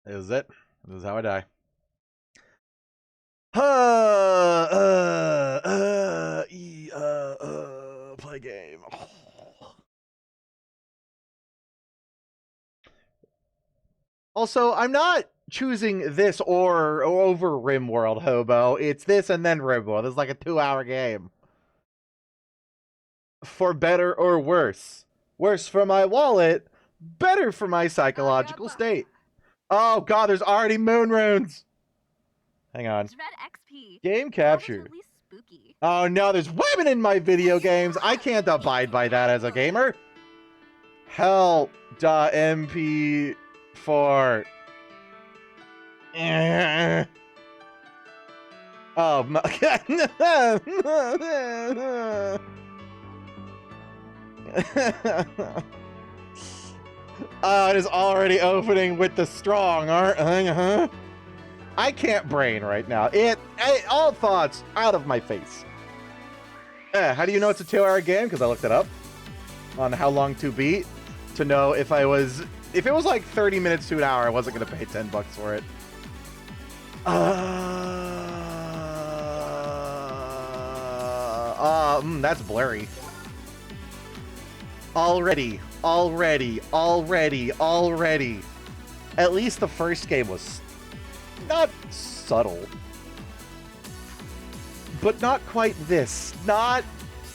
This is it. This is how I die. Play game. Also, I'm not choosing this or over RimWorld, Hobo. It's this and then RimWorld. This is like a 2-hour game. For better or worse. Worse for my wallet, better for my psychological state. Oh god, there's already moon runes. Hang on. Game captured. Oh no, there's women in my video games. I can't abide by that as a gamer. Help.mp4. Oh my it is already opening with the strong, aren't I can't brain right now. All thoughts out of my face. How do you know it's a 2-hour game? Because I looked it up on how long to beat to know if it was like 30 minutes to an hour, I wasn't gonna pay $10 for it. That's blurry. Already. At least the first game was not subtle. But not quite this. Not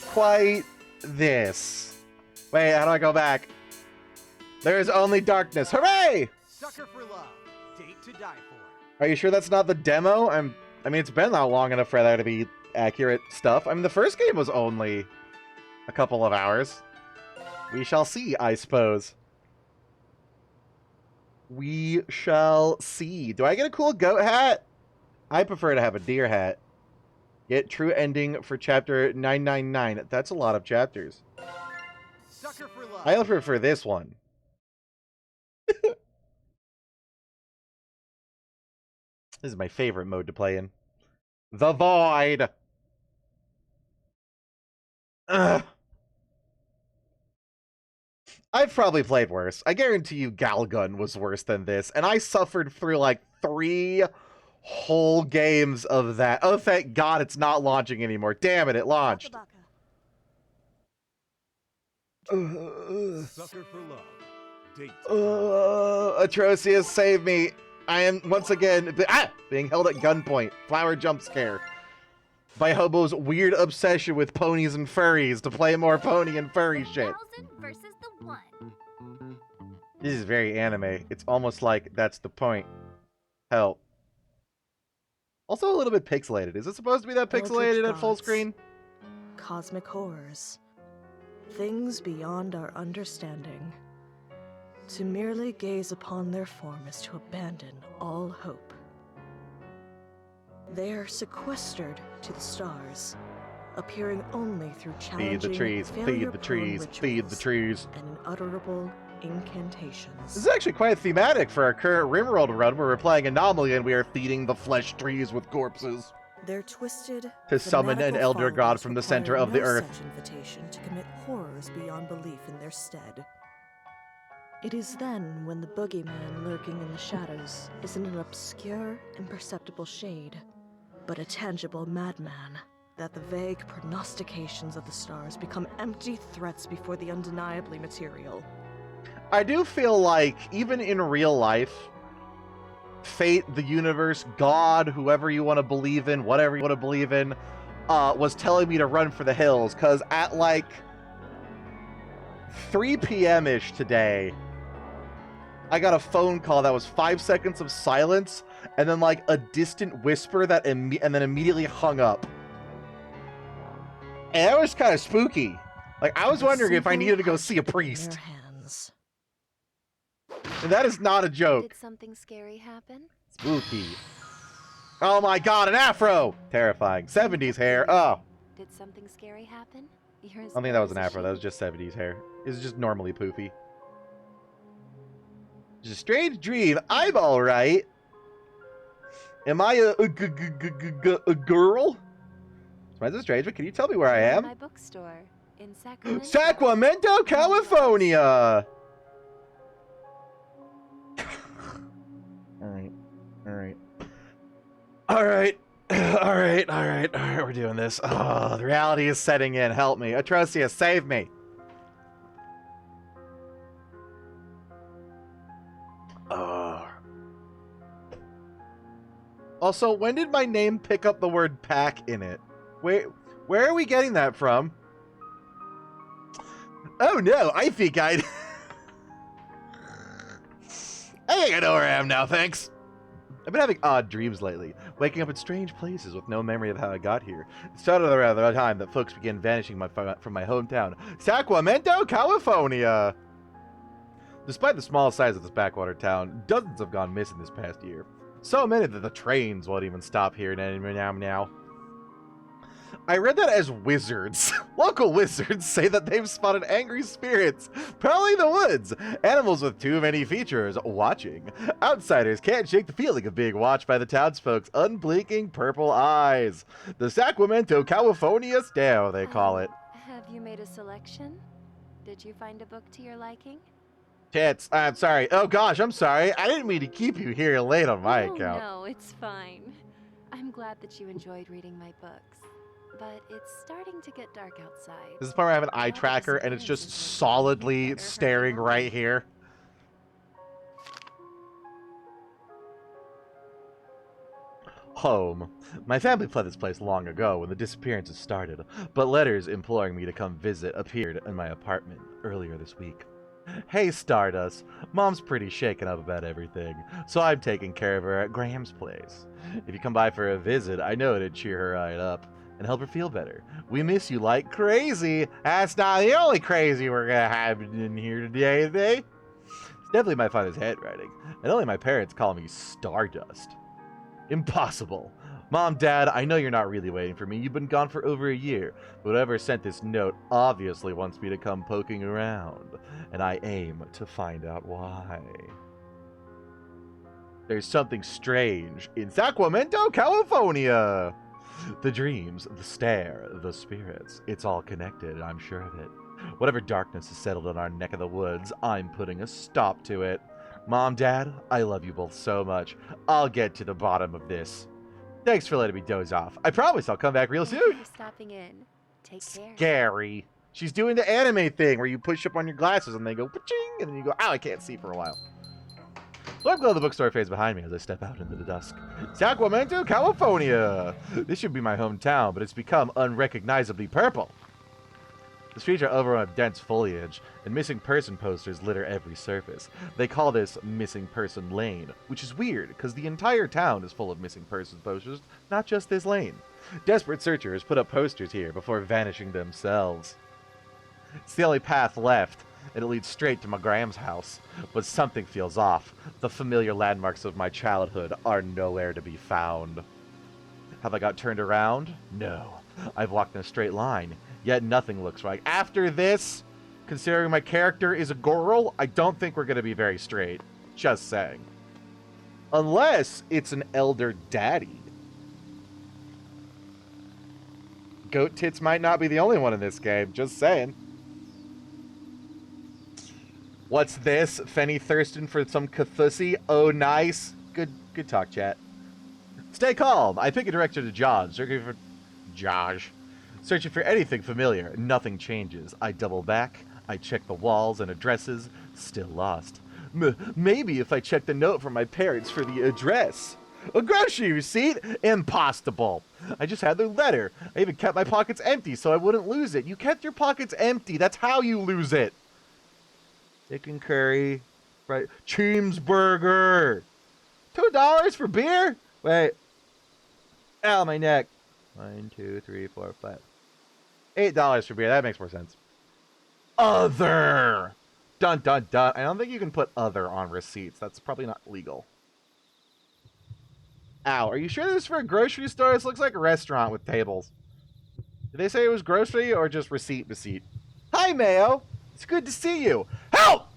quite this. Wait, how do I go back? There is only darkness. Hooray! Sucker for love. Date to die for. Are you sure that's not the demo? I mean, it's been that long enough for that to be accurate stuff. I mean, the first game was only a couple of hours. We shall see, I suppose. We shall see. Do I get a cool goat hat? I prefer to have a deer hat. Get true ending for chapter 999. That's a lot of chapters. Sucker for love. I prefer this one. This is my favorite mode to play in. The Void! Ugh. I've probably played worse. I guarantee you Galgun was worse than this, and I suffered through like 3 whole games of that. Oh, thank God it's not launching anymore. Damn it, it launched. Sucker for love. Date. Atrocious, save me. I am once again being held at gunpoint. Flower jump scare. By Hobo's weird obsession with ponies and furries to play more pony and furry shit. Versus the 1. This is very anime. It's almost like that's the point. Help. Also a little bit pixelated. Is it supposed to be that pixelated at full screen? Cosmic horrors. Things beyond our understanding. To merely gaze upon their form is to abandon all hope. They are sequestered to the stars, appearing only through challenging, Feed the trees, feed the trees, feed the trees. And unutterable incantations. This is actually quite thematic for our current RimWorld run where we're playing Anomaly and we are feeding the flesh trees with corpses. They're twisted to summon an fanatical elder god from the center of the require no earth. Such invitation to commit horrors beyond belief in their stead. It is then when the boogeyman lurking in the shadows isn't an obscure, imperceptible shade, but a tangible madman, that the vague prognostications of the stars become empty threats before the undeniably material. I do feel like, even in real life, fate, the universe, God, whoever you want to believe in, whatever you want to believe in, was telling me to run for the hills, because at like 3 p.m.-ish today, I got a phone call that was 5 seconds of silence, and then like a distant whisper that and then immediately hung up. And that was kind of spooky. Like, I was wondering if I needed to go see a priest. And that is not a joke. Did something scary happen? Spooky. Oh my god, an afro! Terrifying. 70s hair. Oh. Did something scary happen? I don't think that was an afro. That was just 70s hair. It was just normally poofy. It's a strange dream. I'm alright. Am I a girl? Smells strange, but can you tell me where I am? My bookstore in Sacramento. Sacramento, California! All right. All right, we're doing this. Oh, the reality is setting in. Help me. Atrocious, save me. Also, when did my name pick up the word pack in it? Wait, where are we getting that from? Oh no, I think I think I know where I am now, thanks. I've been having odd dreams lately, waking up in strange places with no memory of how I got here. It started around the time that folks began vanishing from my hometown, Sacramento, California. Despite the small size of this backwater town, dozens have gone missing this past year. So many that the trains won't even stop here now. I read that as wizards. Local wizards say that they've spotted angry spirits, probably in the woods. Animals with too many features watching. Outsiders can't shake the feeling of being watched by the townsfolk's unblinking purple eyes. The Sacramento, California stare, they call it. Have you made a selection? Did you find a book to your liking? Tits, I'm sorry. Oh gosh, I'm sorry. I didn't mean to keep you here late on my Oh, account. no, it's fine. I'm glad that you enjoyed reading my books. But it's starting to get dark outside. This is the part where I have an eye tracker and it's just solidly staring right here. Home. My family fled this place long ago when the disappearances started, but letters imploring me to come visit appeared in my apartment earlier this week. Hey Stardust, Mom's pretty shaken up about everything, so I'm taking care of her at Graham's place. If you come by for a visit, I know it'd cheer her right up and help her feel better. We miss you like crazy. That's not the only crazy we're gonna have in here today, It's definitely my father's handwriting, and only my parents call me Stardust. Impossible. Mom, Dad, I know you're not really waiting for me. You've been gone for over a year. But whoever sent this note obviously wants me to come poking around, and I aim to find out why. There's something strange in Sacramento, California. The dreams, the stare, the spirits, it's all connected, I'm sure of it. Whatever darkness has settled in our neck of the woods, I'm putting a stop to it. Mom, Dad, I love you both so much. I'll get to the bottom of this. Thanks for letting me doze off. I promise I'll come back real Thank soon. you for stopping in. Take care. Scary. She's doing the anime thing where you push up on your glasses and they go pa-ching, and then you go, ow, I can't see for a while. So I'm glad the bookstore fades behind me as I step out into the dusk. Sacramento, California. This should be my hometown, but it's become unrecognizably purple. The streets are overrun with dense foliage, and missing person posters litter every surface. They call this Missing Person Lane, which is weird, because the entire town is full of missing person posters, not just this lane. Desperate searchers put up posters here before vanishing themselves. It's the only path left, and it leads straight to my Graham's house. But something feels off. The familiar landmarks of my childhood are nowhere to be found. Have I got turned around? No. I've walked in a straight line, yet nothing looks right. After this, considering my character is a girl, I don't think we're going to be very straight. Just saying. Unless it's an elder daddy. Goat tits might not be the only one in this game. Just saying. What's this? Fenny thirsting for some Cathussy? Oh, nice. Good talk, chat. Stay calm. I pick a direction to Josh. Searching for anything familiar. Nothing changes. I double back. I check the walls and addresses. Still lost. Maybe if I check the note from my parents for the address. A grocery receipt? Impossible. I just had their letter. I even kept my pockets empty so I wouldn't lose it. You kept your pockets empty. That's how you lose it. Chicken curry. Right. Cheeseburger. $2 for beer? Wait. Ow, my neck. 1, 2, 3, 4, 5. $8 for beer. That makes more sense. Other. Dun, dun, dun. I don't think you can put other on receipts. That's probably not legal. Ow. Are you sure this is for a grocery store? This looks like a restaurant with tables. Did they say it was grocery or just receipt? Hi, Mayo. It's good to see you. Help!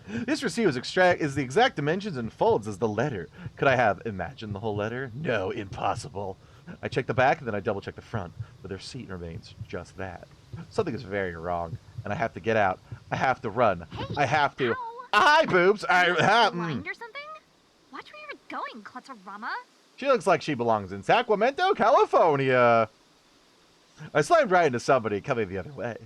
This receipt is the exact dimensions and folds as the letter. Could I have imagined the whole letter? No, impossible. I check the back and then I double check the front, but the receipt remains just that. Something is very wrong, and I have to get out. I have to run. Hey, I have to. ow. Hi, boobs. Blind or something? Watch where you're going, Clutterama. She looks like she belongs in Sacramento, California. I slammed right into somebody coming the other way.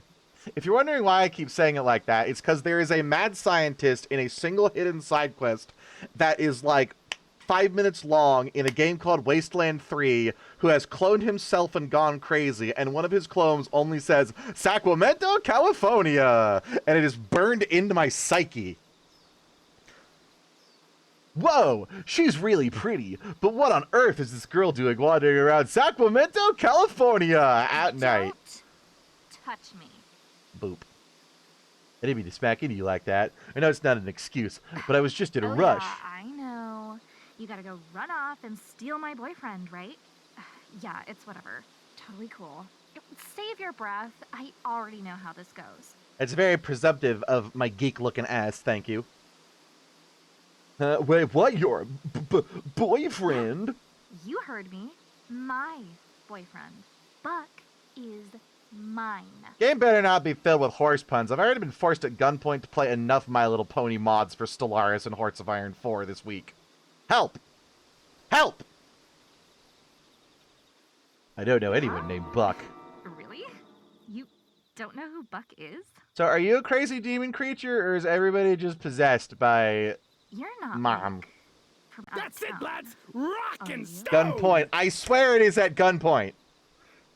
If you're wondering why I keep saying it like that, it's because there is a mad scientist in a single hidden side quest that is like 5 minutes long in a game called Wasteland 3 who has cloned himself and gone crazy, and one of his clones only says, Sacramento, California, and it is burned into my psyche. Whoa, she's really pretty, but what on earth is this girl doing wandering around Sacramento, California at night? Don't touch me. Boop. I didn't mean to smack into you like that. I know it's not an excuse, but I was just in a rush. Yeah, I know. You gotta go run off and steal my boyfriend, right? Yeah, it's whatever. Totally cool. Save your breath. I already know how this goes. It's very presumptive of my geek-looking ass, thank you. Wait, what? Your boyfriend? You heard me. My boyfriend. Buck is mine. Game better not be filled with horse puns. I've already been forced at gunpoint to play enough My Little Pony mods for Stellaris and Hearts of Iron 4 this week. Help! Help! I don't know anyone named Buck. Really? You don't know who Buck is? So are you a crazy demon creature, or is everybody just possessed by You're not Mom? Buck from out That's of it, town. lads. Rock Oh, and you? stone. Gunpoint. I swear it is at gunpoint.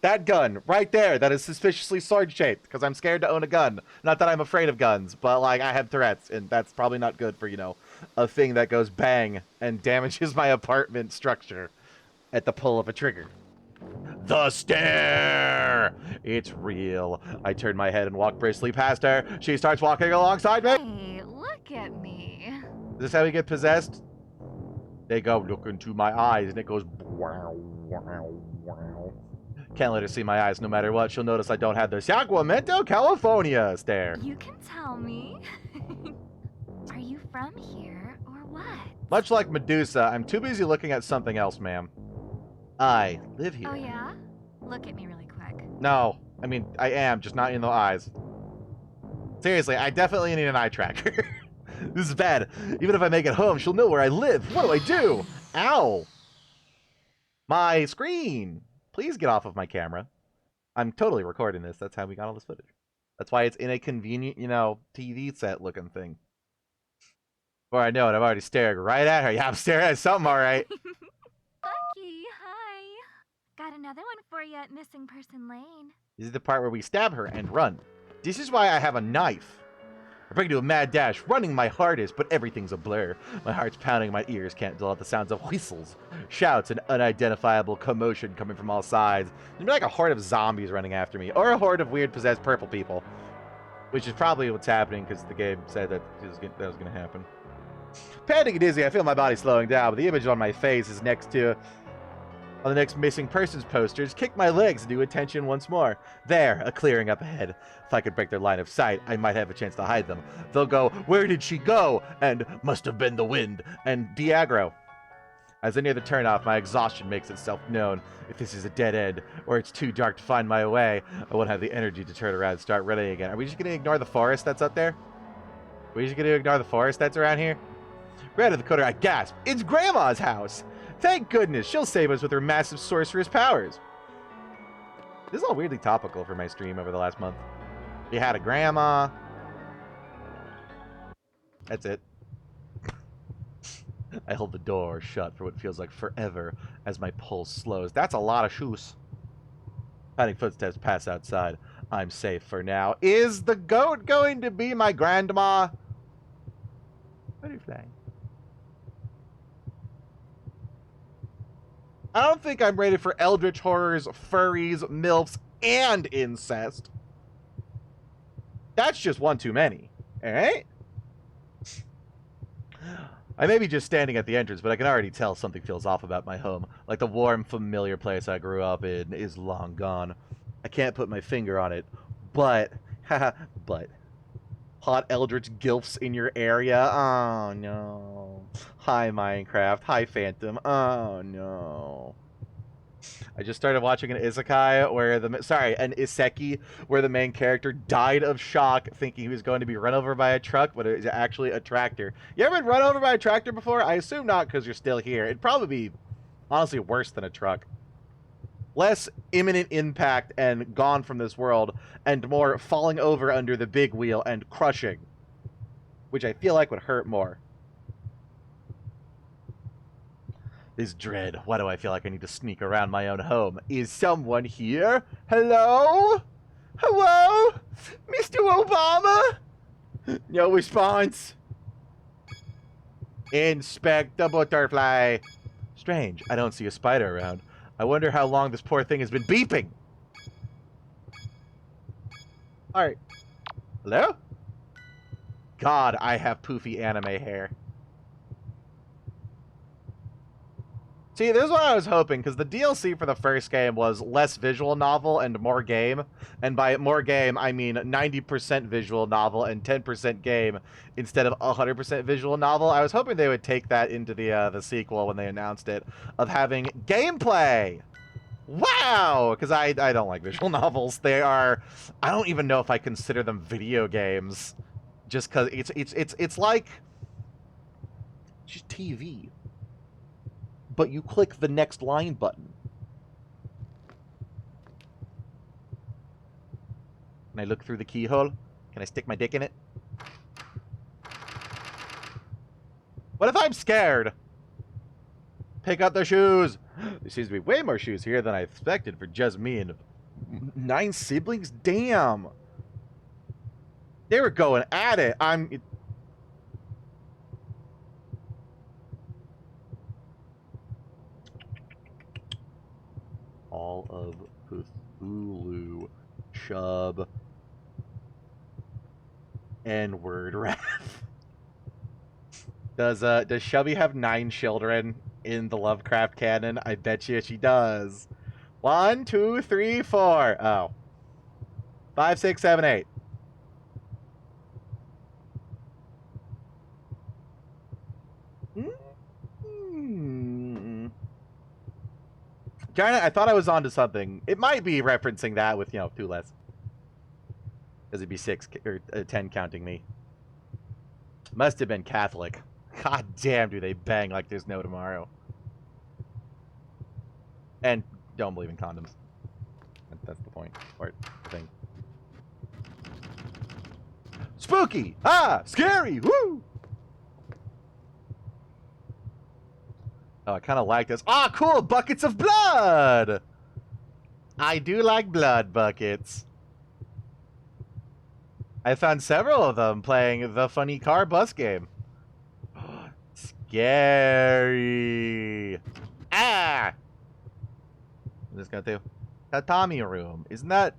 That gun, right there, that is suspiciously sword-shaped, because I'm scared to own a gun. Not that I'm afraid of guns, but, like, I have Tourette's, and that's probably not good for, you know, a thing that goes bang and damages my apartment structure at the pull of a trigger. The stare! It's real. I turn my head and walk briskly past her. She starts walking alongside me. Hey, look at me. Is this how we get possessed? They go, look into my eyes, and it goes, wow, wow, wow. Can't let her see my eyes no matter what. She'll notice I don't have the Sacramento, California stare. You can tell me. Are you from here or what? Much like Medusa, I'm too busy looking at something else, ma'am. I live here. Oh yeah? Look at me really quick. No, I mean, I am, just not in the eyes. Seriously, I definitely need an eye tracker. This is bad. Even if I make it home, she'll know where I live. What do I do? Ow. My screen. Please get off of my camera. I'm totally recording this. That's how we got all this footage. That's why it's in a convenient, you know, TV set looking thing. Before I know it, I'm already staring right at her. Yeah, I'm staring at something, all right. Bucky, hi. Got another one for you at Missing Person Lane. This is the part where we stab her and run. This is why I have a knife. I break into a mad dash, running my hardest, but everything's a blur. My heart's pounding, my ears can't dull out the sounds of whistles, shouts, and unidentifiable commotion coming from all sides. There'd be like a horde of zombies running after me, or a horde of weird possessed purple people. Which is probably what's happening, because the game said that was going to happen. Panting and dizzy, I feel my body slowing down, but the image on my face is next to... On the next missing persons posters, kick my legs into attention once more. There, a clearing up ahead. If I could break their line of sight, I might have a chance to hide them. They'll go, where did she go? And must have been the wind. And de-aggro. As I near the turnoff, my exhaustion makes itself known. If this is a dead end, or it's too dark to find my way, I won't have the energy to turn around and start running again. Are we just going to ignore the forest that's up there? Are we just going to ignore the forest that's around here? Right at the corner, I gasp. It's Grandma's house! Thank goodness, she'll save us with her massive sorceress powers. This is all weirdly topical for my stream over the last month. You had a grandma. That's it. I hold the door shut for what feels like forever as my pulse slows. That's a lot of shoes. Padding footsteps pass outside. I'm safe for now. Is the goat going to be my grandma? Butterfly. I don't think I'm ready for eldritch horrors, furries, milfs, and incest. That's just one too many, alright? I may be just standing at the entrance, but I can already tell something feels off about my home. Like the warm, familiar place I grew up in is long gone. I can't put my finger on it, but, but, hot eldritch gilfs in your area? Oh, no. Hi, Minecraft. Hi, Phantom. Oh, no. I just started watching an isekai where an isekai where the main character died of shock thinking he was going to be run over by a truck, but it was actually a tractor. You ever been run over by a tractor before? I assume not because you're still here. It'd probably be Honestly, worse than a truck. Less imminent impact and gone from this world, and more falling over under the big wheel and crushing, which I feel like would hurt more. This dread. Why do I feel like I need to sneak around my own home? Is someone here? Hello? Hello? Mr. Obama? No response. Inspect the butterfly. Strange. I don't see a spider around. I wonder how long this poor thing has been beeping. Alright. Hello? God, I have poofy anime hair. See, this is what I was hoping, because the DLC for the first game was less visual novel and more game. And by more game, I mean 90% visual novel and 10% game instead of 100% visual novel. I was hoping they would take that into the sequel when they announced it, of having gameplay. Wow! Because I don't like visual novels. They are... I don't even know if I consider them video games. Just because it's like... just TV. But you click the next line button. Can I look through the keyhole? Can I stick my dick in it? What if I'm scared? Pick up the shoes. There seems to be way more shoes here than I expected for just me and 9 siblings. Damn. They were going at it. All of Cthulhu, Chub, N-word ref. Does Chubby have 9 children in the Lovecraft canon? I bet you she does. 1, 2, 3, 4. Oh. 5, 6, 7, 8. China, I thought I was onto something. It might be referencing that with, 2 less. Because it'd be 6 or 10 counting me. Must have been Catholic. God damn, do they bang like there's no tomorrow. And don't believe in condoms. That's the point. Or the thing. Spooky! Ah! Scary! Woo! Oh, I kind of like this. Ah, cool! Buckets of blood! I do like blood buckets. I found several of them playing the funny car bus game. Scary! Ah! What's this gonna do? Tatami room. Isn't that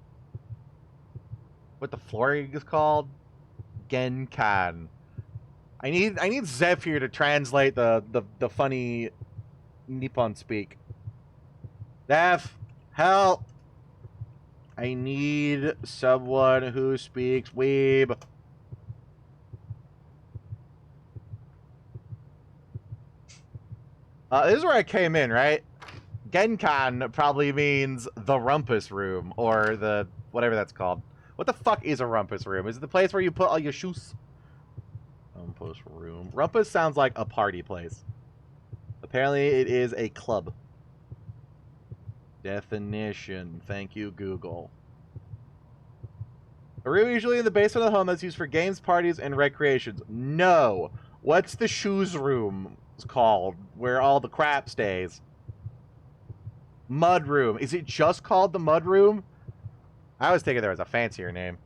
what the floor is called? Genkan. I need Zeph here to translate the funny Nippon speak. Zeph, help! I need someone who speaks weeb. This is where I came in, right? Genkan probably means the rumpus room, or the whatever that's called. What the fuck is a rumpus room? Is it the place where you put all your shoes? Rumpus room. Rumpus sounds like a party place. Apparently it is a club. Definition. Thank you, Google. A room usually in the basement of the home that's used for games, parties, and recreations. No. What's the shoes room called? Where all the crap stays. Mud room. Is it just called the mud room? I was thinking there was a fancier name.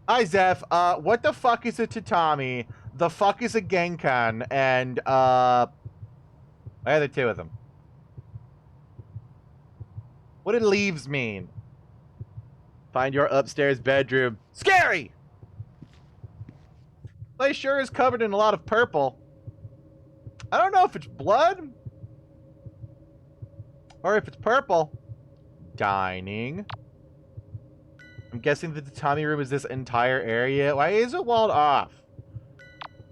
Hi, Zeph. What the fuck is a tatami? The fuck is a genkan? And, why are there 2 of them? What did leaves mean? Find your upstairs bedroom. Scary! Place sure is covered in a lot of purple. I don't know if it's blood or if it's purple. Dining. I'm guessing the tatami room is this entire area. Why is it walled off?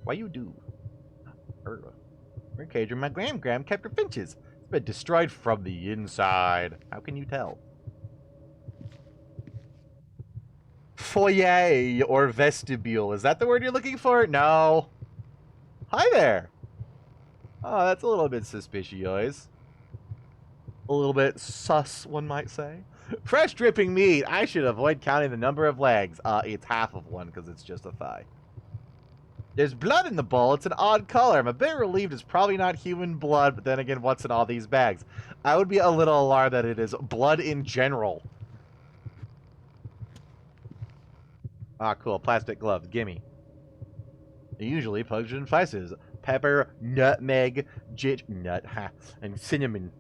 Why you do? We're cage room. My gram kept her finches. It's been destroyed from the inside. How can you tell? Foyer or vestibule. Is that the word you're looking for? No. Hi there. Oh, that's a little bit suspicious. A little bit sus, one might say. Fresh dripping meat. I should avoid counting the number of legs. It's half of one because it's just a thigh. There's blood in the bowl. It's an odd color. I'm a bit relieved it's probably not human blood, but then again, what's in all these bags? I would be a little alarmed that it is blood in general. Ah, cool. Plastic gloves. Gimme. Usually pungent spices. Pepper, nutmeg, nut, and cinnamon.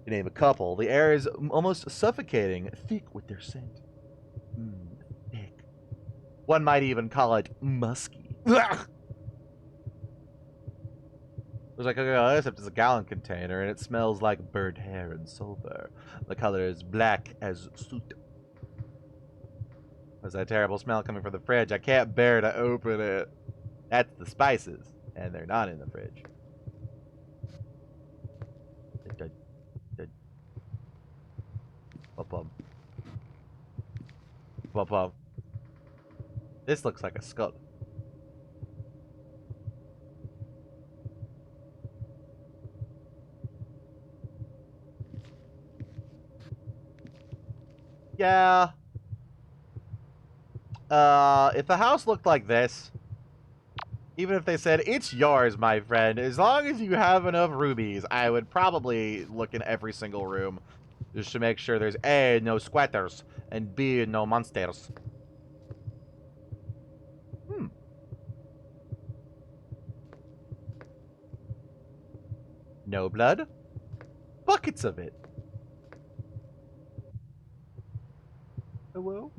To name a couple. The air is almost suffocating, thick with their scent. Thick. One might even call it musky. There's like except it's a gallon container, and it smells like burnt hair and sulfur. The color is black as soot. There's that terrible smell coming from the fridge. I can't bear to open it. That's the spices, and they're not in the fridge. This looks like a skull. Yeah. If the house looked like this, even if they said, it's yours, my friend, as long as you have enough rubies, I would probably look in every single room just to make sure there's A, no squatters, and B, no monsters. No blood? Buckets of it. Hello?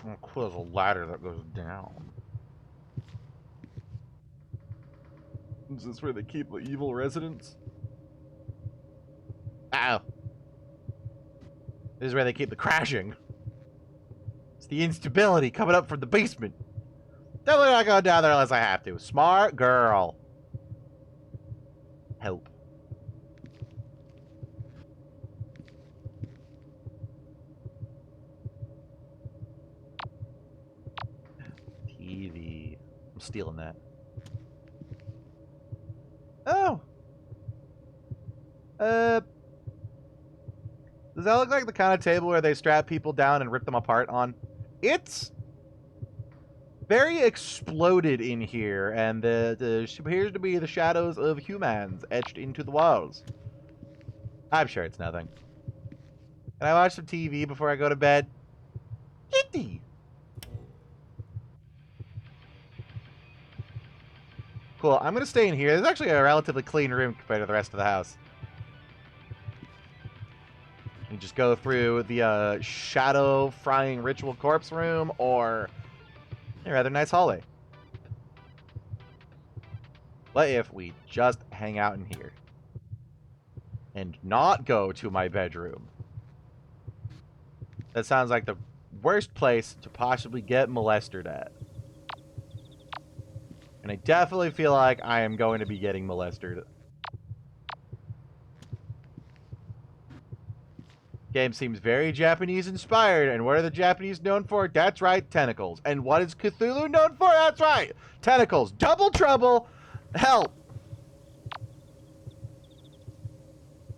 Oh, cool, there's a ladder that goes down. Is this where they keep the evil residents? Ow. This is where they keep the crashing. It's the instability coming up from the basement. Definitely not going down there unless I have to. Smart girl. Help. TV. I'm stealing that. Oh. Does that look like the kind of table where they strap people down and rip them apart on? It's very exploded in here, and there appears to be the shadows of humans etched into the walls. I'm sure it's nothing. Can I watch some TV before I go to bed? Kitty! Cool, I'm gonna stay in here. There's actually a relatively clean room compared to the rest of the house. You just go through the shadow frying ritual corpse room or a rather nice hallway. What if we just hang out in here and not go to my bedroom? That sounds like the worst place to possibly get molested at. And I definitely feel like I am going to be getting molested. Game seems very Japanese inspired, and what are the Japanese known for? That's right, tentacles. And what is Cthulhu known for? That's right, tentacles. Double trouble. Help.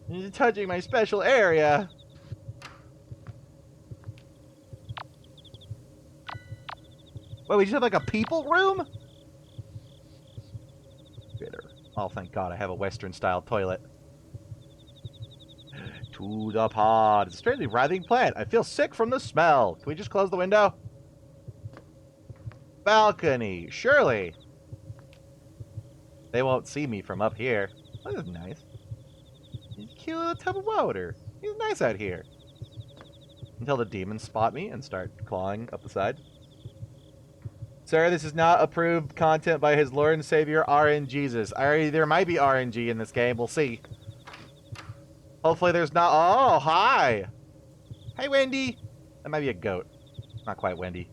You're touching my special area. Wait, we just have like a people room? Bitter. Oh, thank God I have a Western-style toilet. To the pod. It's a strangely writhing plant. I feel sick from the smell. Can we just close the window? Balcony. Surely. They won't see me from up here. This is nice. Cute little tub of water. It's nice out here. Until the demons spot me and start clawing up the side. Sir, this is not approved content by his Lord and Savior, RNGesus. There might be RNG in this game. We'll see. Hopefully there's not... Oh, hi! Hey, Wendy! That might be a goat. Not quite Wendy.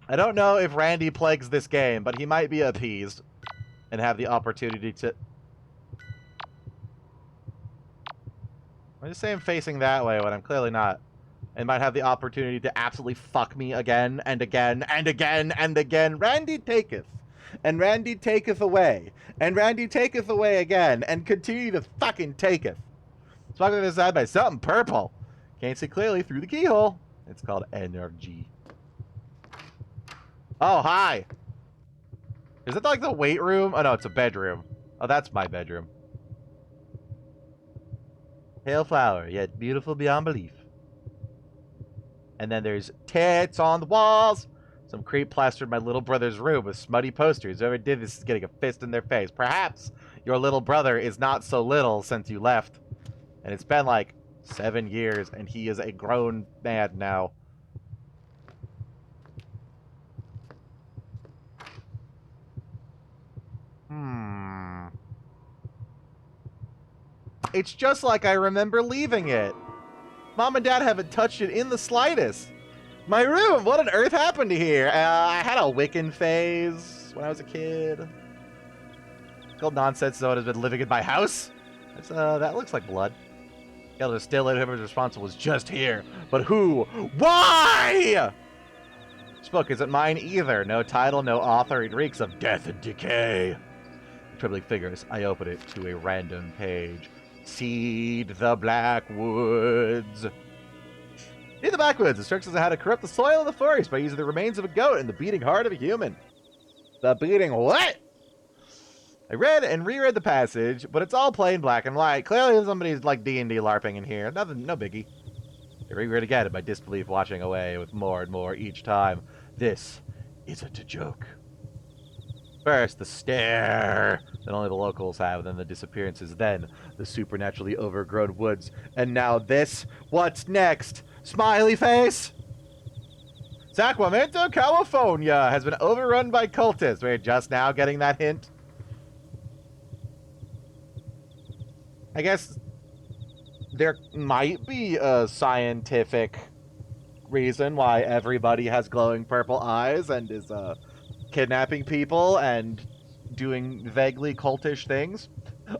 I don't know if Randy plagues this game, but he might be appeased and have the opportunity to... I'm just saying facing that way when I'm clearly not. And might have the opportunity to absolutely fuck me again and again and again and again. Randy taketh. And Randy taketh away. And Randy taketh away again. And continue to fucking taketh. It's to the side by something purple. Can't see clearly through the keyhole. It's called energy. Oh, hi. Is it like the weight room? Oh, no, it's a bedroom. Oh, that's my bedroom. Pale flower, yet beautiful beyond belief. And then there's tits on the walls. Some creep plastered my little brother's room with smutty posters. Whoever did this is getting a fist in their face. Perhaps your little brother is not so little since you left. And it's been like 7 years, and he is a grown man now. It's just like I remember leaving it. Mom and Dad haven't touched it in the slightest. My room, what on earth happened to here? I had a Wiccan phase when I was a kid. Called nonsense, no one has been living in my house. That's, that looks like blood. Elder still it, whoever's responsible was just here. But who? Why? This book isn't mine either. No title, no author. It reeks of death and decay. Trembling fingers, I open it to a random page. Seed the Black Woods. In the backwoods, instructions on how to corrupt the soil of the forest by using the remains of a goat and the beating heart of a human. The beating what? I read and reread the passage, but it's all plain black and white. Clearly somebody's like D&D LARPing in here. Nothing, no biggie. I reread again, my disbelief washing away with more and more each time. This isn't a joke. First, the stare that only the locals have, then the disappearances, then the supernaturally overgrown woods, and now this. What's next? Smiley face? Sacramento, California has been overrun by cultists. We're just now getting that hint. I guess there might be a scientific reason why everybody has glowing purple eyes and is, kidnapping people and doing vaguely cultish things.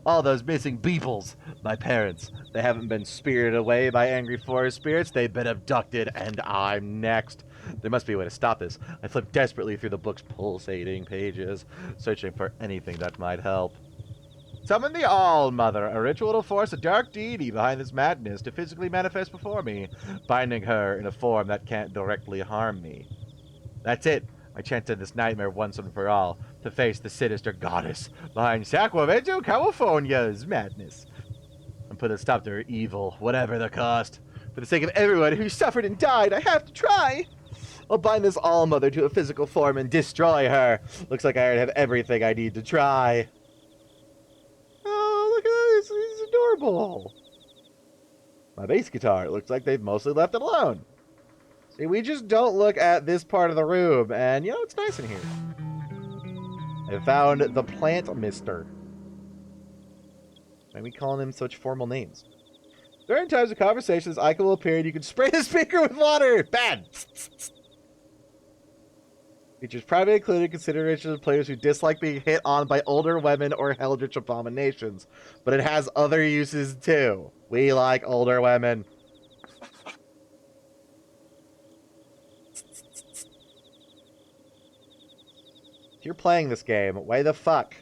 All those missing beeples, my parents, they haven't been spirited away by angry forest spirits. They've been abducted, and I'm next. There must be a way to stop this. I flip desperately through the book's pulsating pages, searching for anything that might help. Summon the All-Mother, a ritual to force a dark deity behind this madness to physically manifest before me, binding her in a form that can't directly harm me. That's it. I chanted this nightmare once and for all, to face the sinister goddess behind Sacramento, California's madness. And put a stop to her evil, whatever the cost. For the sake of everyone who suffered and died, I have to try. I'll bind this All-Mother to a physical form and destroy her. Looks like I already have everything I need to try. Oh, look at this, he's adorable. My bass guitar, it looks like they've mostly left it alone. See, we just don't look at this part of the room, and, you know, it's nice in here. I found the plant mister. Why are we calling him such formal names? During times of conversations, Icon will appear and you can spray the speaker with water! Bad! Features primarily included consideration of players who dislike being hit on by older women or eldritch abominations. But it has other uses, too. We like older women. If you're playing this game, why the fuck?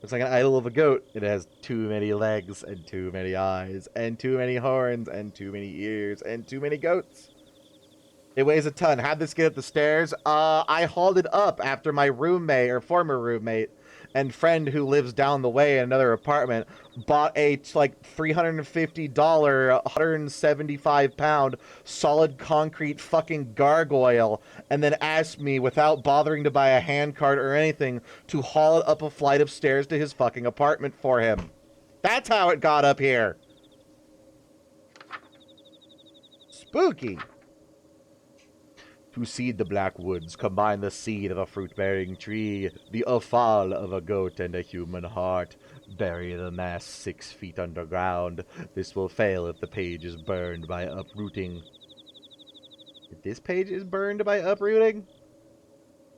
Looks like an idol of a goat. It has too many legs, and too many eyes, and too many horns, and too many ears, and too many goats. It weighs a ton. How'd this get up the stairs? I hauled it up after my roommate, or former roommate, and friend who lives down the way in another apartment bought a, like, $350, 175-pound solid concrete fucking gargoyle and then asked me, without bothering to buy a handcart or anything, to haul it up a flight of stairs to his fucking apartment for him. That's how it got up here. Spooky. To seed the black woods, combine the seed of a fruit-bearing tree, the offal of a goat and a human heart. Bury the mass 6 feet underground. This will fail if the page is burned by uprooting. If this page is burned by uprooting?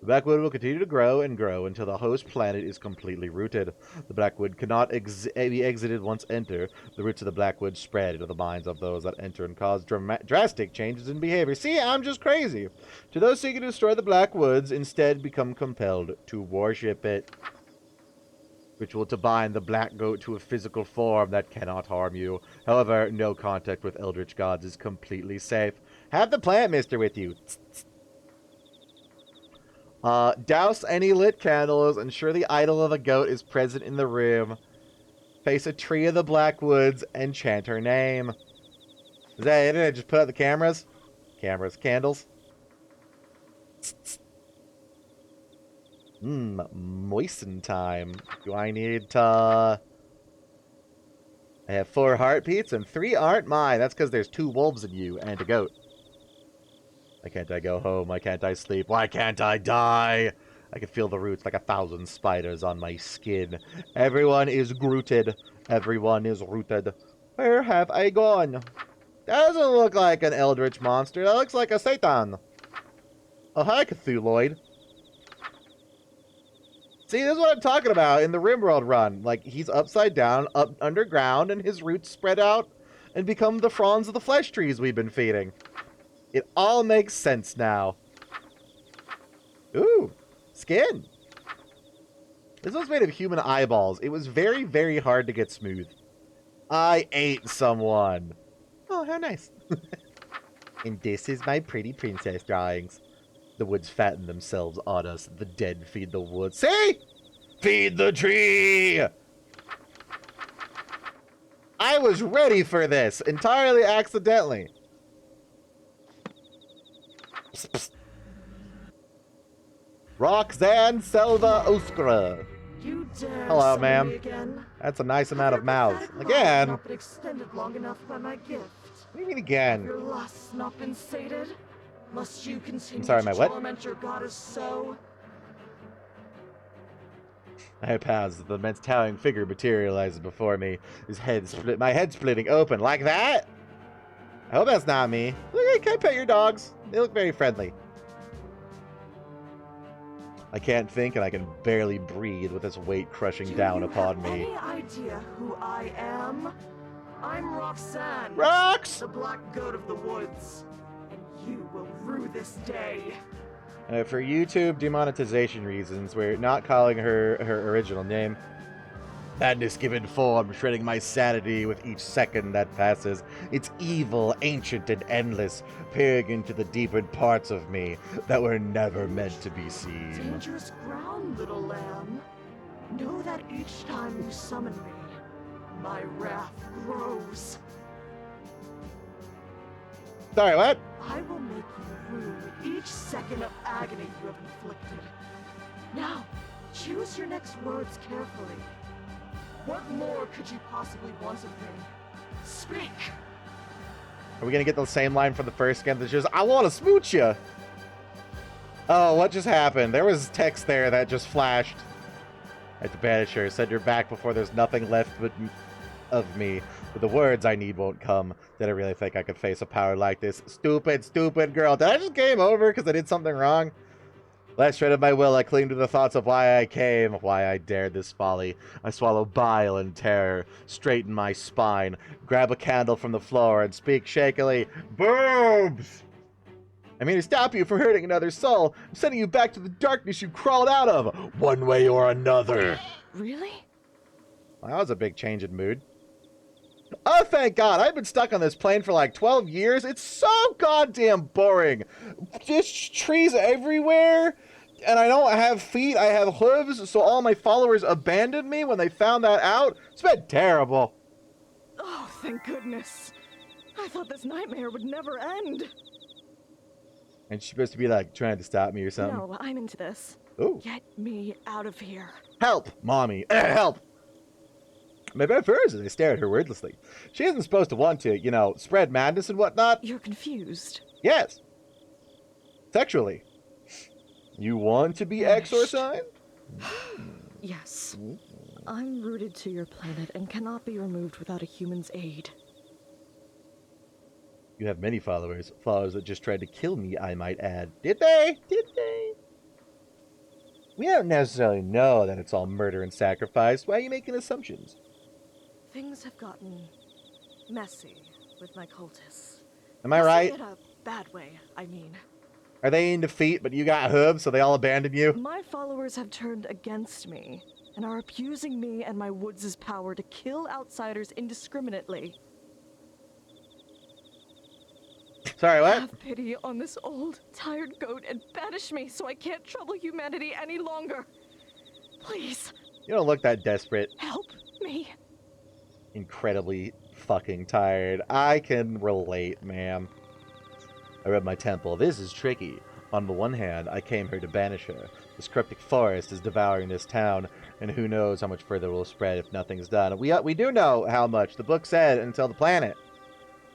The blackwood will continue to grow and grow until the host planet is completely rooted. The blackwood cannot be exited once entered. The roots of the blackwood spread into the minds of those that enter and cause drastic changes in behavior. See, I'm just crazy. To those seeking to destroy the blackwoods, instead become compelled to worship it. Ritual to bind the black goat to a physical form that cannot harm you. However, no contact with eldritch gods is completely safe. Have the plant mister with you. Douse any lit candles. Ensure the idol of a goat is present in the room. Face a tree of the blackwoods and chant her name. Is that it? Just put out the cameras? Cameras, candles. Moisten time. Do I need to... I have 4 heartbeats and 3 aren't mine. That's because there's 2 wolves in you and a goat. Why can't I go home? Why can't I sleep? Why can't I die? I can feel the roots like 1,000 spiders on my skin. Everyone is grooted. Everyone is rooted. Where have I gone? That doesn't look like an eldritch monster. That looks like a Satan. Oh, hi, Cthulhuid. See, this is what I'm talking about in the RimWorld run. Like, he's upside down, up underground, and his roots spread out and become the fronds of the flesh trees we've been feeding. It all makes sense now. Ooh, skin. This was made of human eyeballs. It was very, very hard to get smooth. I ate someone. Oh, how nice. And this is my pretty princess drawings. The woods fatten themselves on us. The dead feed the wood. See? Feed the tree! I was ready for this. Entirely accidentally. Psst, psst. Roxanne Selva Oskra. Hello, ma'am. That's a nice amount of mouths. Again? Not been extended long enough by my gift. What do you mean again? Your lust's not been sated. Must you continue I'm sorry, my to what? torment your goddess so? I paused. The immense towering figure materializes before me. His head split. My head splitting open like that. I hope that's not me. Look, can I pet your dogs? They look very friendly. I can't think, and I can barely breathe with this weight crushing down upon me. Any idea who I am? I'm Roxanne. Rox! The black goat of the woods. And you will rue this day. For YouTube demonetization reasons, we're not calling her original name. Madness given form, shredding my sanity with each second that passes. It's evil, ancient, and endless, peering into the deepened parts of me that were never meant to be seen. Dangerous ground, little lamb. Know that each time you summon me, my wrath grows. Sorry, what? I will make you rue each second of agony you have inflicted. Now, choose your next words carefully. What more could you possibly want of me? Speak! Are we gonna get the same line from the first game that just, I want to smooch you? Oh, what just happened? There was text there that just flashed. I had to banish her. Send her back before there's nothing left of me. But the words I need won't come. Did I really think I could face a power like this? Stupid, stupid girl. Did I just game over because I did something wrong? Last shred of my will, I cling to the thoughts of why I came, why I dared this folly. I swallow bile and terror, straighten my spine, grab a candle from the floor, and speak shakily, Boobs! I mean to stop you from hurting another soul. I'm sending you back to the darkness you crawled out of, one way or another. Really? Well, that was a big change in mood. Oh, thank God. I've been stuck on this plane for like 12 years. It's so goddamn boring. Just trees everywhere. And I don't have feet. I have hooves. So all my followers abandoned me when they found that out. It's been terrible. Oh, thank goodness. I thought this nightmare would never end. And she's supposed to be like trying to stop me or something. No, I'm into this. Ooh. Get me out of here. Help, mommy. Help. My bed furs as I stare at her wordlessly. She isn't supposed to want to, you know, spread madness and whatnot. You're confused. Yes. Sexually. You want to be Banished. exorcised? Yes. I'm rooted to your planet and cannot be removed without a human's aid. You have many followers. Followers that just tried to kill me, I might add. Did they? Did they? We don't necessarily know that it's all murder and sacrifice. Why are you making assumptions? Things have gotten messy with my cultists. Am I right? In a bad way, I mean. Are they in defeat, but you got hooves, so they all abandoned you? My followers have turned against me and are abusing me and my woods' power to kill outsiders indiscriminately. Sorry, what? Have pity on this old, tired goat and banish me so I can't trouble humanity any longer. Please. You don't look that desperate. Help me. Incredibly fucking tired. I can relate, ma'am. I read my temple. This is tricky. On the one hand, I came here to banish her. This cryptic forest is devouring this town, and who knows how much further it will spread if nothing's done. We do know how much. The book said until the planet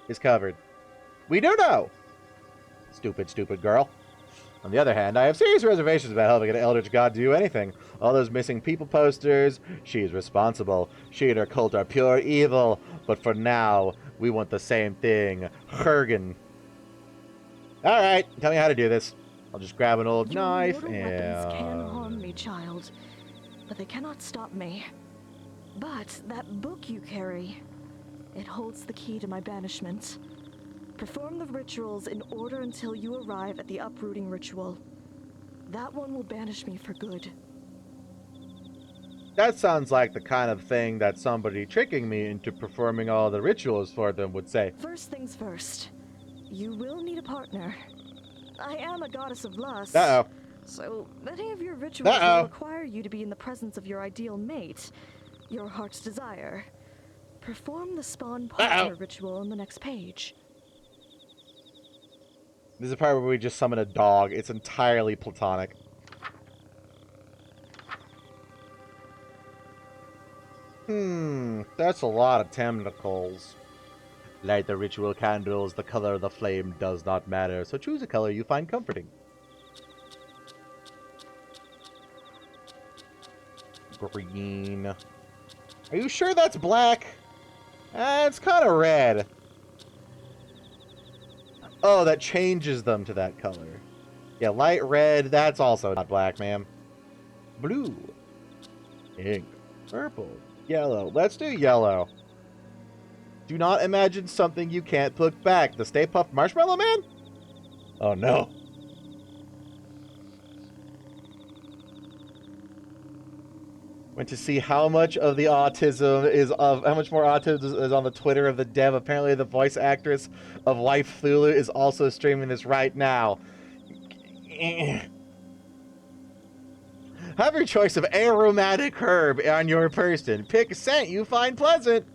is covered. We do know! Stupid, stupid girl. On the other hand, I have serious reservations about helping an eldritch god do anything. All those missing people posters, she is responsible. She and her cult are pure evil. But for now, we want the same thing. Hergen. Alright, tell me how to do this. I'll just grab an old Your knife mortal and... weapons can harm me, child, but they cannot stop me. But that book you carry, it holds the key to my banishment. Perform the rituals in order until you arrive at the uprooting ritual. That one will banish me for good. That sounds like the kind of thing that somebody tricking me into performing all the rituals for them would say. First things first, you will need a partner. I am a goddess of lust. Uh-oh. So many of your rituals will require you to be in the presence of your ideal mate, your heart's desire. Perform the spawn partner ritual on the next page. This is the part where we just summon a dog. It's entirely platonic. That's a lot of tentacles. Light the ritual candles. The color of the flame does not matter, so choose a color you find comforting. Green. Are you sure that's black? It's kind of red. Oh, that changes them to that color. Yeah, light red, that's also not black, ma'am. Blue. Pink. Purple. Yellow. Let's do yellow. Do not imagine something you can't put back. The Stay Puft Marshmallow Man? Oh, no. Went to see how much of the autism is of how much more autism is on the Twitter of the dev. Apparently the voice actress of Wife Thulu is also streaming this right now. Have your choice of aromatic herb on your person. Pick a scent you find pleasant.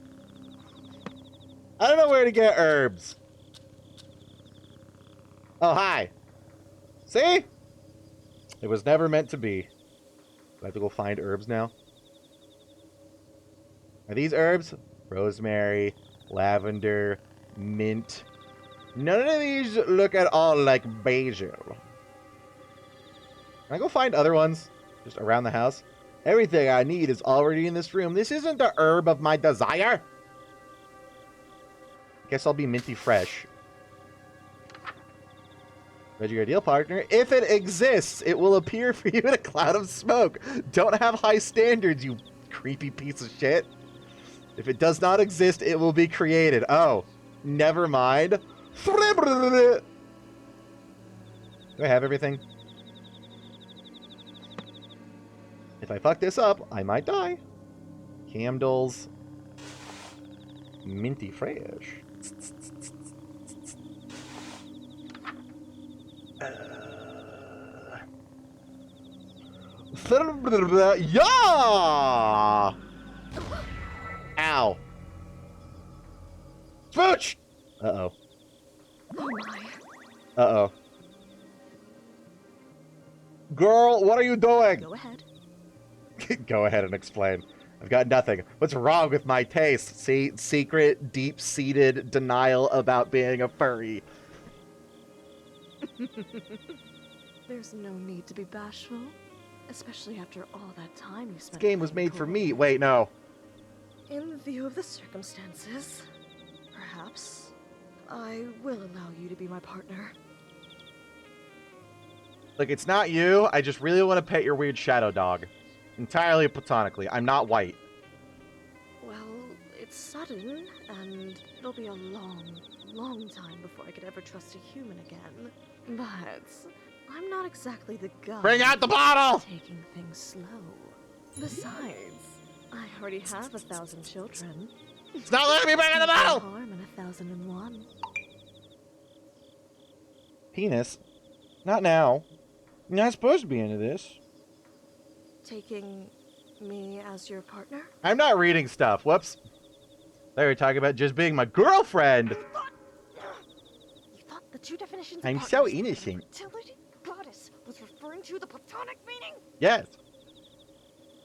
I don't know where to get herbs. Oh, hi. See? It was never meant to be. Do I have to go find herbs now? Are these herbs? Rosemary, lavender, mint. None of these look at all like basil. Can I go find other ones? Just around the house? Everything I need is already in this room. This isn't the herb of my desire. Guess I'll be minty fresh. Read your ideal partner. If it exists, it will appear for you in a cloud of smoke. Don't have high standards, you creepy piece of shit. If it does not exist, it will be created. Oh, never mind. Do I have everything? If I fuck this up, I might die. Candles. Minty fresh. Yeah! Ow. Smooch! Uh-oh. Oh my. Uh-oh. Girl, what are you doing? Go ahead. Go ahead and explain. I've got nothing. What's wrong with my taste? See? Secret, deep-seated denial about being a furry. There's no need to be bashful, especially after all that time you This spent. game was playing made for cool. me. Wait, no. In view of the circumstances, perhaps I will allow you to be my partner. Look, it's not you. I just really want to pet your weird shadow dog. Entirely platonically. I'm not white. Well, it's sudden, and it'll be a long, long time before I could ever trust a human again. But I'm not exactly the guy. Bring out the bottle! Taking things slow. Besides, I already have 1,000 children. It's not letting me bring out the bottle! Harm and 1,001. Penis? Not now. You're not supposed to be into this. Taking me as your partner? I'm not reading stuff. Whoops. They were talking about just being my girlfriend. You thought the two definitions of I'm partners, so innocent. fertility goddess, was referring to the platonic meaning? Yes.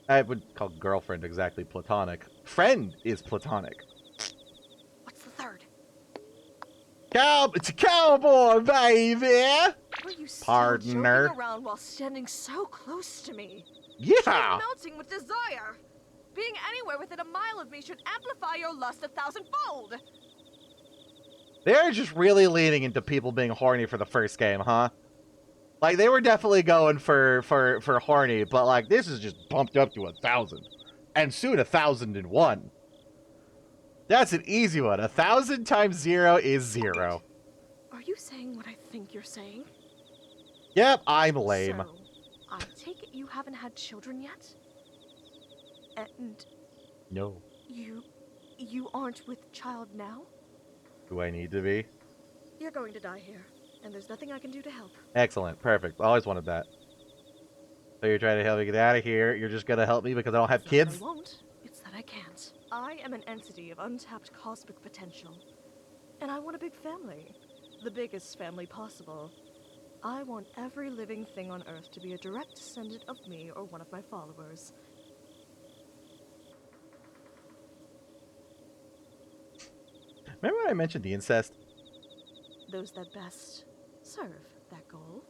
I would call girlfriend exactly platonic. Friend is platonic. What's the third? It's a cowboy, baby! Were you still Partner. joking around while standing so close to me? Yeah! Melting with desire. Being anywhere within a mile of me should amplify your lust 1,000-fold. They're just really leaning into people being horny for the first game, huh? Like, they were definitely going for horny, but, like, this is just bumped up to 1,000. And soon 1,001. That's an easy one. 1,000 times 0 is 0. Are you saying what I think you're saying? Yep, I'm lame. So, I take it you haven't had children yet? And No. you aren't with child now? Do I need to be? You're going to die here, and there's nothing I can do to help. Excellent. Perfect. Always wanted that. So you're trying to help me get out of here. You're just going to help me because I don't have It's not that kids? I won't. It's that I can't. I am an entity of untapped cosmic potential. And I want a big family. The biggest family possible. I want every living thing on Earth to be a direct descendant of me or one of my followers. Remember when I mentioned the incest? Those that best serve that goal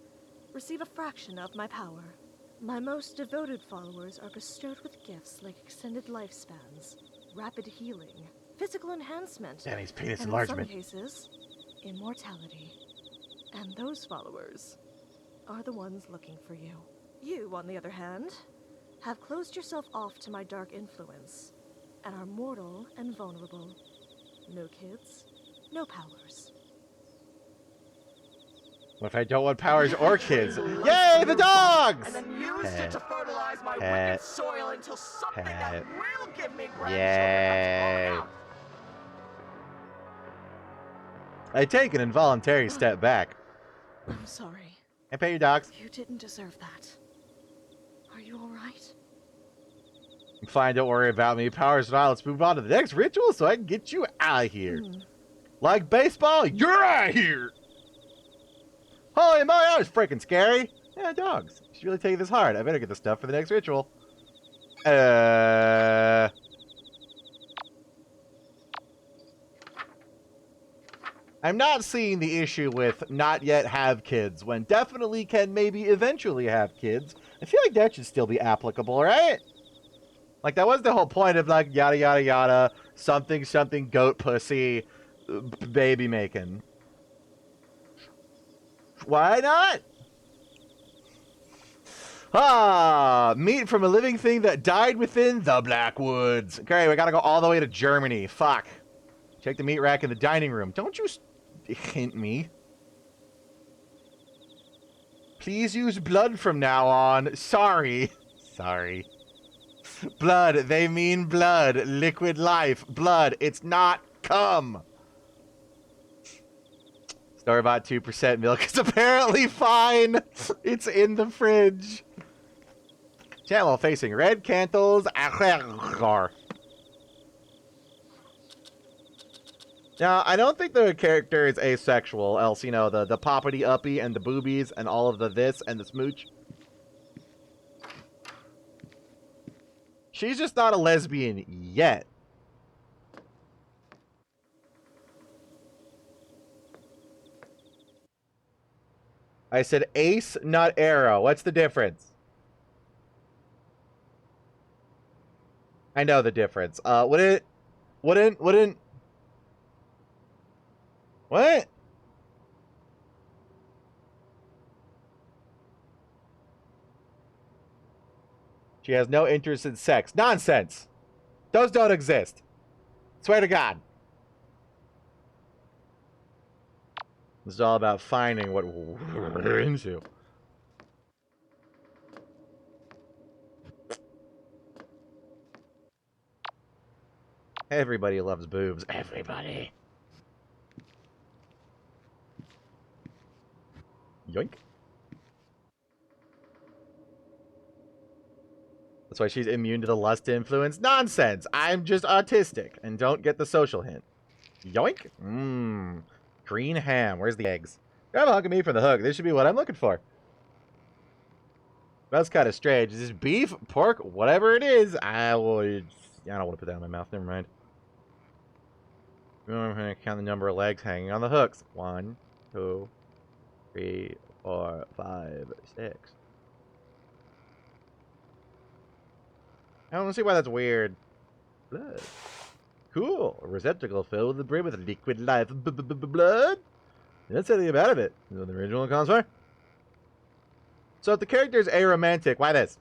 receive a fraction of my power. My most devoted followers are bestowed with gifts like extended lifespans, rapid healing, physical enhancement, Danny's penis and enlargement. in some cases, immortality. And those followers are the ones looking for you. You, on the other hand, have closed yourself off to my dark influence and are mortal and vulnerable. No kids, no powers. What if I don't want powers or kids? Yay, the dogs! And then used Pet. it to fertilize my Pet. wicked soil until something Pet. that will give me grandchildren Yay. comes out. I take an involuntary step back. I'm sorry. I pay your dogs. You didn't deserve that. Are you alright? Fine, don't worry about me. Powers and all. Let's move on to the next ritual so I can get you out of here. Like baseball, you're out of here! Holy moly, that was freaking scary. Yeah, dogs. She's really taking this hard. I better get the stuff for the next ritual. I'm not seeing the issue with not yet have kids when definitely can maybe eventually have kids. I feel like that should still be applicable, right? Like, that was the whole point of, like, yada, yada, yada, something, something, goat pussy, baby making. Why not? Ah, meat from a living thing that died within the Blackwoods. Okay, we gotta go all the way to Germany. Fuck. Check the meat rack in the dining room. Don't you hint me. Please use blood from now on. Sorry. Sorry. Blood. They mean blood. Liquid life. Blood. It's not cum. Store-bought 2% milk is apparently fine. It's in the fridge. Channel facing red candles. Now, I don't think the character is asexual, else, you know, the poppity-uppy and the boobies and all of the this and the smooch. She's just not a lesbian yet. I said ace, not arrow. What's the difference? I know the difference. Wouldn't... What? She has no interest in sex. Nonsense! Those don't exist. Swear to God. This is all about finding what we're into. Everybody loves boobs. Everybody. Yoink. That's why she's immune to the lust influence. Nonsense! I'm just autistic and don't get the social hint. Yoink. Mmm. Green ham. Where's the eggs? Grab a hunk of meat from the hook. This should be what I'm looking for. That's kind of strange. Is this beef, pork, whatever it is? I don't want to put that in my mouth. Never mind. I'm going to count the number of legs hanging on the hooks. 1, 2, 3, 4, 5, 6. I don't see why that's weird. Blood. Cool. A receptacle filled with the brim with liquid life. Blood? That's anything about it. Is that the original comes for? So if the character is aromantic, why this?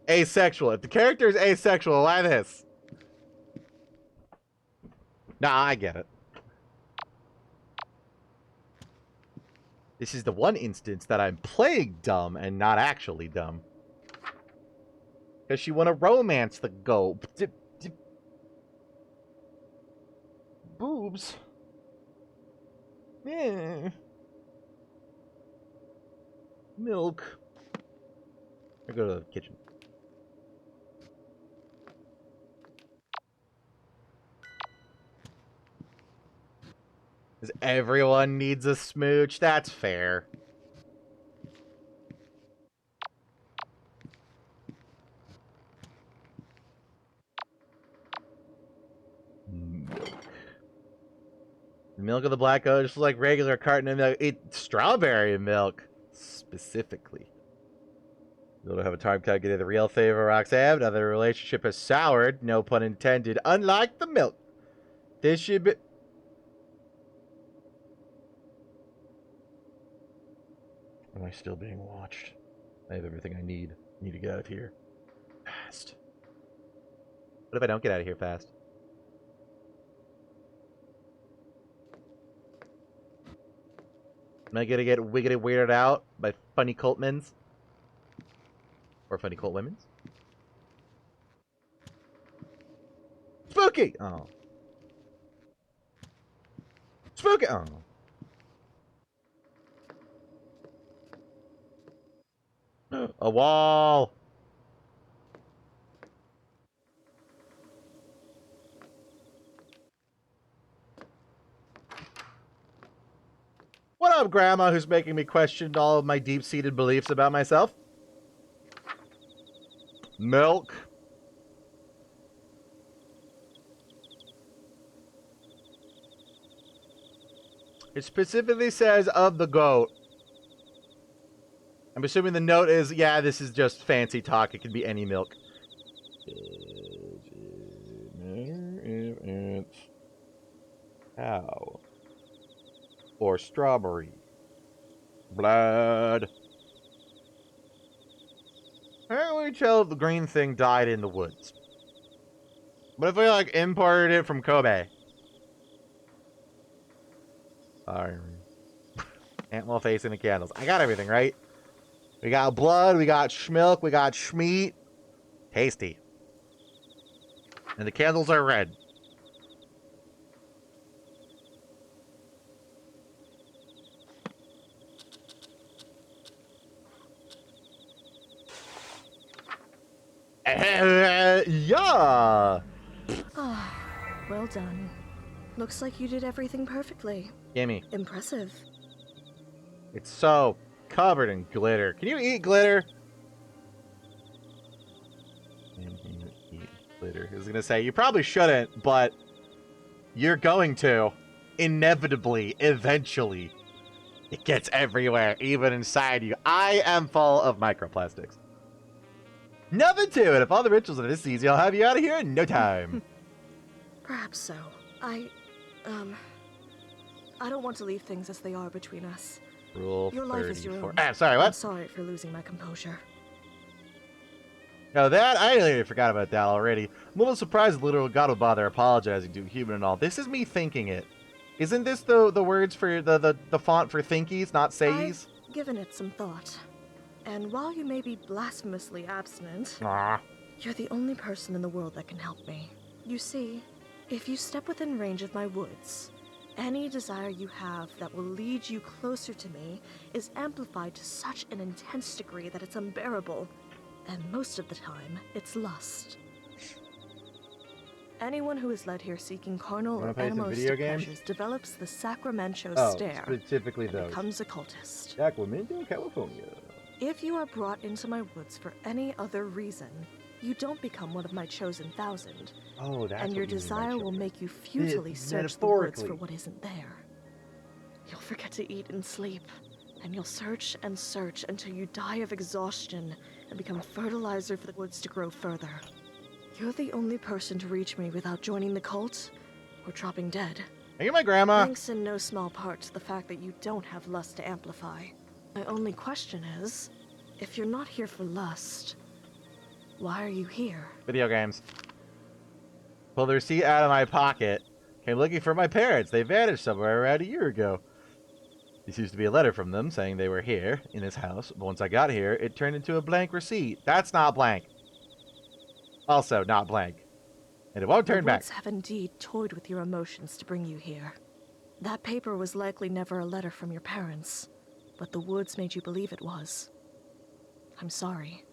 Asexual. If the character is asexual, why this? Nah, I get it. This is the one instance that I'm playing dumb and not actually dumb. Because she want to romance the goat. Boobs. Yeah. Milk. I go to the kitchen. Because everyone needs a smooch. That's fair. Milk. The milk of the black goat is like regular carton of milk. It's strawberry milk, specifically. You don't have a time calculator. The real favor Roxanne. Now the relationship has soured. No pun intended. Unlike the milk. This should be... Am I still being watched? I have everything I need. I need to get out of here. Fast. What if I don't get out of here fast? Am I gonna get wiggity weirded out by funny cult men's? Or funny cult women's? Spooky! Oh. Spooky! Oh. A wall! What up, Grandma, who's making me question all of my deep-seated beliefs about myself? Milk. It specifically says of the goat. I'm assuming the note is, yeah, this is just fancy talk. It can be any milk. It's cow. Or strawberry. Blood. How can we tell if the green thing died in the woods? What if we, like, imported it from Kobe? Antwell facing the candles. I got everything, right? We got blood, we got schmilk, we got schmeat. Tasty. And the candles are red. Yeah. Ah, well done. Looks like you did everything perfectly. Gimme. Impressive. It's so covered in glitter. Can you eat glitter? later. I was gonna say, you probably shouldn't, but you're going to. Inevitably, eventually. It gets everywhere, even inside you. I am full of microplastics. Nothing to it. If all the rituals are this easy, I'll have you out of here in no time. Perhaps so. I don't want to leave things as they are between us. Rule Your life is your 34. own. Ah, sorry, I'm what? sorry for losing my composure. No, that, I really forgot about that already. I'm a little surprised the literal god would bother apologizing to a human and all. This is me thinking it. Isn't this the words for the font for thinkies, not sayies? I've given it some thought. And while you may be blasphemously abstinent, Ah. you're the only person in the world that can help me. You see, if you step within range of my woods, any desire you have that will lead you closer to me is amplified to such an intense degree that it's unbearable. And most of the time, it's lust. Anyone who is led here seeking carnal Wanna or play some video animalistic games? pleasures develops the Sacramento Oh, stare specifically and those. becomes a cultist. Sacramento, California. If you are brought into my woods for any other reason, you don't become one of my chosen thousand, Oh, that's and your what you mean by desire will children. make you futilely search the woods for metaphorically. what isn't there. You'll forget to eat and sleep, and you'll search and search until you die of exhaustion and become fertilizer for the woods to grow further. You're the only person to reach me without joining the cult or dropping dead. Are you my grandma? Thanks in no small part to the fact that you don't have lust to amplify. My only question is, if you're not here for lust, why are you here? Video games. Pulled the receipt out of my pocket. Came looking for my parents. They vanished somewhere around a year ago. This used to be a letter from them saying they were here in this house, but once I got here, it turned into a blank receipt. That's not blank. Also, not blank. And it won't turn The back. woods have indeed toyed with your emotions to bring you here. That paper was likely never a letter from your parents, but the woods made you believe it was. I'm sorry.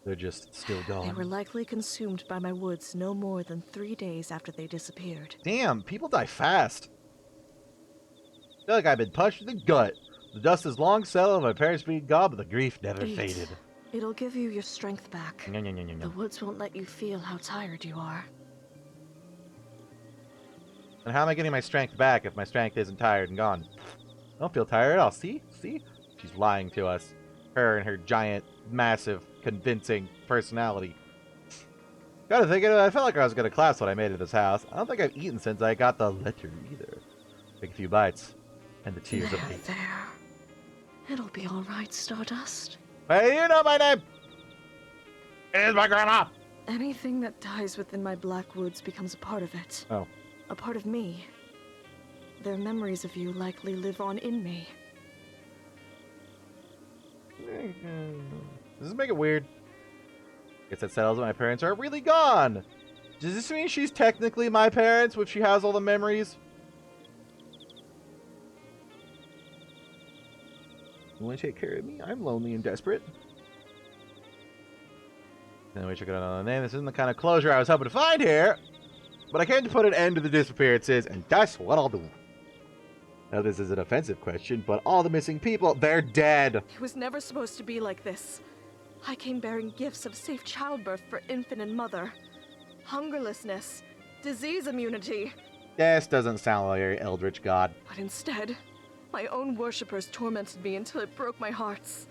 They're just still They gone. were likely consumed by my woods no more than 3 days after they disappeared. Damn, people die fast. I feel like I've been punched in the gut. The dust has long settled, my parents being gone, but the grief never Eat. faded. It'll give you your strength back. Nyah, nyah, nyah, nyah, The nyah. woods won't let you feel how tired you are. And how am I getting my strength back if my strength isn't tired and gone? I don't feel tired at all. See? See? She's lying to us. Her and her giant, massive, convincing personality. Gotta think of it, I felt like I was gonna collapse when I made it to this house. I don't think I've eaten since I got the letter either. Take a few bites. And the tears of hate. There. It'll be all right, Stardust. Hey, you know my name! It is my grandma! Anything that dies within my black woods becomes a part of it. Oh. A part of me. Their memories of you likely live on in me. Does this make it weird? Guess that settles it. My parents are really gone. Does this mean she's technically my parents if she has all the memories? You want to take care of me? I'm lonely and desperate. Then we check it out on the name. This isn't the kind of closure I was hoping to find here. But I came to put an end to the disappearances, and that's what I'll do. Now, this is an offensive question, but all the missing people, they're dead. It was never supposed to be like this. I came bearing gifts of safe childbirth for infant and mother, hungerlessness, disease immunity. This doesn't sound like your eldritch god. But instead, my own worshippers tormented me until it broke my hearts.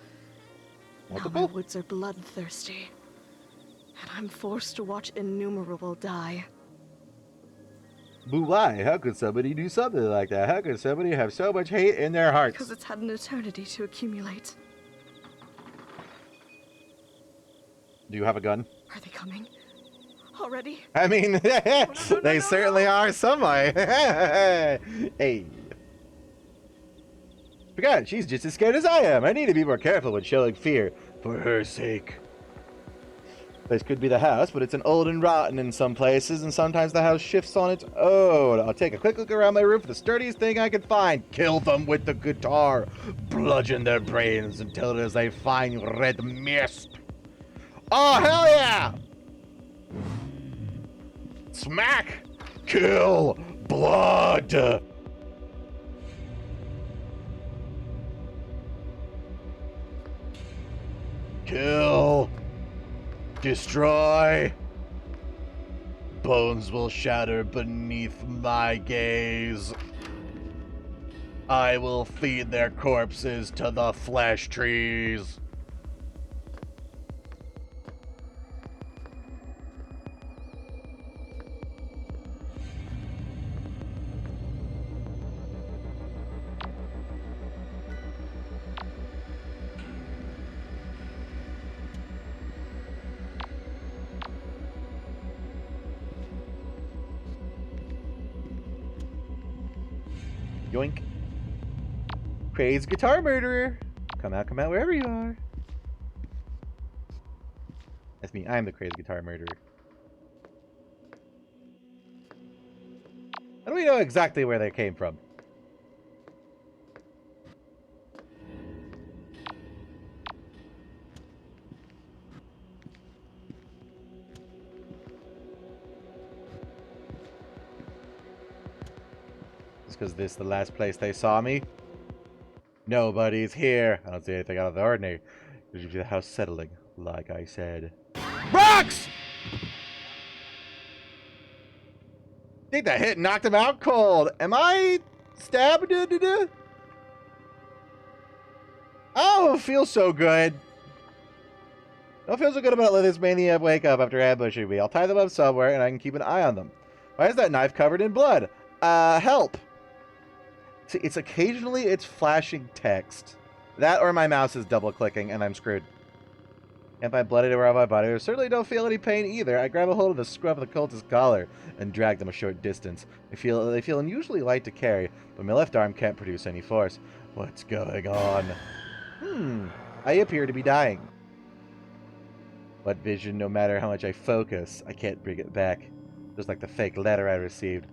Now my Multiple? woods are bloodthirsty, and I'm forced to watch innumerable die. But why? How could somebody do something like that? How could somebody have so much hate in their hearts? Because it's had an eternity to accumulate. Do you have a gun? Are they coming? Already? I mean, they certainly are some way. Hey. Forgot, she's just as scared as I am. I need to be more careful when showing fear, for her sake. This could be the house, but it's an old and rotten in some places, and sometimes the house shifts on its own. I'll take a quick look around my room for the sturdiest thing I can find. Kill them with the guitar. Bludgeon their brains until it is a fine red mist. Oh, hell yeah! Smack! Kill! Blood! Kill! Destroy! Bones will shatter beneath my gaze. I will feed their corpses to the flesh trees. Yoink. Crazed guitar murderer. Come out wherever you are. That's me. I'm the crazed guitar murderer. How do we know exactly where they came from? Just because this is the last place they saw me? Nobody's here. I don't see anything out of the ordinary. Did you the house settling, like I said? Rocks! I think that hit knocked him out cold. Am I stabbed? I don't feel so good. I don't feel so good about letting this maniac wake up after ambushing me. I'll tie them up somewhere and I can keep an eye on them. Why is that knife covered in blood? Help! See, it's occasionally it's flashing text. That or my mouse is double clicking and I'm screwed. Can't find blood anywhere on my body. I certainly don't feel any pain either. I grab a hold of the scruff of the cultist's collar and drag them a short distance. They feel unusually light to carry, but my left arm can't produce any force. What's going on? I appear to be dying. But vision, no matter how much I focus, I can't bring it back. Just like the fake letter I received.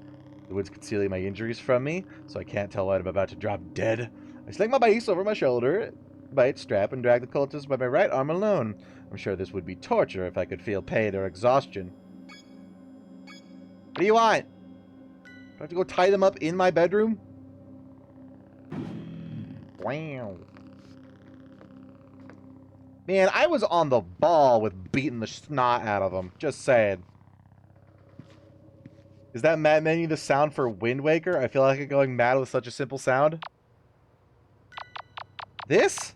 The wood's concealing my injuries from me, so I can't tell when I'm about to drop dead. I sling my mace over my shoulder by its strap and drag the cultist by my right arm alone. I'm sure this would be torture if I could feel pain or exhaustion. What do you want? Do I have to go tie them up in my bedroom? Wow. Man, I was on the ball with beating the snot out of them. Just saying. Is that mad menu the sound for Wind Waker? I feel like I'm going mad with such a simple sound. This?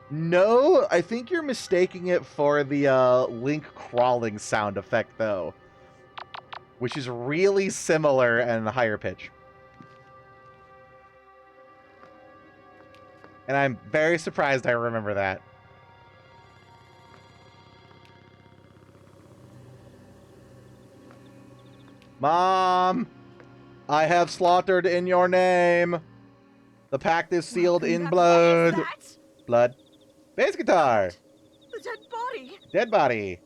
No, I think you're mistaking it for the Link crawling sound effect, though. Which is really similar and higher pitch. And I'm very surprised I remember that. Mom! I have slaughtered in your name. The pact is sealed in blood. What is that? Blood. Bass guitar. The dead body. Dead body.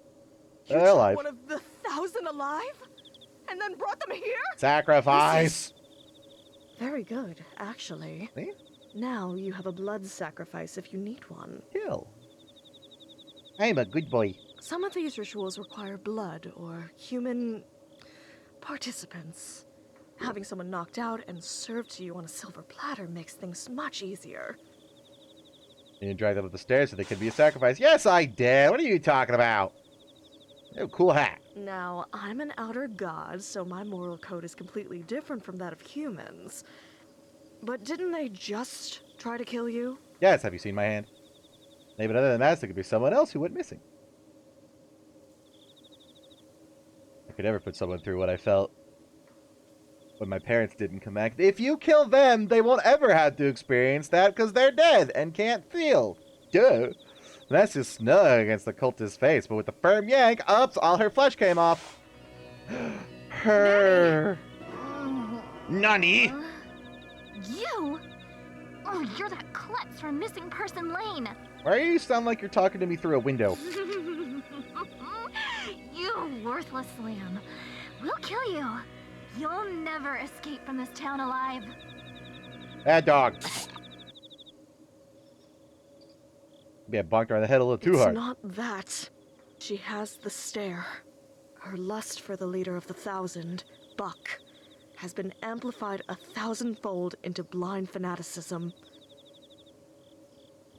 You They're took alive. one of the 1,000 alive, and then brought them here. Sacrifice. Very good, actually. See? Now you have a blood sacrifice if you need one. Kill. I'm a good boy. Some of these rituals require blood or human participants. Having someone knocked out and served to you on a silver platter makes things much easier. You drag them up the stairs so they could be a sacrifice. Yes, I did. What are you talking about? Oh, cool hat. Now, I'm an outer god, so my moral code is completely different from that of humans. But didn't they just try to kill you? Yes, have you seen my hand? Maybe other than that, there could be someone else who went missing. I could never put someone through what I felt when my parents didn't come back. If you kill them, they won't ever have to experience that because they're dead and can't feel. Duh. That's just snug against the cultist's face, but with the firm yank, ups, all her flesh came off. Her. Nani? You? Oh, you're that klutz from Missing Person Lane. Why do you sound like you're talking to me through a window? You worthless lamb. We'll kill you. You'll never escape from this town alive. Bad dog. Maybe I bonked her on the head a little too hard. It's not that. She has the stare. Her lust for the leader of the 1,000, Buck, has been amplified 1,000-fold into blind fanaticism.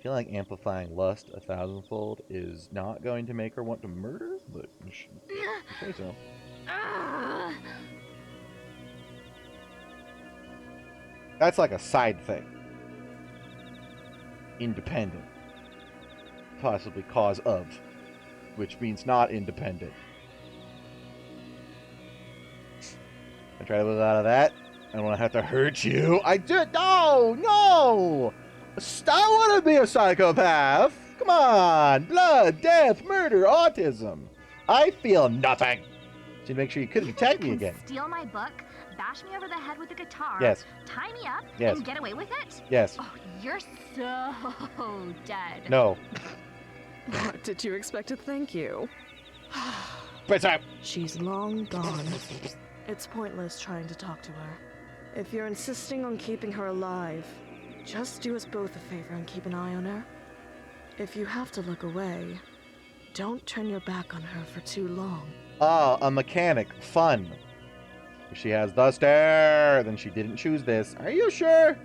I feel like amplifying lust 1,000-fold is not going to make her want to murder, but you should say so. That's like a side thing. Independent. Possibly cause of. Which means not independent. I try to move out of that. I don't want to have to hurt you. I did. No! No! I want to be a psychopath. Come on. Blood, death, murder, autism. I feel nothing. So make sure you couldn't attack me again. Steal my book, bash me over the head with a guitar, Yes. tie me up, Yes. and get away with it? Yes. Oh, you're so dead. No. What did you expect to thank you? But time. She's long gone. It's pointless trying to talk to her. If you're insisting on keeping her alive, just do us both a favor and keep an eye on her. If you have to look away, don't turn your back on her for too long. Ah, a mechanic. Fun. If she has the stare, then she didn't choose this. Are you sure?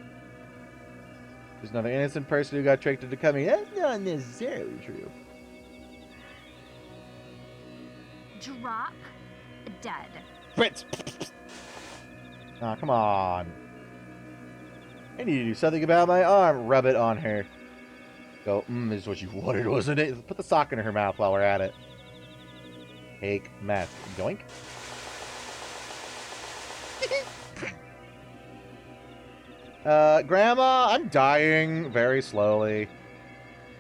There's another innocent person who got tricked into coming. That's not necessarily true. Drop dead. Fritz! Aw, come on. I need to do something about my arm. Rub it on her. Go, this is what you wanted, wasn't it? Put the sock in her mouth while we're at it. Take meth. Yoink. Grandma, I'm dying very slowly.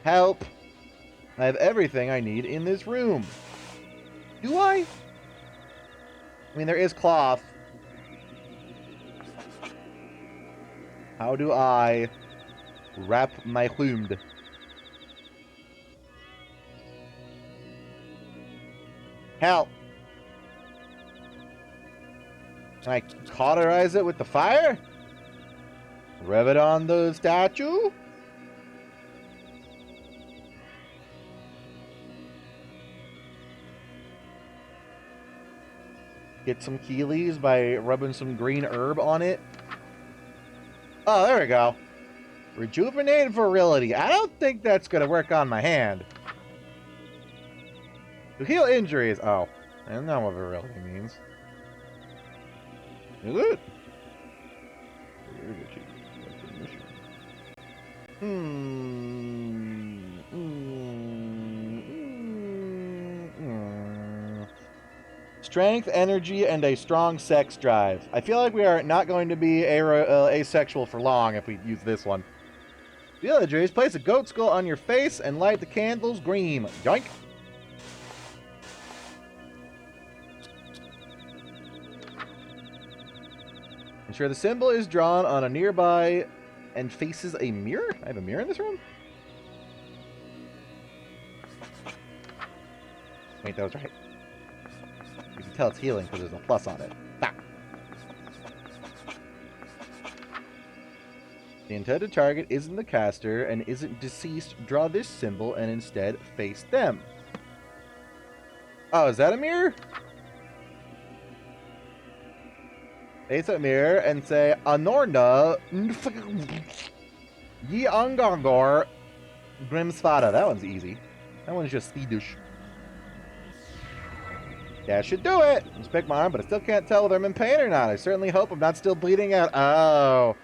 Help. I have everything I need in this room. Do I? I mean, there is cloth. How do I wrap my wound? Help! Can I cauterize it with the fire? Rub it on the statue? Get some Keeleys by rubbing some green herb on it. Oh, there we go. Rejuvenate virility. I don't think that's going to work on my hand. To heal injuries. Oh, I don't know what virility means. Is it? Strength, energy, and a strong sex drive. I feel like we are not going to be asexual for long if we use this one. Villagers, place a goat skull on your face and light the candles green. Yoink! Ensure the symbol is drawn on a nearby and faces a mirror? I have a mirror in this room? Wait, that was right. You can tell it's healing because there's a plus on it. Ah. The intended target isn't the caster and isn't deceased. Draw this symbol and instead face them. Oh, is that a mirror? Face a mirror and say, Anorna Yi Angangor Grimsvada. That one's easy. That one's just Swedish. That should do it. Just pick my arm, but I still can't tell whether I'm in pain or not. I certainly hope I'm not still bleeding out. Oh.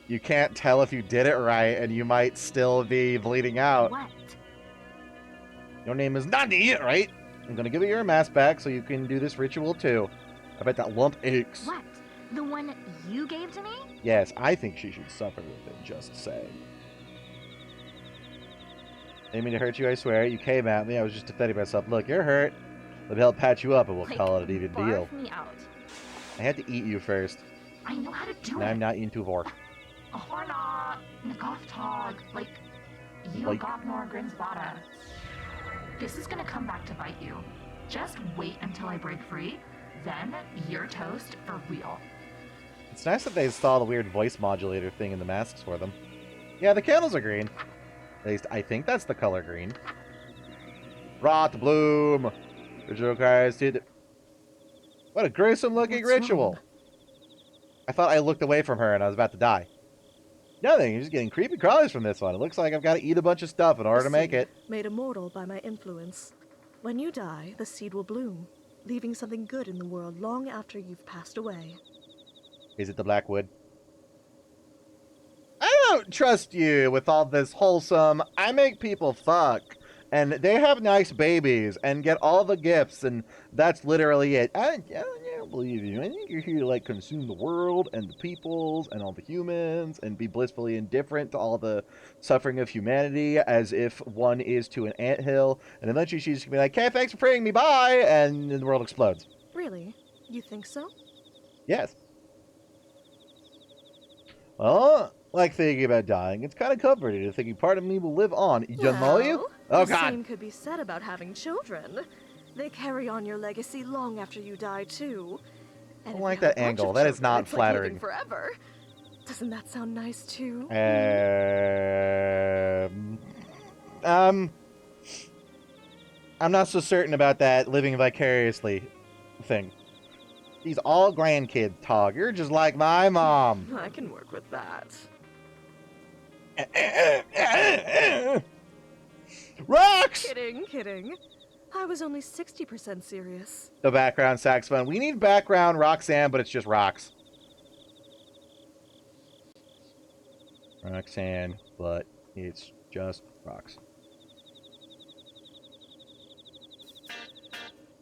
You can't tell if you did it right, and you might still be bleeding out. What? Your name is Nani, right? I'm gonna give you your mask back so you can do this ritual too. I bet that lump aches. What? The one you gave to me? Yes, I think she should suffer with it, just saying. Didn't mean to hurt you, I swear. You came at me, I was just defending myself. Look, you're hurt. Let me help patch you up and we'll call it an even deal. Barf me out. I had to eat you first. I know how to do And it. I'm not into vor. Horna, Nagothtog, like, you Like- got more Grinsbada. This is gonna come back to bite you. Just wait until I break free, then you're toast for real. It's nice that they installed a weird voice modulator thing in the masks for them. Yeah, the candles are green. At least I think that's the color green. Rot bloom. Ritual requires to... What a gruesome looking What's ritual. wrong? I thought I looked away from her and I was about to die. Nothing. You're just getting creepy crawlies from this one. It looks like I've got to eat a bunch of stuff in order to make it. Made immortal by my influence. When you die, the seed will bloom, leaving something good in the world long after you've passed away. Is it the black wood? I don't trust you with all this wholesome, I make people fuck, and they have nice babies, and get all the gifts, and that's literally it. I don't believe you. I think you're here to, like, consume the world, and the peoples, and all the humans, and be blissfully indifferent to all the suffering of humanity, as if one is to an anthill, and eventually she's just gonna be like, okay, thanks for freeing me, bye, and then the world explodes. Really? You think so? Yes. Well, like thinking about dying, it's kind of comforting to thinking part of me will live on. You know you? Oh, the God. same could be said about having children. They carry on your legacy long after you die, too. And I don't if like you have that a bunch angle. of That is children, not it's like flattering. living forever. Doesn't that sound nice, too? I'm not so certain about that living vicariously thing. These all grandkids, Tog. You're just like my mom. I can work with that. Rocks! Kidding. I was only 60% serious. The background saxophone. We need background Roxanne, but it's just rocks. Roxanne, but it's just rocks.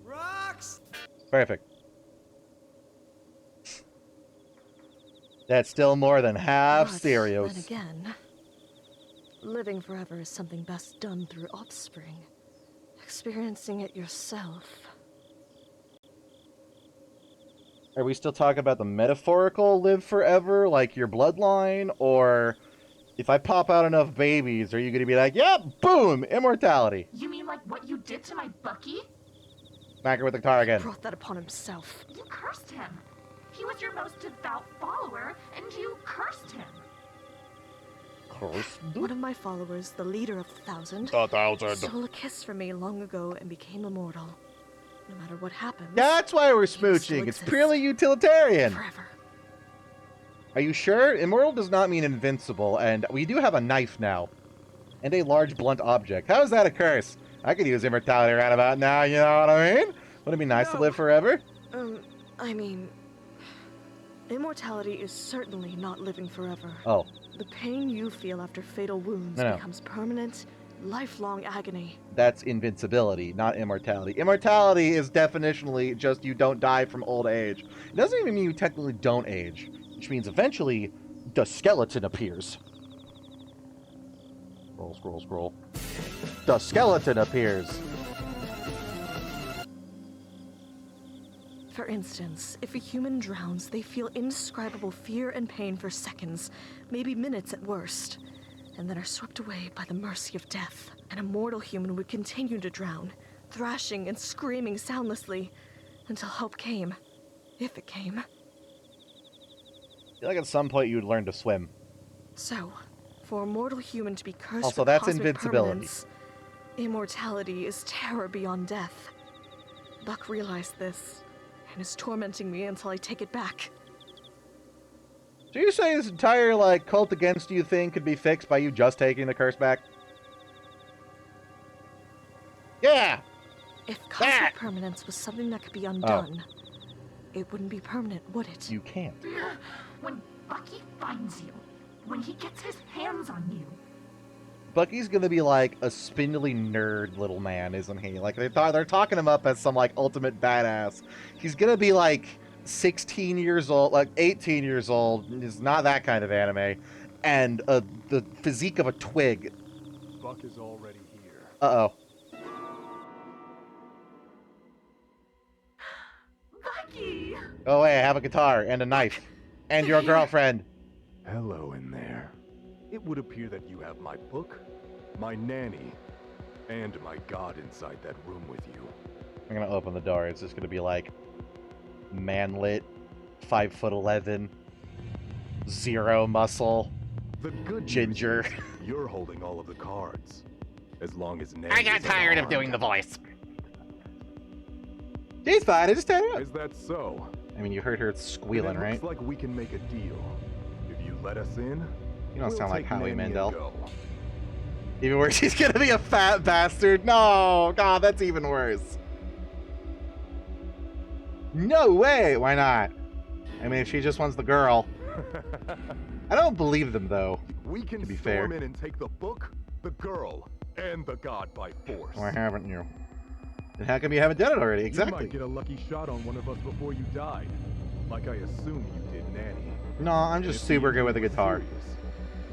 Rocks! Perfect. That's still more than half But stereos. then again, living forever is something best done through offspring. Experiencing it yourself. Are we still talking about the metaphorical live forever, like your bloodline? Or if I pop out enough babies, are you going to be like, yep, boom, immortality? You mean like what you did to my Bucky? Smack her with the guitar again. Brought that upon himself. You cursed him. He was your most devout follower, and you cursed him. One of my followers, the leader of the Thousand, stole a kiss from me long ago and became immortal. No matter what happens, That's why we're still smooching. It's exists. purely utilitarian. forever. Are you sure? Immortal does not mean invincible, and we do have a knife now. And a large blunt object. How is that a curse? I could use immortality right about now, you know what I mean? Wouldn't it be nice to live forever? I mean, immortality is certainly not living forever. Oh. The pain you feel after fatal wounds No. becomes permanent, lifelong agony. That's invincibility, not immortality. Immortality is definitionally just you don't die from old age. It doesn't even mean you technically don't age, which means eventually the skeleton appears. Scroll. The skeleton appears. For instance, if a human drowns, they feel indescribable fear and pain for seconds, maybe minutes at worst, and then are swept away by the mercy of death. An immortal human would continue to drown, thrashing and screaming soundlessly, until help came. If it came. I feel like at some point you would learn to swim. So, for a mortal human to be cursed Also, with that's cosmic invincibility. permanence, immortality is terror beyond death. Buck realized this, and is tormenting me until I take it back. So you say this entire, like, cult against you thing could be fixed by you just taking the curse back? Yeah! If cosmic permanence was something that could be undone, it wouldn't be permanent, would it? You can't. When Bucky finds you, when he gets his hands on you, Bucky's gonna be like a spindly nerd little man, isn't he? Like they're talking him up as some like ultimate badass. He's gonna be like 16 years old, like 18 years old. It's not that kind of anime, and the physique of a twig. Buck is already here. Uh-oh. Bucky! Oh wait, I have a guitar and a knife, and your girlfriend. Hello in there. It would appear that you have my book, my nanny, and my god inside that room with you. I'm gonna open the door. It's just gonna be like manlit, 5'11", zero muscle. The good Ginger. news is you're holding all of the cards. As long as nanny I got is tired of unarmed. doing the voice. She's fine. I just turned it up. Is that so? I mean, you heard her Then squealing, it right? looks like we can make a deal. If you let us in, You don't sound like take Howie Nanny and Mandel. go. Even worse, he's gonna be a fat bastard. No, God, that's even worse. No way. Why not? I mean, if she just wants the girl. I don't believe them, though. We can To be storm fair. in and take the book, the girl, and the god by force. Why haven't you? And how come you haven't done it already? You Exactly. might get a lucky shot on one of us before you died, like I assume you did Nanny. No, I'm just super good with the guitar. Serious,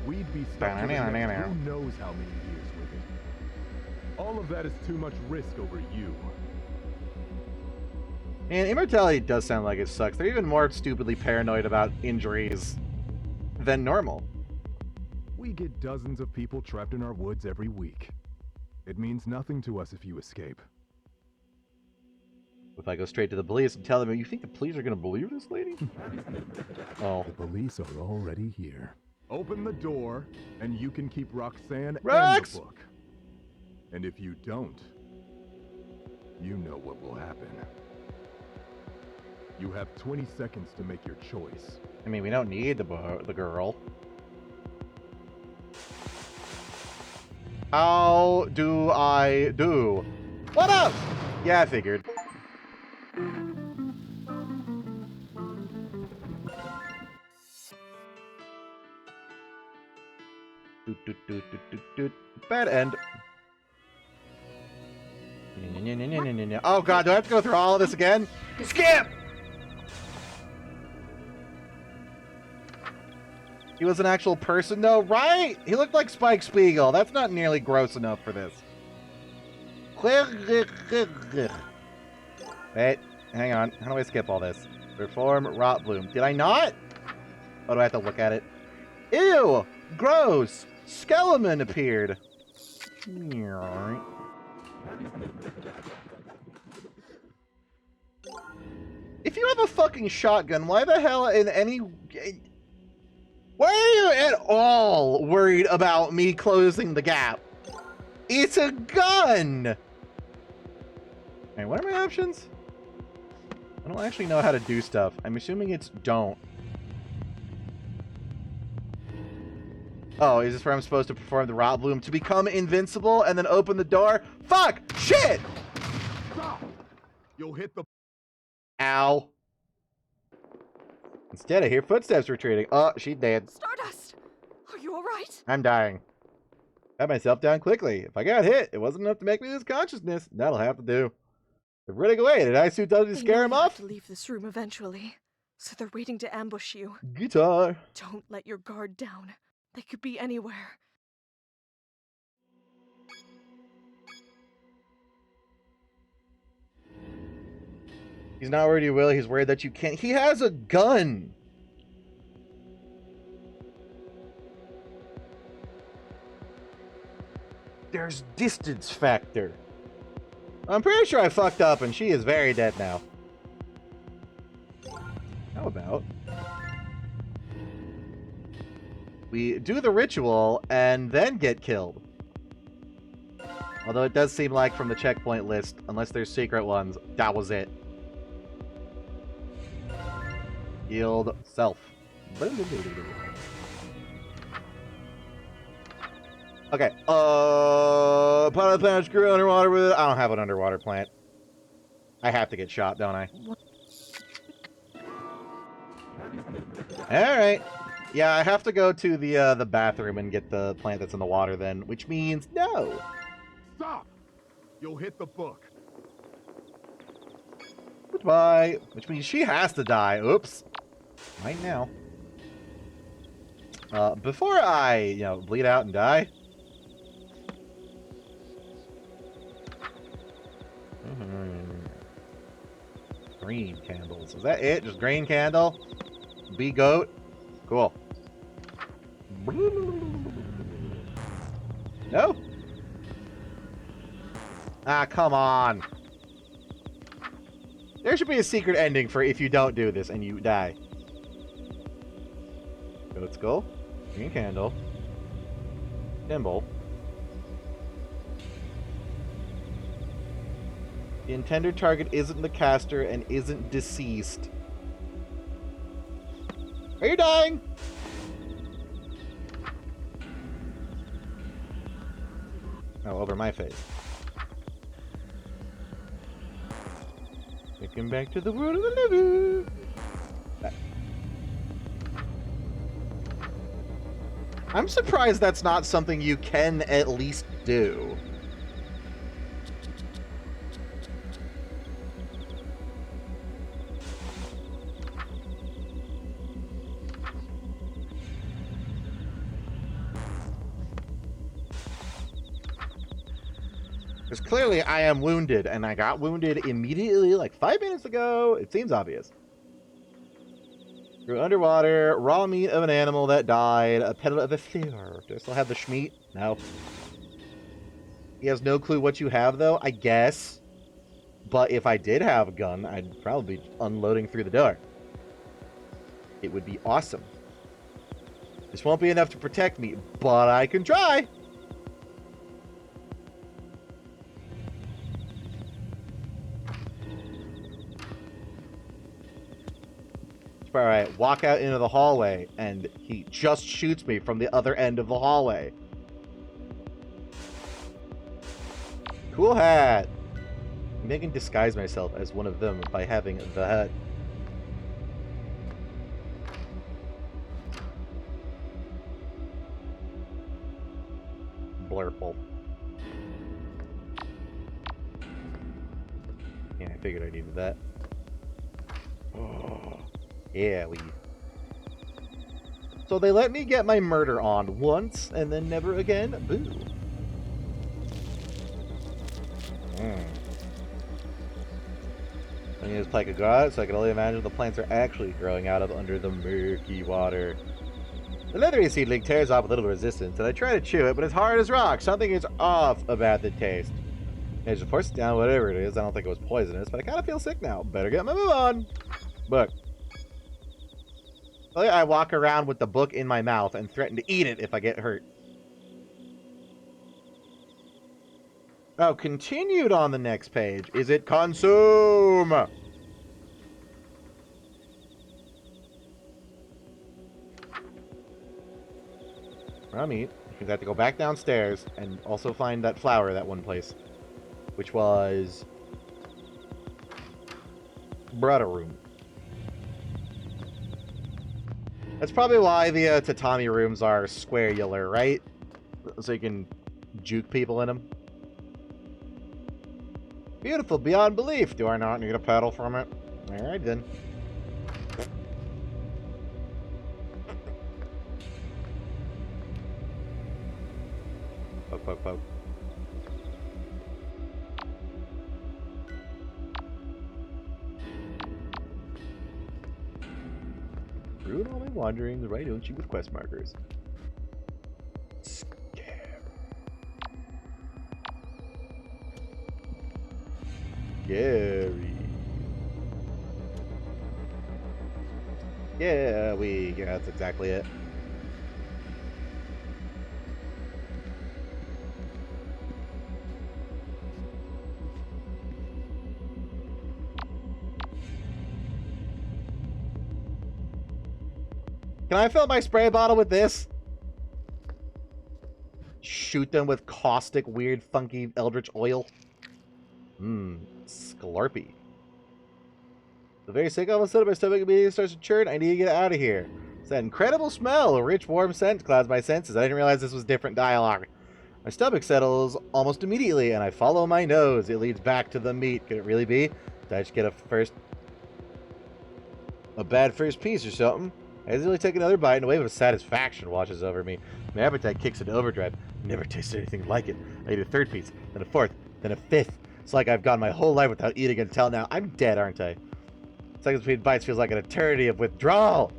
we'd be stuck for the next who knows how many years with it. All of that is too much risk over you. And immortality does sound like it sucks. They're even more stupidly paranoid about injuries than normal. We get dozens of people trapped in our woods every week. It means nothing to us if you escape. If I go straight to the police and tell them, you think the police are going to believe this lady? Oh. The police are already here. Open the door, and you can keep Roxanne Rox! and the book. And if you don't, you know what will happen. You have 20 seconds to make your choice. I mean, we don't need the girl. How do I do? What up? Yeah, I figured. Bad end. Oh god, do I have to go through all of this again? Skip! He was an actual person though, right? He looked like Spike Spiegel. That's not nearly gross enough for this. Wait, hang on. How do I skip all this? Reform Rot Bloom. Did I not? Oh, do I have to look at it? Ew! Gross! Skeleton appeared. If you have a fucking shotgun, why the hell in any... Why are you at all worried about me closing the gap? It's a gun! Hey, what are my options? I don't actually know how to do stuff. I'm assuming it's don't. Oh, is this where I'm supposed to perform the Rot Bloom to become invincible and then open the door? Fuck! Shit! Stop! You'll hit the... Ow. Instead, I hear footsteps retreating. Oh, she's dead. Stardust! Are you alright? I'm dying. Got myself down quickly. If I got hit, it wasn't enough to make me lose consciousness. That'll have to do. If running away, did I suit doesn't scare him They know you have off? to leave this room eventually, so they're waiting to ambush you. Guitar. Don't let your guard down. They could be anywhere. He's not worried you will. He's worried that you can't. He has a gun. There's distance factor. I'm pretty sure I fucked up and she is very dead now. How about we do the ritual and then get killed? Although it does seem like from the checkpoint list, unless there's secret ones, that was it. Yield self. Okay. Part of the planet screw underwater with it. I don't have an underwater plant. I have to get shot, don't I? Alright. Yeah, I have to go to the bathroom and get the plant that's in the water then, which means no. Stop! You'll hit the book. Goodbye. Which means she has to die. Oops. Right now. Before I, bleed out and die. Green candles. Is that it? Just green candle? Bee goat? Cool. No? Ah, come on. There should be a secret ending for if you don't do this and you die. Goat skull. Green candle. Thimble. The intended target isn't the caster and isn't deceased. Are you dying? Oh, over my face. Taking back to the world of the living. I'm surprised that's not something you can at least do. Because clearly I am wounded, and I got wounded immediately, like 5 minutes ago. It seems obvious. Through underwater, raw meat of an animal that died, a petal of a flower. Do I still have the schmeat? No. He has no clue what you have, though, I guess. But if I did have a gun, I'd probably be unloading through the door. It would be awesome. This won't be enough to protect me, but I can try. Alright, walk out into the hallway, and he just shoots me from the other end of the hallway. Cool hat! Maybe I can disguise myself as one of them by having the hat. Blurple. Yeah, I figured I needed that. Oh. Yeah, we... So they let me get my murder on once, and then never again? Boo. I need this plank of God, so I can only imagine the plants are actually growing out of under the murky water. The leathery seedling tears off with little resistance, and I try to chew it, but it's hard as rock. Something is off about the taste. I just force it down, whatever it is. I don't think it was poisonous, but I kind of feel sick now. Better get my move on. Book. I walk around with the book in my mouth and threaten to eat it if I get hurt. Oh, continued on the next page. Is it consume? Raw meat. You have to go back downstairs and also find that flower that one place. Which was... Brother room. That's probably why the tatami rooms are squarular, right? So you can juke people in them. Beautiful beyond belief. Do I not need a pedal from it? Alright then. Poke, poke, poke. Ruin all my wanderings, why don't you with quest markers? Scary. Yeah, that's exactly it. Can I fill my spray bottle with this? Shoot them with caustic, weird, funky eldritch oil. Sklarpy. The very sick all of a sudden my stomach immediately starts to churn. I need to get out of here. It's that incredible smell. A rich, warm scent clouds my senses. I didn't realize this was different dialogue. My stomach settles almost immediately, and I follow my nose. It leads back to the meat. Could it really be? Did I just get a bad first piece or something? I easily take another bite, and a wave of satisfaction washes over me. My appetite kicks into overdrive. Never tasted anything like it. I eat a third piece, then a fourth, then a fifth. It's like I've gone my whole life without eating until now. I'm dead, aren't I? Seconds between bites feels like an eternity of withdrawal.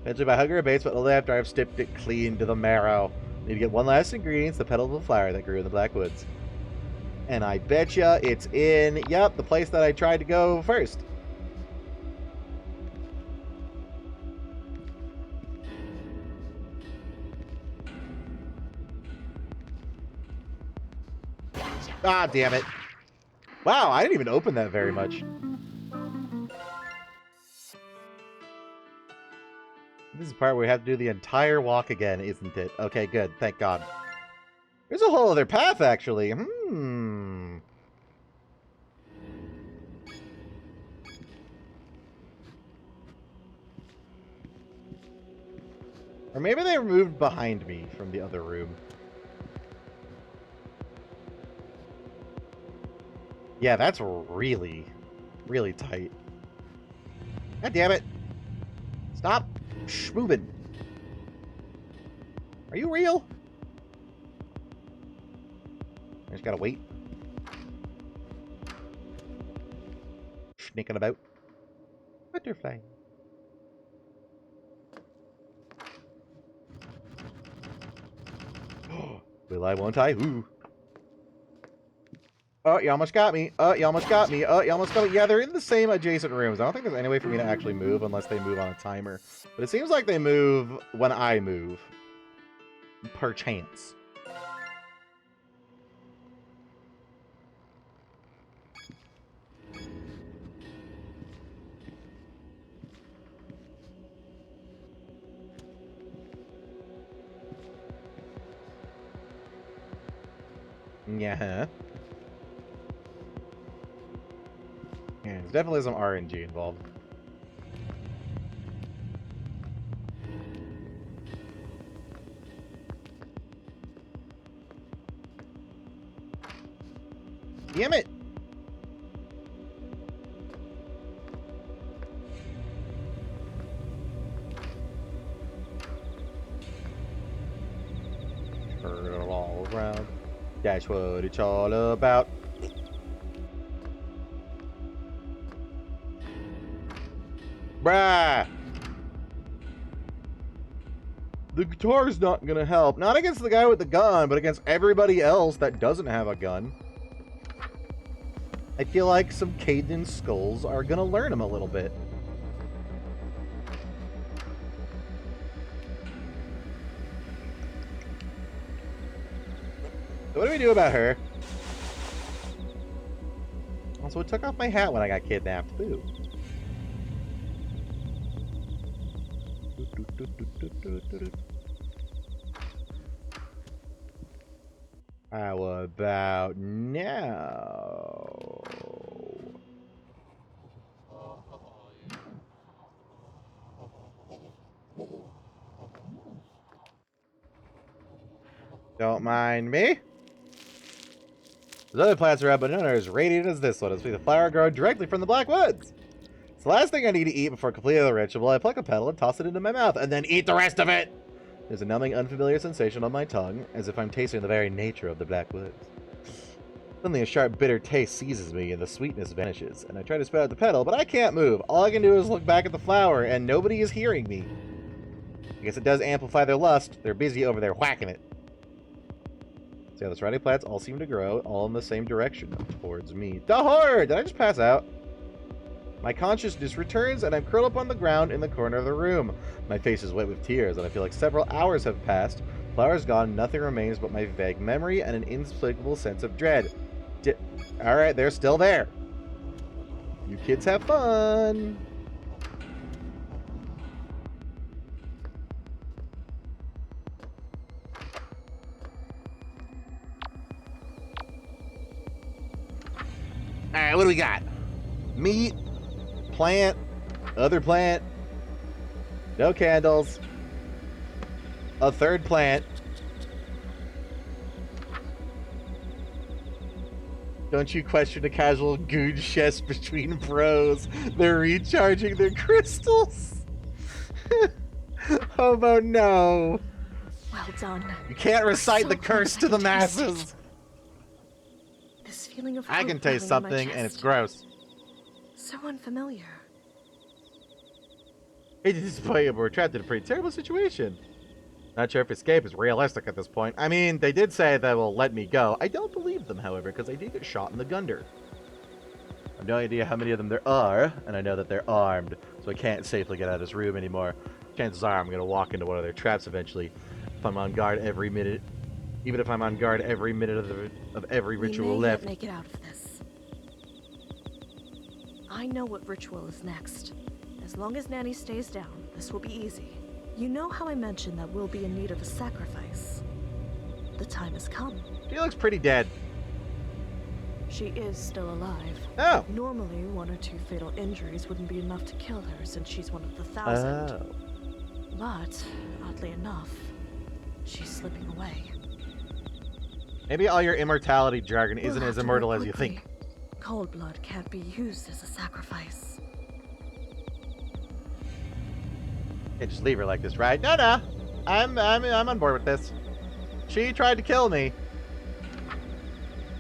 Eventually my hunger abates, but only after I've stepped it clean to the marrow. Need to get one last ingredient, the petal of a flower that grew in the Blackwoods. And I betcha it's in, yep, the place that I tried to go first. Ah, damn it. Wow, I didn't even open that very much. This is the part where we have to do the entire walk again, isn't it? Okay, good. Thank God. There's a whole other path, actually. Hmm. Or maybe they moved behind me from the other room. Yeah, that's really, really tight. God damn it. Stop moving. Are you real? I just gotta wait. Sneaking about. Butterfly. Will I, won't I? Ooh. Oh, you almost got me. Oh, you almost got me. Oh, you almost got me. Yeah, they're in the same adjacent rooms. I don't think there's any way for me to actually move unless they move on a timer. But it seems like they move when I move. Per chance. Yeah. Yeah, there's definitely some RNG involved. Damn it! Turn it all around. That's what it's all about. Bruh! The guitar's not gonna help. Not against the guy with the gun, but against everybody else that doesn't have a gun. I feel like some Caden skulls are gonna learn him a little bit. So what do we do about her? Also, it took off my hat when I got kidnapped. Boo. How about now? Don't mind me. Those other plants are up, but none are as radiant as this one. It's the flower grown directly from the Black Woods. It's the last thing I need to eat before completing the ritual. I pluck a petal and toss it into my mouth, and then eat the rest of it! There's a numbing, unfamiliar sensation on my tongue, as if I'm tasting the very nature of the Black Woods. Suddenly a sharp, bitter taste seizes me, and the sweetness vanishes, and I try to spit out the petal, but I can't move. All I can do is look back at the flower, and nobody is hearing me. I guess it does amplify their lust. They're busy over there whacking it. So yeah, the surrounding plants all seem to grow, all in the same direction, towards me. The horror! Did I just pass out? My consciousness returns, and I'm curled up on the ground in the corner of the room. My face is wet with tears, and I feel like several hours have passed. Flower's gone, nothing remains but my vague memory and an inexplicable sense of dread. Alright, they're still there. You kids have fun! Alright, what do we got? Meat, plant, other plant, no candles, a third plant. Don't you question a casual goon chest between bros. They're recharging their crystals. Hobo, no. Well done. You can't recite So the curse to the masses. This feeling of I hope can taste building in my something, and it's chest. gross. So unfamiliar. Hate to disappoint you, but we're trapped in a pretty terrible situation. Not sure if escape is realistic at this point. I mean, they did say they will let me go. I don't believe them, however, because I did get shot in the gunder. I have no idea how many of them there are, and I know that they're armed, so I can't safely get out of this room anymore. Chances are I'm going to walk into one of their traps eventually, if I'm on guard every minute. Even if I'm on guard every minute of every ritual We may left. yet make it out of this. I know what ritual is next. As long as Nanny stays down, this will be easy. You know how I mentioned that we'll be in need of a sacrifice? The time has come. She looks pretty dead. She is still alive. Oh. Normally, 1 or 2 fatal injuries wouldn't be enough to kill her since she's one of the 1,000. Oh. But, oddly enough, she's slipping away. Maybe all your immortality jargon We'll isn't have as to immortal work as you quickly. think. Cold blood can't be used as a sacrifice. Can't just leave her like this, right? No. I'm on board with this. She tried to kill me.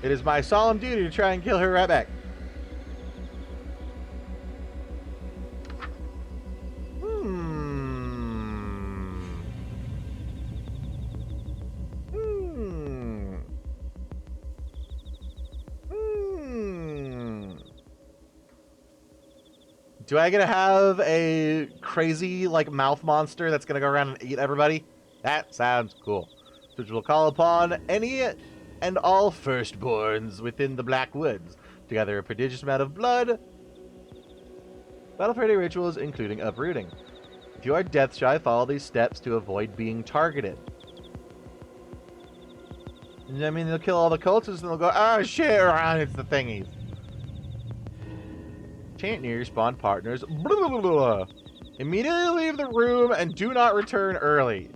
It is my solemn duty to try and kill her right back. Do I get to have a crazy, like, mouth monster that's going to go around and eat everybody? That sounds cool. Which will call upon any and all firstborns within the Black Woods to gather a prodigious amount of blood. Battle party rituals, including uprooting. If you are death shy, follow these steps to avoid being targeted. I mean, they'll kill all the cultists and they'll go, oh shit, it's the thingies. Chant near your spawn partners. Blah, blah, blah, blah. Immediately leave the room and do not return early.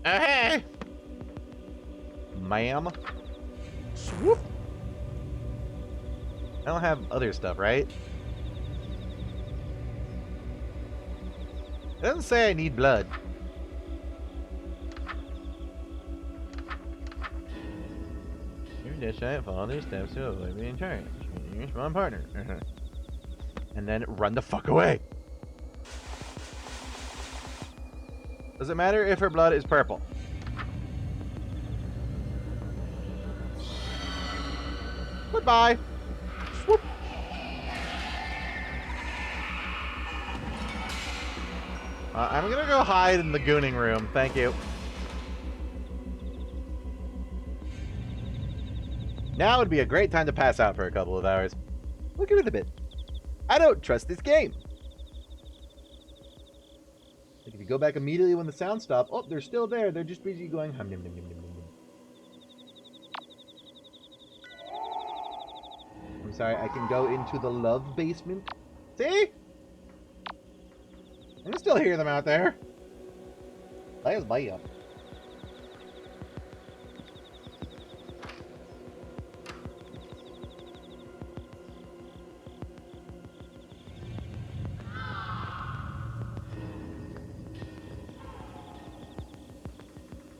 Hey! Ma'am. Swoop. I don't have other stuff, right? It doesn't say I need blood. Your dish giant follow these steps to avoid being charged. Your spawn partner. And then run the fuck away. Does it matter if her blood is purple? Goodbye. Swoop. I'm gonna go hide in the gooning room. Thank you. Now would be a great time to pass out for a couple of hours. We'll give it a bit. I don't trust this game. Like if you go back immediately when the sound stops, oh, they're still there. They're just busy going hum nim nim nim nim nim. I'm sorry, I can go into the love basement. See? I can still hear them out there. Let's buy you.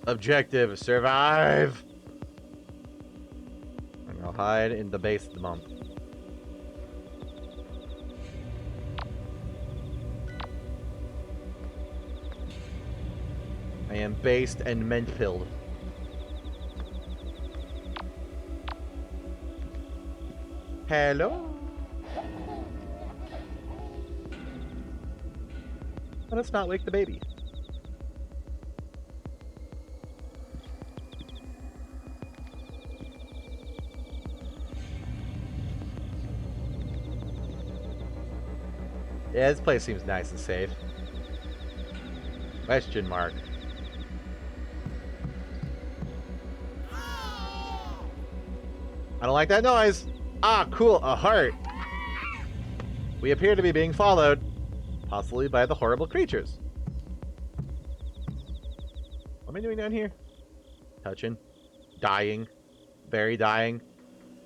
Objective, survive! And I'll hide in the base of the month. I am based and ment-pilled. Hello? Let us not wake the baby. Yeah, this place seems nice and safe. Question mark. I don't like that noise. Ah, cool, a heart. We appear to be being followed, possibly by the horrible creatures. What am I doing down here? Touching. Dying. Very dying.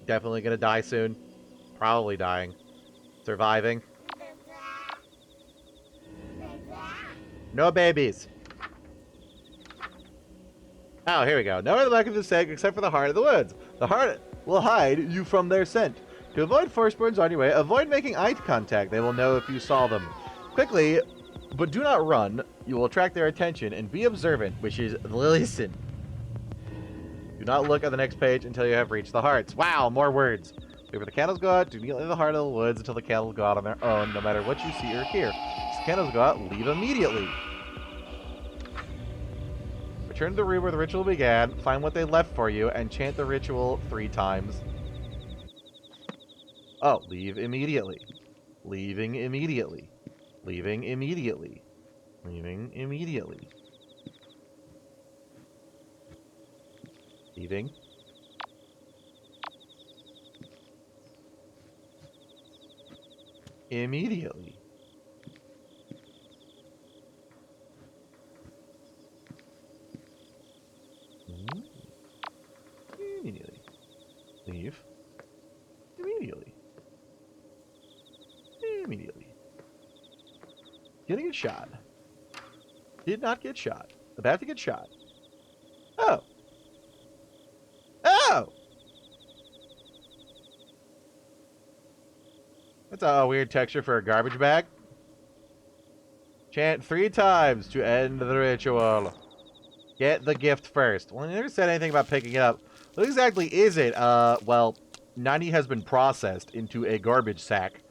Definitely gonna die soon. Probably dying. Surviving. No babies. Oh, here we go. No other luck of the sake except for the heart of the woods. The heart will hide you from their scent. To avoid firstborns on your way, avoid making eye contact. They will know if you saw them. Quickly, but do not run. You will attract their attention and be observant, which is listen. Do not look at the next page until you have reached the hearts. Wow, more words. Wait for the candles go out. Do not leave the heart of the woods until the candles go out on their own, no matter what you see or hear. As the candles go out, leave immediately. Return to the room where the ritual began, find what they left for you, and chant the ritual 3 times. Oh, leave immediately. Leaving immediately. Leaving immediately. Leaving immediately. Leaving. Immediately. Immediately. Leave. Immediately. Immediately. Getting a shot. Did not get shot. About to get shot. Oh. Oh! That's a weird texture for a garbage bag. Chant 3 times to end the ritual. Get the gift first. Well, I never said anything about picking it up. What exactly is it? Well, 90 has been processed into a garbage sack.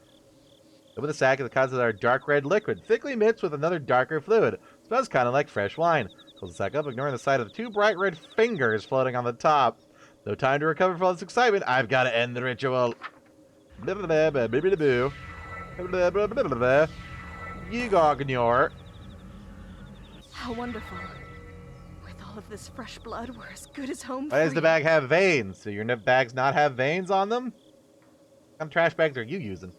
Over the sack is the content of our dark red liquid, thickly mixed with another darker fluid. Smells kind of like fresh wine. Close the sack up, ignoring the sight of the 2 bright red fingers floating on the top. No time to recover from this excitement. I've got to end the ritual. You goggnor. How wonderful. With all of this fresh blood, we're as good as home Why does free. the bag have veins? Do your bags not have veins on them? What kind of trash bags are you using?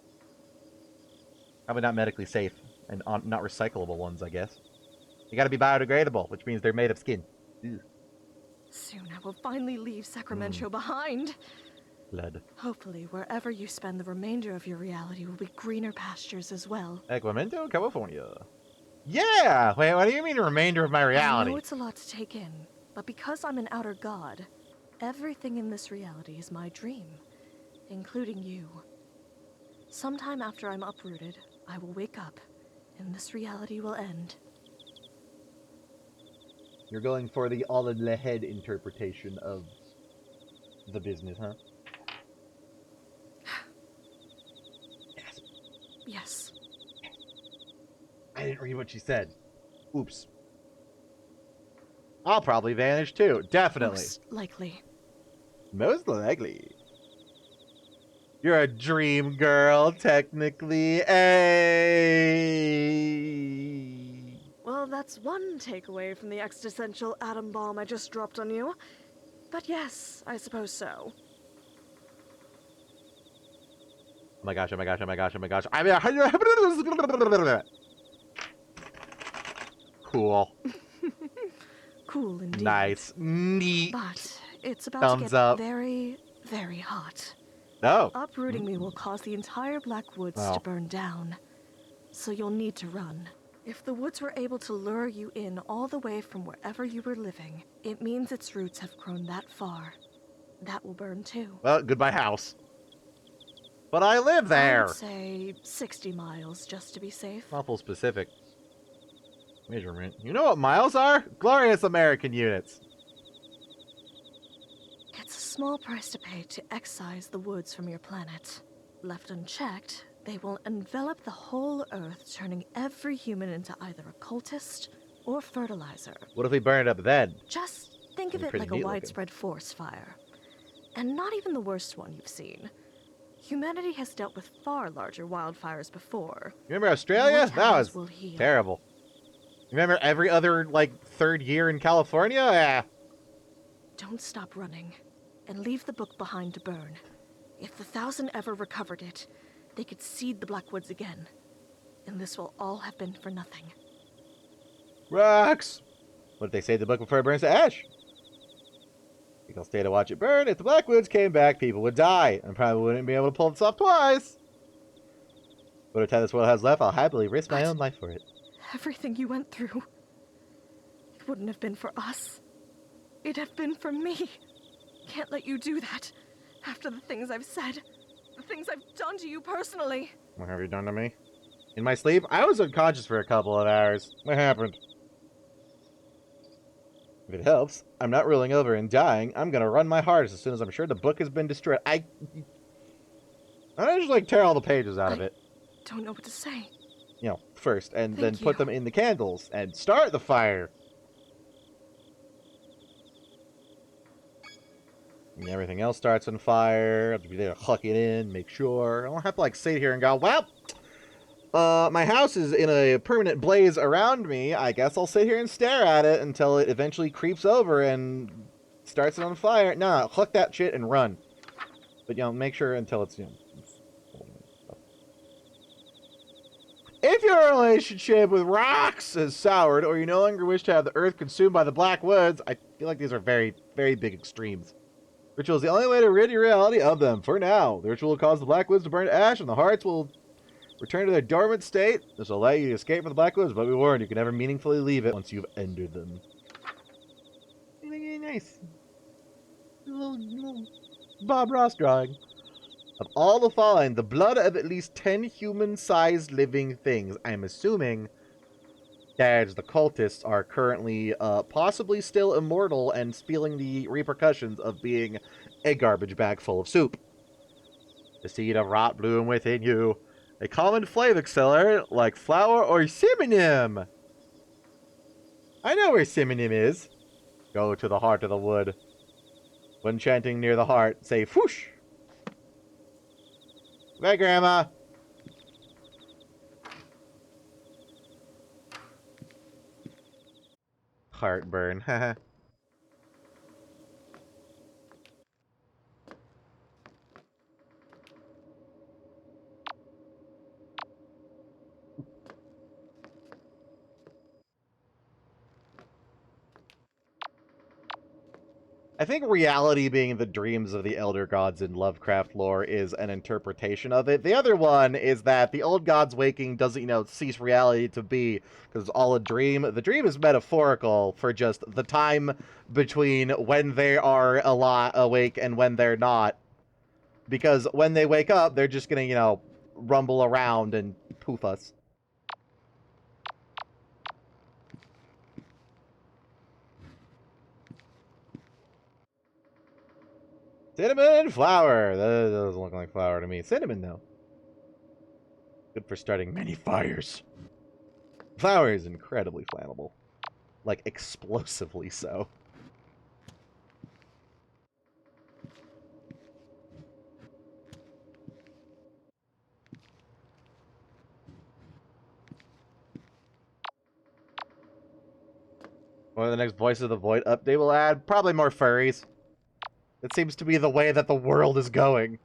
Probably not medically safe and not recyclable ones, I guess. You gotta be biodegradable, which means they're made of skin. Ew. Soon I will finally leave Sacramento behind. Blood. Hopefully, wherever you spend the remainder of your reality will be greener pastures as well. Sacramento, California. Yeah! Wait, what do you mean the remainder of my I reality? know it's a lot to take in, but because I'm an outer god, everything in this reality is my dream, including you. Sometime after I'm uprooted, I will wake up, and this reality will end. You're going for the all-in-the-head interpretation of the business, huh? Yes. Yes. I didn't read what she said. Oops. I'll probably vanish too. Definitely. Most likely. Most likely. You're a dream girl, technically. Hey. Well, that's one takeaway from the existential atom bomb I just dropped on you. But yes, I suppose so. Oh my gosh, oh my gosh, oh my gosh, oh my gosh. Cool. Cool indeed. Nice. Neat. But it's about Thumbs to get up. very, very hot. No. Uprooting me will cause the entire Black Woods Wow. to burn down. So you'll need to run. If the woods were able to lure you in all the way from wherever you were living, it means its roots have grown that far. That will burn too. Well, goodbye house. But I live I there. would say 60 miles just to be safe. Awful specific. Measurement. You know what miles are? Glorious American units. It's a small price to pay to excise the woods from your planet. Left unchecked, they will envelop the whole Earth, turning every human into either a cultist or fertilizer. What if we burn it up then? Just think of Pretty it like a neat looking. widespread forest fire. And not even the worst one you've seen. Humanity has dealt with far larger wildfires before. You remember Australia? Your That towns was will heal. terrible. Remember every other, third year in California? Yeah. Don't stop running, and leave the book behind to burn. If the 1,000 ever recovered it, they could seed the Blackwoods again. And this will all have been for nothing. Rocks! What if they saved the book before it burns to ash? Think I'll stay to watch it burn. If the Blackwoods came back, people would die, and probably wouldn't be able to pull this off twice. Whatever time this world has left, I'll happily risk my own life for it. Everything you went through, it wouldn't have been for us. It'd have been for me. Can't let you do that. After the things I've said, the things I've done to you personally. What have you done to me? In my sleep, I was unconscious for a couple of hours. What happened? If it helps, I'm not rolling over and dying. I'm gonna run my hardest as soon as I'm sure the book has been destroyed. I just tear all the pages out of it. Don't know what to say. First, and then Thank put you. them in the candles and start the fire. And everything else starts on fire. I have to be there to huck it in, make sure. I don't have to sit here and go, well, my house is in a permanent blaze around me. I guess I'll sit here and stare at it until it eventually creeps over and starts it on fire. No, click that shit and run. But, make sure until it's, if your relationship with rocks has soured, or you no longer wish to have the earth consumed by the Black Woods, I feel like these are very, very big extremes. Ritual is the only way to rid your reality of them, for now. The ritual will cause the Black Woods to burn to ash, and the hearts will return to their dormant state. This will allow you to escape from the Black Woods, but be warned, you can never meaningfully leave it once you've ended them. Nice. Little Bob Ross drawing. Of all the following, the blood of at least 10 human-sized living things. I'm assuming that the cultists are currently possibly still immortal and feeling the repercussions of being a garbage bag full of soup. The seed of rot bloom within you. A common flame accelerator like flour or synonym. I know where synonym is. Go to the heart of the wood. When chanting near the heart, say whoosh. Bye, Grandma. Heartburn. Haha. I think reality being the dreams of the elder gods in Lovecraft lore is an interpretation of it. The other one is that the old gods waking doesn't, cease reality to be because it's all a dream. The dream is metaphorical for just the time between when they are awake and when they're not. Because when they wake up, they're just gonna, rumble around and poof us. Cinnamon flour. That doesn't look like flour to me. Cinnamon, though. Good for starting many fires. Flour is incredibly flammable. Like, explosively so. What are the next Voice of the Void update will add? Probably more furries. It seems to be the way that the world is going.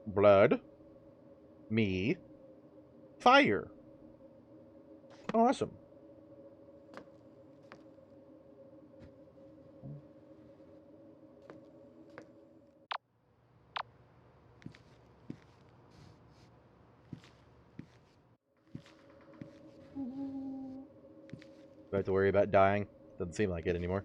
Blood. Me. Fire. Awesome. Do I have to worry about dying? Doesn't seem like it anymore.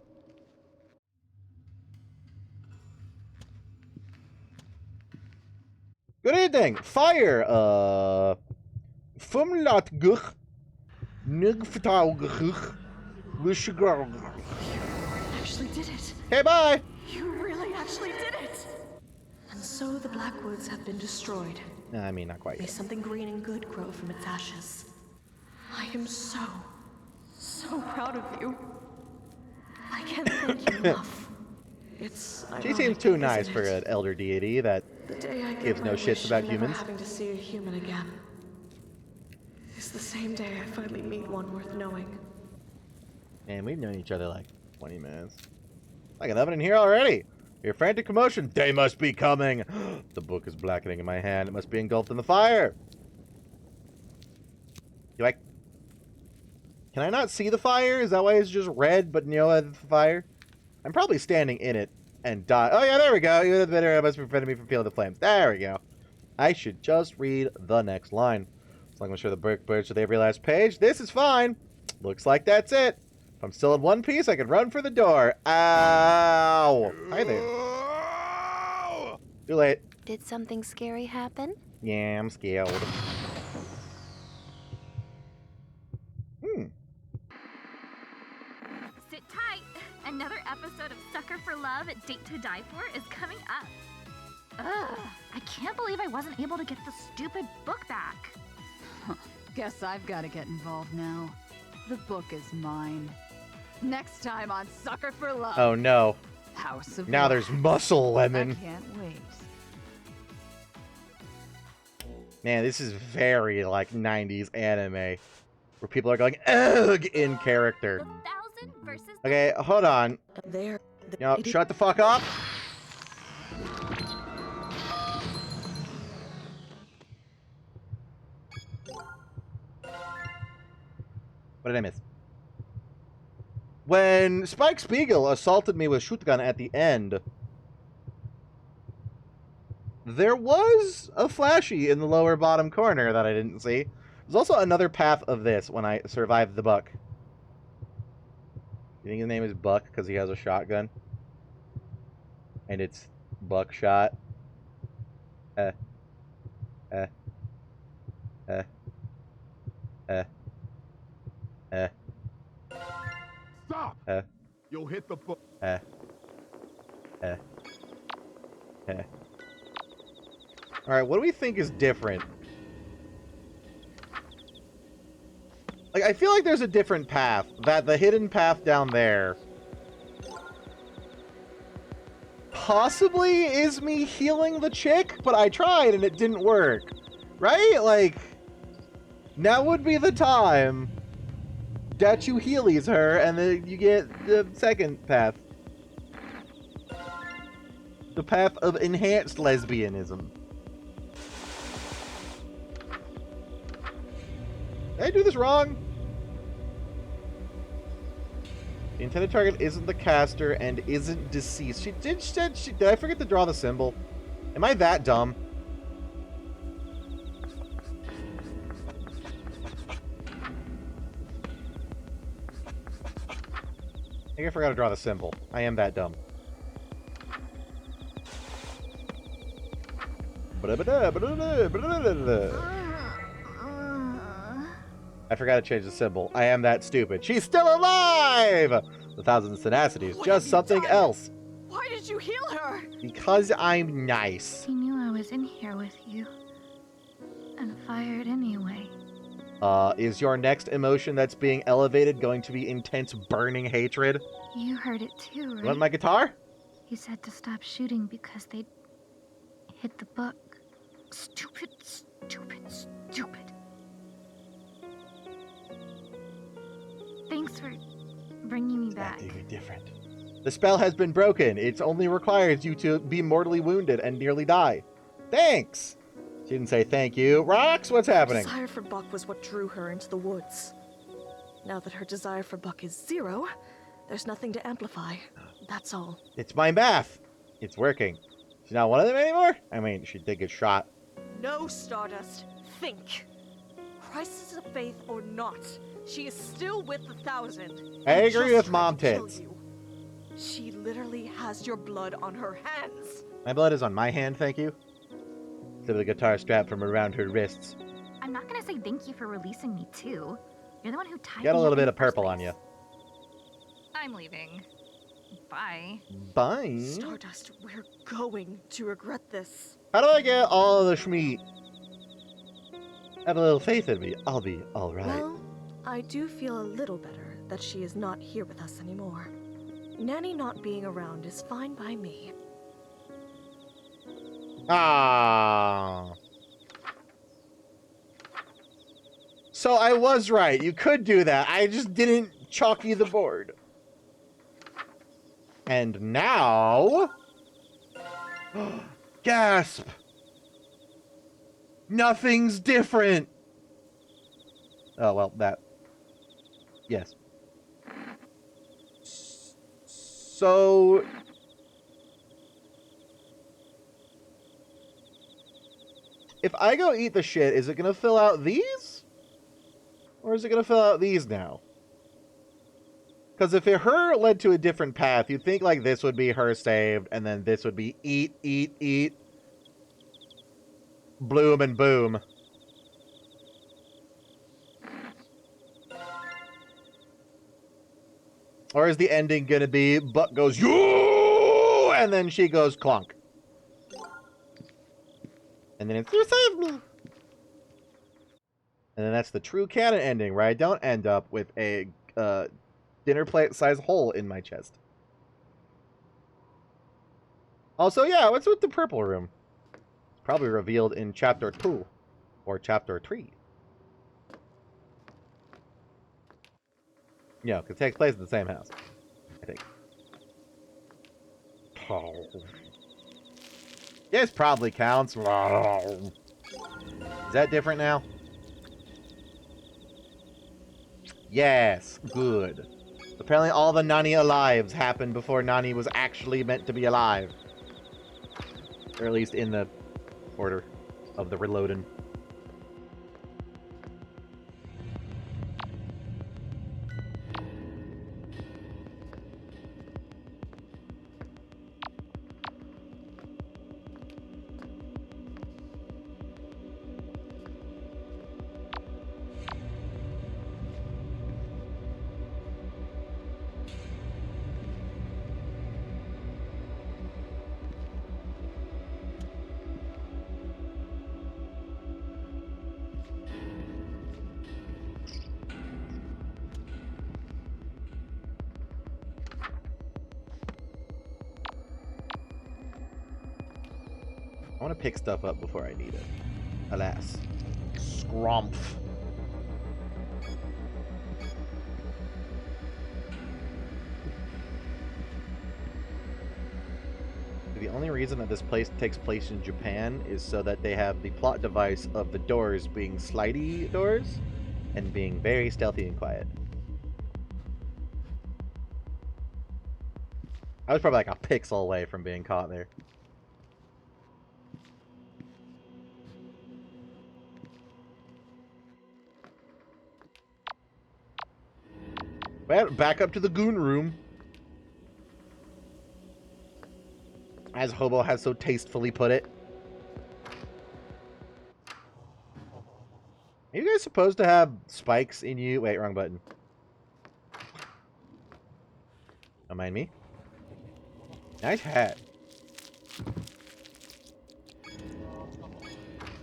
Good evening! Fire! Fumlatguch. Nugftauguch. Wishigrog. Actually did it. Okay, bye! You really actually did it! And so the Blackwoods have been destroyed. I mean, not quite May yet. something green and good grow from its ashes. I am so proud of you. I can't thank you enough. It's She ironic, seems too isn't nice it? for an elder deity that The day I gives get no my shits wish about of never humans. having to see a human again. It's the same day I finally meet one worth knowing. And we've known each other like 20 minutes. Like an oven in here already. Your frantic commotion. They must be coming. The book is blackening in my hand. It must be engulfed in the fire. Can I not see the fire? Is that why it's just red, but the fire? I'm probably standing in it and die. Oh yeah, there we go. Even the bitter must be preventing me from feeling the flames. There we go. I should just read the next line. As long as I'm sure the brick birds to every last page. This is fine. Looks like that's it. If I'm still in one piece, I can run for the door. Ow! Hi there. Too late. Did something scary happen? Yeah, I'm scared. Sit tight. Another episode of Sucker for Love at Date to Die For is coming up. Ugh, I can't believe I wasn't able to get the stupid book back. Guess I've got to get involved now. The book is mine. Next time on Sucker for Love. Oh no. House of Now Wax. there's muscle lemon. I can't wait. Man, this is very, like, 90s anime. Where people are going, ugh, in character. The 1,000 versus the Okay, hold on. There. You know, shut the fuck up. What did I miss? When Spike Spiegel assaulted me with shotgun at the end, there was a flashy in the lower bottom corner that I didn't see. There's also another path of this when I survived the buck. You think his name is Buck because he has a shotgun? And it's buckshot. Uh. Stop! You'll hit the book. Alright, what do we think is different? Like, I feel like there's a different path. That the hidden path down there possibly is me healing the chick, but I tried and it didn't work. Right? Like, now would be the time that you healies her and then you get the second path. The path of enhanced lesbianism. Did I do this wrong? The intended target isn't the caster and isn't deceased. Did I forget to draw the symbol? Am I that dumb? I think I forgot to draw the symbol. I am that dumb. I forgot to change the symbol. I am that stupid. She's still alive! The thousand tenacities. Just something else. Why did you heal her? Because I'm nice. He knew I was in here with you. And fired anyway. Is your next emotion that's being elevated going to be intense burning hatred? You heard it too, right? You want my guitar? He said to stop shooting because they'd hit the book. Stupid, stupid, stupid. Thanks for bringing me back. Nothing different. The spell has been broken. It only requires you to be mortally wounded and nearly die. Thanks! She didn't say thank you. Rox, what's happening? Desire for Buck was what drew her into the woods. Now that her desire for Buck is 0, there's nothing to amplify. That's all. It's my math. It's working. She's not one of them anymore? I mean, she did get shot. No, Stardust. Think. Crisis of faith or not, she is still with the 1,000. I agree Just with tried Mom to kill Tits. you. She literally has your blood on her hands. My blood is on my hand, thank you. Instead of the guitar strap from around her wrists. I'm not gonna say thank you for releasing me too. You're the one who tied Got a me little up bit in of the first purple on place. you. I'm leaving. Bye. Bye. Stardust, we're going to regret this. How do I get all of the schmeat? Have a little faith in me. I'll be alright. Well, I do feel a little better that she is not here with us anymore. Nanny not being around is fine by me. Ah. So I was right. You could do that. I just didn't chalky the board. And now... Gasp! Nothing's different! Oh, well, that... Yes. So... If I go eat the shit, is it going to fill out these? Or is it going to fill out these now? Because if her led to a different path, you'd think like this would be her saved, and then this would be eat, eat, eat. Bloom and boom. Or is the ending going to be Buck goes, you, and then she goes clunk. And then it's, you saved me. And then that's the true canon ending, where I don't end up with a dinner plate size hole in my chest. Also, yeah, what's with the purple room? It's probably revealed in chapter 2. Or chapter 3. Yeah, it could take place in the same house, I think. Oh. This probably counts. Is that different now? Yes, good. Apparently all the Nani alives happened before Nani was actually meant to be alive. Or at least in the order of the reloading. I want to pick stuff up before I need it. Alas. Scrumph. The only reason that this place takes place in Japan is so that they have the plot device of the doors being slidey doors and being very stealthy and quiet. I was probably like a pixel away from being caught there. Well, back up to the goon room. As Hobo has so tastefully put it. Are you guys supposed to have spikes in you? Wait, wrong button. Don't mind me. Nice hat.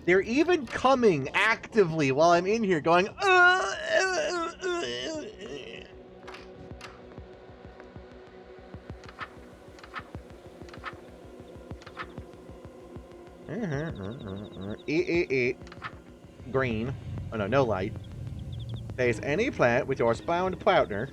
They're even coming actively while I'm in here going, Green. Oh no, no light. Face any plant with your spawned partner.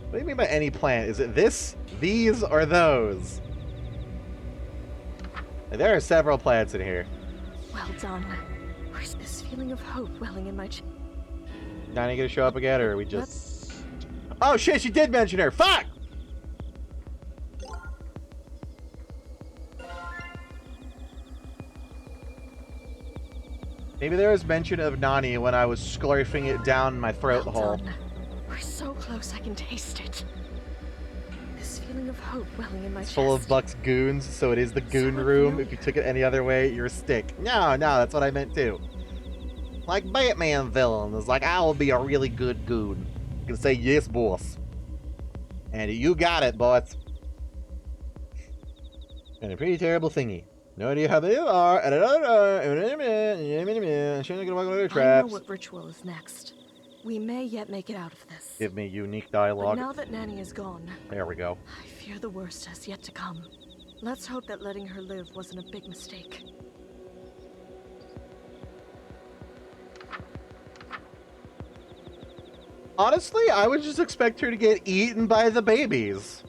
What do you mean by any plant? Is it this, these, or those? There are several plants in here. Well done. Where's this feeling of hope welling in my chest? Nani gonna show up again, or are we just... Oh shit, she did mention her! Fuck! Maybe there was mention of Nani when I was scarfing it down my throat hole. Done. We're so close I can taste it. This feeling of hope welling in my chest. Full of Buck's goons, so it is the goon room. If you took it any other way, you're a stick. No, that's what I meant too. Like Batman villain is like, I will be a really good goon. You can say, yes, boss. And you got it, boss. And a pretty terrible thingy. No idea how they are. I know what ritual is next. We may yet make it out of this. Give me unique dialogue. But now that Nanny is gone, there we go. I fear the worst has yet to come. Let's hope that letting her live wasn't a big mistake. Honestly, I would just expect her to get eaten by the babies.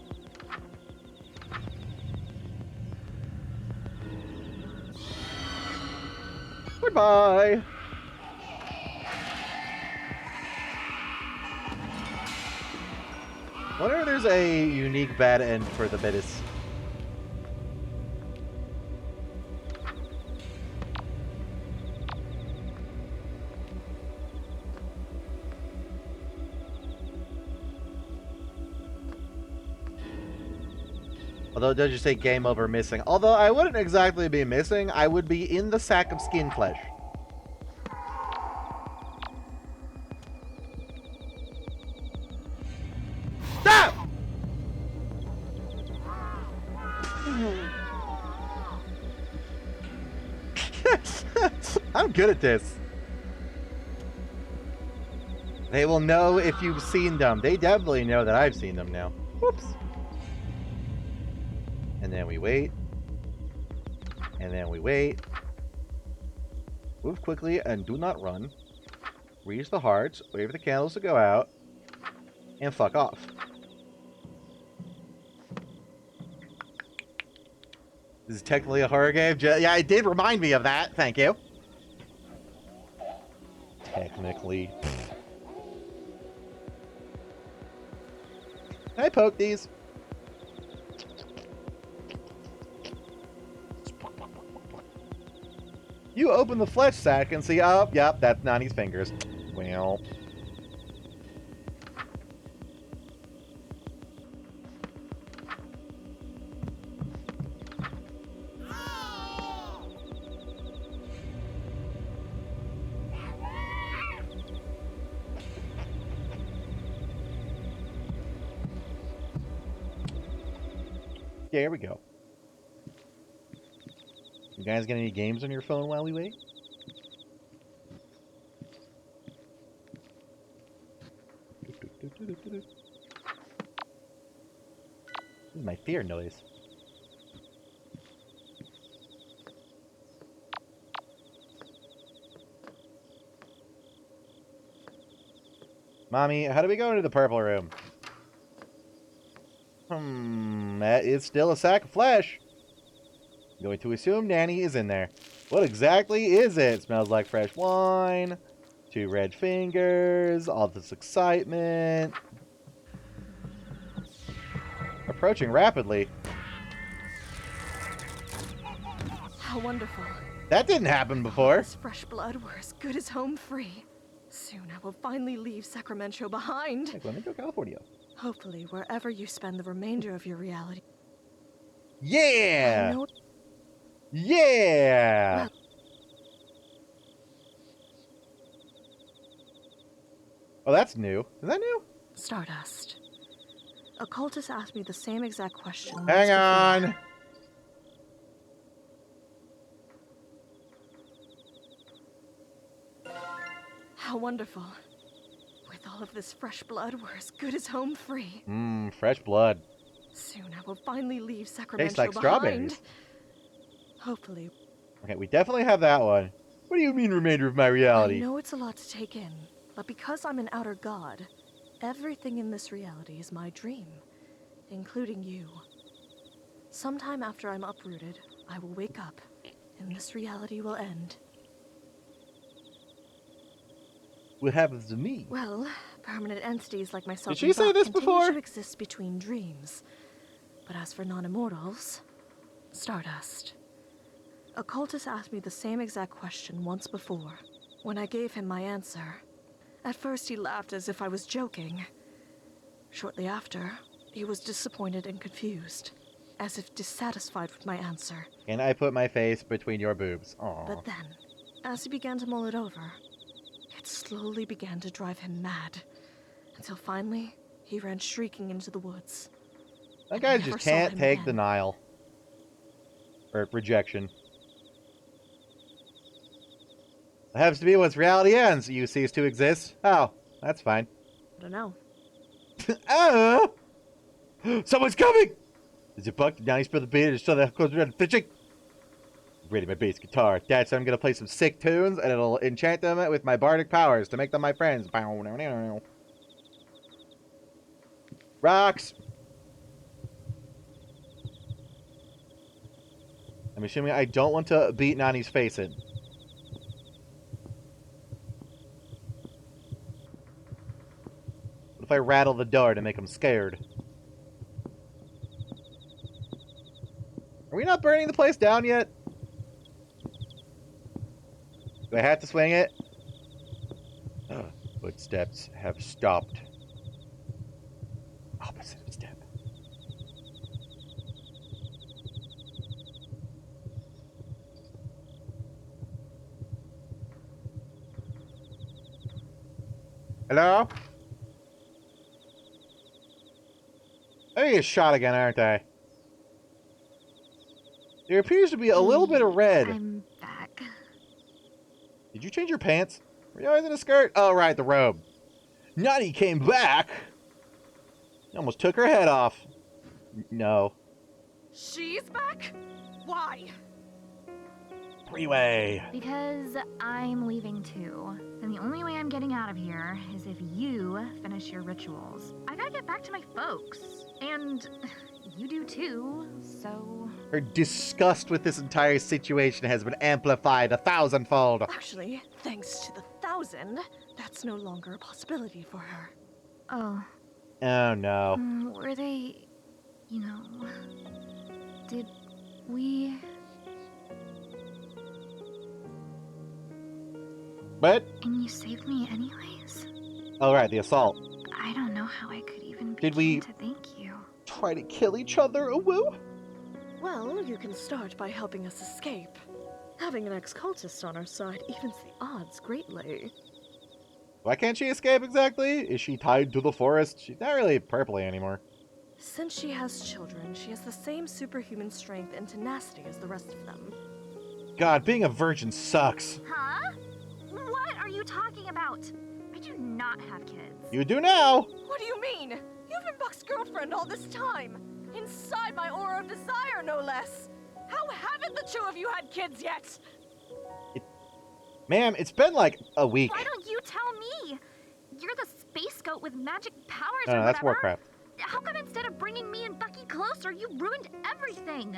Goodbye. I wonder if there's a unique bad end for the Betis. Although it does just say game over missing. Although I wouldn't exactly be missing, I would be in the sack of skin flesh. Stop! I'm good at this. They will know if you've seen them. They definitely know that I've seen them now. Whoops. And then we wait. And then we wait. Move quickly and do not run. Reach the hearts. Wait for the candles to go out. And fuck off. This is technically a horror game. Yeah, it did remind me of that. Thank you. Technically. Can I poke these? You open the flesh sack and see, oh, yep, that's Nani's fingers. Well. There we go. You guys got any games on your phone while we wait? This is my fear noise. Mommy, how do we go into the purple room? That is still a sack of flesh. I'm going to assume Nanny is in there. What exactly is it? Smells like fresh wine. 2 red fingers. All this excitement. Approaching rapidly. How wonderful. That didn't happen before. This fresh blood were as good as home free. Soon I will finally leave Sacramento behind. Like, let me go California. Hopefully, wherever you spend the remainder of your reality. Yeah! I know. Yeah! Oh, that's new. Is that new? Stardust. A cultist asked me the same exact question. Hang on! How wonderful. With all of this fresh blood, we're as good as home free. Fresh blood. Soon I will finally leave Sacramento Tastes like behind. strawberries. Hopefully. Okay, we definitely have that one. What do you mean, remainder of my reality? I know it's a lot to take in, but because I'm an outer god, everything in this reality is my dream, including you. Sometime after I'm uprooted, I will wake up, and this reality will end. What happens to me? Well, permanent entities like myself Did she say this continue before? to exist between dreams. But as for non-immortals, Stardust. A cultist asked me the same exact question once before. When I gave him my answer, at first he laughed as if I was joking. Shortly after, he was disappointed and confused, as if dissatisfied with my answer. And I put my face between your boobs. Aww. But then, as he began to mull it over, it slowly began to drive him mad, until finally, he ran shrieking into the woods. That guy just can't take denial. Or rejection. It happens to be once reality ends, you cease to exist. Oh, that's fine. I don't know. Ah! Someone's coming! Is it Buck? Now he's spilled the beat and still that close red fishing. Ready my bass guitar. Dad said I'm gonna play some sick tunes and it'll enchant them with my bardic powers to make them my friends. Rocks! I'm assuming I don't want to beat Nani's face in. What if I rattle the door to make him scared? Are we not burning the place down yet? Do I have to swing it? Footsteps have stopped. Opposite of step. Hello? I get shot again, aren't I? There appears to be a little bit of red. I'm back. Did you change your pants? Were you always in a skirt? Oh, right, the robe. Nani came back. Almost took her head off. No. She's back? Why? Freeway. Because I'm leaving too. And the only way I'm getting out of here is if you finish your rituals. I gotta get back to my folks. And you do too, so... Her disgust with this entire situation has been amplified 1,000-fold. Actually, thanks to the 1,000, that's no longer a possibility for her. Oh. Oh no. Were they... you know... did we... But? And you saved me anyways? Oh right, the assault. I don't know how I could even Did we- begin to thank you. Try to kill each other, a woo? Well, you can start by helping us escape. Having an ex-cultist on our side evens the odds greatly. Why can't she escape exactly? Is she tied to the forest? She's not really purpley anymore. Since she has children, she has the same superhuman strength and tenacity as the rest of them. God, being a virgin sucks. Huh? What are you talking about? I do not have kids. You do now. What do you mean? You've been Buck's girlfriend all this time. Inside my aura of desire, no less. How haven't the two of you had kids yet? Ma'am, it's been like a week. Why don't you tell me? You're the space goat with magic powers No, or no, that's whatever. Warcraft. How come instead of bringing me and Bucky closer, you ruined everything?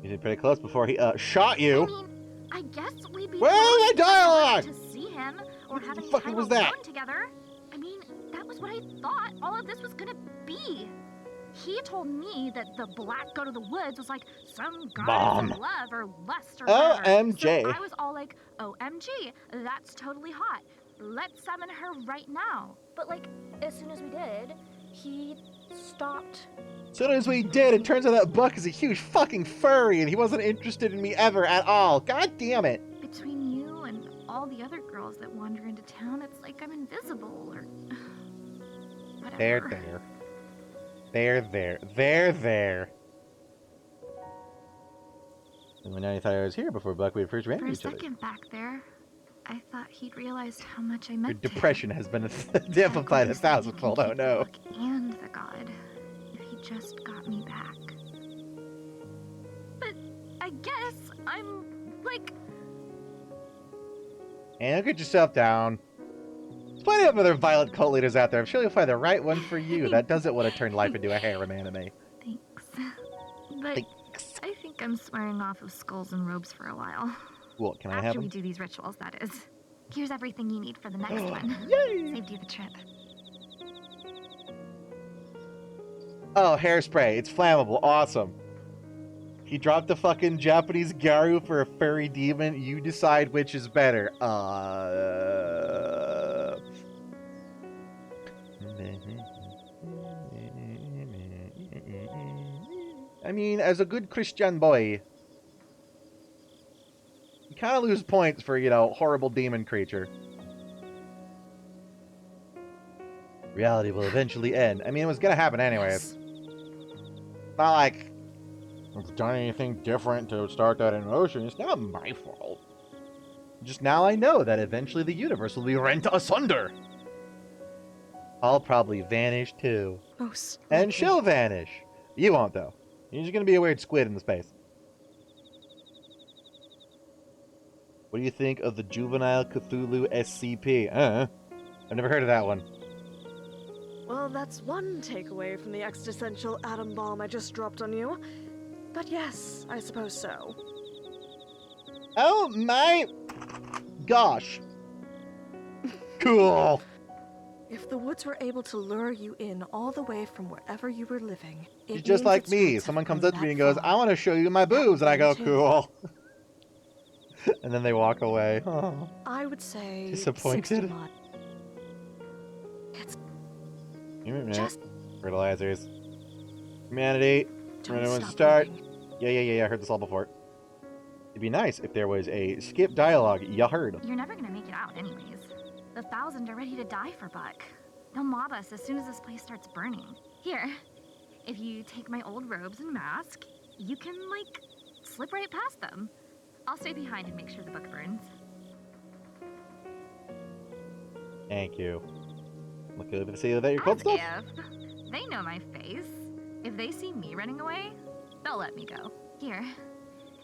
You did pretty close before he shot I you. mean, I guess we'd be Where's close the dialogue? to see him or having fuck time was alone that? together. I mean, that was what I thought all of this was gonna be. He told me that the black goat of the woods was like some goddess Mom. of love or lust or whatever. OMG. So I was all like, OMG, that's totally hot. Let's summon her right now. But like, as soon as we did, he stopped. As soon as we did, it turns out that Buck is a huge fucking furry and he wasn't interested in me ever at all. God damn it. Between you and all the other girls that wander into town, it's like I'm invisible or whatever. There. And when I thought I was here before Buck, we first ran For into a each other. second back there, I thought he'd realized how much I Your meant to him. depression has been amplified 1,000-fold. Oh no. And the god, if he just got me back. But I guess I'm like, And get yourself down. There's plenty of other violent cult leaders out there. I'm sure you'll find the right one for you that doesn't want to turn life into a harem anime. thanks. But I think I'm swearing off of skulls and robes for a while. Cool, can I have After them? we do these rituals, that is. Here's everything you need for the next one. Yay! Saved you the trip. Oh, hairspray. It's flammable. Awesome. He dropped the fucking Japanese Garu for a furry demon. You decide which is better. I mean, as a good Christian boy, you kind of lose points for, you know, horrible demon creature. Reality will eventually end. I mean, it was gonna happen anyways. Not like I've done anything different to start that emotion. It's not my fault. Just now I know that eventually the universe will be rent asunder. I'll probably vanish too. Most And likely. she'll vanish. You won't though. You're just gonna be a weird squid in the space. What do you think of the Juvenile Cthulhu SCP? I've never heard of that one. Well, that's one takeaway from the existential atom bomb I just dropped on you. But yes, I suppose so. Oh my gosh. Cool. If the woods were able to lure you in all the way from wherever you were living, it You're just means like its me. roots Someone have comes gone up to me that and goes, far. I want to show you my boobs. And I go, Too. cool. And then they walk away. Oh. I would say Disappointed. 60 mod. It's just Fertilizers. Humanity. don't Everyone stop start. moving. Yeah, I heard this all before. It'd be nice if there was a skip dialogue. You heard. You're never gonna make it out anyways. The 1,000 are ready to die for Buck. They'll mob us as soon as this place starts burning. Here, if you take my old robes and mask, you can, like, slip right past them. I'll stay behind and make sure the book burns. Thank you. Look over to see that you're As cold stuff. if. They know my face. If they see me running away, they'll let me go. Here,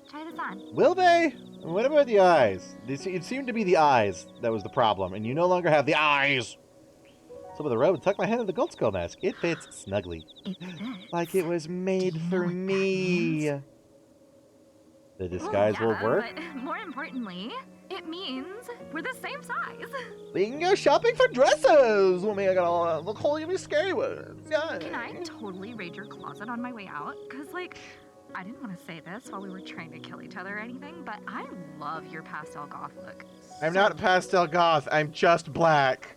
try this on. Will they? What about the eyes? It seemed to be the eyes that was the problem, and you no longer have the eyes. Some of the robe tuck my head in the gold skull mask. It fits snugly. It fits. Like it was made Do you for know what that me. means? The disguise will work. But more importantly, it means we're the same size. We can go shopping for dresses. Well, maybe I got all the whole even scary ones. Yeah. Can I totally raid your closet on my way out? Cause like, I didn't want to say this while we were trying to kill each other or anything, but I love your pastel goth look. I'm not pastel goth. I'm just black.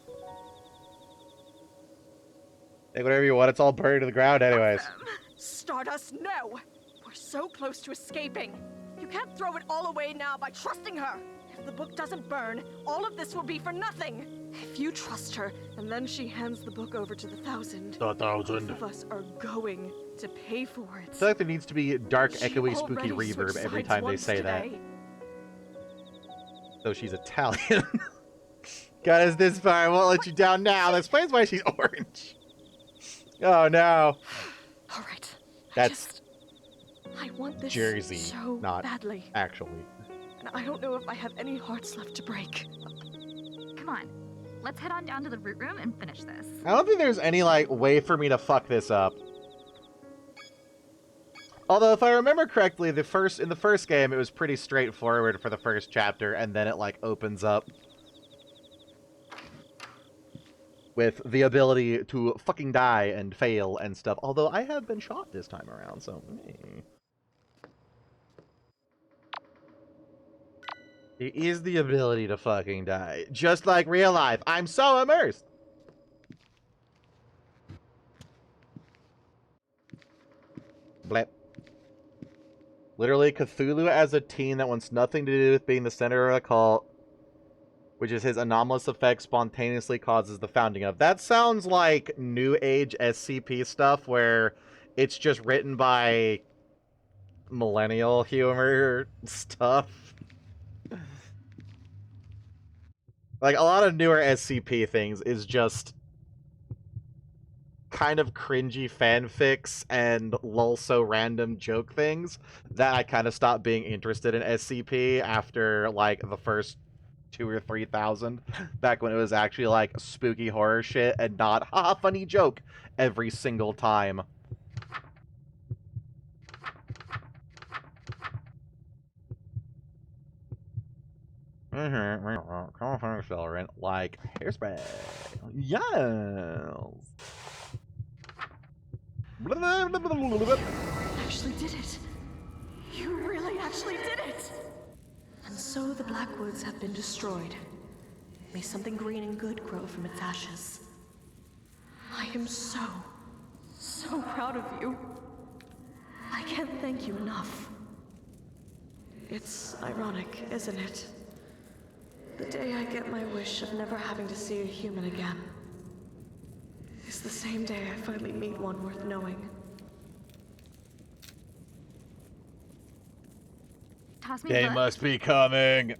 Take whatever you want. It's all buried to the ground anyways. Awesome. Stardust, no! We're so close to escaping. You can't throw it all away now by trusting her. If the book doesn't burn, all of this will be for nothing. If you trust her, and then she hands the book over to the Thousand. The Thousand. Both of us are going to pay for it. I feel like there needs to be dark, She echoey, spooky already reverb switched every sides time they once say that. today. So she's Italian. Got us this far. I won't let you down now. That explains why she's orange. Oh no. All right. That's I want this Jersey, so not badly. actually. And I don't know if I have any hearts left to break. Come on, let's head on down to the root room and finish this. I don't think there's any, like, way for me to fuck this up. Although, if I remember correctly, in the first game, it was pretty straightforward for the first chapter, and then it, like, opens up with the ability to fucking die and fail and stuff. Although, I have been shot this time around, so... It is the ability to fucking die. Just like real life. I'm so immersed! Blep. Literally, Cthulhu as a teen that wants nothing to do with being the center of a cult, which is his anomalous effect spontaneously causes the founding of. That sounds like New Age SCP stuff where it's just written by millennial humor stuff. Like, a lot of newer SCP things is just kind of cringy fanfics and also random joke things that I kind of stopped being interested in SCP after, like, the first 2,000 or 3,000, back when it was actually, like, spooky horror shit and not, haha, funny joke every single time. Accelerant, like hairspray. Yes. Actually did it. You really actually did it. And so the Blackwoods have been destroyed. May something green and good grow from its ashes. I am so proud of you. I can't thank you enough. It's ironic, isn't it? The day I get my wish of never having to see a human again is the same day I finally meet one worth knowing. Toss me They the book. must be coming.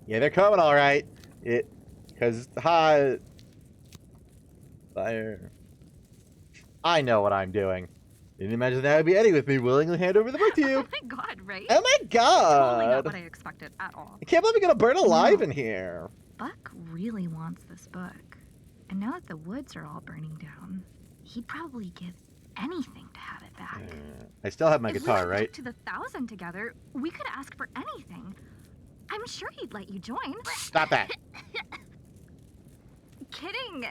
Yeah, they're coming, all right. Because hot fire. I know what I'm doing. Didn't imagine that would be Eddie with me willingly hand over the book to you. Oh my god, right? Oh my Totally not god! what I expected at all. I can't believe we're gonna burn alive No. in here. Buck really wants this book. And now that the woods are all burning down, he'd probably give anything to have it back. I still have my If we guitar, went right? up to the 1,000 together, we could ask for anything. I'm sure he'd let you join. Stop that. Kidding.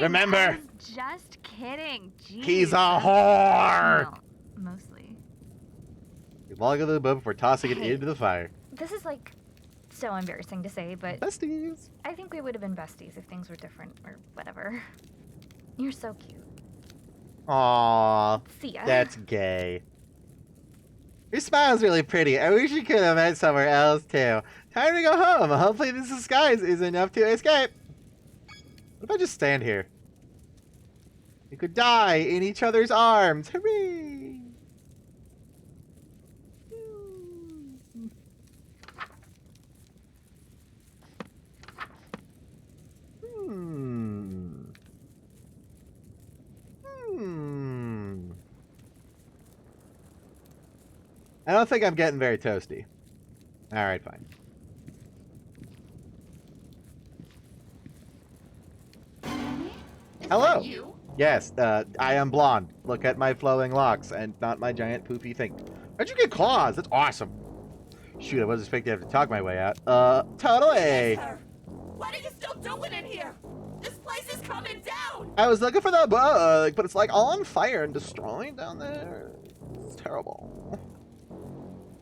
Remember. I was just kidding. Jeez. He's a whore! Well, mostly. Log of the boat before tossing it Hey. into the fire. This is like so embarrassing to say, but Besties. I think we would have been besties if things were different or whatever. You're so cute. Aww. See ya. That's gay. Your smile's really pretty. I wish you could have met somewhere else too. Time to go home. Hopefully this disguise is enough to escape. What if I just stand here? We could die in each other's arms. Hooray! I don't think I'm getting very toasty. Alright, fine. Hello! Yes, I am blonde. Look at my flowing locks and not my giant poofy thing. How'd you get claws? That's awesome. Shoot, I wasn't expecting to have to talk my way out. Totally! What are you still doing in here? This place is coming down! I was looking for the bug, but it's like all on fire and destroyed down there. It's terrible.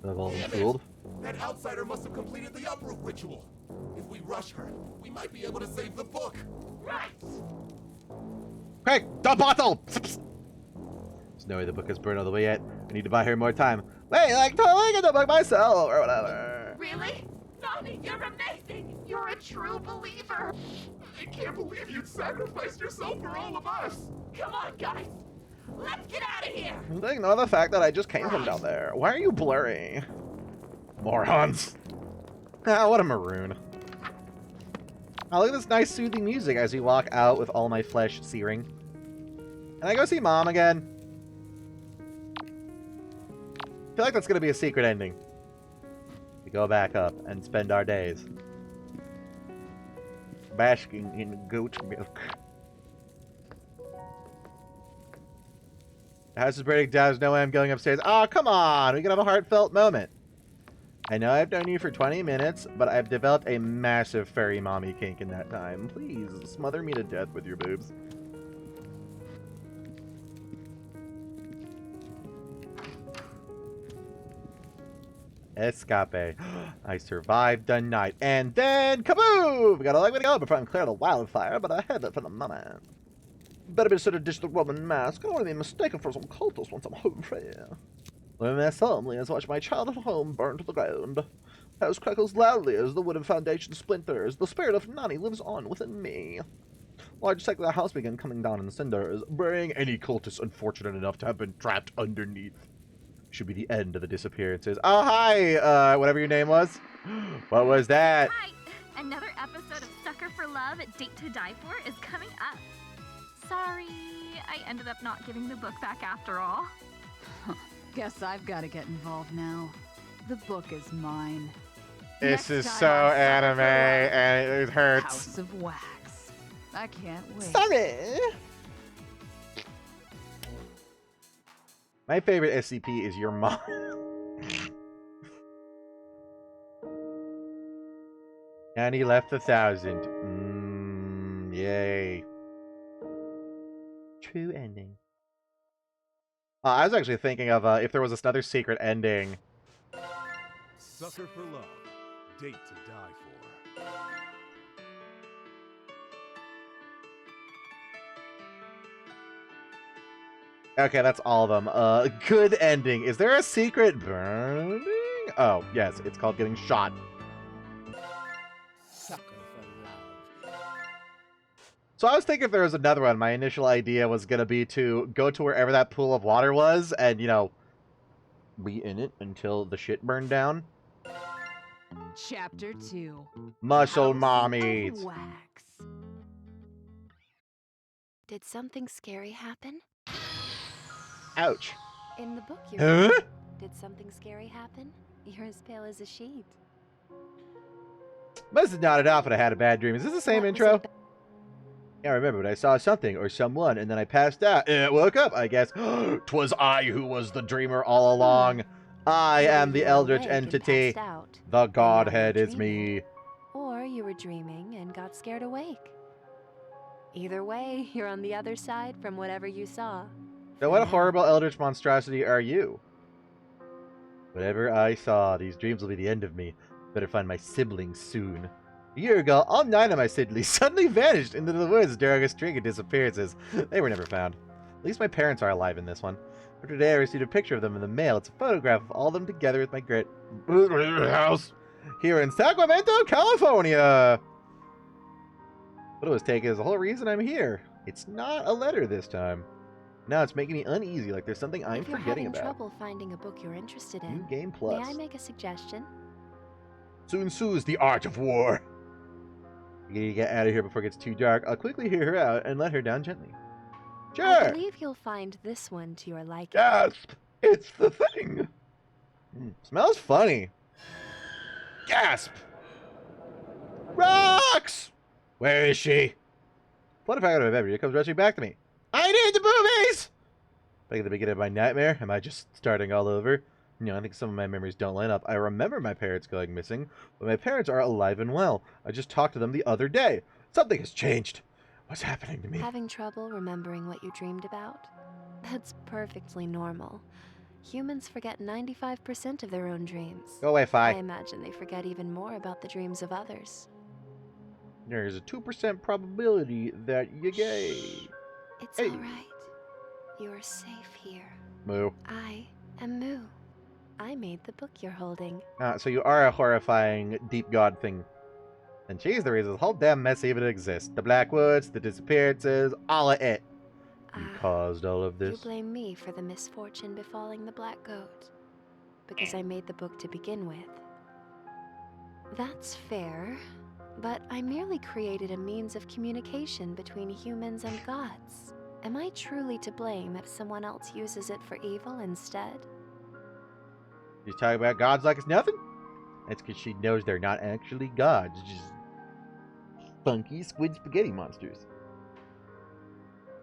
I've all been fooled. That outsider must have completed the uproot ritual. If we rush her, we might be able to save the book. Right! Quick, the bottle! There's no way the book is burned all the way yet. I need to buy her more time. Wait, like totally get the book myself or whatever. Really? Nani, you're amazing! You're a true believer! I can't believe you'd sacrificed yourself for all of us. Come on, guys! Let's get out of here! Ignore the fact that I just came from down there. Why are you blurry? Morons. Ah, what a maroon. Oh, look at this nice soothing music as we walk out with all my flesh searing. Can I go see Mom again? I feel like that's going to be a secret ending. We go back up and spend our days basking in goat milk. The house is burning down. There's no way I'm going upstairs. Oh, come on. We can have a heartfelt moment. I know I've known you for 20 minutes, but I've developed a massive furry mommy kink in that time. Please, smother me to death with your boobs. Escape. I survived the night. And then, kaboom! We got a long way to go before I'm clear of the wildfire, but I have it for the moment. Better be sure to ditch the Roman mask. I don't want to be mistaken for some cultist once I'm home free. My family has watched my childhood home burn to the ground. House crackles loudly as the wooden foundation splinters. The spirit of Nani lives on within me. Large section of the house began coming down in cinders, burying any cultist unfortunate enough to have been trapped underneath. Should be the end of the disappearances. Oh, hi, whatever your name was. What was that? Hi! Another episode of Sucker for Love at Date to Die For is coming up. Sorry, I ended up not giving the book back after all. Guess I've got to get involved now. The book is mine. This Next is time so on Sucker anime, for Love, and it hurts. House of Wax. I can't wait. Sorry. My favorite SCP is your mom. Annie left 1,000. Yay. True ending. I was actually thinking of if there was another secret ending. Sucker for Love. Date to Die For. Okay, that's all of them. Good ending. Is there a secret burning? Oh, yes, it's called getting shot. Sucker for love. So I was thinking if there was another one, my initial idea was going to be to go to wherever that pool of water was and, you know, be in it until the shit burned down. Chapter 2. Muscle House mommies. of Wax. Did something scary happen? Ouch. In the book you Huh? read, did something scary happen? You're as pale as a sheet. Must have nodded off when I had a bad dream. Is this the same What was intro? it Yeah, I remember, but I saw something or someone, and then I passed out. And I woke up, I guess. 'Twas I who was the dreamer all along. I Either am the you were eldritch awake and entity. passed out, The and now you're Godhead is dreaming. me. Or you were dreaming and got scared awake. Either way, you're on the other side from whatever you saw. So what horrible eldritch monstrosity are you? Whatever I saw, these dreams will be the end of me. Better find my siblings soon. A year ago, all 9 of my siblings suddenly vanished into the woods during a string of disappearances. They were never found. At least my parents are alive in this one. But today I received a picture of them in the mail. It's a photograph of all of them together with my great house here in Sacramento, California. What it was taken is the whole reason I'm here. It's not a letter this time. Now it's making me uneasy, like there's something I'm If you're forgetting having about. trouble finding a book you're interested in, New Game may Plus. I make a suggestion? Sun Tzu's The Art of War. You need to get out of here before it gets too dark. I'll quickly hear her out and let her down gently. I Sure! believe you'll find this one to your liking. Gasp! It's the thing! Smells funny. Gasp! Rocks! Where is she? What if I got a memory? It comes rushing back to me. I need the boobies! Back at the beginning of my nightmare, am I just starting all over? No, I think some of my memories don't line up. I remember my parents going missing, but my parents are alive and well. I just talked to them the other day. Something has changed. What's happening to me? Having trouble remembering what you dreamed about? That's perfectly normal. Humans forget 95% of their own dreams. Go away, Fi. I imagine they forget even more about the dreams of others. There's a 2% probability that you're gay. It's all right. You are safe here. Moo. I am Moo. I made the book you're holding. So you are a horrifying deep god thing. And she's the reason this whole damn mess even exists. The Blackwoods, the disappearances, all of it. You caused all of this. You blame me for the misfortune befalling the Black Goat. Because I made the book to begin with. That's fair. But I merely created a means of communication between humans and gods. Am I truly to blame if someone else uses it for evil instead? She's talking about gods like it's nothing? That's because she knows they're not actually gods. Just funky squid spaghetti monsters.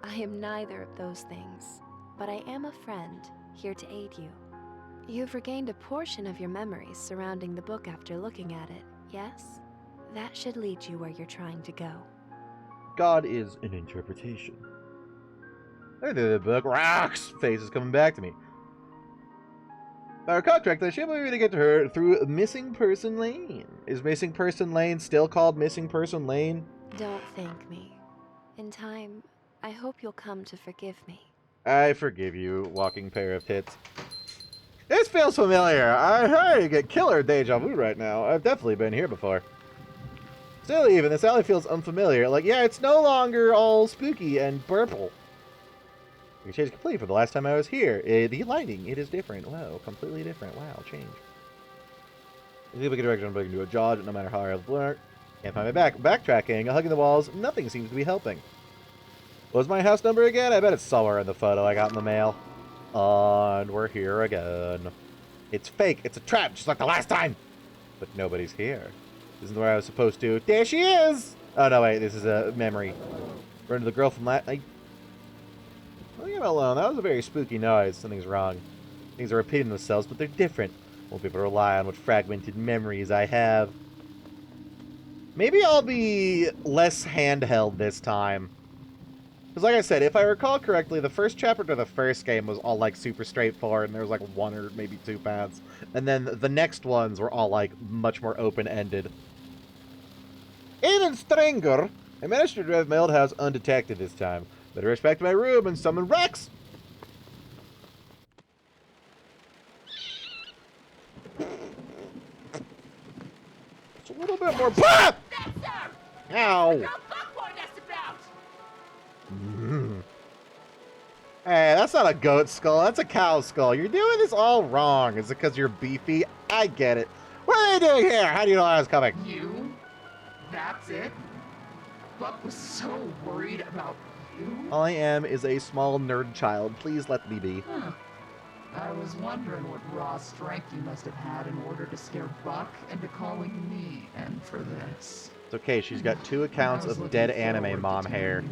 I am neither of those things, but I am a friend, here to aid you. You've regained a portion of your memories surrounding the book after looking at it, yes? That should lead you where you're trying to go. God is an interpretation. The book rocks! Face is coming back to me. If I recall correctly, I should be able to get to her through Missing Person Lane. Is Missing Person Lane still called Missing Person Lane? Don't thank me. In time, I hope you'll come to forgive me. I forgive you, walking pair of tits. This feels familiar. I get killer deja vu right now. I've definitely been here before. Still even, this alley feels unfamiliar. Like, yeah, it's no longer all spooky and purple. It changed completely from the last time I was here. The lighting, it is different. Wow, completely different. Wow, change. I see if I can direction, but I can do a dodge, no matter how I look. Can't find my back. Backtracking, hugging the walls, nothing seems to be helping. What was my house number again? I bet it's somewhere in the photo I got in the mail. And we're here again. It's fake. It's a trap, just like the last time. But nobody's here. This isn't where I was supposed to. There she is! Oh, no, wait. This is a memory. Run to the girl from last night. Leave him alone. That was a very spooky noise. Something's wrong. Things are repeating themselves, but they're different. Won't be able to rely on what fragmented memories I have. Maybe I'll be less handheld this time. Because like I said, if I recall correctly, the first chapter to the first game was all like super straightforward, and there was like one or maybe two paths. And then the next ones were all like much more open-ended. Even stranger, I managed to drive my old house undetected this time. Better rush back to my room and summon Rex! It's a little bit more. Ah! Ow! Hey, that's not a goat skull, that's a cow skull. You're doing this all wrong. Is it because you're beefy? I get it. What are they doing here? How do you know I was coming? You? That's it? Buck was so worried about you? All I am is a small nerd child. Please let me be. Huh. I was wondering what raw strength you must have had in order to scare Buck into calling me in for this. It's okay, she's got 2 accounts of dead anime mom hair.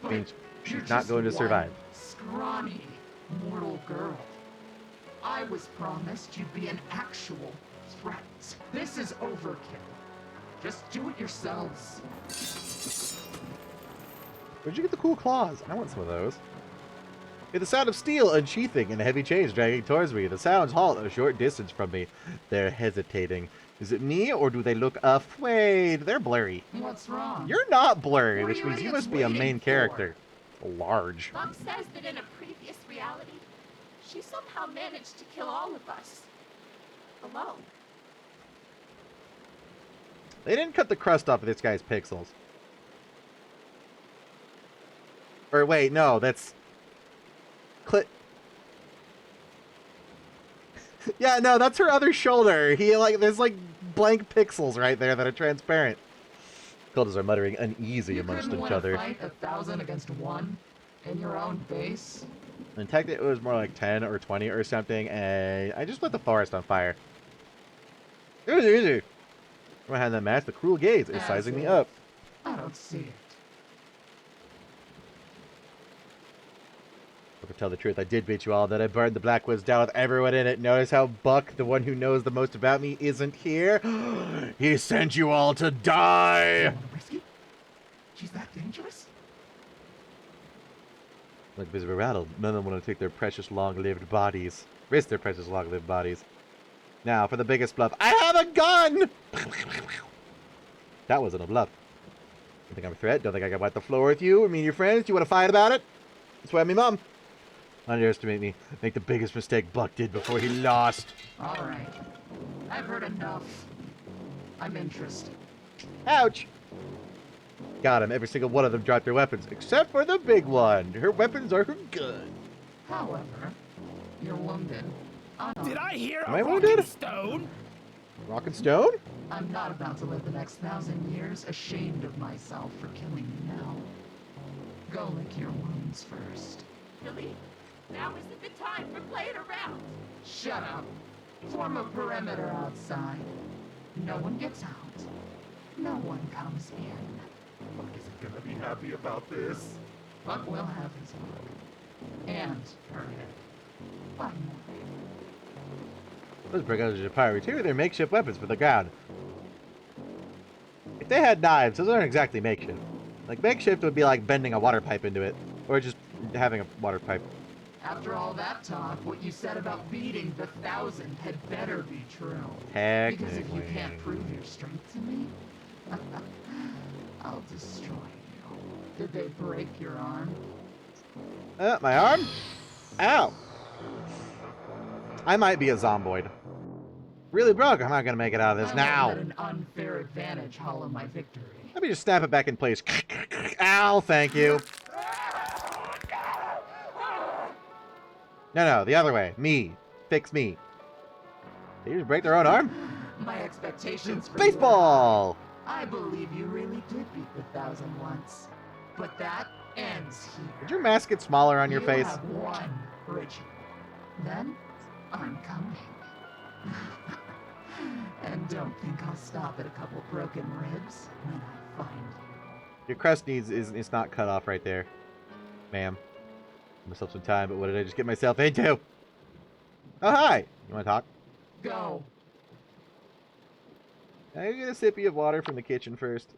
Means she's not going to survive. Scrawny, mortal girl. I was promised you'd be an actual threat. This is overkill. Just do it yourselves. Where'd you get the cool claws? I want some of those. Hear the sound of steel unsheathing and heavy chains dragging towards me. The sounds halt a short distance from me. They're hesitating. Is it me, or do they look afraid? They're blurry. What's wrong? You're not blurry, which means you must be a main character. Large. Buck says that in a previous reality, she somehow managed to kill all of us. Alone. They didn't cut the crust off of this guy's pixels. Or wait, no, that's... Yeah, no, that's her other shoulder. There's like blank pixels right there that are transparent. Guildas are muttering uneasy amongst each other. Fight 1,000 against 1 in your own base? And technically it was more like 10 or 20 or something, and I just lit the forest on fire. It was easy. Behind that mask, the cruel gaze is sizing me up. I don't see it. To tell the truth, I did beat you all, that I burned the Blackwoods down with everyone in it. Notice how Buck, the one who knows the most about me, isn't here? He sent you all to die! Risky? She's that dangerous? Like because we're rattled, none of them want to take their precious long-lived bodies. Risk their precious long-lived bodies. Now, for the biggest bluff. I have a gun! That wasn't a bluff. Don't think I'm a threat? Don't think I can wipe the floor with you? I mean, your friends? Do you want to fight about it? That's why I'm your mom. Underestimate me. Make the biggest mistake Buck did before he lost. Alright. I've heard enough. I'm interested. Ouch! Got him. Every single one of them dropped their weapons, except for the big one. Her weapons are her gun. However, you're wounded. Did I hear Am I a wounded? rocking stone? Rock and stone? I'm not about to live the next 1,000 years ashamed of myself for killing you now. Go lick your wounds first. Really? Now isn't the time for playing around. Shut up. Form a perimeter outside. No one gets out. No one comes in. Buck isn't gonna be happy about this. Buck will have his book. And her head. One more. Those brigands are pirates. Here are their makeshift weapons for the ground. If they had knives, those aren't exactly makeshift. Like, makeshift would be like bending a water pipe into it. Or just having a water pipe. After all that talk, what you said about beating the 1,000 had better be true. Technically. Because if you can't prove your strength to me, I'll destroy you. Did they break your arm? My arm? Ow. I might be a zomboid. Really broke. I'm not gonna make it out of this now. Let an unfair advantage hollow my victory. Let me just snap it back in place. Ow, thank you. No, the other way. Me. Fix me. They just break their own arm? My expectations for Baseball! I believe you really did beat the 1,000 once. But that ends here. Did your mask get smaller on your You face? have one ritual. Then, I'm coming. And don't think I'll stop at a couple broken ribs when I find you. Your crust it's not cut off right there. Ma'am. Give myself some time, but what did I just get myself into? Oh, hi! You want to talk? Go. Can I get a sippy of water from the kitchen first?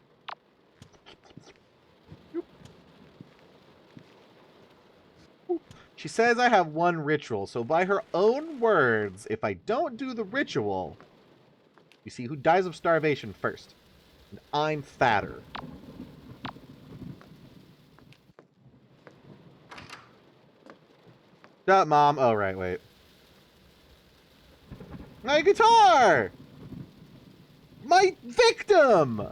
She says I have one ritual, so by her own words, if I don't do the ritual, you see who dies of starvation first. And I'm fatter. Stop, Mom. Oh, right, wait. My guitar! My victim!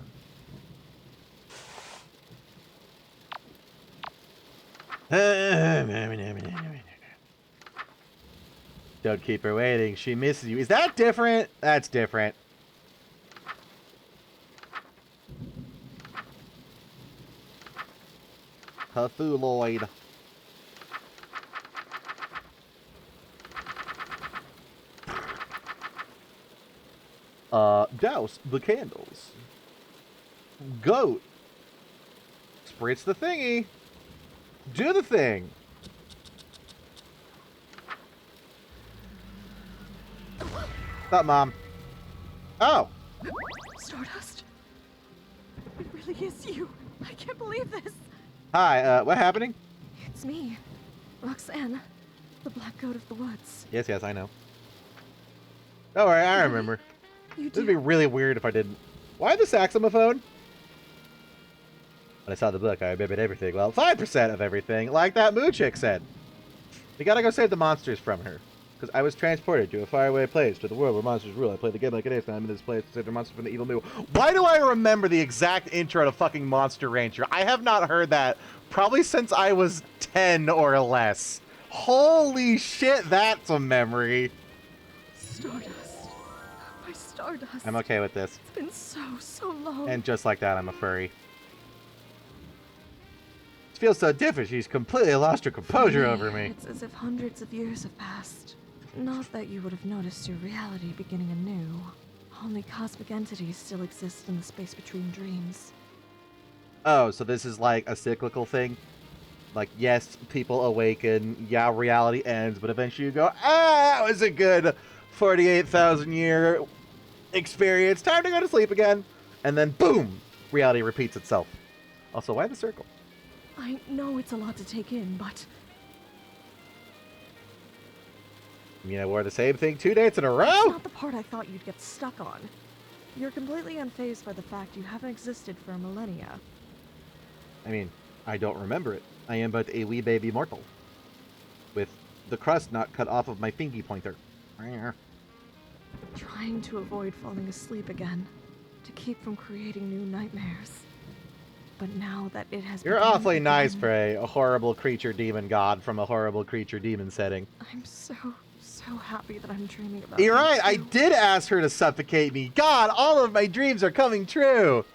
Don't keep her waiting. She misses you. Is that different? That's different. Cthulhuid. Douse the candles. Goat. Spritz the thingy. Do the thing. Stop, Mom. Oh. Stardust. It really is you. I can't believe this. Hi, what happening? It's me, Roxanne, the Black Goat of the Woods. Yes, I know. Don't worry, I remember. You This would be really weird if I didn't. Why the saxophone? When I saw the book, I remembered everything. Well, 5% of everything, like that moo chick said. We gotta go save the monsters from her. Because I was transported to a faraway place, to the world where monsters rule. I played the game like it is, and I'm in this place to save the monsters from the evil moo. Why do I remember the exact intro to fucking Monster Rancher? I have not heard that probably since I was 10 or less. Holy shit, that's a memory. Stardust. My Stardust. I'm okay with this. It's been so long. And just like that, I'm a furry. feels so different. She's completely lost her composure over me. It's as if hundreds of years have passed. Not that you would have noticed your reality beginning anew. Only cosmic entities still exist in the space between dreams. Oh, so this is like a cyclical thing? Like, yes, people awaken, yeah, reality ends, but eventually you go, that was a good 48,000 year experience. Time to go to sleep again. And then, boom, reality repeats itself. Also, why the circle? I know it's a lot to take in, but... You know, we're the same thing 2 dates in a row? That's not the part I thought you'd get stuck on. You're completely unfazed by the fact you haven't existed for millennia. I mean, I don't remember it. I am but a wee baby mortal. With the crust not cut off of my fingy pointer. Trying to avoid falling asleep again. To keep from creating new nightmares. But now that it has You're begun awfully nice again, for a horrible creature demon god from a horrible creature demon setting. I'm so happy that I'm dreaming about You're you right, too. I did ask her to suffocate me. God, all of my dreams are coming true.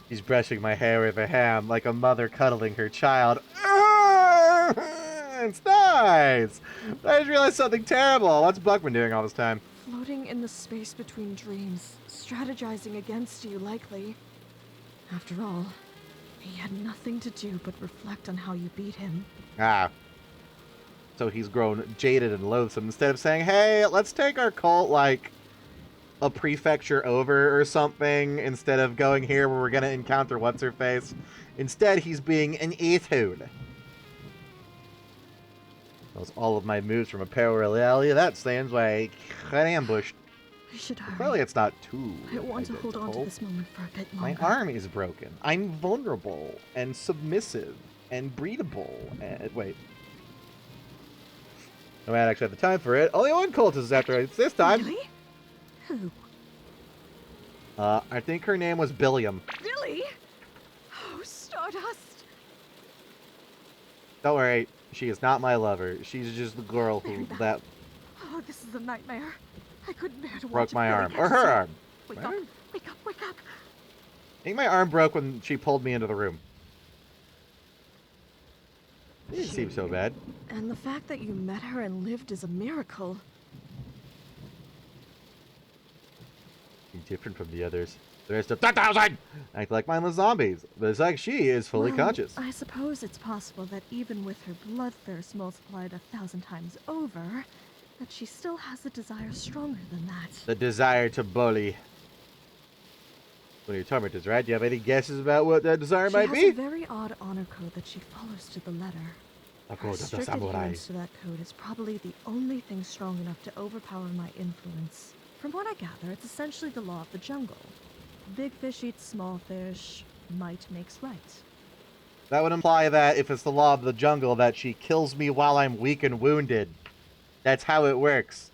She's brushing my hair with her hand like a mother cuddling her child. It's nice. I just realized something terrible. What's Buckman doing all this time? Floating in the space between dreams, strategizing against you likely. After all, he had nothing to do but reflect on how you beat him. Ah. So he's grown jaded and loathsome. Instead of saying, hey, let's take our cult, like, a prefecture over or something, instead of going here where we're going to encounter What's-Her-Face. Instead, he's being an asshole. Knows all of my moves from a parallel reality. That stands like an ambush. I should hurry. Clearly it's not too I want to hold on to this moment for a bit My longer. arm is broken. I'm vulnerable and submissive and breedable. And wait. I might actually have the time for it. Only one cultist is after it this time. Really? Who? I think her name was Billiam. Really? Oh, Stardust. Don't worry, she is not my lover. She's just the girl who that Oh, this is a nightmare. I couldn't bear to watch broke it my really arm. get Or to her see- arm. Wake My up, arm? wake up, wake up. I think my arm broke when she pulled me into the room. It didn't seem so bad. And the fact that you met her and lived is a miracle. You're different from the others. The rest of 10,000 act like mindless zombies. But it's like she is fully Well, conscious. I suppose it's possible that even with her bloodthirst multiplied 1,000 times over, that she still has a desire stronger than that. The desire to bully. Well, your tormentors, right? Do you have any guesses about what that desire She might has be? a very odd honor code that she follows to the letter. A Her code of the strict samurai. adherence to that code is probably the only thing strong enough to overpower my influence. From what I gather, it's essentially the law of the jungle. Big fish eats small fish. Might makes right. That would imply that if it's the law of the jungle, that she kills me while I'm weak and wounded. That's how it works.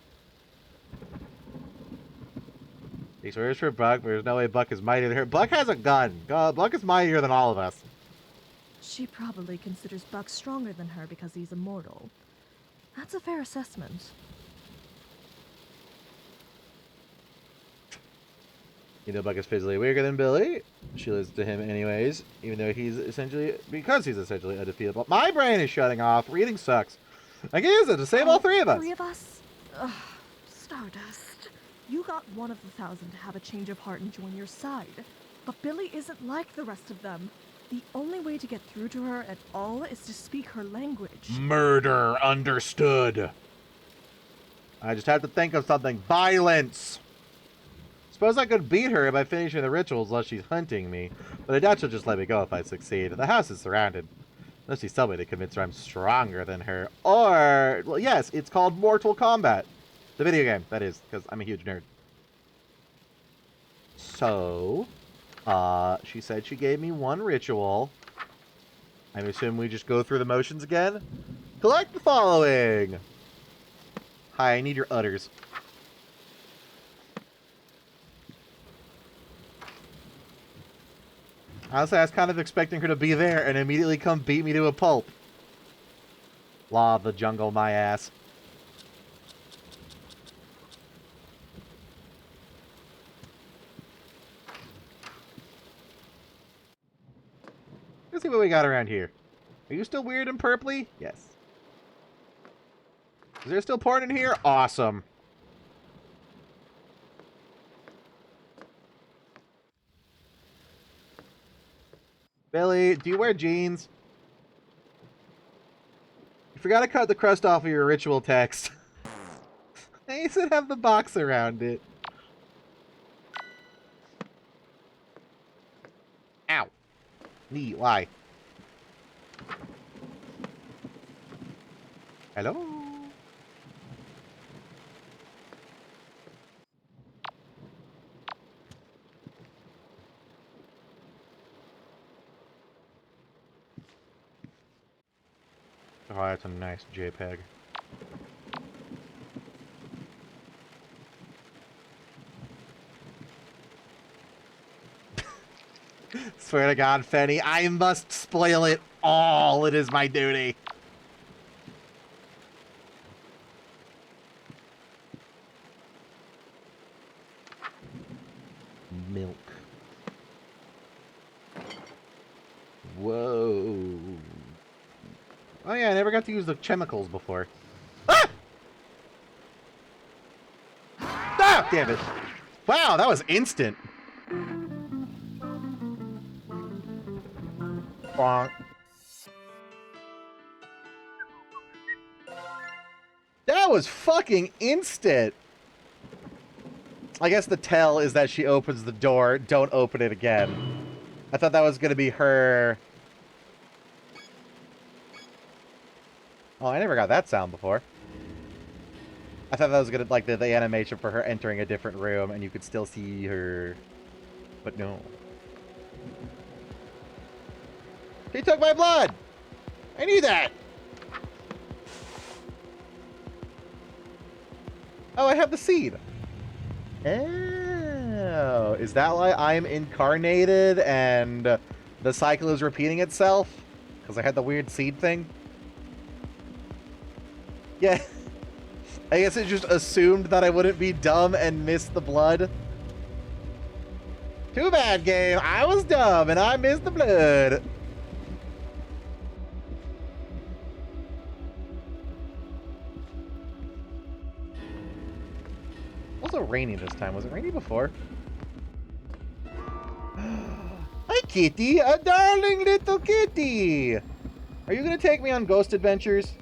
These orders for Buck, but there's no way Buck is mightier than her. Buck has a gun. Buck is mightier than all of us. She probably considers Buck stronger than her because he's immortal. That's a fair assessment. You know Buck is physically weaker than Billy. She listens to him anyways, even though he's essentially undefeatable. My brain is shutting off. Reading sucks. I can use it to save all three of us. Three of us? Ugh, Stardust. You got one of the 1,000 to have a change of heart and join your side. But Billy isn't like the rest of them. The only way to get through to her at all is to speak her language. Murder, understood. I just have to think of something. Violence. Suppose I could beat her by finishing the rituals unless she's hunting me. But I doubt she'll just let me go if I succeed. The house is surrounded. Unless she's somebody to convince her I'm stronger than her. Or, well, yes, it's called Mortal Kombat. The video game, that is, because I'm a huge nerd. So, she said she gave me one ritual. I'm assuming we just go through the motions again. Collect the following. Hi, I need your udders. Honestly, I was kind of expecting her to be there and immediately come beat me to a pulp. Law of the jungle, my ass. Let's see what we got around here. Are you still weird and purpley? Yes. Is there still porn in here? Awesome. Billy, do you wear jeans? You forgot to cut the crust off of your ritual text. You should have the box around it. Ow. Knee, why? Hello? Oh, that's a nice JPEG. Swear to God, Fenny, I must spoil it all. It is my duty. Milk. Whoa. Oh yeah, I never got to use the chemicals before. Ah! Ah, damn it. Wow, that was instant. Bonk. That was fucking instant. I guess the tell is that she opens the door. Don't open it again. I thought that was going to be her. Oh, I never got that sound before. I thought that was going to, like, the animation for her entering a different room and you could still see her. But no. He took my blood! I knew that! Oh, I have the seed. Oh, is that why I'm incarnated and the cycle is repeating itself? Because I had the weird seed thing? Yeah. I guess it just assumed that I wouldn't be dumb and miss the blood. Too bad, game. I was dumb and I missed the blood. Also rainy this time. Was it rainy before? Hi, kitty. A darling little kitty. Are you going to take me on ghost adventures?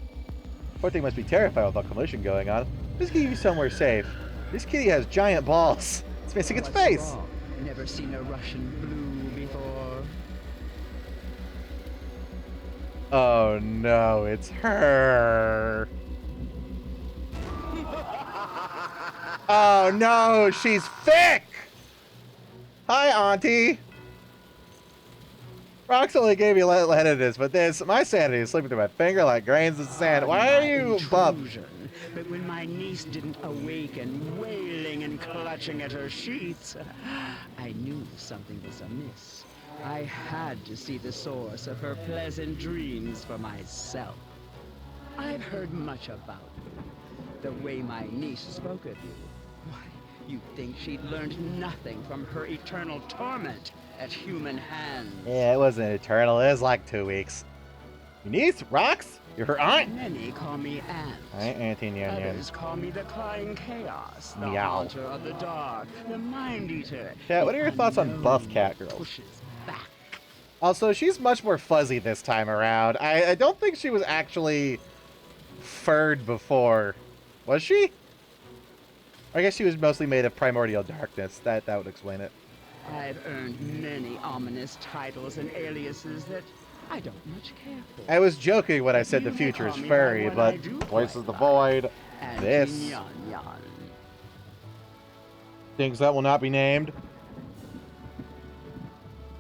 Poor thing must be terrified with all commotion going on. Let's get you somewhere safe. This kitty has giant balls. It's missing its face. Wrong? Never seen a Russian blue before. Oh no, it's her. Oh no, she's thick! Hi, Auntie. Rocks only gave you lightheadedness, but my sanity is slipping through my finger like grains of sand. Why are you bummed? But when my niece didn't awaken, wailing and clutching at her sheets, I knew something was amiss. I had to see the source of her pleasant dreams for myself. I've heard much about you. The way my niece spoke of you. Why, you'd think she'd learned nothing from her eternal torment at human hands. Yeah, it wasn't eternal. It was like 2 weeks. Your niece? Rocks? You're her aunt? Many call me Aunt. Hi, Auntie Nyan Nyan. Others call me the Crying Chaos, the Meow. Haunter of the Dark, the Mind Eater. Cat, what are your thoughts on buff cat girls? Pushes back. Also, she's much more fuzzy this time around. I don't think she was actually furred before. Was she? I guess she was mostly made of primordial darkness. That would explain it. I've earned many ominous titles and aliases that I don't much care for. I was joking when I said the future is furry, but Voice of the Void, this. Things that will not be named.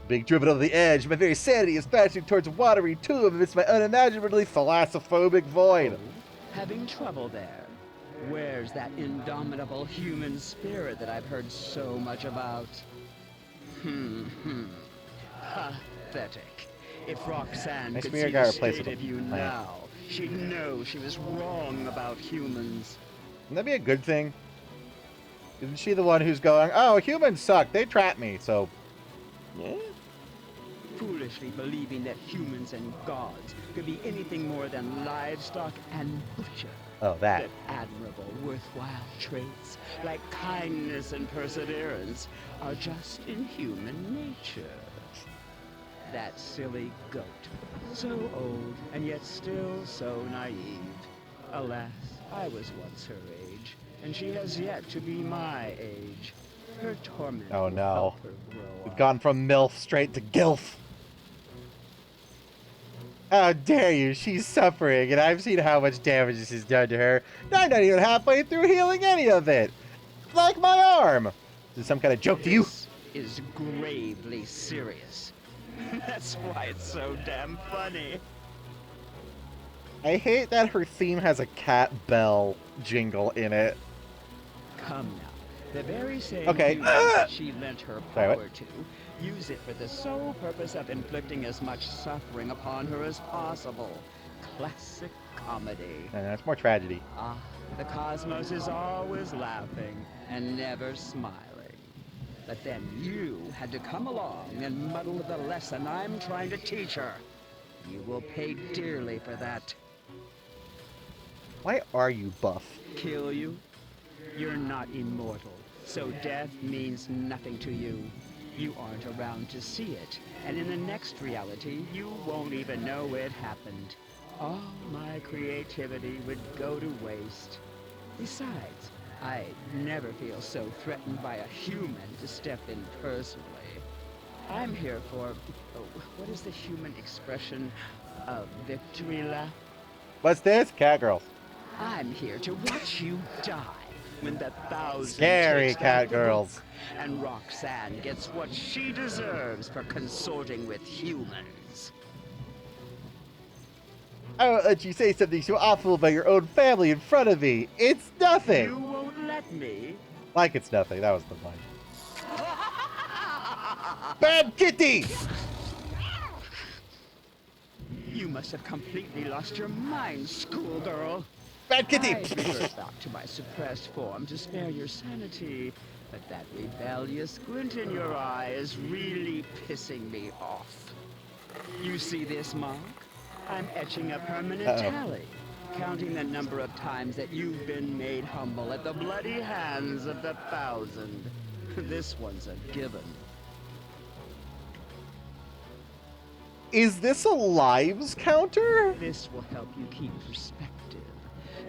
Being driven over the edge, my very sanity is passing towards a watery tomb amidst my unimaginably philosophobia void. Having trouble there? Where's that indomitable human spirit that I've heard so much about? Pathetic. If Roxanne could see the state of you now, she'd know she was wrong about humans. Wouldn't that be a good thing? Isn't she the one who's going, oh, humans suck, they trap me, so... Yeah? Foolish foolishly believing that humans and gods could be anything more than livestock and butcher. Oh, that. That admirable, worthwhile traits, like kindness and perseverance, are just in human nature. That silly goat, so old and yet still so naive. Alas, I was once her age, and she has yet to be my age. Her torment Oh will no. help her grow We've up. gone from MILF straight to GILF. How dare you? She's suffering, and I've seen how much damage this has done to her. I'm not even halfway through healing any of it. Like my arm. Is this some kind of joke to you? This is gravely serious. That's why it's so damn funny. I hate that her theme has a cat bell jingle in it. Come now. The very same Okay. humans that she lent her Sorry, power what? to use it for the sole purpose of inflicting as much suffering upon her as possible. Classic comedy. And that's more tragedy. Ah, the cosmos is always laughing and never smiling. But then you had to come along and muddle the lesson I'm trying to teach her. You will pay dearly for that. Why are you buff? Kill you? You're not immortal, so death means nothing to you. You aren't around to see it, and in the next reality, you won't even know it happened. All my creativity would go to waste. Besides, I never feel so threatened by a human to step in personally. I'm here for, what is the human expression? A victory lap? What's this? Cat girls. I'm here to watch you die when the thousand Scary takes cat back the girls. book, and Roxanne gets what she deserves for consorting with humans. I won't let you say something so awful about your own family in front of me. It's nothing. You won't let me? Like it's nothing. That was the line. Bad kitty! You must have completely lost your mind, schoolgirl. Bad kitty! I revert back to my suppressed form to spare your sanity, but that rebellious glint in your eye is really pissing me off. You see this mark? I'm etching a permanent tally, counting the number of times that you've been made humble at the bloody hands of the 1,000. This one's a given. Is this a lives counter? This will help you keep perspective.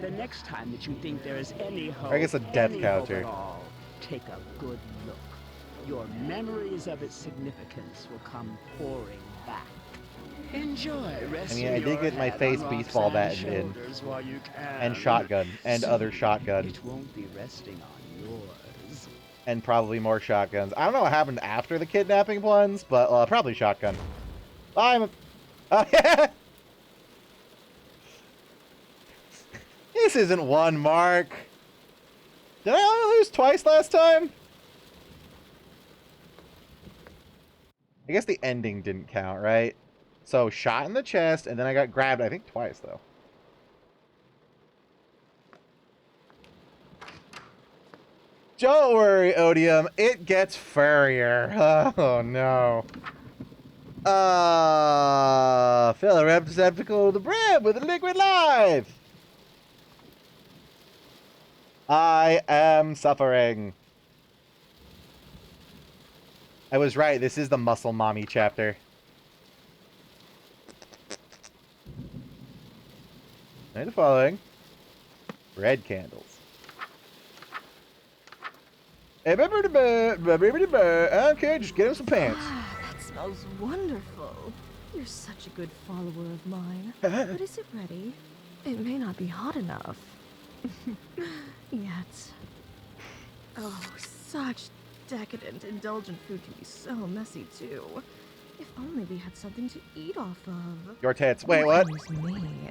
The next time that you think there is any hope, I guess a death any counter. hope at all, take a good look. Your memories of its significance will come pouring back. Enjoy resting I did get my face baseball bat in. While you can. And shotgun. And Soon, other shotgun. It won't be resting on yours. And probably more shotguns. I don't know what happened after the kidnapping plans, but probably shotgun. I'm... This isn't one, Mark. Did I only lose twice last time? I guess the ending didn't count, right? So, shot in the chest, and then I got grabbed, I think, twice, though. Don't worry, Odium. It gets furrier. Oh, no. Fill a receptacle to the brim with a liquid life. I am suffering. I was right. This is the Muscle Mommy chapter. And the following. Red candles. Okay, just get him some pants. That smells wonderful. You're such a good follower of mine. But is it ready? It may not be hot enough. Yet. Oh, such decadent, indulgent food can be so messy, too. If only we had something to eat off of. Your tits. Wait, what? It was me.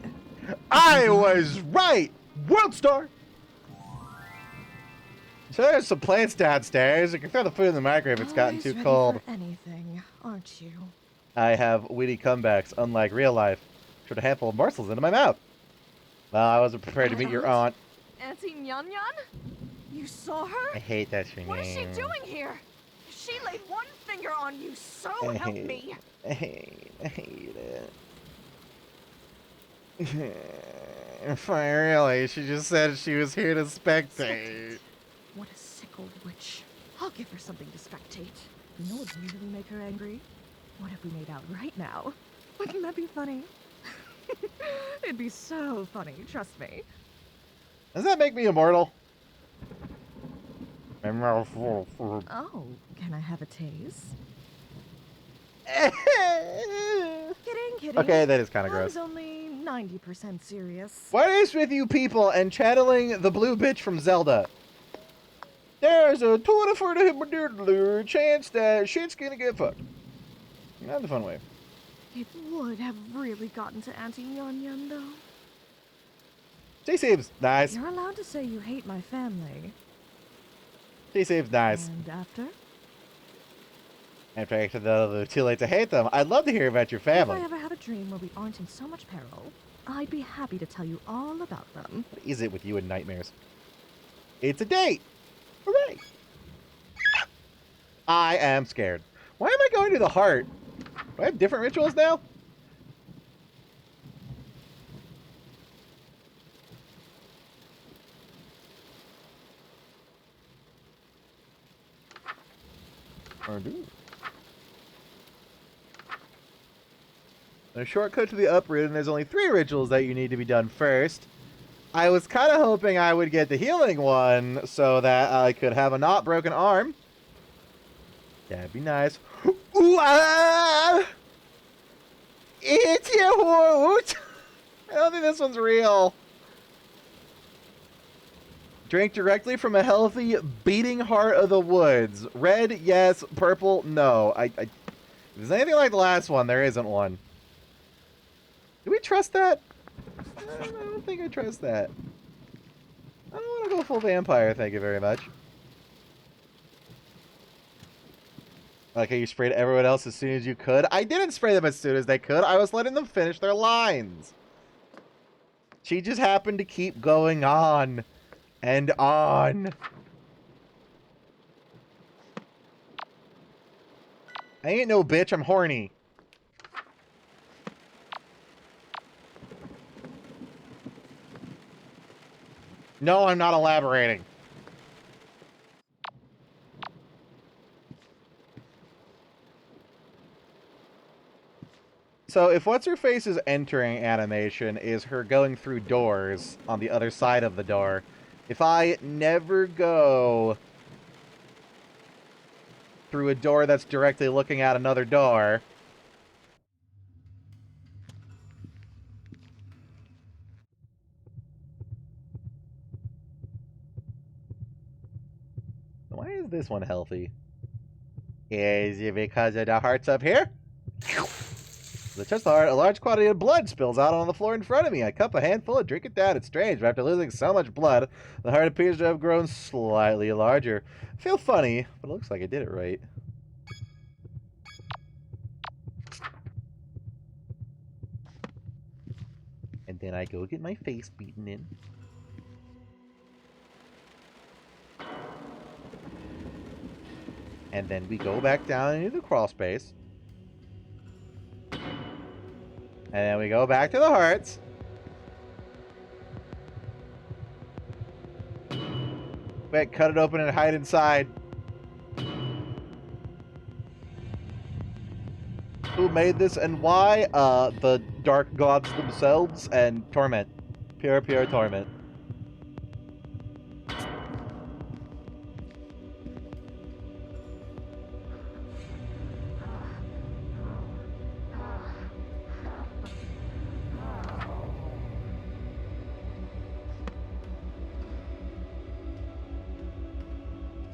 I was right! World Star! So there's some plants downstairs. You can throw the food in the microwave if it's gotten Always too ready cold. for anything, aren't you? I have witty comebacks, unlike real life. Put a handful of morsels into my mouth. Well, I wasn't prepared to meet your aunt. Auntie Nyan Nyan? You saw her? I hate that she What is she name. doing here? Is She laid one finger on you, so help me. I hate it. Really, she just said she was here to spectate. What a sick old witch. I'll give her something to spectate. You know what would really make her angry? What if we made out right now? Wouldn't that be funny? It'd be so funny, trust me. Does that make me immortal? Oh, can I have a taste? Kidding. Okay, that is kind of I gross. was only 90% serious. What is with you people and channeling the blue bitch from Zelda? There's a 20% chance that shit's gonna get fucked. Not the fun way. It would have really gotten to Auntie Yon though. Stay safe, nice. You're allowed to say you hate my family. Stay safe, nice. And after? After the too late to hate them, I'd love to hear about your family. If I ever have a dream where we aren't in so much peril, I'd be happy to tell you all about them. What is it with you and nightmares? It's a date! Hooray! I am scared. Why am I going to the heart? Do I have different rituals now? Or do? There's a shortcut to the uproot, and there's only 3 rituals that you need to be done first. I was kind of hoping I would get the healing one so that I could have a not broken arm. That'd be nice. Ooh, ah! It's your hoot! I don't think this one's real. Drink directly from a healthy, beating heart of the woods. Red, yes. Purple, no. If there's anything like the last one, there isn't one. Do we trust that? I don't think I trust that. I don't want to go full vampire, thank you very much. Like how you sprayed everyone else as soon as you could. I didn't spray them as soon as they could. I was letting them finish their lines. She just happened to keep going on and on. I ain't no bitch, I'm horny. No, I'm not elaborating. So if What's-Her-Face's entering animation is her going through doors on the other side of the door, if I never go through a door that's directly looking at another door, why is this one healthy? Is it because of the hearts up here? The touch the heart, a large quantity of blood spills out on the floor in front of me. I cup a handful and drink it down. It's strange, but after losing so much blood, the heart appears to have grown slightly larger. I feel funny, but it looks like I did it right. And then I go get my face beaten in. And then we go back down into the crawl space. And then we go back to the hearts. Wait, cut it open and hide inside. Who made this and why? The dark gods themselves and torment. Pure torment.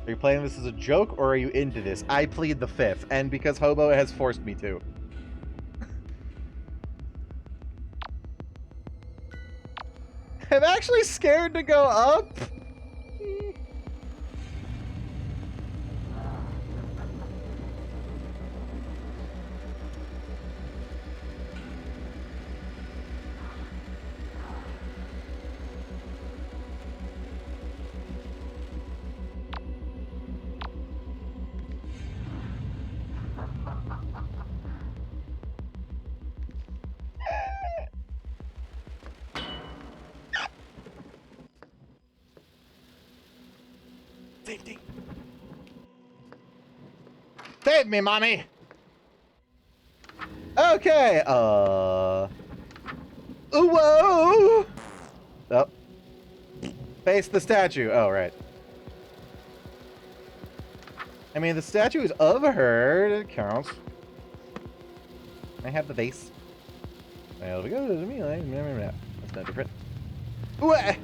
Are you playing this as a joke, or are you into this? I plead the 5th, and because Hobo has forced me to. I'm actually scared to go up. Save me, mommy! Okay, whoa! Oh. Face the statue. Oh, right. I mean, the statue is of her. It counts. I have the vase. There we go. That's not different. What?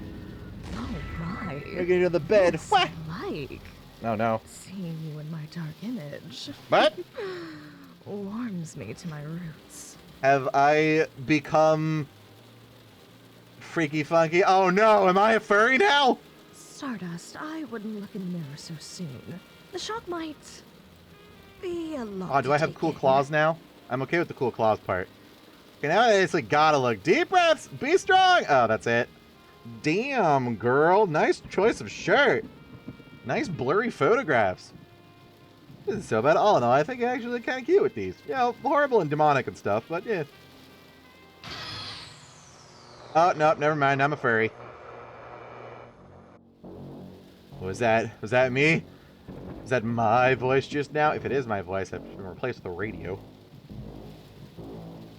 Oh my. You're getting to the bed. What's What? like Oh no. seeing you in my dark image. What? Warms me to my roots. Have I become freaky funky? Oh no, am I a furry now? Stardust, I wouldn't look in the mirror so soon. The shock might be a lot. Oh, do I have cool claws now? I'm okay with the cool claws part. Okay, now it's like gotta look. Deep breaths, be strong. Oh, that's it. Damn, girl. Nice choice of shirt. Nice blurry photographs. This isn't so bad. All in all, I think I actually look kind of cute with these. You know, horrible and demonic and stuff, but yeah. Oh, no, never mind. I'm a furry. What was that? Was that me? Is that my voice just now? If it is my voice, I've been replaced with a radio.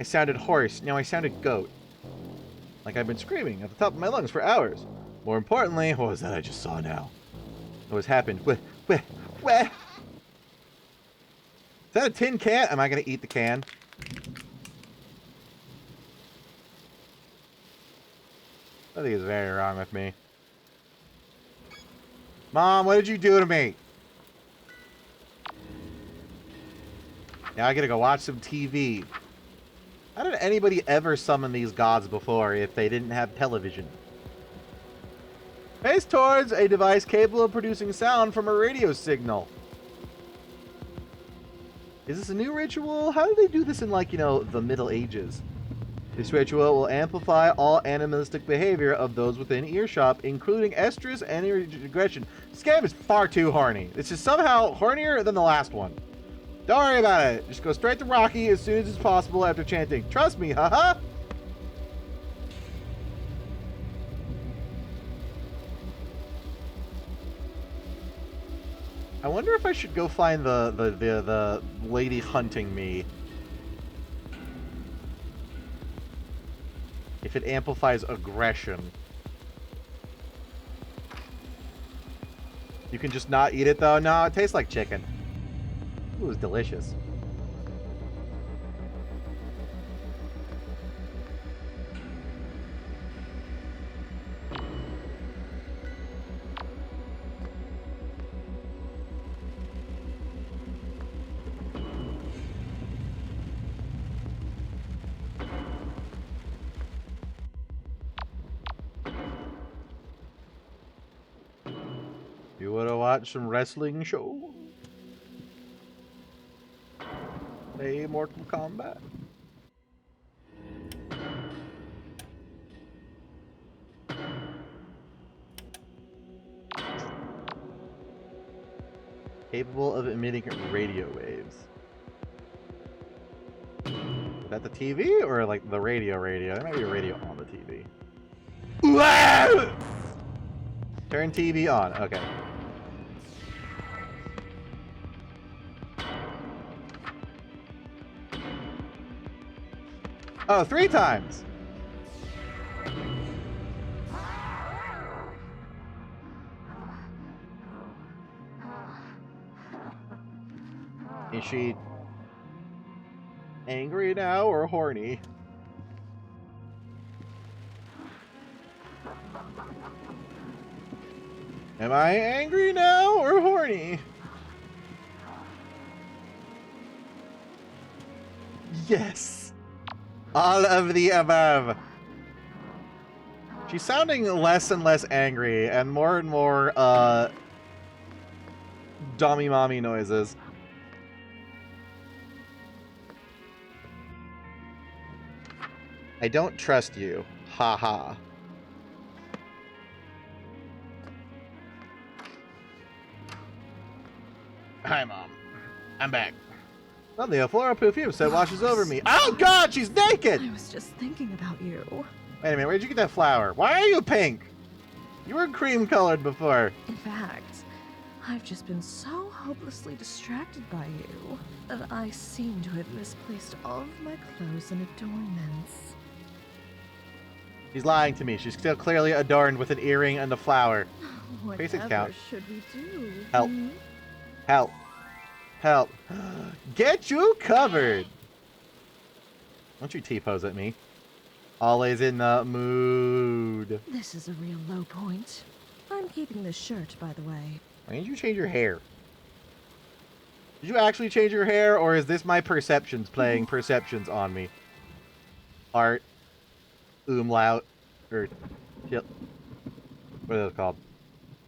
I sounded hoarse. Now I sounded goat. Like I've been screaming at the top of my lungs for hours. More importantly, what was that I just saw now? What has happened? Where? Is that a tin can? Am I going to eat the can? Something is very wrong with me. Mom, what did you do to me? Now I gotta go watch some TV. How did anybody ever summon these gods before if they didn't have television? Face towards a device capable of producing sound from a radio signal. Is this a new ritual? How did they do this in, like, you know, the Middle Ages? This ritual will amplify all animalistic behavior of those within earshot, including estrus and aggression. This game is far too horny. This is somehow hornier than the last one. Don't worry about it. Just go straight to Rocky as soon as it's possible after chanting. Trust me, haha. I wonder if I should go find the lady hunting me. If it amplifies aggression. You can just not eat it though? No, it tastes like chicken. Ooh, it was delicious. You wanna watch some wrestling show? Play Mortal Kombat. Capable of emitting radio waves. Is that the TV or like the radio? There might be a radio on the TV. Turn TV on. Okay. Oh, 3 times. Is she angry now or horny? Am I angry now or horny? Yes. All of the above. She's sounding less and less angry and more dummy mommy noises. I don't trust you. Ha ha. Hi, Mom. I'm back. Suddenly, a floral perfume scent washes over me. Oh, God, she's naked! I was just thinking about you. Wait a minute, where'd you get that flower? Why are you pink? You were cream-colored before. In fact, I've just been so hopelessly distracted by you that I seem to have misplaced all of my clothes and adornments. She's lying to me. She's still clearly adorned with an earring and a flower. Basics count. Whatever should we do? Help. hmm? Help. Help. Get you covered. Don't you T-pose at me. Always in the mood. This is a real low point. I'm keeping this shirt, by the way. Why didn't you change your hair? Did you actually change your hair, or is this my perceptions playing perceptions on me? Art. Umlaut. Or... What are those called?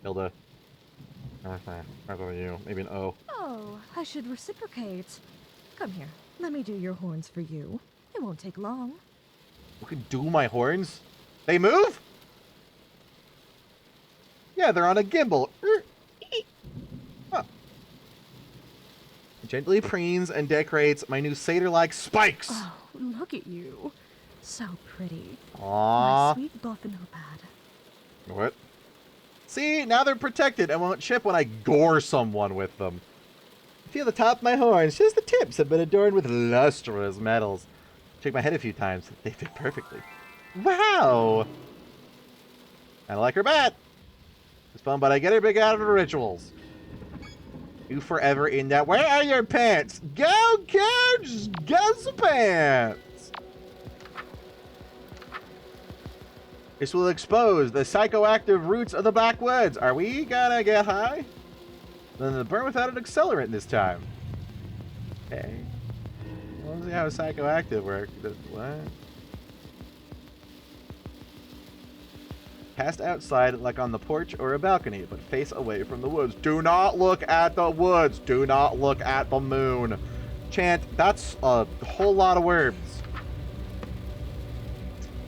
Hilda. You. Maybe an O. Oh, I should reciprocate. Come here. Let me do your horns for you. It won't take long. You can do my horns? They move? Yeah, they're on a gimbal. Huh. Gently preens and decorates my new satyr-like spikes. Oh, look at you. So pretty. Aww. My sweet boffinopad. What? See, now they're protected and won't chip when I gore someone with them. Feel the top of my horns, just the tips have been adorned with lustrous metals. Shake my head a few times. They fit perfectly. Wow! I like her bat. It's fun, but I get her big out of the rituals. You forever in that. Where are your pants? Go, kids! Get some pants! This will expose the psychoactive roots of the backwoods. Are we gonna get high? Then the burn without an accelerant this time. Okay. Let's see how psychoactive works. What? Cast outside like on the porch or a balcony, but face away from the woods. Do not look at the woods. Do not look at the moon. Chant, that's a whole lot of words.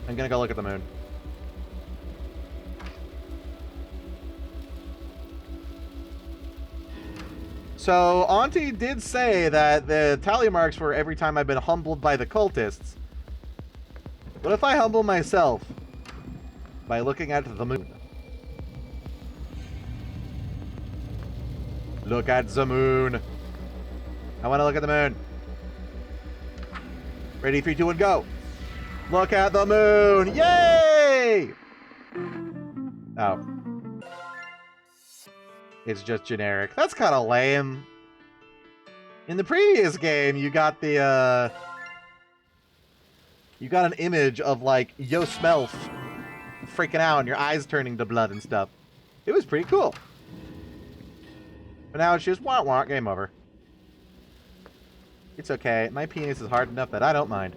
I'm gonna go look at the moon. So, Auntie did say that the tally marks were every time I've been humbled by the cultists. What if I humble myself by looking at the moon? Look at the moon. I want to look at the moon. Ready, 3, 2, 1, go. Look at the moon. Yay! Oh. It's just generic. That's kind of lame. In the previous game, you got the, you got an image of, like, yo Smelf freaking out and your eyes turning to blood and stuff. It was pretty cool. But now it's just wah-wah, game over. It's okay. My penis is hard enough that I don't mind.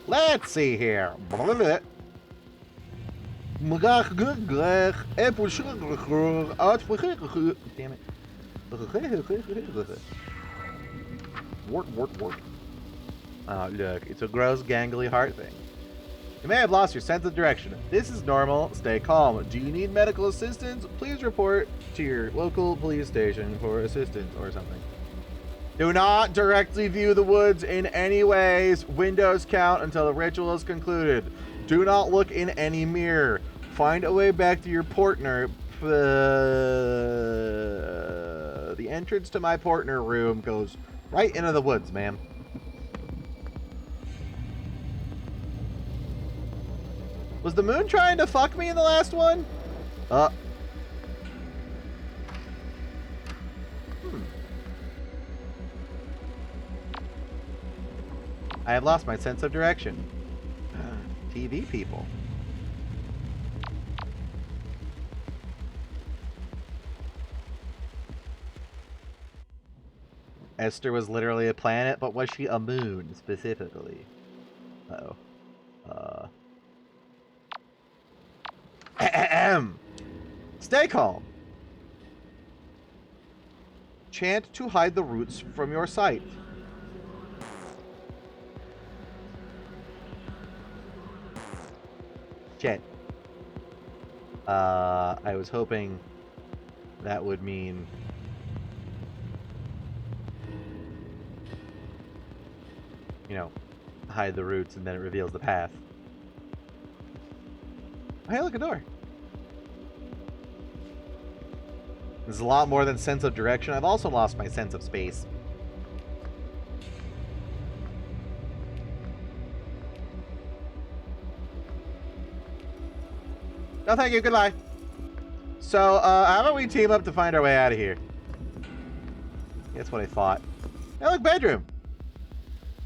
Let's see here. Damn it. Wart. Oh, look. It's a gross, gangly heart thing. You may have lost your sense of direction. This is normal. Stay calm. Do you need medical assistance? Please report to your local police station for assistance or something. Do not directly view the woods in any ways. Windows count until the ritual is concluded. Do not look in any mirror. Find a way back to your partner. The entrance to my partner room goes right into the woods, ma'am. Was the moon trying to fuck me in the last one? I have lost my sense of direction. TV people. Esther was literally a planet, but was she a moon specifically? Uh-oh. Stay calm. Chant to hide the roots from your sight. Shit. I was hoping that would mean... you know, hide the roots and then it reveals the path. Hey, look, a door. There's a lot more than sense of direction. I've also lost my sense of space. No, thank you. Goodbye. So, how about we team up to find our way out of here? That's what I thought. Hey, look, bedroom.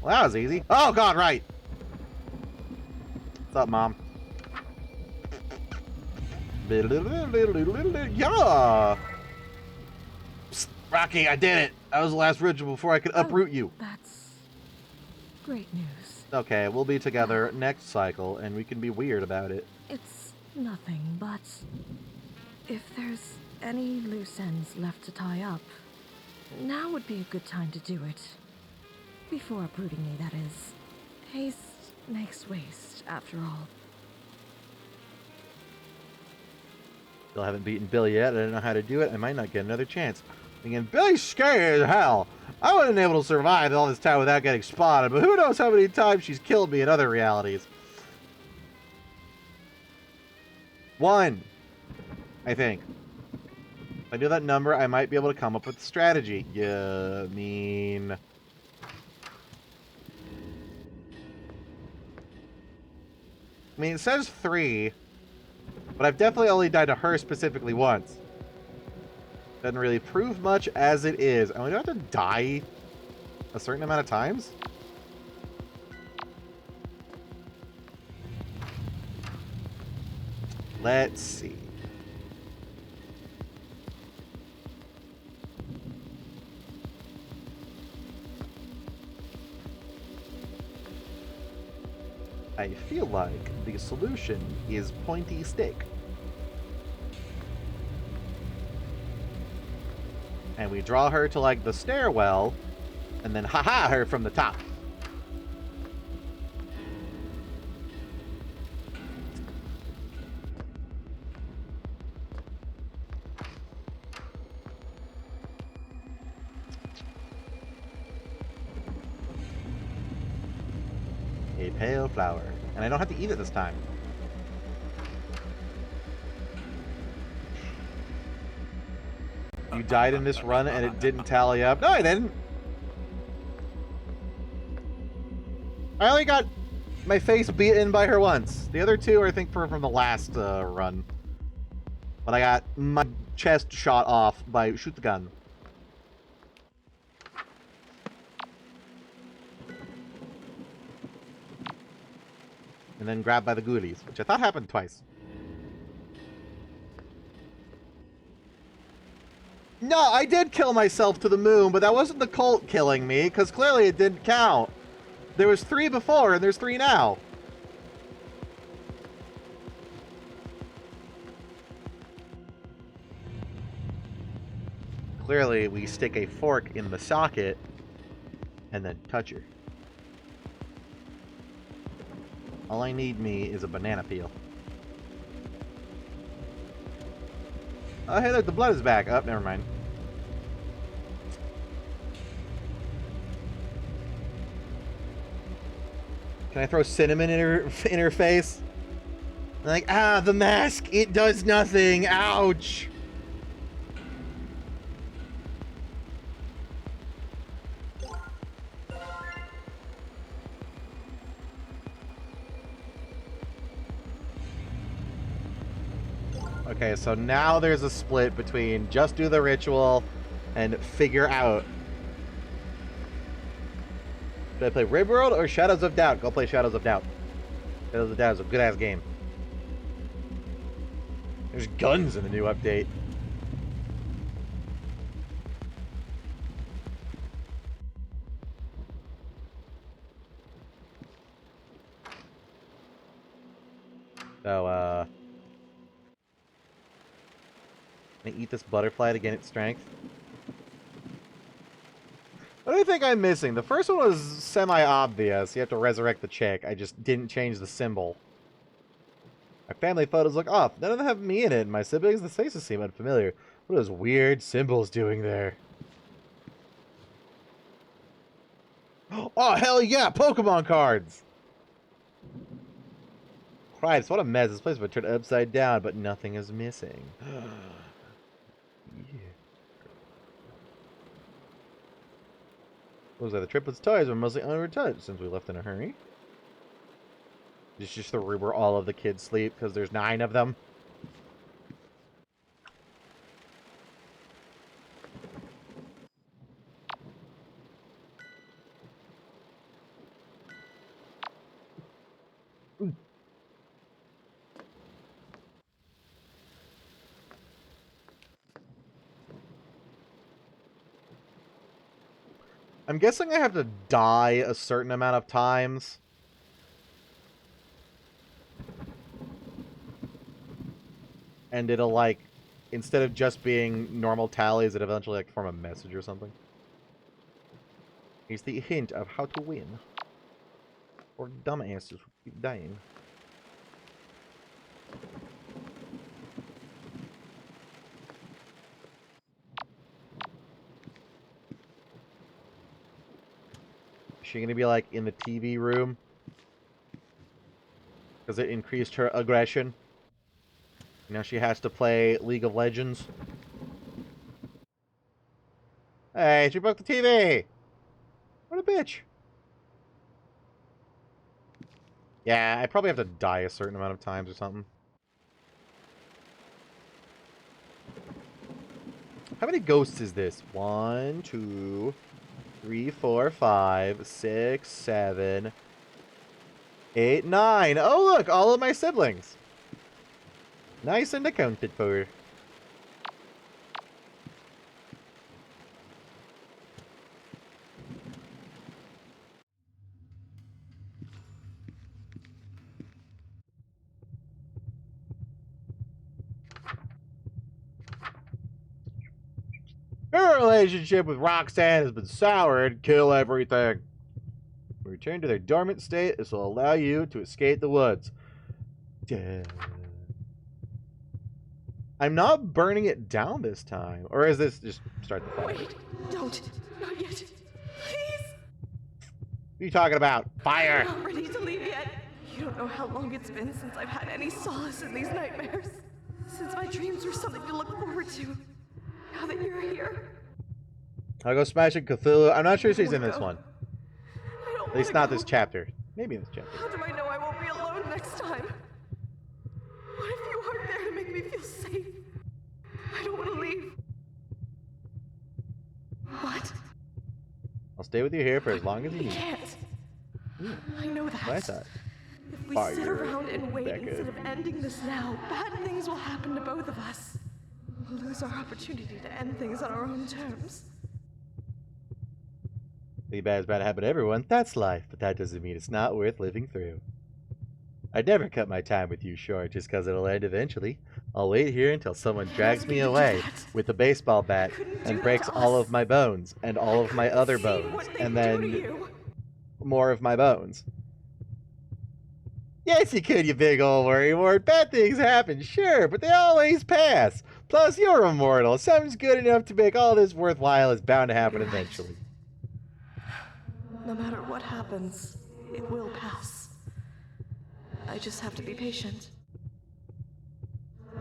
Well, that was easy. Oh, God, right. What's up, Mom? Yeah. Psst, Rocky, I did it. That was the last ritual before I could uproot you. That's great news. Okay, we'll be together next cycle, and we can be weird about it. It's nothing, but if there's any loose ends left to tie up, now would be a good time to do it. Before uprooting me, that is. Haste makes waste, after all. Still haven't beaten Billy yet. I don't know how to do it. I might not get another chance. Thinking, Billy's scary as hell. I wouldn't have been able to survive all this time without getting spotted, but who knows how many times she's killed me in other realities. 1, I think. If I do that number, I might be able to come up with a strategy. Yeah, I mean... it says 3, but I've definitely only died to her specifically once. Doesn't really prove much as it is. And we don't have to die a certain amount of times? Let's see. I feel like the solution is pointy stick. And we draw her to, like, the stairwell, and then ha-ha her from the top. A pale flower. And I don't have to eat it this time. You died in this run and it didn't tally up. No, I didn't. I only got my face beaten by her once. The other two, I think, were from the last run. But I got my chest shot off by shoot the gun. And then grabbed by the ghoulies, which I thought happened twice. No, I did kill myself to the moon, but that wasn't the cult killing me, because clearly it didn't count. There was 3 before, and there's 3 now. Clearly, we stick a fork in the socket, and then touch her. All I need me is a banana peel. Oh, hey, look, the blood is back. Oh, never mind. Can I throw cinnamon in her face? I'm like, ah, the mask, it does nothing. Ouch. Okay, so now there's a split between just do the ritual and figure out. Should I play Rib World or Shadows of Doubt? Go play Shadows of Doubt. Shadows of Doubt is a good-ass game. There's guns in the new update. So, can I eat this butterfly to gain its strength? What do you think I'm missing? The first one was semi-obvious. You have to resurrect the chick. I just didn't change the symbol. My family photos look off. None of them have me in it. My siblings, the faces seem unfamiliar. What are those weird symbols doing there? Oh, hell yeah! Pokemon cards! Christ, what a mess. This place would turn upside down, but nothing is missing. Yeah. Looks like the triplets' toys were mostly unretouched since we left in a hurry. It's just the room where all of the kids sleep because there's 9 of them. I'm guessing I have to die a certain amount of times. And it'll, like, instead of just being normal tallies, it eventually, like, form a message or something. Here's the hint of how to win. Or dumbasses who keep dying. Is she gonna be, like, in the TV room? Because it increased her aggression. Now she has to play League of Legends. Hey, she broke the TV! What a bitch. Yeah, I probably have to die a certain amount of times or something. How many ghosts is this? 1, 2, 3, 4, 5, 6, 7, 8, 9. Oh, look, all of my siblings. Nice and accounted for. Her relationship with Roxanne has been soured. Kill everything. Return to their dormant state. This will allow you to escape the woods. Duh. I'm not burning it down this time. Or is this just start the fire? Wait, don't. Not yet. Please. What are you talking about? Fire! I'm not ready to leave yet. You don't know how long it's been since I've had any solace in these nightmares. Since my dreams were something to look forward to. Now that you're here. I'll go smashing Cthulhu. I'm not sure she's in this go. one. I don't At least wanna not go. this chapter. Maybe in this chapter. How do I know I won't be alone next time? What if you aren't there to make me feel safe? I don't want to leave. What? I'll stay with you here for as long as you I need. can't. I know that. What I thought. If we Fire, sit around and wait Becca. instead of ending this now, bad things will happen to both of us. We'll lose our opportunity to end things on our own terms. Be bad is bound to happen to everyone. That's life, but that doesn't mean it's not worth living through. I'd never cut my time with you short just because it'll end eventually. I'll wait here until someone drags me away with a baseball bat and breaks all of my bones and all of my other bones and then more of my bones. Yes, you could, you big old worrywart. Bad things happen, sure, but they always pass. Plus, you're immortal. Something's good enough to make all this worthwhile is bound to happen eventually. No matter what happens, it will pass. I just have to be patient.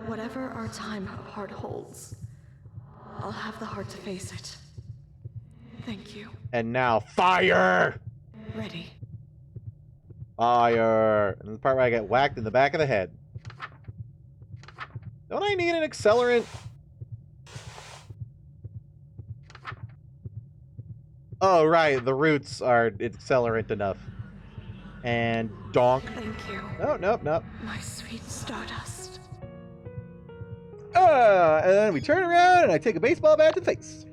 Whatever our time apart holds, I'll have the heart to face it. Thank you. And now, fire! Ready. Fire! And the part where I get whacked in the back of the head. Don't I need an accelerant? Oh, right. The roots are accelerant enough. And donk. Thank you. No, nope, nope. My sweet Stardust. And then we turn around and I take a baseball bat to the face.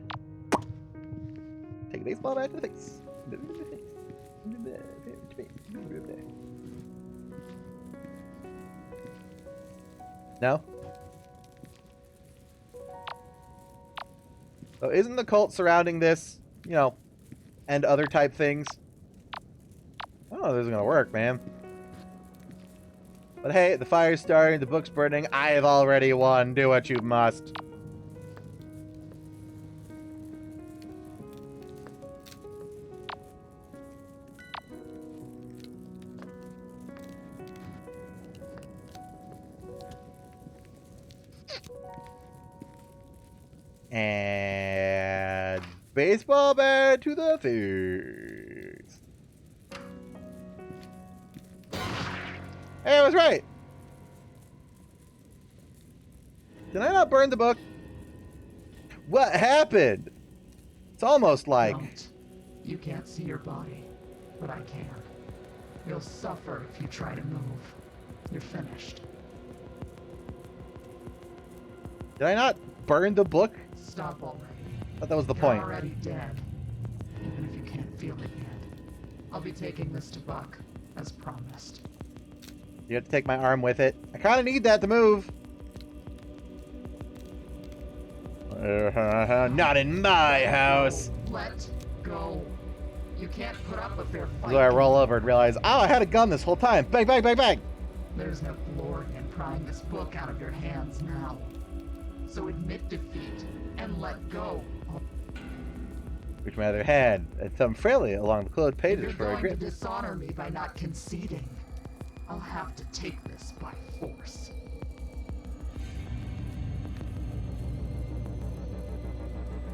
Take a baseball bat to the face. No? So isn't the cult surrounding this, you know, and other type things? I don't know if this is gonna work, man. But hey, the fire's starting, the book's burning, I have already won. Do what you must. And baseball bat to the face. Hey, I was right. Did I not burn the book? What happened? It's almost like... Don't. You can't see your body, but I can. You'll suffer if you try to move. You're finished. Did I not burn the book? Stop already. I thought that was the You're point. already dead, even if you can't feel it yet. I'll be taking this to Buck, as promised. You have to take my arm with it. I kind of need that to move. Not in my house. Let go. You can't put up a fair fight. So I roll over and realize, oh, I had a gun this whole time. Bang, bang, bang, bang. There's no glory in prying this book out of your hands now. So admit defeat and let go. Reach my other hand and thumb freely along the closed pages for a You're grip. going to dishonor me by not conceding. I'll have to take this by force.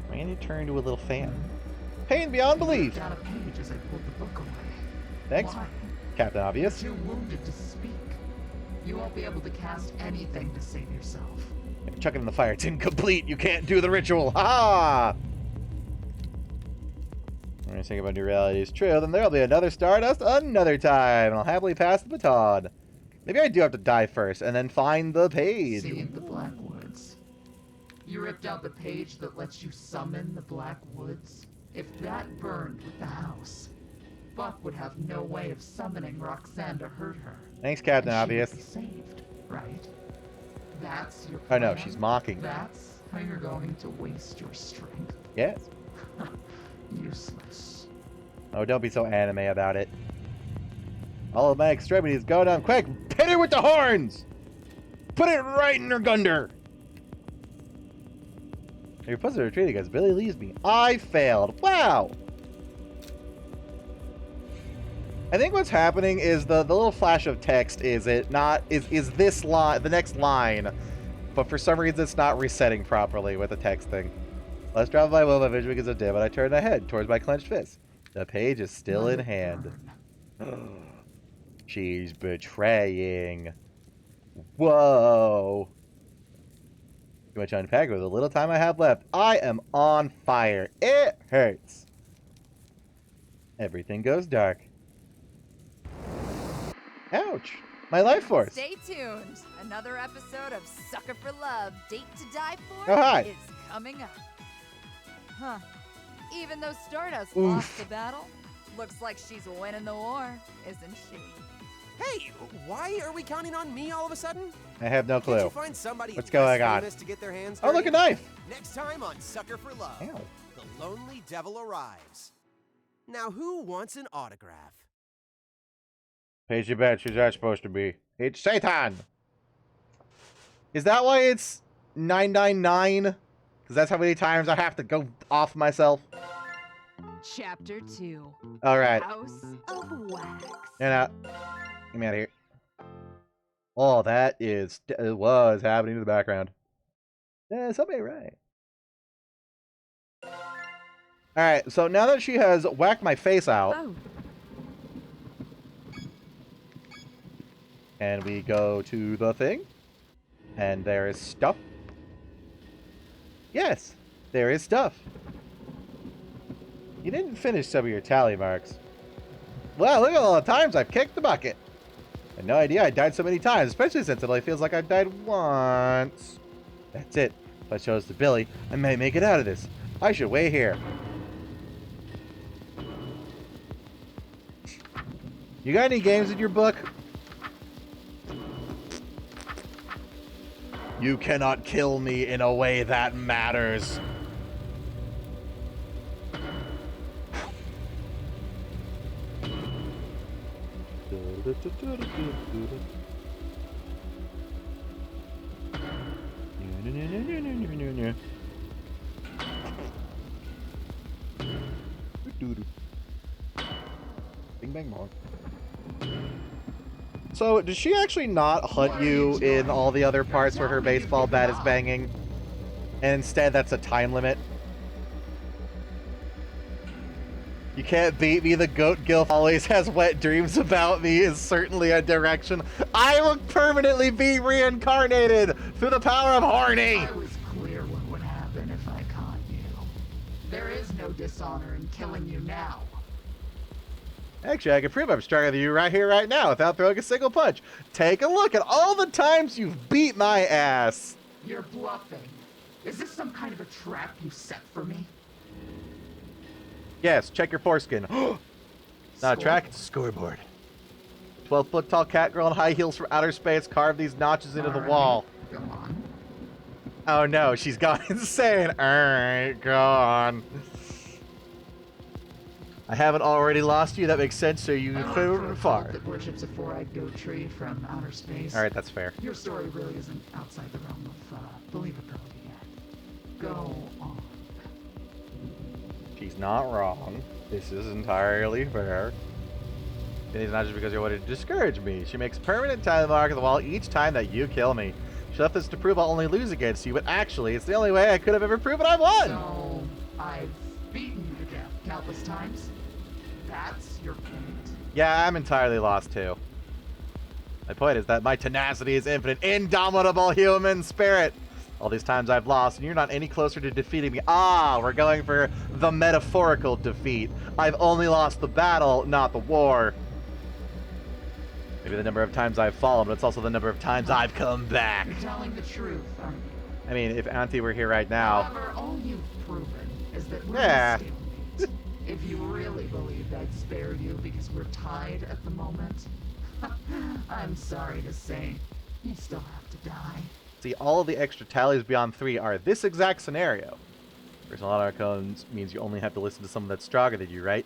Randy turned to a little fan. Pain beyond belief. Down a page as I pulled the book away. Thanks, Why? Captain Obvious. You're too wounded to speak. You won't be able to cast anything to save yourself. Chuck it in the fire. It's incomplete. You can't do the ritual. Ha! When I think about new reality is true, then there'll be another Stardust another time, and I'll happily pass the baton. Maybe I do have to die first, and then find the page. Seeing the Black Woods. You ripped out the page that lets you summon the Black Woods. If that burned with the house, Buck would have no way of summoning Roxanne to hurt her. Thanks, Captain And she Obvious. would be saved, right? That's your Oh plan? no, she's mocking me. That's how you're going to waste your strength. Yes. Useless. Oh, don't be so anime about it. All of my extremities go down quick. Hit her with the horns! Put it right in her gunder! Your puzzle retreating as Billy leaves me. I failed. Wow! I think what's happening is the little flash of text is this line, the next line, but for some reason it's not resetting properly with the text thing. Let's drop my will, my vision begins to dim, and I turn my head towards my clenched fist. The page is still in hand. She's betraying. Whoa. Too much to unpack with the little time I have left. I am on fire. It hurts. Everything goes dark. Ouch. My life force. Stay tuned. Another episode of Sucker for Love, Date to Die For Oh, hi. is coming up. Huh. Even though Stardust Oof. lost the battle, looks like she's winning the war, isn't she? Hey, why are we counting on me all of a sudden? I have no Can't you clue. find somebody What's going less on? famous to get their hands Oh, look, dirty? a knife. Next time on Sucker for Love, Ow. the lonely devil arrives. Now, who wants an autograph? Page you bet she's not supposed to be. It's Satan. Is that why it's 999? Because that's how many times I have to go off myself. Chapter 2. All right. House of Wax. Get me out of here. Oh, that is was happening in the background. Yeah, somebody right. All right, so now that she has whacked my face out, Oh. and we go to the thing, and there is stuff. Yes, there is stuff. You didn't finish some of your tally marks. Well, look at all the times I've kicked the bucket. I had no idea I died so many times, especially since it only feels like I died once. That's it. If I chose to Billy, I may make it out of this. I should wait here. You got any games in your book? You cannot kill me in a way that matters. Bing bang bong. So, does she actually not hunt you in all the other parts where her baseball bat is banging? And instead, that's a time limit. You can't beat me, the goat gilf always has wet dreams about me is certainly a direction I will permanently be reincarnated through the power of horny! I was clear what would happen if I caught you. There is no dishonor in killing you now. Actually, I can prove I'm stronger than you right here, right now, without throwing a single punch. Take a look at all the times you've beat my ass! You're bluffing. Is this some kind of a trap you set for me? Yes, check your foreskin. Not a track, it's a scoreboard. 12-foot tall cat girl in high heels from outer space carved these notches into the wall. Go on. Oh no, she's gone insane. Alright, go on. I haven't already lost you, that makes sense, so you flew far. That worships a four-eyed goat tree from outer space. Alright, that's fair. Your story really isn't outside the realm of believability yet. Go on. She's not wrong. This is entirely fair. And it's not just because you wanted to discourage me. She makes a permanent time mark on the wall each time that you kill me. She left this to prove I'll only lose against you, but actually, it's the only way I could have ever proven I won! So, I've beaten you to death countless times? That's your point? Yeah, I'm entirely lost too. My point is that my tenacity is infinite, indomitable human spirit! All these times I've lost, and you're not any closer to defeating me. Ah, we're going for the metaphorical defeat. I've only lost the battle, not the war. Maybe the number of times I've fallen, but it's also the number of times I've come back. You're telling the truth, aren't you? I mean, if Auntie were here right now... However, all you've proven is that we're Yeah. in a stalemate. If you really believed I'd spare you because we're tied at the moment, I'm sorry to say, you still have to die. See, all of the extra tallies beyond 3 are this exact scenario. Personal honor codes means you only have to listen to someone that's stronger than you, right?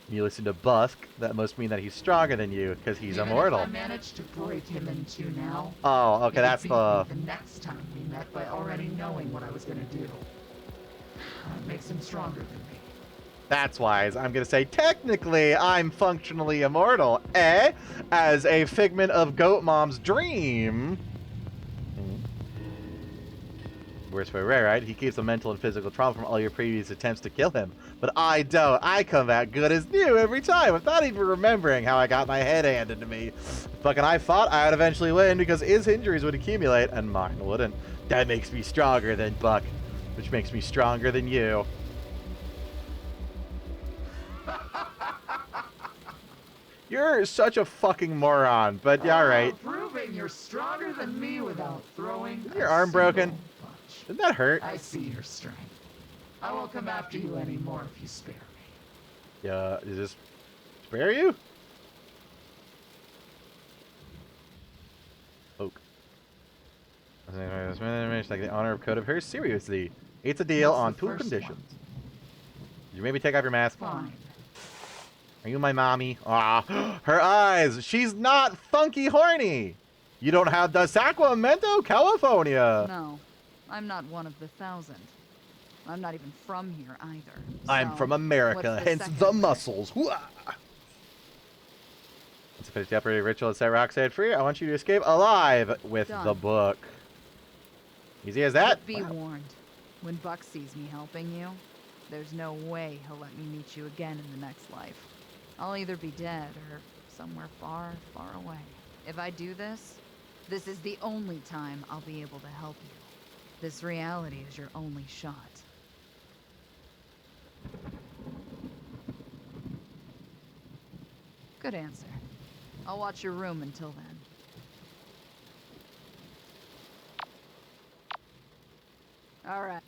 When you listen to Busk, that must mean that he's stronger than you, because he's immortal. If I managed to break him in two now, Oh, okay, that's you the... would beat me the next time we met by already knowing what I was going to do. That makes him stronger than me. That's wise. I'm going to say, technically, I'm functionally immortal, eh? As a figment of Goat Mom's dream. Worst way, right? He keeps a mental and physical trauma from all your previous attempts to kill him. But I don't. I come back good as new every time, without even remembering how I got my head handed to me. If fucking I fought, I would eventually win, because his injuries would accumulate, and mine wouldn't. That makes me stronger than Buck, which makes me stronger than you. You're such a fucking moron, but yeah, alright. Proving you're stronger than me without throwing. Is your arm broken? Didn't that hurt? I see your strength. I won't come after you anymore if you spare me. Yeah, is this spare you? Oak. Like the honor of code of her seriously. It's a deal on two conditions. Did you maybe take off your mask? Fine. Are you my mommy? Ah, her eyes. She's not funky horny. You don't have the Sacramento, California. No, I'm not one of the 1,000. I'm not even from here either. I'm So, from America, what's the hence second the wish? muscles. Once you finish the operating ritual and set Roxanne free, I want you to escape alive with Done. the book. Easy as that? But be Wow. warned, when Buck sees me helping you, there's no way he'll let me meet you again in the next life. I'll either be dead or somewhere far, far away. If I do this, this is the only time I'll be able to help you. This reality is your only shot. Good answer. I'll watch your room until then. All right.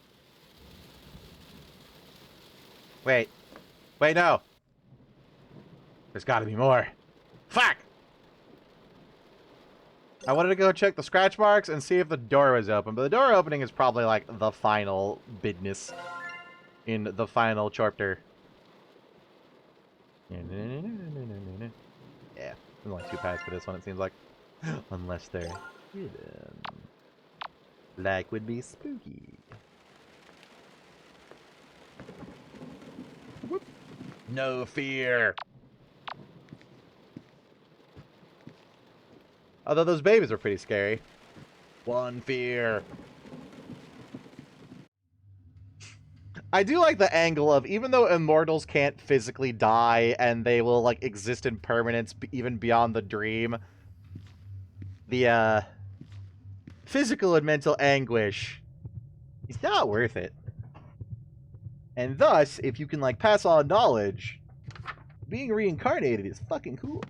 Wait. Wait, no. There's gotta be more. Fuck! I wanted to go check the scratch marks and see if the door was open, but the door opening is probably like the final business in the final chapter. Yeah, there's only 2 paths for this one, it seems like. Unless they're hidden. Like would be spooky. Whoop. No fear. Although those babies are pretty scary. One fear. I do like the angle of, even though immortals can't physically die and they will like exist in permanence even beyond the dream, the physical and mental anguish is not worth it. And thus, if you can like pass on knowledge, being reincarnated is fucking cool.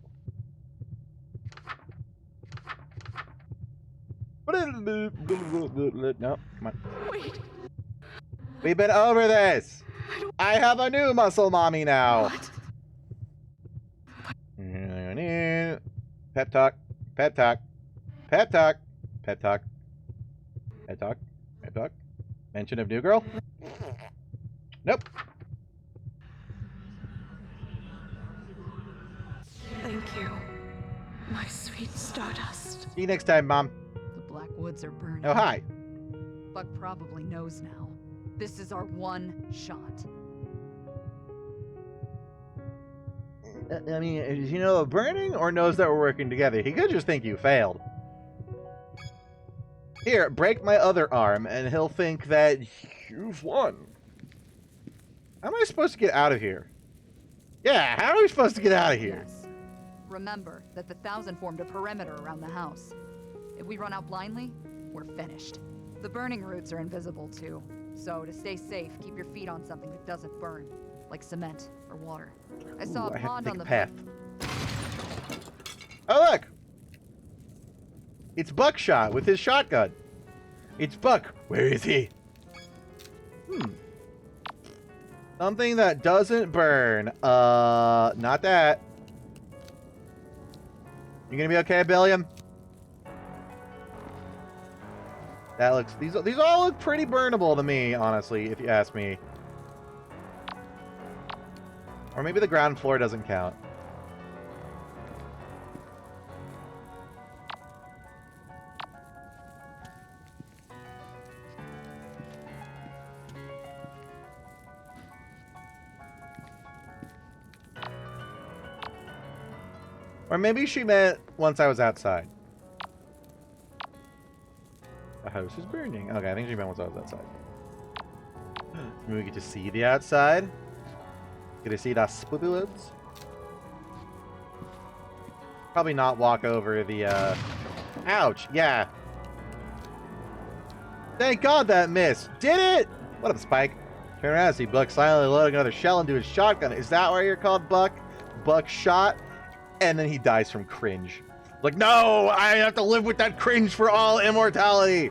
No, come on. Wait. We've been over this. I have a new muscle mommy now. What? Pep talk. Pep talk. Pep talk. Pep talk. Pep talk. Pep talk. Mention of new girl? Nope. Thank you, my sweet Stardust. See you next time, Mom. The Black Woods are burning. Oh, hi. Buck probably knows now. This is our one shot. I mean, does he know of burning or knows that we're working together? He could just think you failed. Here, break my other arm, and he'll think that you've won. How am I supposed to get out of here? Yeah, how are we supposed to get out of here? Yes. Remember that the Thousand formed a perimeter around the house. If we run out blindly, we're finished. The burning roots are invisible too. So to stay safe, keep your feet on something that doesn't burn, like cement or water. I saw a pond on the path. Oh look! It's Buckshot with his shotgun. It's Buck. Where is he? Something that doesn't burn. Not that. You gonna be okay, Billiam? That looks. These all look pretty burnable to me, honestly, if you ask me. Or maybe the ground floor doesn't count. Or maybe she meant once I was outside. The house is burning. Okay, I think she meant once I was outside. Maybe we get to see the outside. Get to see the spoopy woods. Probably not walk over the, Ouch, yeah. Thank God that missed. Did it? What up, Spike? Turn around, see Buck silently loading another shell into his shotgun. Is that why you're called Buck? Buckshot? And then he dies from cringe. Like, no, I have to live with that cringe for all immortality.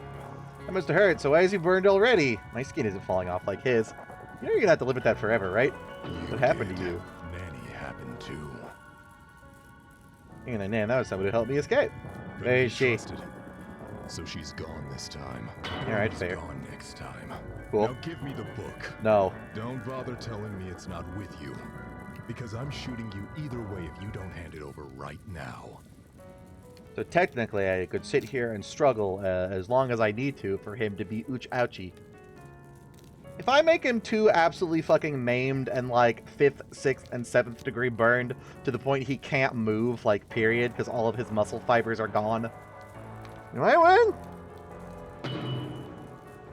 That must have hurt. So why is he burned already? My skin isn't falling off like his. You know you're gonna have to live with that forever, right? What happened to you? Nanny happened too. And Nan, that was somebody who helped me escape. Where is she? So she's gone this time. Alright, fair. Gone next time. Cool. Now give me the book. No. Don't bother telling me it's not with you. Because I'm shooting you either way if you don't hand it over right now. So technically, I could sit here and struggle as long as I need to for him to be Ooch Ouchie. If I make him too absolutely fucking maimed and like 5th, 6th, and 7th degree burned to the point he can't move, like period, because all of his muscle fibers are gone, do I win?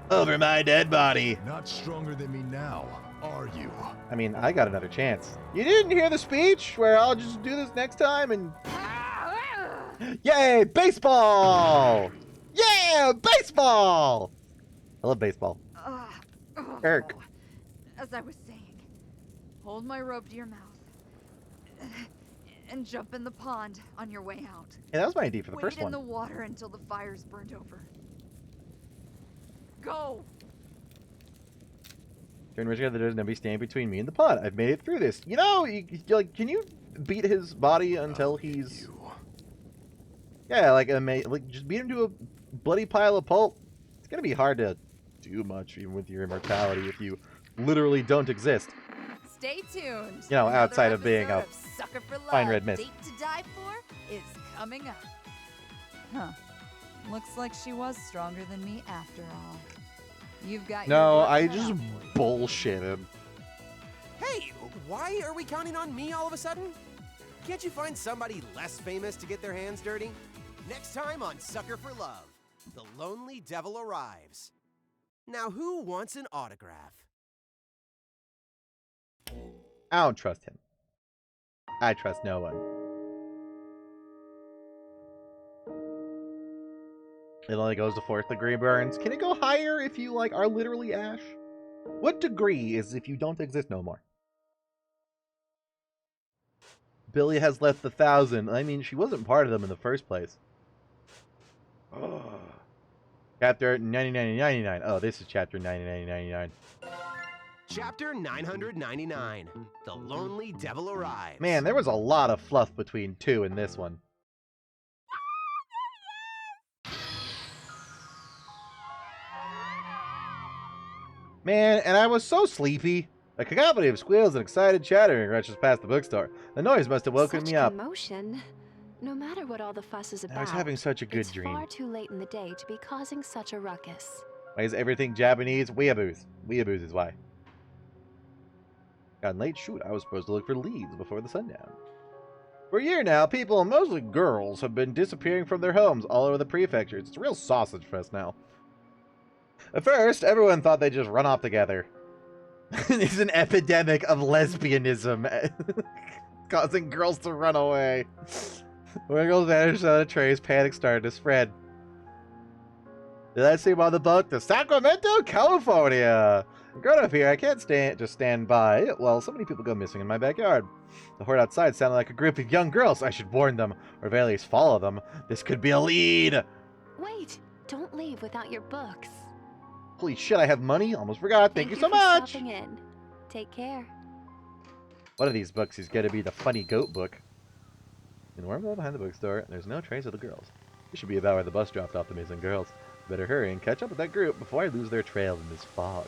Over my dead body. Not stronger than me now, are you? I mean, I got another chance. You didn't hear the speech where I'll just do this next time and... Yay, baseball! Yeah, baseball! I love baseball. Eric. As I was saying, hold my rope to your mouth and jump in the pond on your way out. Yeah, that was my idea for the first Wait one. in the water until the fire's burned over. Go! Turn which other does nobody stand between me and the pond. I've made it through this. You know, like, can you beat his body until he's... Yeah, like just beat him to a bloody pile of pulp. It's gonna be hard to do much even with your immortality if you literally don't exist. Stay tuned. You know, Another outside of being a episode of Sucker for Love, fine red mist. Date to Die For is coming up. Huh. Looks like she was stronger than me after all. You've got No, your work I cut just out for you. bullshit him. Hey, why are we counting on me all of a sudden? Can't you find somebody less famous to get their hands dirty? Next time on Sucker for Love, the lonely devil arrives. Now who wants an autograph? I don't trust him. I trust no one. It only goes to 4th degree burns. Can it go higher if you, like, are literally ash? What degree is if you don't exist no more? Billy has left the 1,000. I mean, she wasn't part of them in the first place. Oh. Chapter 9999. Oh, this is chapter 9999. Chapter 999. The Lonely Devil Arrives. Man, there was a lot of fluff between 2 and this one. Man, and I was so sleepy. A cacophony of squeals and excited chattering rushes past the bookstore. The noise must have woken me up. Commotion. No matter what all the fuss is about, I was having such a good it's dream. far too late in the day to be causing such a ruckus. Why is everything Japanese? Weeaboos. Weeaboos is why. Gotten late? Shoot, I was supposed to look for leads before the sundown. For a year now, people, mostly girls, have been disappearing from their homes all over the prefectures. It's a real sausage fest now. At first, everyone thought they'd just run off together. It's an epidemic of lesbianism causing girls to run away. When girls vanished out of trays, panic started to spread. Did I see on the book? To Sacramento, California! Growing up here, I can't just stand by. Well, so many people go missing in my backyard. The horde outside sounded like a group of young girls. I should warn them, or at least follow them. This could be a lead! Wait! Don't leave without your books. Holy shit, I have money? Almost forgot. Thank you so much! Stopping in. Take care. One of these books is going to be the funny goat book. In the wormhole behind the bookstore, there's no trace of the girls. This should be about where the bus dropped off the missing girls. Better hurry and catch up with that group before I lose their trail in this fog.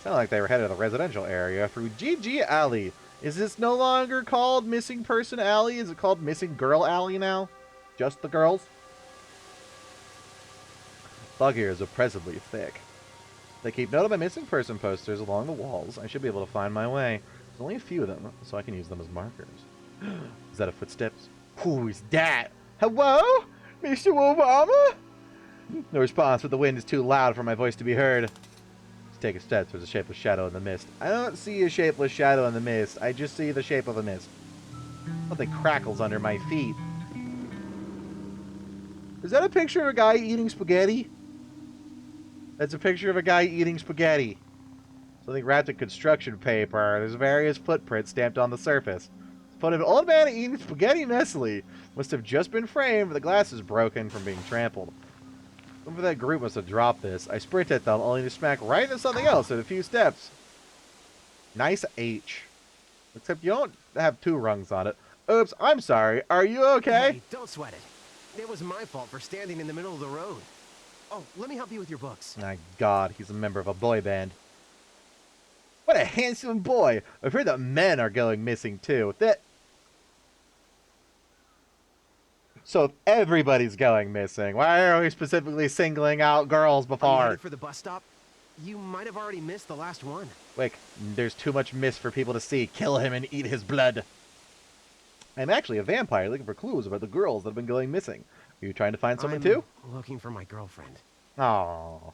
Sounded like they were headed to the residential area through GG Alley. Is this no longer called Missing Person Alley? Is it called Missing Girl Alley now? Just the girls? Fog here is oppressively thick. They keep note of my missing person posters along the walls. I should be able to find my way. There's only a few of them, so I can use them as markers. Is that a footsteps? Who's that? Hello? Mr. Obama? No response, but the wind is too loud for my voice to be heard. Let's take a step towards a shapeless shadow in the mist. I don't see a shapeless shadow in the mist. I just see the shape of a mist. Something crackles under my feet. Is that a picture of a guy eating spaghetti? That's a picture of a guy eating spaghetti. Something wrapped in construction paper. There's various footprints stamped on the surface. But an old man eating spaghetti messily must have just been framed, but the glass is broken from being trampled. Whoever that group must have dropped this. I sprint at them, only to smack right into something else in a few steps. Nice H. Except you don't have 2 rungs on it. Oops, I'm sorry. Are you okay? Hey, don't sweat it. It was my fault for standing in the middle of the road. Oh, let me help you with your books. My God, he's a member of a boy band. What a handsome boy. I've heard that men are going missing too. So if everybody's going missing, why are we specifically singling out girls Are you before? headed for the bus stop? You might have already missed the last one. Wait, there's too much mist for people to see. Kill him and eat his blood. I'm actually a vampire looking for clues about the girls that have been going missing. Are you trying to find someone too? Looking for my girlfriend. Aww.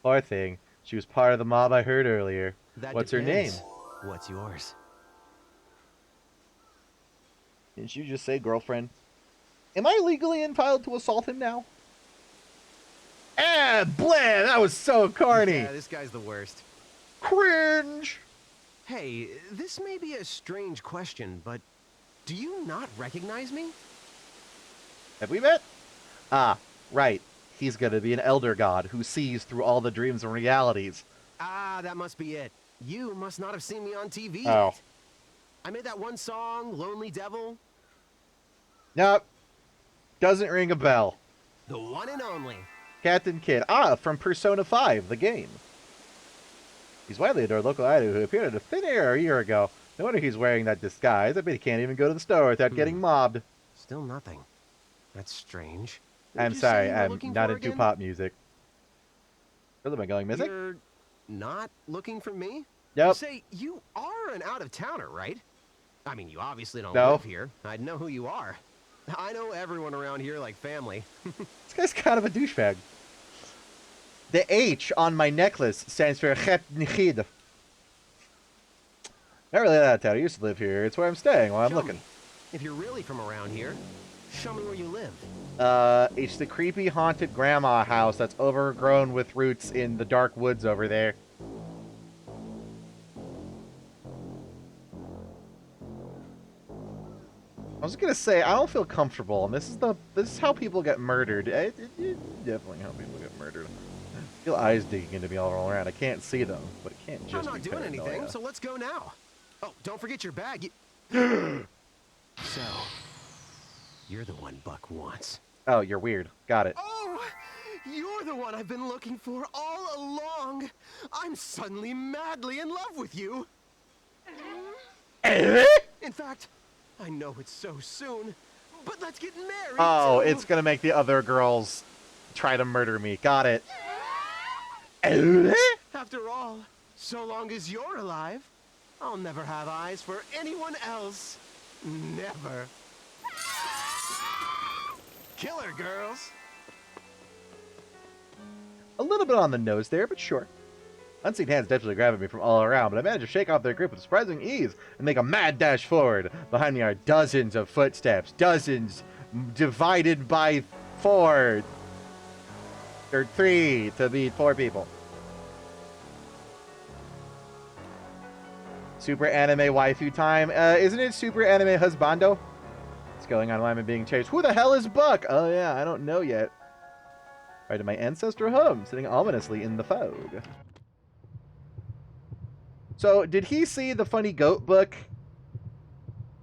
Poor thing. She was part of the mob I heard earlier. That What's her name? depends. What's yours? Didn't you just say girlfriend? Am I legally entitled to assault him now? Ah, bland! That was so corny! Yeah, this guy's the worst. Cringe! Hey, this may be a strange question, but do you not recognize me? Have we met? Ah, right. He's gonna be an elder god who sees through all the dreams and realities. Ah, that must be it. You must not have seen me on TV Oh. yet. I made that one song, Lonely Devil. Nope. Doesn't ring a bell. The one and only. Captain Kidd. Ah, from Persona 5, the game. He's widely adored local idol who appeared in Thin Air a year ago. No wonder he's wearing that disguise. I bet he can't even go to the store without getting mobbed. Still nothing. That's strange. I'm sorry, I'm not into pop music. Really, am I going missing? You're not looking for me? Nope. Say, you are an out-of-towner, right? I mean, you obviously don't No. live here. I'd know who you are. I know everyone around here like family. This guy's kind of a douchebag. The H on my necklace stands for Het Nigid. Not really that town. I used to live here. It's where I'm staying while I'm Show looking. me. If you're really from around here, show me where you live. It's the creepy haunted grandma house that's overgrown with roots in the dark woods over there. I was gonna say I don't feel comfortable, and this is how people get murdered. It definitely how people get murdered. I feel eyes digging into me all around. I can't see them, but it can't just I'm not be doing paranoia. anything, so let's go now. Oh, don't forget your bag. So, you're the one Buck wants. Oh, you're weird. Got it. Oh, you're the one I've been looking for all along. I'm suddenly madly in love with you. In fact, I know it's so soon, but let's get married. Oh, too. it's gonna make the other girls try to murder me. Got it. After all, so long as you're alive, I'll never have eyes for anyone else. Never. Killer girls. A little bit on the nose there, but sure. Unseen hands definitely grabbing me from all around, but I managed to shake off their grip with surprising ease and make a mad dash forward. Behind me are dozens of footsteps, dozens divided by 4. Or 3 to be 4 people. Super anime waifu time. Isn't it super anime husbando? What's going on? Why am I being chased? Who the hell is Buck? Oh yeah, I don't know yet. Right to my ancestral home, sitting ominously in the fog. So, did he see the funny goat book?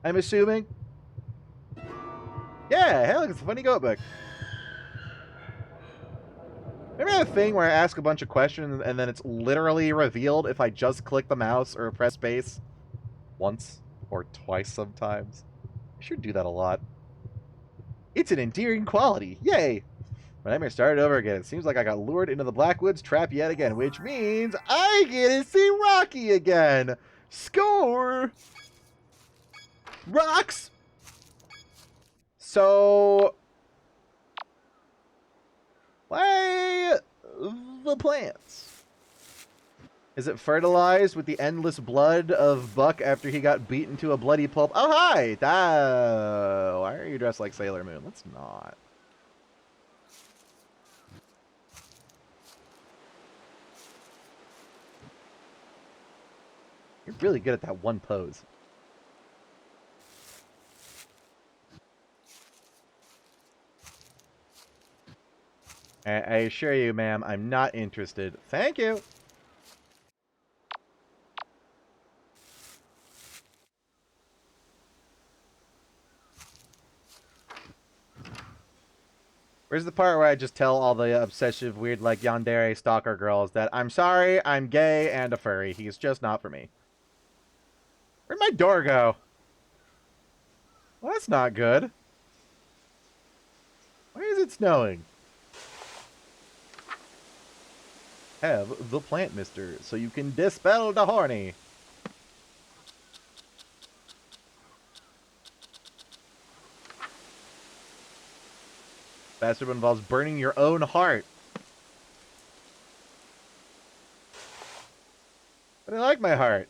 I'm assuming. Yeah, hell, it's a funny goat book. Remember that thing where I ask a bunch of questions and then it's literally revealed if I just click the mouse or press space once or twice sometimes? I should do that a lot. It's an endearing quality. Yay! My nightmare started over again. It seems like I got lured into the Blackwoods trap yet again, which means I get to see Rocky again. Score! Rocks! So, why the plants? Is it fertilized with the endless blood of Buck after he got beaten to a bloody pulp? Oh, hi! Why are you dressed like Sailor Moon? Let's not. You're really good at that one pose. I assure you, ma'am, I'm not interested. Thank you. Where's the part where I just tell all the obsessive, weird, like, yandere stalker girls that I'm sorry, I'm gay and a furry. He's just not for me. Where'd my door go? Well, that's not good. Why is it snowing? Have the plant mister so you can dispel the horny. Bastard involves burning your own heart. But I like my heart.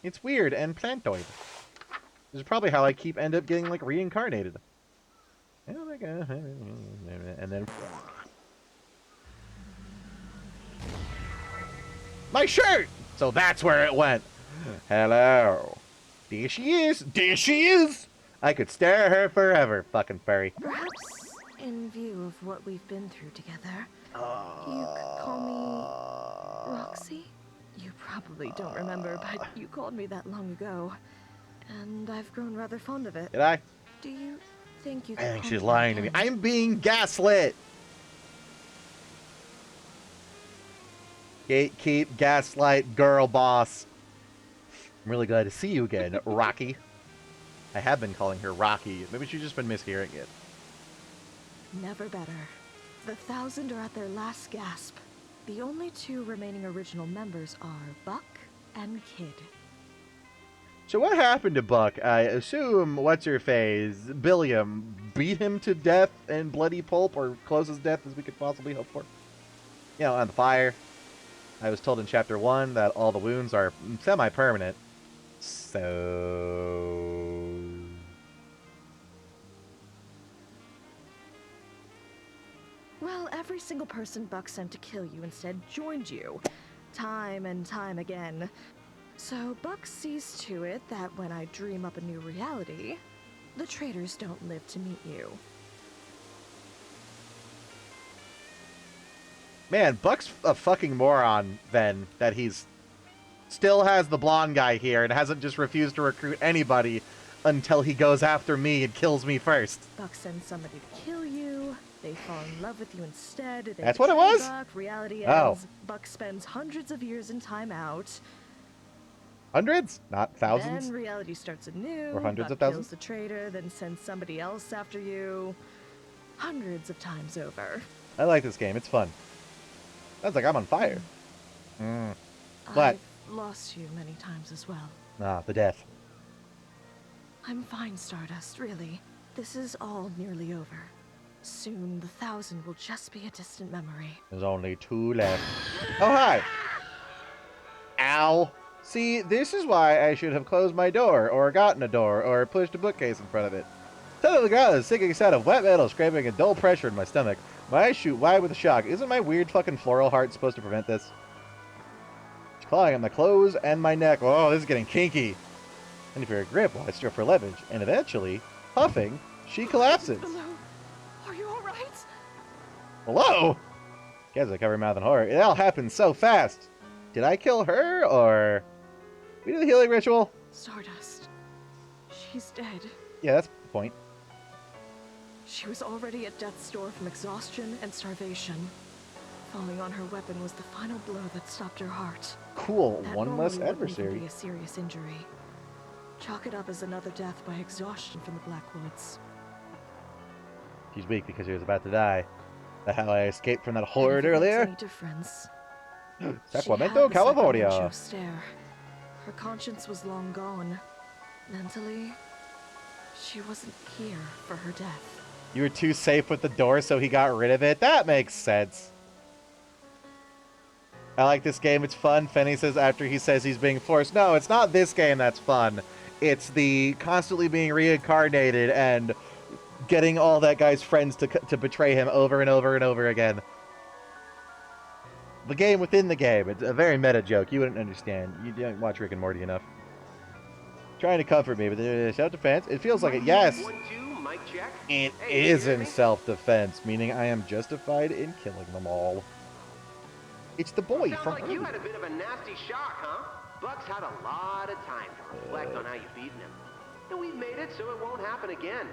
It's weird and plantoid. This is probably how I end up getting, like, reincarnated. And then... My shirt! So that's where it went. Hello. There she is. There she is! I could stare at her forever, fucking furry. Perhaps in view of what we've been through together, you could call me Roxy? You probably don't remember, but you called me that long ago, and I've grown rather fond of it. Did I? Do you think you I could think call she's me lying to me. again? I'm being gaslit! Gatekeep, gaslight, girl boss. I'm really glad to see you again, Rocky. I have been calling her Rocky. Maybe she's just been mishearing it. Never better. The 1,000 are at their last gasp. The only 2 remaining original members are Buck and Kid. So what happened to Buck? I assume, what's-her-face, Billiam, beat him to death in bloody pulp, or close as death as we could possibly hope for? You know, on the fire. I was told in Chapter 1 that all the wounds are semi-permanent. So... Well, every single person Buck sent to kill you instead joined you, time and time again. So Buck sees to it that when I dream up a new reality, the traitors don't live to meet you. Man, Buck's a fucking moron, then, that he's still has the blonde guy here and hasn't just refused to recruit anybody until he goes after me and kills me first. Buck sends somebody to kill you, they fall in love with you instead, they That's what it betray was? Buck, reality Oh. ends, Buck spends hundreds of years in timeout. Hundreds? Not thousands? Then reality starts anew, Or hundreds Buck of thousands? kills the traitor, then sends somebody else after you. Hundreds of times over. I like this game. It's fun. Sounds like I'm on fire. What? I've lost you many times as well. Ah, the death. I'm fine, Stardust, really. This is all nearly over. Soon, the 1,000 will just be a distant memory. There's only 2 left. Oh, hi! Ow! See, this is why I should have closed my door, or gotten a door, or pushed a bookcase in front of it. Toe to the ground, a sinking sound of wet metal scraping and dull pressure in my stomach. My eyes shoot wide with shock. Isn't my weird fucking floral heart supposed to prevent this? It's clawing at my clothes and my neck. Oh, this is getting kinky. And for a grip while I strip for leverage, and eventually, huffing, she collapses. Hello? Are you alright? Hello? Guys, I cover her mouth in horror. It all happened so fast. Did I kill her, or... We did the healing ritual? Stardust. She's dead. Yeah, that's the point. She was already at death's door from exhaustion and starvation. Falling on her weapon was the final blow that stopped her heart. Cool. That One less normally wouldn't even adversary. be a serious injury. Chalk it up as another death by exhaustion from the Blackwoods. She's weak because she was about to die. That's how I escaped from that horde If it makes earlier. any difference. Sacramento, California. She had the stare. Her conscience was long gone. Mentally, she wasn't here for her death. You were too safe with the door, so he got rid of it. That makes sense. I like this game. It's fun. Fenny says after he says he's being forced. No, it's not this game that's fun. It's the constantly being reincarnated and getting all that guy's friends to betray him over and over and over again. The game within the game. It's a very meta joke. You wouldn't understand. You don't watch Rick and Morty enough. Trying to comfort me, but self-defense. It feels like it. Yes. 1, 2, mic check. It Hey, is can you hear in me? self-defense, meaning I am justified in killing them all. It's the boy Sounds from like you had a bit of a nasty shock, huh? Buck's had a lot of time to reflect on how you've beaten him. And we've made it so it won't happen again.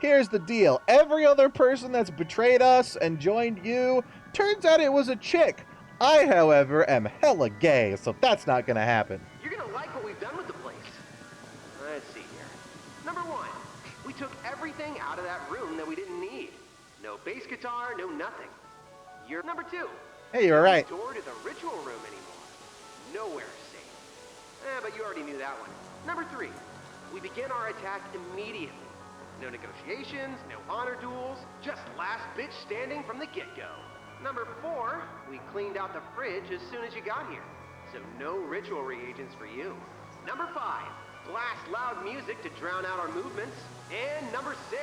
Here's the deal. Every other person that's betrayed us and joined you, turns out it was a chick. I, however, am hella gay, so that's not gonna happen. You're gonna like what we've done with the place. Let's see here. Number 1, we took everything out of that room that we didn't need. No bass guitar, no nothing. You're number 2. Hey, you were right. No door to the ritual room anymore. Nowhere safe. But you already knew that one. Number 3, we begin our attack immediately. No negotiations, no honor duels, just last bitch standing from the get-go. Number 4, we cleaned out the fridge as soon as you got here. So no ritual reagents for you. Number 5, blast loud music to drown out our movements. And number 6,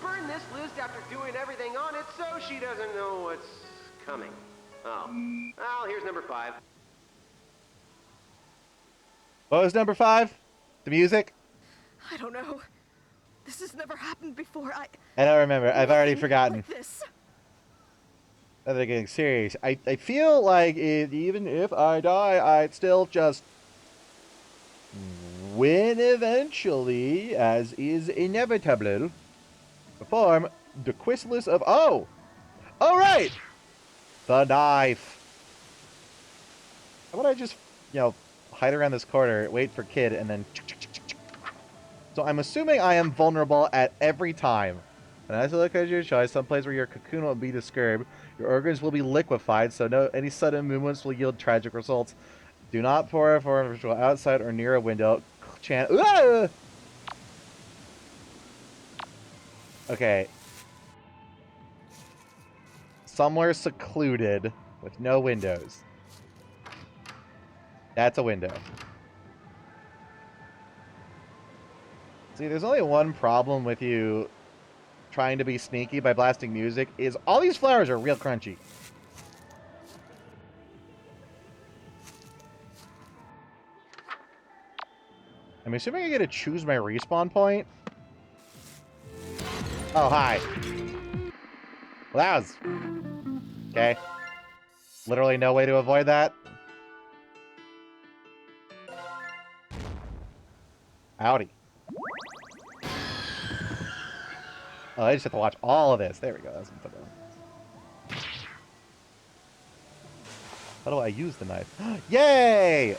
burn this list after doing everything on it so she doesn't know what's coming. Oh. Well, here's number 5. What was number 5? The music? I don't know. This has never happened before. I don't remember. I've already forgotten. Like this. Now they're getting serious. I feel like even if I die, I'd still just win eventually, as is inevitable. Perform the Quistless of... Oh! All right! The knife. How about I just, hide around this corner, wait for Kid, and then... So I'm assuming I am vulnerable at every time. And as you look at your choice, some place where your cocoon will be disturbed, your organs will be liquefied, so any sudden movements will yield tragic results. Do not pour a foreign ritual outside or near a window. Chant... Ah! Okay. Somewhere secluded with no windows. That's a window. See, there's only one problem with you trying to be sneaky by blasting music, is all these flowers are real crunchy. I'm assuming I get to choose my respawn point. Oh, hi. Well, that was... okay. Literally no way to avoid that. Howdy. Oh, I just have to watch all of this. There we go. That's what I'm putting on. How do I use the knife? Yay!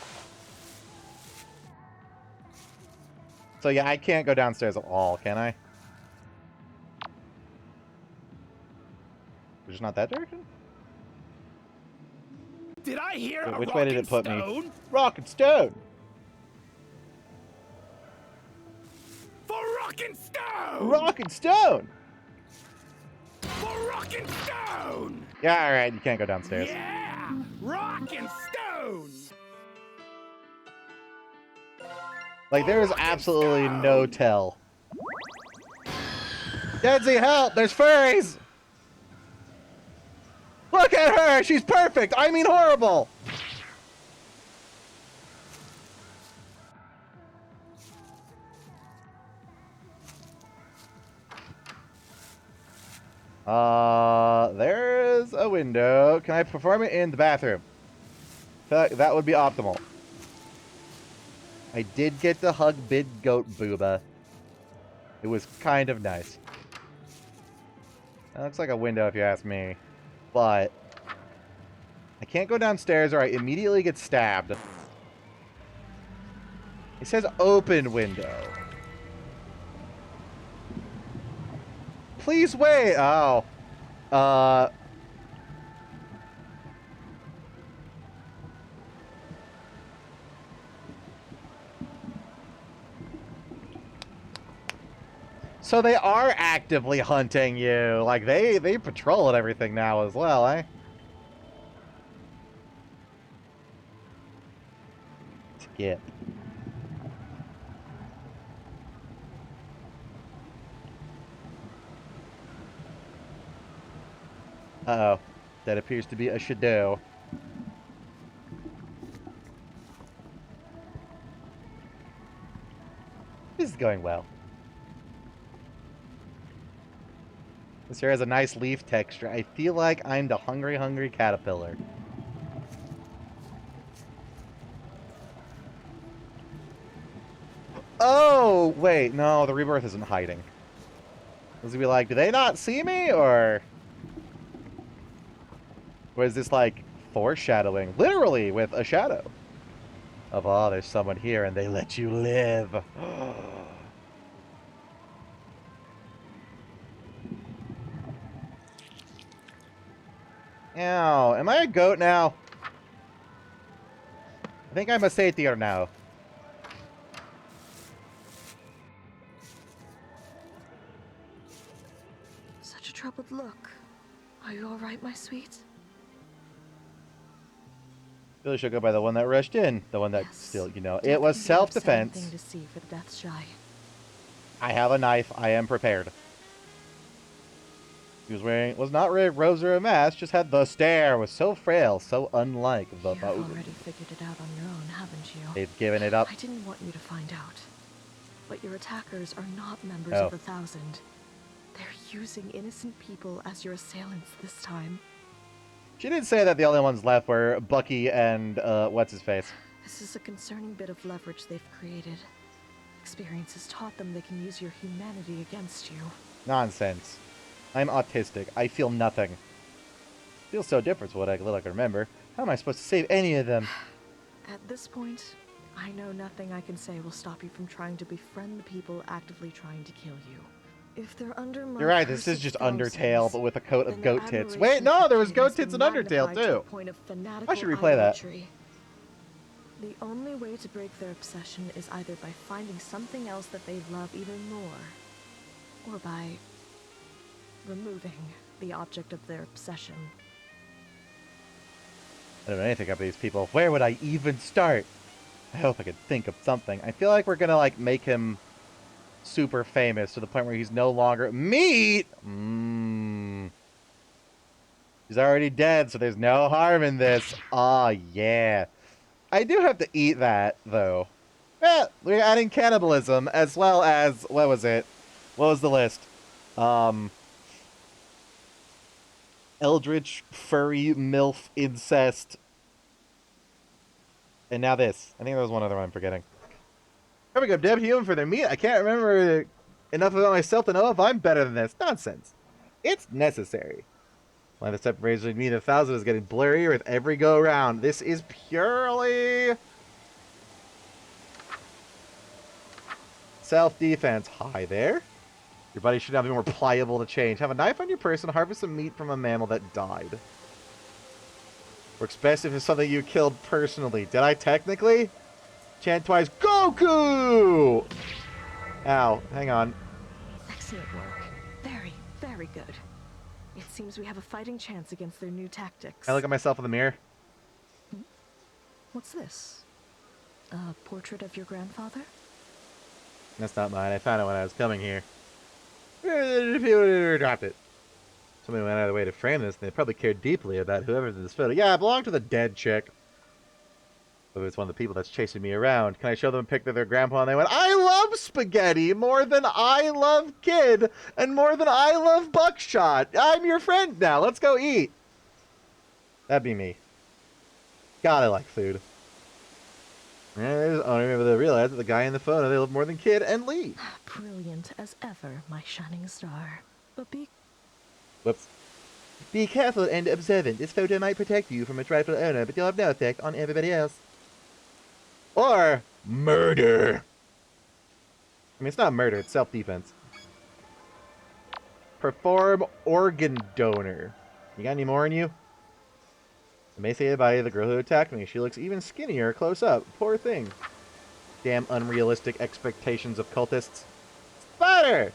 So yeah, I can't go downstairs at all, can I? We're just not that direction? Did I hear Wait, a which way did it put stone? me? Rock and stone! For rock and stone! Rock and stone! For rock and stone! Yeah, alright, you can't go downstairs. Yeah! Rock and stone! Like, there is absolutely no tell. Deadsy, help! There's furries! Look at her! She's perfect! I mean horrible! There's a window. Can I perform it in the bathroom? I feel like that would be optimal. I did get to hug Big Goat Booba. It was kind of nice. That looks like a window if you ask me. But I can't go downstairs or I immediately get stabbed. It says open window. Please wait. Oh. So they are actively hunting you. Like, they patrol and everything now as well, eh? Skip. Uh-oh. That appears to be a shadow. This is going well. This here has a nice leaf texture. I feel like I'm the hungry, hungry caterpillar. Oh, wait. No, the rebirth isn't hiding. Was he be like, do they not see me? Or is this like foreshadowing? Literally with a shadow. Of, oh, there's someone here and they let you live. Ow, am I a goat now? I think I'm a satyr now. Such a troubled look. Are you all right, my sweet? Really should go by the one that rushed in. The one that still, you know, it was Definitely self-defense. upsetting thing to see for the death shy. I have a knife. I am prepared. He was not wearing robes or a mask, just had the stare. Was so frail, so unlike the You've boat. already figured it out on your own, haven't you? They've given it up. I didn't want you to find out. But your attackers are not members Oh. of the Thousand. They're using innocent people as your assailants this time. She did say that the only ones left were Bucky and, what's-his-face. This is a concerning bit of leverage they've created. Experience has taught them they can use your humanity against you. Nonsense. I'm autistic. I feel nothing. Feels so different to what I can remember. How am I supposed to save any of them? At this point, I know nothing I can say will stop you from trying to befriend the people actively trying to kill you. If they're under my You're right, this is just Undertale, but with a coat of goat tits. Wait, no, there was goat tits in Undertale, too. I should replay that. The only way to break their obsession is either by finding something else that they love even more, or by removing the object of their obsession. I don't know anything about these people. Where would I even start? I hope I could think of something. I feel like we're gonna, like, make him super famous to the point where he's no longer meat. He's already dead, so there's no harm in this. Ah, yeah. I do have to eat that, though. Yeah, we're adding cannibalism as well as, what was it? What was the list? Eldritch, furry, MILF, incest. And now this. I think there was one other one I'm forgetting. Here we go, dead human for their meat. I can't remember enough about myself to know if I'm better than this. Nonsense. It's necessary. Line of separation between me and 1,000 is getting blurrier with every go around. This is purely self-defense. Hi there. Your body should now be more pliable to change. Have a knife on your person. Harvest some meat from a mammal that died. Works best if it's something you killed personally. Did I technically? Chant twice. Goku! Ow. Hang on. Excellent work. Very, very good. It seems we have a fighting chance against their new tactics. Can I look at myself in the mirror? What's this? A portrait of your grandfather? That's not mine. I found it when I was coming here. People dropped it. Somebody went out of the way to frame this, and they probably cared deeply about whoever's in this photo. Yeah, it belonged to the dead chick. But it's one of the people that's chasing me around. Can I show them a picture of their grandpa? And they went, I love spaghetti more than I love kid, and more than I love buckshot. I'm your friend now. Let's go eat. That'd be me. God, I like food. And I don't remember to realize that the guy in the photo, they love more than kid and leave. Brilliant as ever, my shining star. But Whoops. Be careful and observant. This photo might protect you from its rightful owner, but you'll have no effect on everybody else. Or murder. I mean, it's not murder, it's self-defense. Perform organ donor. You got any more in you? Emaciated body of the girl who attacked me. She looks even skinnier close up. Poor thing. Damn unrealistic expectations of cultists. Spider!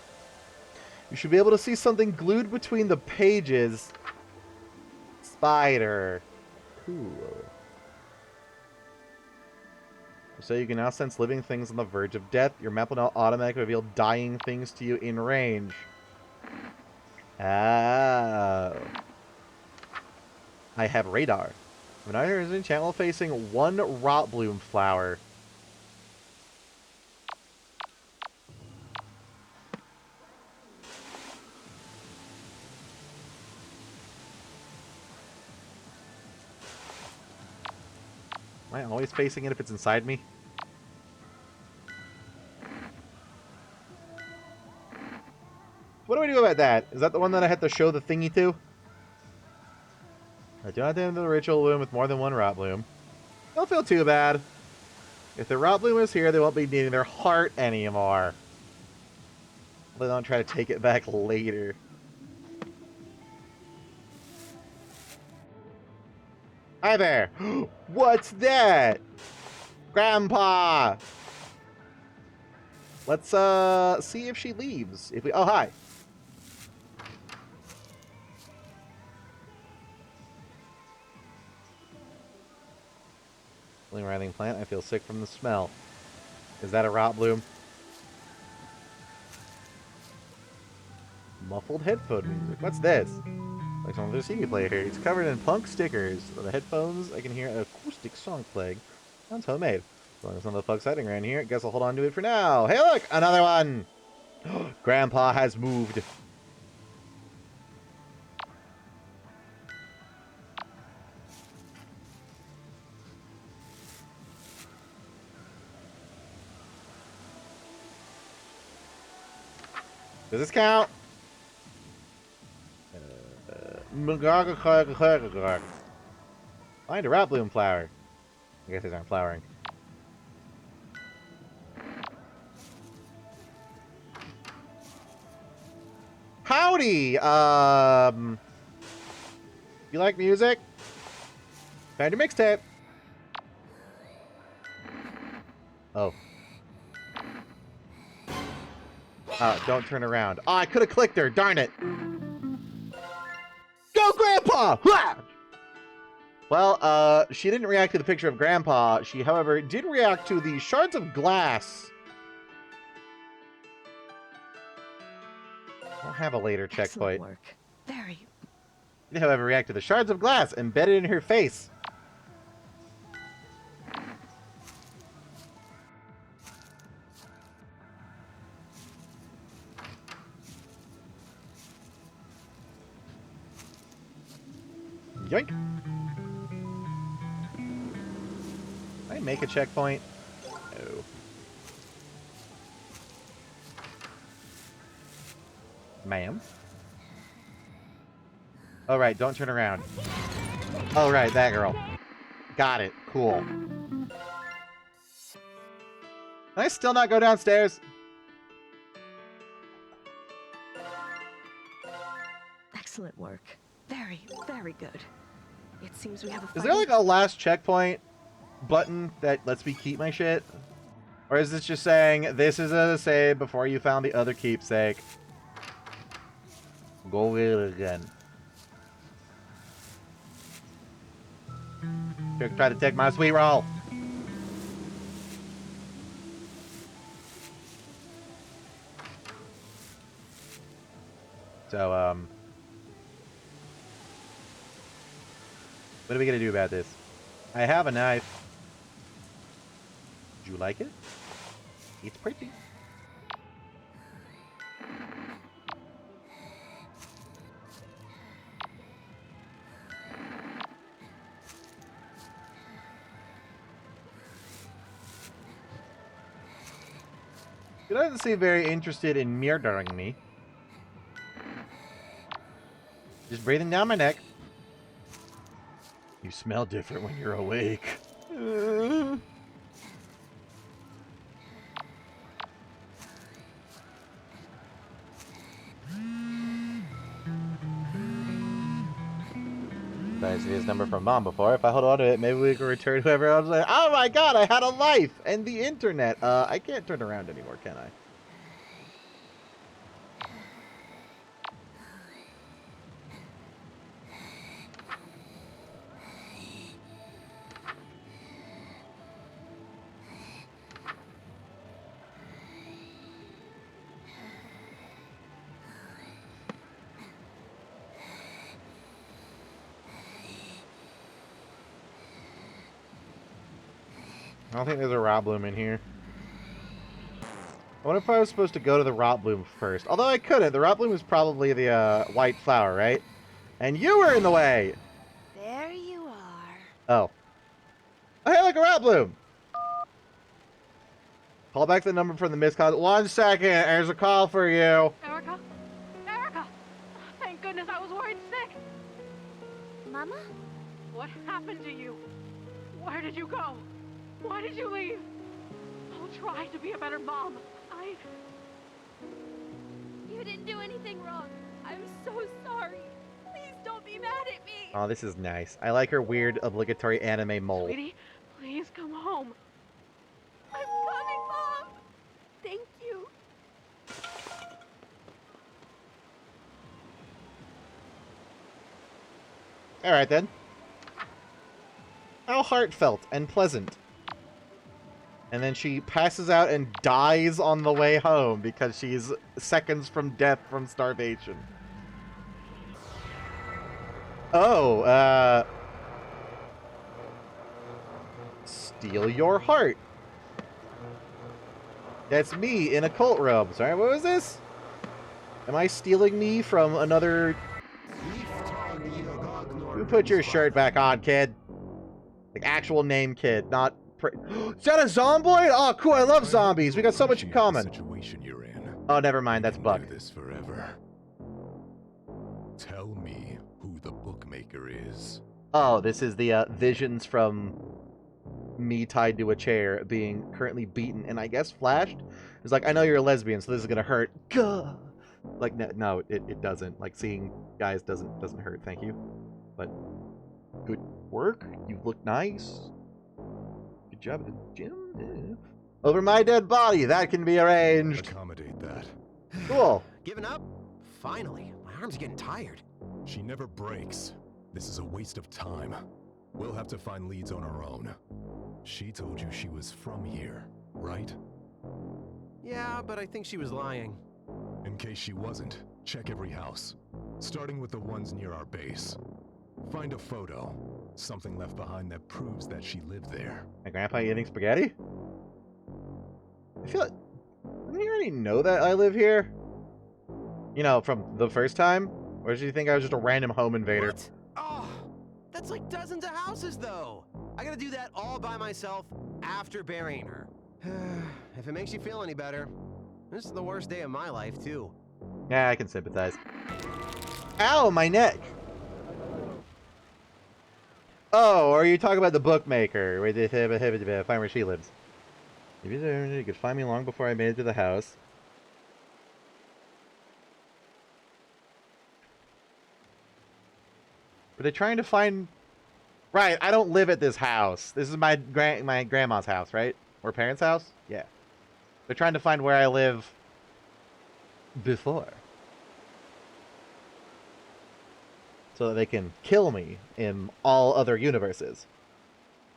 You should be able to see something glued between the pages. Spider. Cool. So you can now sense living things on the verge of death. Your map will now automatically reveal dying things to you in range. Oh. I have radar. When I hear an channel facing one rot bloom flower. Am I always facing it if it's inside me? What do we do about that? Is that the one that I had to show the thingy to? I do not enter the ritual room with more than one rot bloom. Don't feel too bad. If the rot bloom is here, they won't be needing their heart anymore. They don't try to take it back later. Hi there. What's that? Grandpa. Let's see if she leaves. If we oh hi. Writhing plant. I feel sick from the smell. Is that a rot bloom? Muffled headphone music. What's this? Like some of the CD player here. It's covered in punk stickers. With the headphones, I can hear an acoustic song playing. Sounds homemade. As long as some of the folks hiding around here, I guess I'll hold on to it for now. Hey, look! Another one! Grandpa has moved. Does this count? Find a rot bloom flower. I guess these aren't flowering. Howdy! You like music? Found your mixtape. Oh. Don't turn around. Oh, I could have clicked her. Darn it. Go, Grandpa! Ha! Well, she didn't react to the picture of Grandpa. She, however, did react to the shards of glass don't have a later Excellent checkpoint. work. Very. You however react to the shards of glass embedded in her face. Yoink. Can I make a checkpoint? No. Ma'am? Oh, right, don't turn around. Oh, right, that girl. Got it. Cool. Can I still not go downstairs? Excellent work. Very, very good. It seems we have a Is there like a last checkpoint button that lets me keep my shit? Or is this just saying, this is a save before you found the other keepsake? Go get it again. Try to take my sweet roll. So, what are we gonna do about this? I have a knife. Do you like it? It's pretty. He doesn't seem very interested in murdering me. Just breathing down my neck. You smell different when you're awake. I see his number from Mom before. If I hold on to it, maybe we can return whoever else. Like, oh my god, I had a life and the internet. I can't turn around anymore, can I? I don't think there's a rot bloom in here. I wonder if I was supposed to go to the rot bloom first. Although I couldn't. The rot bloom is probably the white flower, right? And you were in the way! There you are. Oh. Oh, hey, look, a rot bloom! Call back the number from the missed call. 1 second, there's a call for you. Erica? Erica! Thank goodness, I was worried sick. Mama? What happened to you? Where did you go? Why did you leave? I'll try to be a better mom. You didn't do anything wrong. I'm so sorry. Please don't be mad at me. Oh, this is nice. I like her weird obligatory anime mole. Sweetie, please come home. I'm coming, Mom. Thank you. Alright then. How heartfelt and pleasant. And then she passes out and dies on the way home because she's seconds from death from starvation. Oh, steal your heart. That's me in occult robes. Alright, what was this? Am I stealing me from another... You put your shirt back on, kid. Like, actual name kid, not... Is that a zomboid? Oh, cool, I love zombies. We got so much in common. Situation you're in. Oh, never mind, that's Buck. Do this forever. Tell me who the bookmaker is. Oh, this is the visions from me tied to a chair being currently beaten and I guess flashed. It's like, I know you're a lesbian, so this is gonna hurt. Gah! Like, no, it doesn't. Like, seeing guys doesn't hurt, thank you. But good work. You look nice. Good job at the gym. Yeah. Over my dead body, that can be arranged. Accommodate that. Cool. Giving up? Finally. My arm's getting tired. She never breaks. This is a waste of time. We'll have to find leads on our own. She told you she was from here, right? Yeah, but I think she was lying. In case she wasn't, Check every house, starting with the ones near our base. Find a photo, something left behind that proves that she lived there. My grandpa eating spaghetti? I feel like... Didn't he already know that I live here? You know, from the first time? Or did you think I was just a random home invader? What? Oh, that's like dozens of houses, though. I gotta do that all by myself after burying her. If it makes you feel any better, this is the worst day of my life, too. Yeah, I can sympathize. Ow, my neck! Oh, are you talking about the bookmaker? Wait, find where she lives. You could find me long before I made it to the house. But they're trying to find... Right, I don't live at this house. This is my grandma's house, right? Or parents' house? Yeah. They're trying to find where I live before. So that they can kill me in all other universes.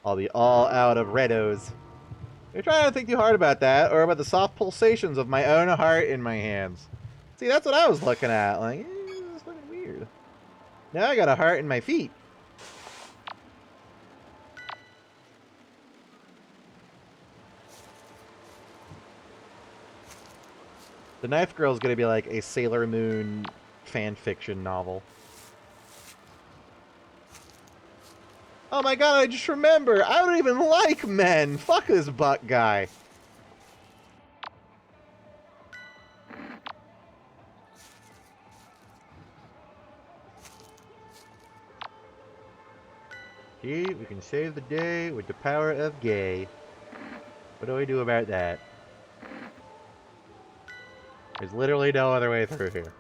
I'll be all out of redos. You're trying to think too hard about that, or about the soft pulsations of my own heart in my hands. See, that's what I was looking at. Like, this is fucking weird. Now I got a heart in my feet. The Knife Girl is going to be like a Sailor Moon fan fiction novel. Oh my god, I just remember. I don't even like men. Fuck this butt guy. See, we can save the day with the power of gay. What do we do about that? There's literally no other way through here.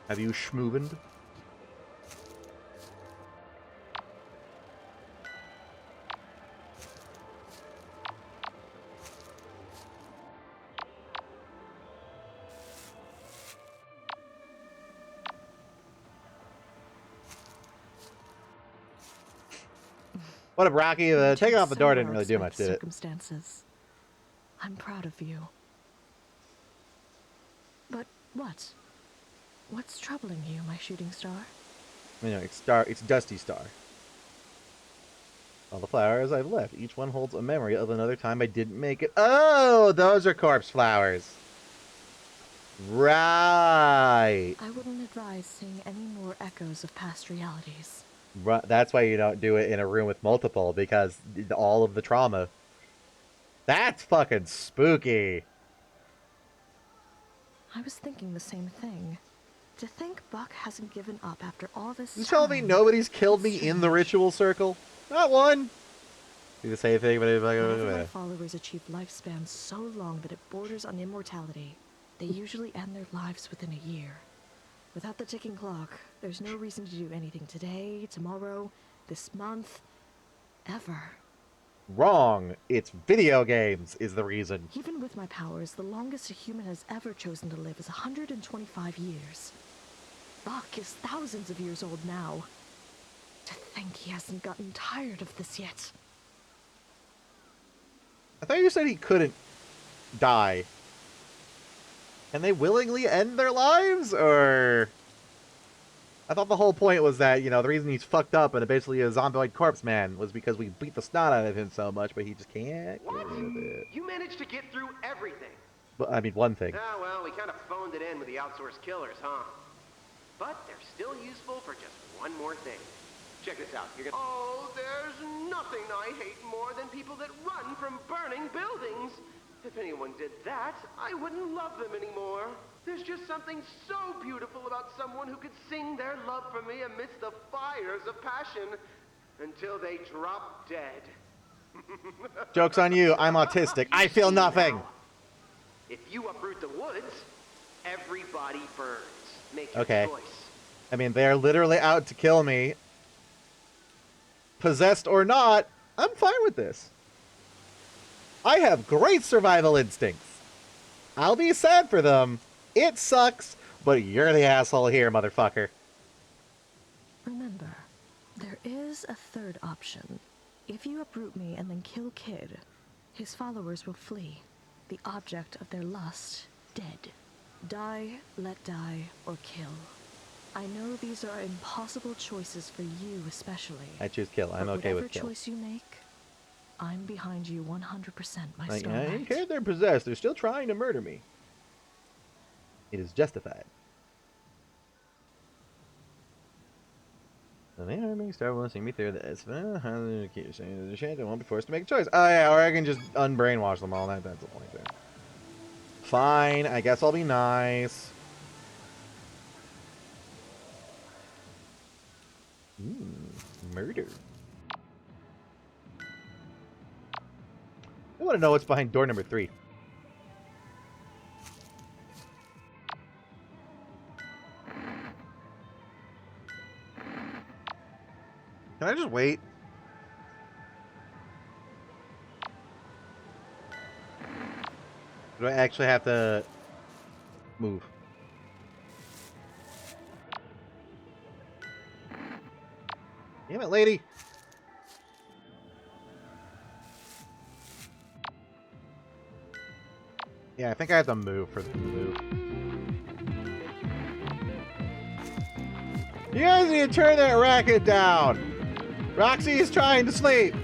Have you schmoobened? What up, Rocky? Taking off the door didn't really do much, did it? Circumstances. I'm proud of you. But what? What's troubling you, my shooting star? You know, it's Dusty Star. All the flowers I've left. Each one holds a memory of another time I didn't make it. Oh, those are corpse flowers. Right. I wouldn't advise seeing any more echoes of past realities. That's why you don't do it in a room with multiple, because all of the trauma. That's fucking spooky. I was thinking the same thing. To think Buck hasn't given up after all this time. You tell me nobody's killed me in the ritual circle? Not one. Do the same thing, but whenever my followers achieve lifespans so long that it borders on immortality, they usually end their lives within a year. Without the ticking clock, there's no reason to do anything today, tomorrow, this month, ever. Wrong. It's video games is the reason. Even with my powers, the longest a human has ever chosen to live is 125 years. Buck is thousands of years old now. To think he hasn't gotten tired of this yet. I thought you said he couldn't die. Can they willingly end their lives, or... I thought the whole point was that, you know, the reason he's fucked up and basically a zombioid corpse man was because we beat the snot out of him so much, but he just can't get rid of it. You managed to get through everything. But, I mean, one thing. Ah, well, we kind of phoned it in with the outsourced killers, huh? But they're still useful for just one more thing. Check this out. You're gonna... Oh, there's nothing I hate more than people that run from burning buildings. If anyone did that, I wouldn't love them anymore. There's just something so beautiful about someone who could sing their love for me amidst the fires of passion until they drop dead. Joke's on you. I'm autistic. I feel nothing. Now, if you uproot the woods, everybody burns. Make your Okay. choice. I mean, they're literally out to kill me. Possessed or not, I'm fine with this. I have great survival instincts. I'll be sad for them. It sucks, but you're the asshole here, motherfucker. Remember, there is a third option. If you uproot me and then kill Kid, his followers will flee, the object of their lust dead. Die, let die, or kill. I know these are impossible choices for you especially. I choose kill. I'm okay with kill. Whatever choice you make, I'm behind you 100%, my Like, Star I Knight. don't care if they're possessed. They're still trying to murder me. It is justified. So they are being started. Will see me through this. Keep saying there's a chance I won't be forced to make a choice. Oh yeah, or I can just unbrainwash them all. That's the only thing. Fine. I guess I'll be nice. Murder. I want to know what's behind door number 3. Can I just wait? Do I actually have to move? Damn it, lady. Yeah, I think I have to move for the move. You guys need to turn that racket down. Roxy is trying to sleep.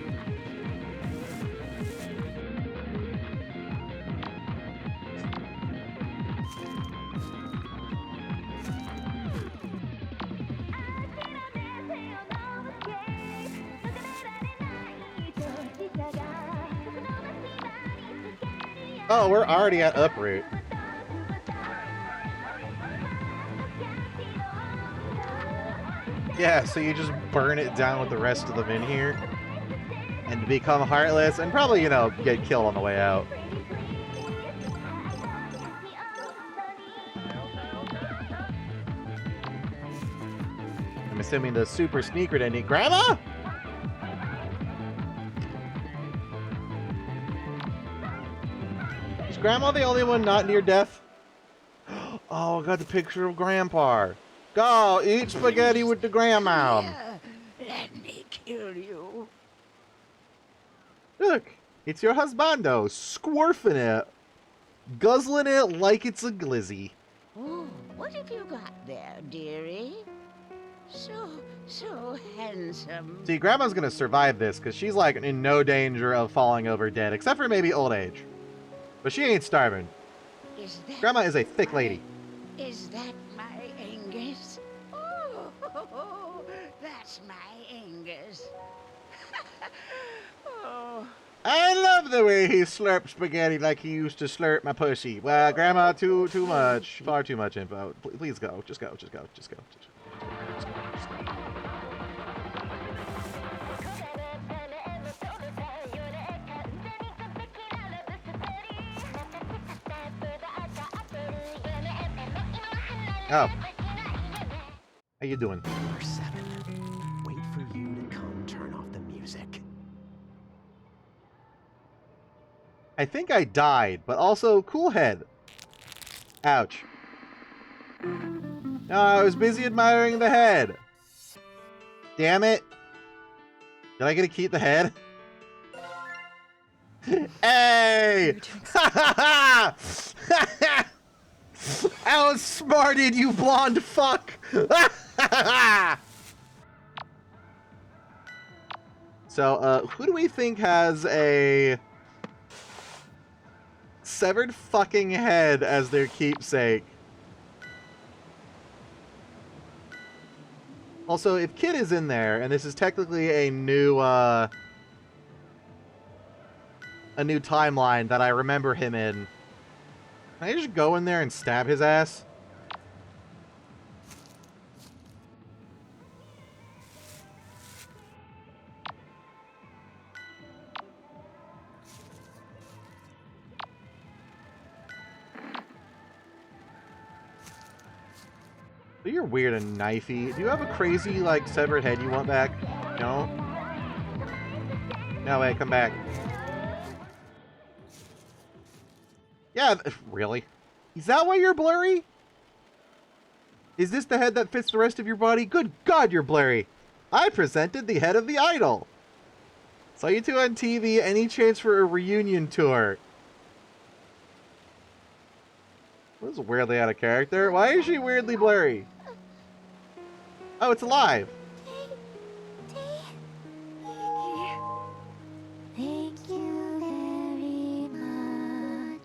Oh, we're already at uproot. Yeah, so you just burn it down with the rest of them in here and become heartless and probably, you know, get killed on the way out. I'm assuming the super sneaker didn't eat Grandma? Is Grandma the only one not near death? Oh, I got the picture of Grandpa. Go, eat spaghetti with the grandma. Let me kill you. Look, it's your husbando, squirfing it, guzzling it like it's a glizzy. Oh, what have you got there, dearie? So handsome. See, Grandma's gonna survive this, because she's, like, in no danger of falling over dead, except for maybe old age. But she ain't starving. Grandma is a thick lady. Is that my Angus? Oh, that's my Angus. Oh. I love the way he slurps spaghetti like he used to slurp my pussy. Well, Grandma, too much. Far too much info. Please go. Just go. Just go. Just go. Just go. Oh. How you doing? Number 7. Wait for you to come turn off the music. I think I died, but also cool head. Ouch. No, I was busy admiring the head. Damn it. Did I get to keep the head? Hey! Outsmarted, you blonde fuck! So, who do we think has a severed fucking head as their keepsake? Also, if Kid is in there, and this is technically a new timeline that I remember him in, can I just go in there and stab his ass? So you're weird and knifey. Do you have a crazy, like, severed head you want back? No? No, wait, come back. Yeah, really? Is that why you're blurry? Is this the head that fits the rest of your body? Good God, you're blurry. I presented the head of the idol. Saw you two on TV. Any chance for a reunion tour? This is weirdly out of character. Why is she weirdly blurry? Oh, it's alive. Thank you very much.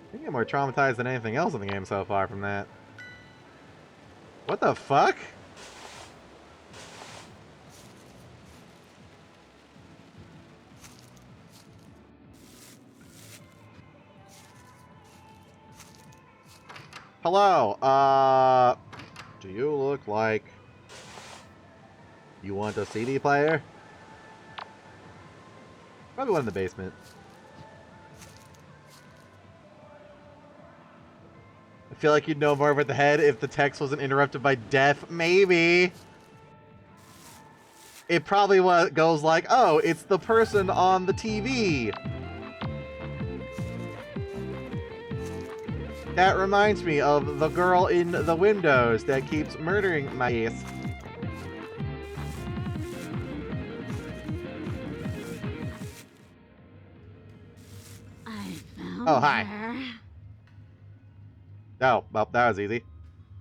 I think I'm more traumatized than anything else in the game so far from that. What the fuck? Hello, do you look like you want a CD player? Probably one in the basement. I feel like you'd know more about the head if the text wasn't interrupted by death. Maybe. It probably goes like, oh, it's the person on the TV. That reminds me of the girl in the windows that keeps murdering my ass. Oh, hi. Oh, well, that was easy.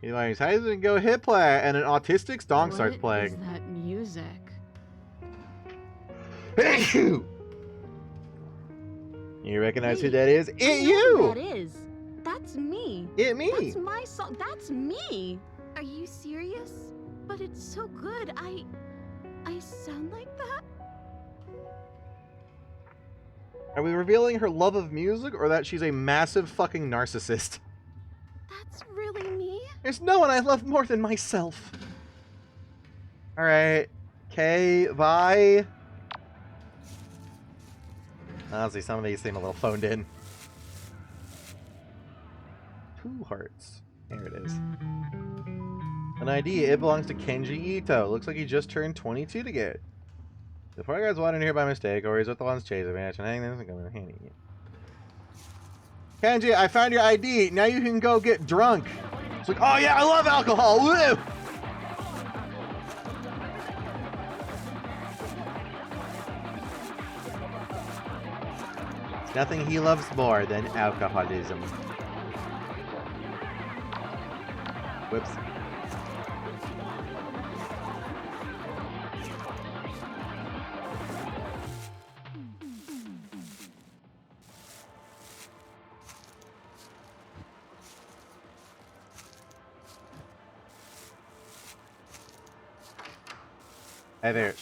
Anyways, how does it go hit play and an autistic song starts playing? What is that music? You recognize who that is? You! That is. That's me. It me. That's my song. That's me. Are you serious? But it's so good. I sound like that? Are we revealing her love of music or that she's a massive fucking narcissist? That's really me? There's no one I love more than myself. Alright. Okay, bye. Honestly, some of these seem a little phoned in. 2 hearts. There it is. An ID. It belongs to Kenji Ito. Looks like he just turned 22 to get. The poor guy's wandered here by mistake, or he's with the ones chasing me. And anything doesn't come in handy. Kenji, I found your ID. Now you can go get drunk. It's like, oh yeah, I love alcohol. Woo! There's nothing he loves more than alcoholism. Whoops. Hey there.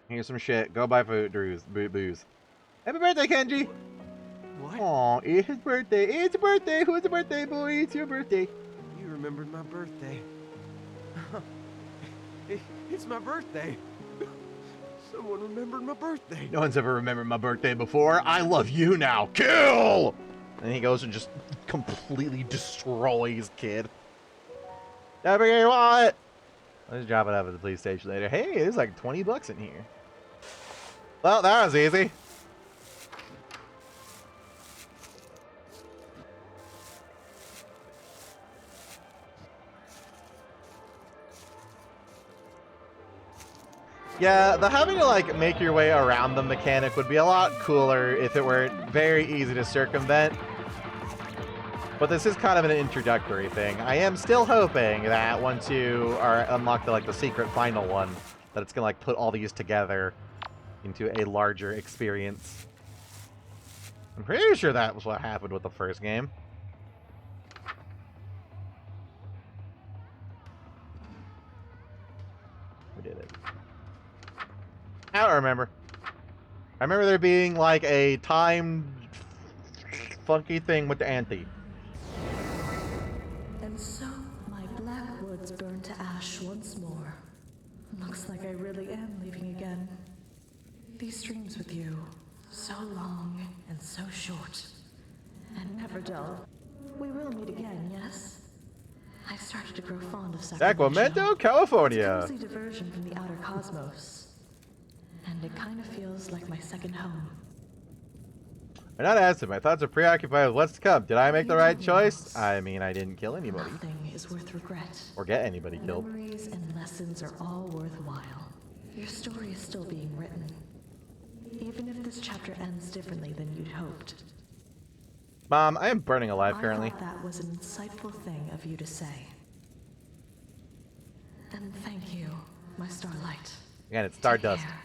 Here's some shit. Go buy food, booze. Happy birthday, Kenji! What? Aw, it's his birthday. It's your birthday. Who's the birthday boy? It's your birthday. You remembered my birthday. It's my birthday. Someone remembered my birthday. No one's ever remembered my birthday before. I love you now. Kill! And he goes and just completely destroys kid. Never get what? Let's drop it off at the police station later. Hey, there's like 20 bucks in here. Well, that was easy. Yeah, the having to like make your way around the mechanic would be a lot cooler if it were very easy to circumvent. But this is kind of an introductory thing. I am still hoping that once you are unlocked the, like the secret final one, that it's gonna like put all these together into a larger experience. I'm pretty sure that was what happened with the first game. We did it. I don't remember. I remember there being like a timed funky thing with the auntie. And so, my black woods burn to ash once more. Looks like I really am leaving again. These dreams with you, so long and so short, and never dull. We will meet again, yes? I've started to grow fond of Sacramento, California. It's a cozy diversion from the outer cosmos. And it kind of feels like my second home. I'm not asking. My thoughts are preoccupied with what's to come. Did I make the right choice? Lost. I mean, I didn't kill anybody. Nothing is worth regret. Or get anybody killed. Memories and lessons are all worthwhile. Your story is still being written. Even if this chapter ends differently than you'd hoped. Mom, I am burning alive currently. I thought that was an insightful thing of you to say. And thank you, my starlight. Again, it's Stardust. Take care.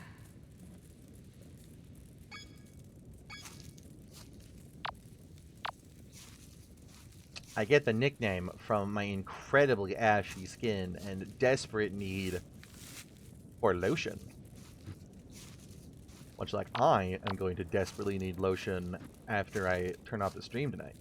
I get the nickname from my incredibly ashy skin and desperate need for lotion. Much like I am going to desperately need lotion after I turn off the stream tonight.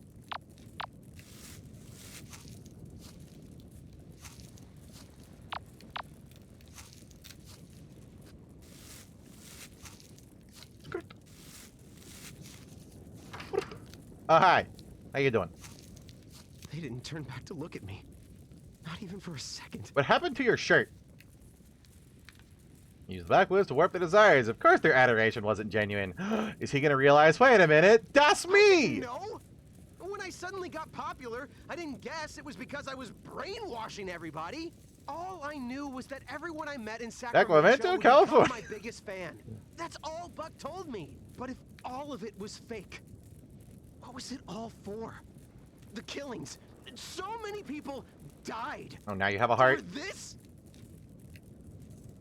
Oh, hi. How you doing? They didn't turn back to look at me. Not even for a second. What happened to your shirt? Use Blackwoods to warp their desires. Of course their adoration wasn't genuine. Is he gonna realize, wait a minute, that's me! No! When I suddenly got popular, I didn't guess it was because I was brainwashing everybody. All I knew was that everyone I met in Sacramento would become my biggest fan. That's all Buck told me. But if all of it was fake, what was it all for? The killings. So many people died. Oh, now you have a heart? For this?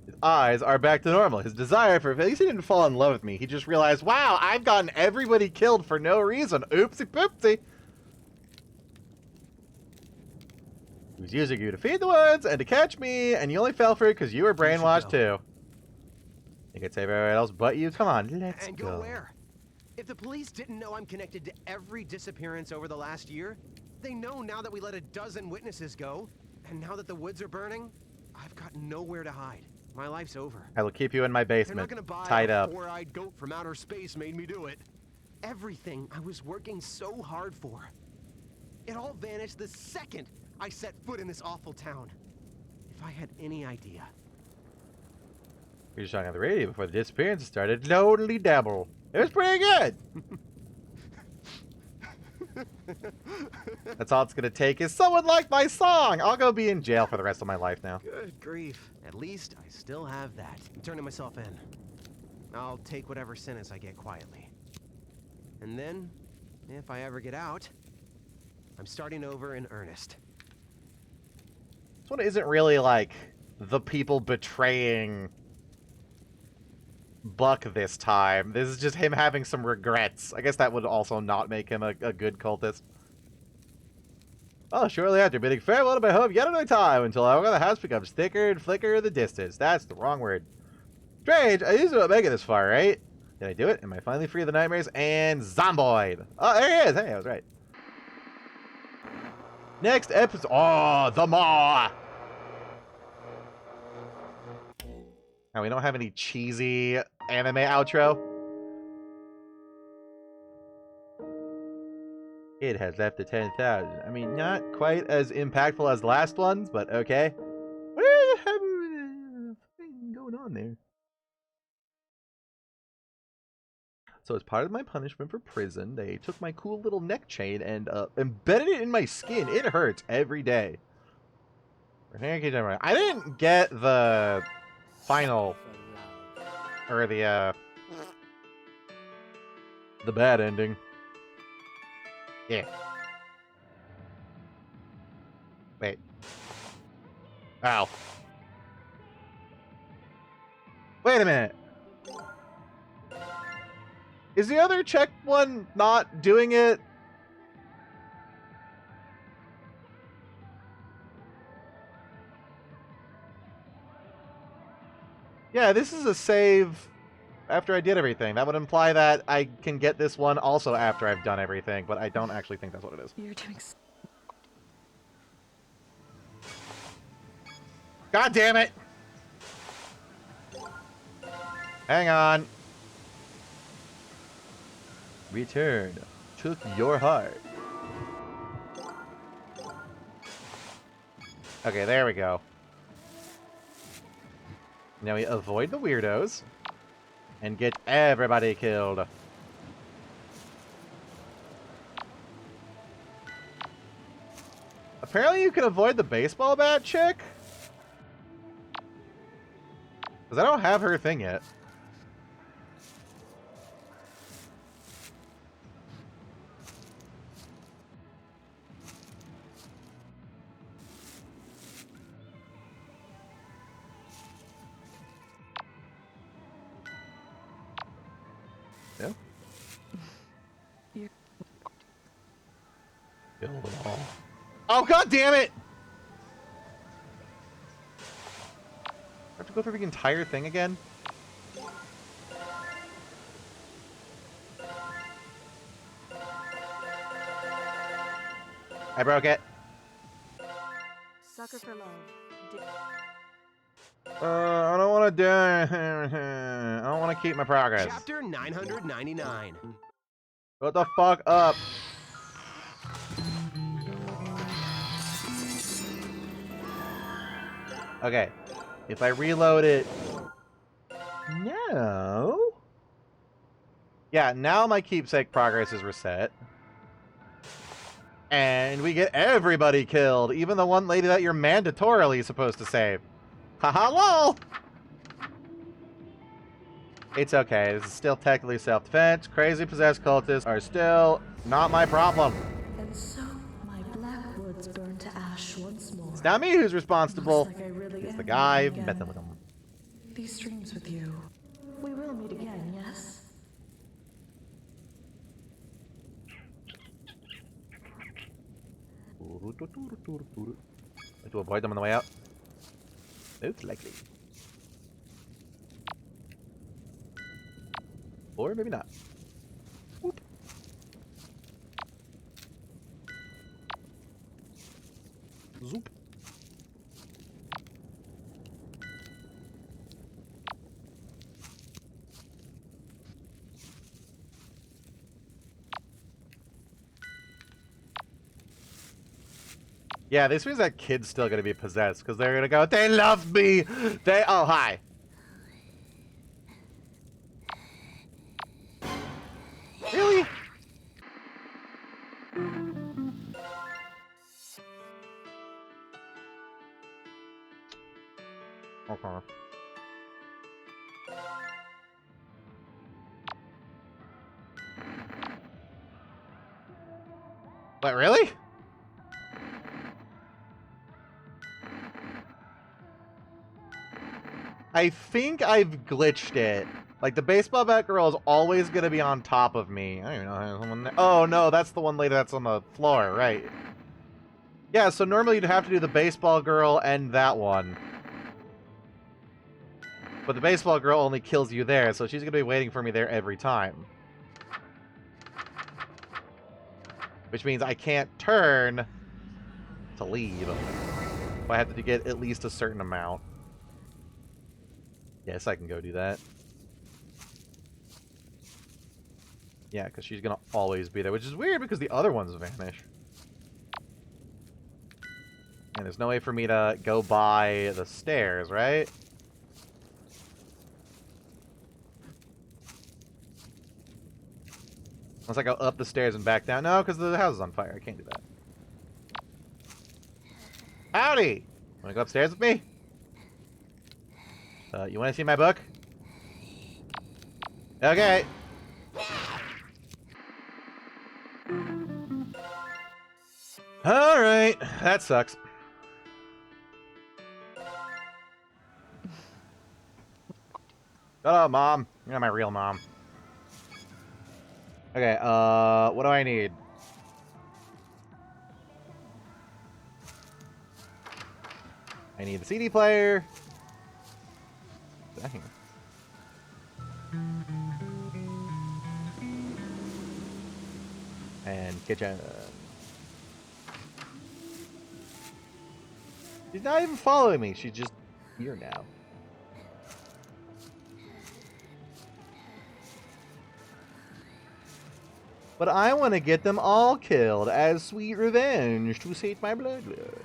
His eyes are back to normal. His desire for... At least he didn't fall in love with me. He just realized, wow, I've gotten everybody killed for no reason. Oopsie poopsie. He was using you to feed the woods and to catch me, and you only fell for it because you were brainwashed too. You could save everyone else but you? Come on, let's go. And go where? If the police didn't know I'm connected to every disappearance over the last year, they know now that we let a dozen witnesses go, and now that the woods are burning, I've got nowhere to hide. My life's over. I will keep you in my basement, tied up. A four-eyed goat from outer space made me do it. Everything I was working so hard for. It all vanished the second I set foot in this awful town. If I had any idea. We were just talking on the radio before the disappearance started. Lonely dabble. It was pretty good. That's all it's gonna take is someone like my song. I'll go be in jail for the rest of my life now. Good grief. At least I still have that. I'm turning myself in. I'll take whatever sentence I get quietly. And then, if I ever get out, I'm starting over in earnest. This one isn't really like the people betraying Buck this time. This is just him having some regrets. I guess that would also not make him a good cultist. Oh, shortly after bidding farewell to my home yet another time until the house becomes thicker and flicker in the distance. That's the wrong word. Strange, I usually don't make it this far, right? Did I do it? Am I finally free of the nightmares? And Zomboid! Oh, there he is! Hey, I was right. Next episode... Oh, the Maw! Now, we don't have any cheesy anime outro. It has left the 10,000. I mean, not quite as impactful as the last ones, but okay. What is going on there? So as part of my punishment for prison, they took my cool little neck chain and embedded it in my skin. It hurts every day. I didn't get the final, or the bad ending. Yeah. Wait. Ow. Wait a minute. Is the other check one not doing it? Yeah, this is a save after I did everything. That would imply that I can get this one also after I've done everything, but I don't actually think that's what it is. You're doing... God damn it! Hang on. Return. Took your heart. Okay, there we go. Now we avoid the weirdos and get everybody killed. Apparently you can avoid the baseball bat chick. Because I don't have her thing yet. Yeah. Kill them all. Oh, god damn it! I have to go through the entire thing again? I broke it. Sucker for love. I don't want to do I don't want to keep my progress. Chapter 999. What the fuck up? Okay. If I reload it... No? Yeah, now my keepsake progress is reset. And we get everybody killed, even the one lady that you're mandatorily supposed to save. Haha, lol! It's okay, this is still technically self-defense. Crazy possessed cultists are still not my problem. And so, my black woods burn to ash once more. It's not me who's responsible. Looks like I really It's am the guy meeting messing again. with him. These dreams with you. We will meet again, yes? To avoid them on the way out. It's likely. Or maybe not. Whoop. Zoop. Yeah, this means that kid's still gonna be possessed because they're gonna go, they love me! They, oh, hi. Really? Okay. What, really? I think I've glitched it. Like, the baseball bat girl is always going to be on top of me. I don't even know how someone... Oh, no, that's the one lady that's on the floor, right. Yeah, so normally you'd have to do the baseball girl and that one. But the baseball girl only kills you there, so she's going to be waiting for me there every time. Which means I can't turn to leave. I have to get at least a certain amount. Yes, I can go do that. Yeah, because she's going to always be there, which is weird because the other ones vanish. And there's no way for me to go by the stairs, right? Unless I go up the stairs and back down. No, because the house is on fire. I can't do that. Howdy! Want to go upstairs with me? You want to see my book? Okay. Alright. That sucks. Shut up, Mom. You're not my real mom. Okay, what do I need? I need the CD player. Dang. And kitchen. She's not even following me. She's just here now. But I want to get them all killed as sweet revenge to sate my bloodlust.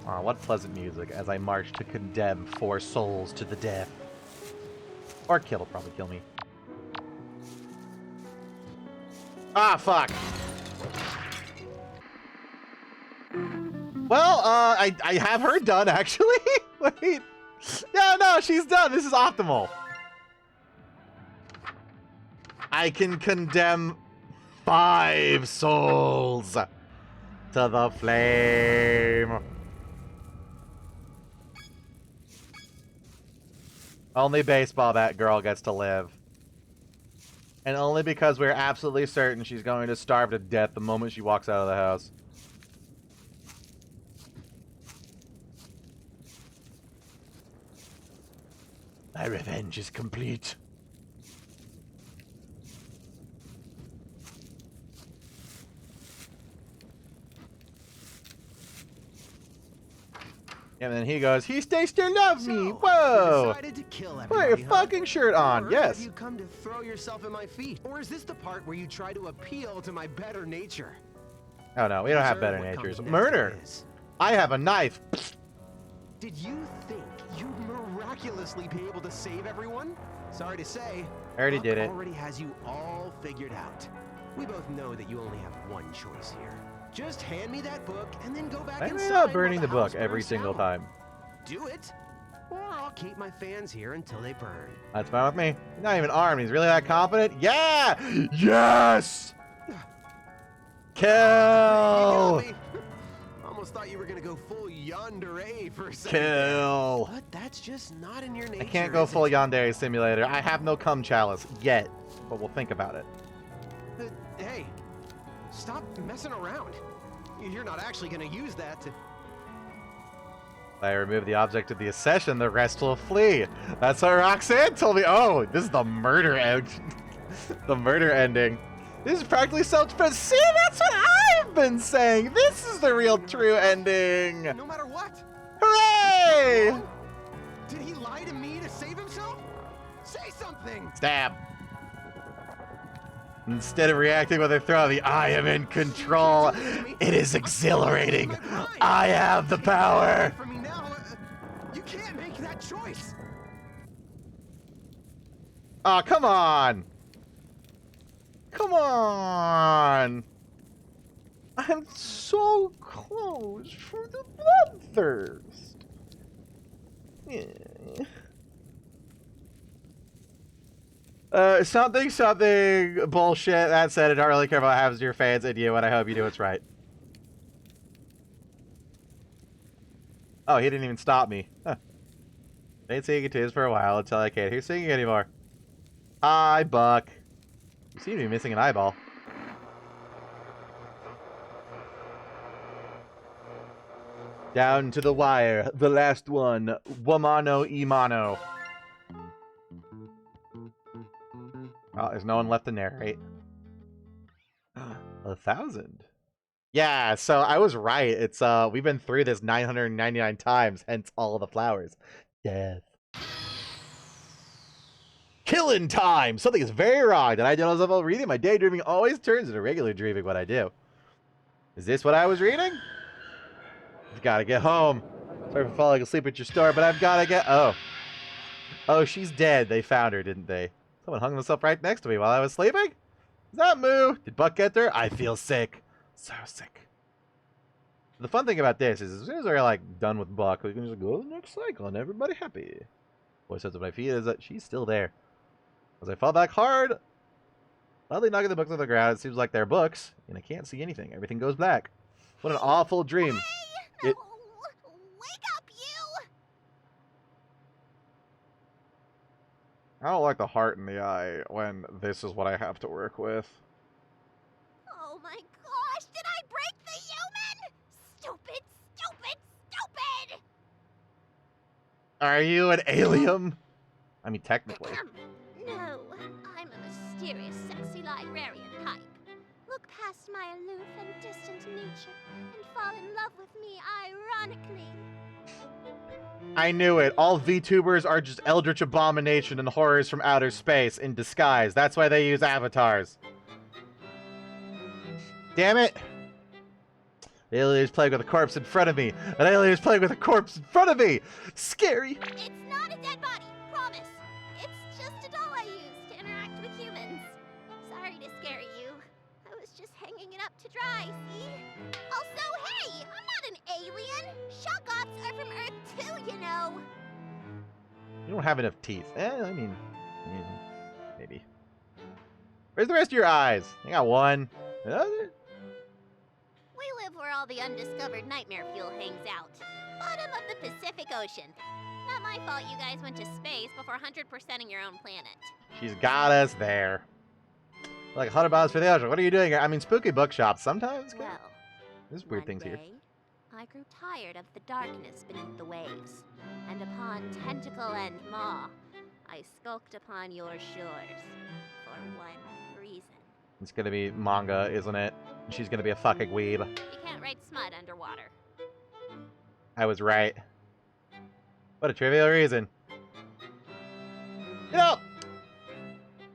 Aw, what pleasant music as I march to condemn 4 souls to the death. Or kill, probably kill me. Ah, fuck! Well, I have her done, actually. Wait. Yeah, no, she's done. This is optimal. I can condemn 5 souls to the flame. Only baseball bat girl gets to live. And only because we're absolutely certain she's going to starve to death the moment she walks out of the house. My revenge is complete. And then he goes, he stays to love me. Whoa! You decided to kill Put your everybody, huh? fucking shirt on. Or Yes. have you come to throw yourself at my feet? Or is this the part where you try to appeal to my better nature? Oh no, we don't have better natures. Murder. I have a knife. Did you think you'd miraculously be able to save everyone? Sorry to say, I already did it. already has you all figured out. We both know that you only have one choice here. Just hand me that book and then go back I inside. ended up burning while the book house every burns single down. time. Do it, or I'll keep my fans here until they burn. That's fine with me. He's not even armed. He's really that confident. Yeah! Yes! Kill! Almost thought you were gonna go full yandere for a second. Kill! But that's just not in your nature. I can't go is full it? yandere simulator. I have no cum chalice yet, but we'll think about it. Hey, stop messing around. You're not actually gonna use that to... If I remove the object of the accession, the rest will flee. That's what Roxanne told me. Oh, this is the murder end. The murder ending. This is practically self-defense. See, that's what I've been saying. This is the real true ending. No matter what. Hooray! Did he lie to me to save himself? Say something. Stab. Instead of reacting with a throw, I am in control. It is exhilarating. I have the power. For me now, you can't make that choice. Oh, come on. Come on. I'm so close for the bloodthirst. Yeah. Something bullshit. That said, I don't really care about what happens to your fans and you, and I hope you do what's right. Oh, he didn't even stop me. Huh. Ain't singing tunes for a while until I can't hear singing anymore. Hi, Buck. You seem to be missing an eyeball. Down to the wire. The last one. Womano Imano. Oh, there's no one left to narrate. 1,000. Yeah, so I was right. It's we've been through this 999 times, hence all the flowers. Death. Killing time! Something is very wrong. Did I do myself while reading? My daydreaming always turns into regular dreaming when I do. Is this what I was reading? I've got to get home. Sorry for falling asleep at your store, but I've got to get... Oh. Oh, she's dead. They found her, didn't they? Someone hung this up right next to me while I was sleeping? Is that Moo? Did Buck get there? I feel sick. So sick. The fun thing about this is as soon as we're like done with Buck, we can just go to the next cycle and everybody happy. What says at my feet is that she's still there. As I fall back hard, loudly knocking the books on the ground, it seems like they're books, and I can't see anything. Everything goes black. What an awful dream. Wake up, you! I don't like the heart in the eye when this is what I have to work with. Oh my gosh, did I break the human? Stupid, stupid, stupid! Are you an alien? I mean, technically. No, I'm a mysterious, sexy librarian type. Look past my aloof and distant nature and fall in love with me ironically. I knew it. All VTubers are just eldritch abomination and horrors from outer space in disguise. That's why they use avatars. Damn it. The alien is playing with a corpse in front of me. An alien is playing with a corpse in front of me. Scary. It's not a dead body, promise. It's just a doll I use to interact with humans. Sorry to scare you. I was just hanging it up to dry, see? Also, hey, I'm not an alien. Shoggoths are from Earth too, you know. You don't have enough teeth. I mean, maybe. Where's the rest of your eyes? I got one. We live where all the undiscovered nightmare fuel hangs out. Bottom of the Pacific Ocean. Not my fault you guys went to space before 100%ing your own planet. She's got us there. Like 100 miles for the ocean. What are you doing here? I mean, spooky bookshops sometimes. Well, there's weird one things here. day, I grew tired of the darkness beneath the waves. And upon Tentacle and Maw, I skulked upon your shores. For one reason. It's gonna be manga, isn't it? She's gonna be a fucking weeb. You can't write smut underwater. I was right. What a trivial reason. You know,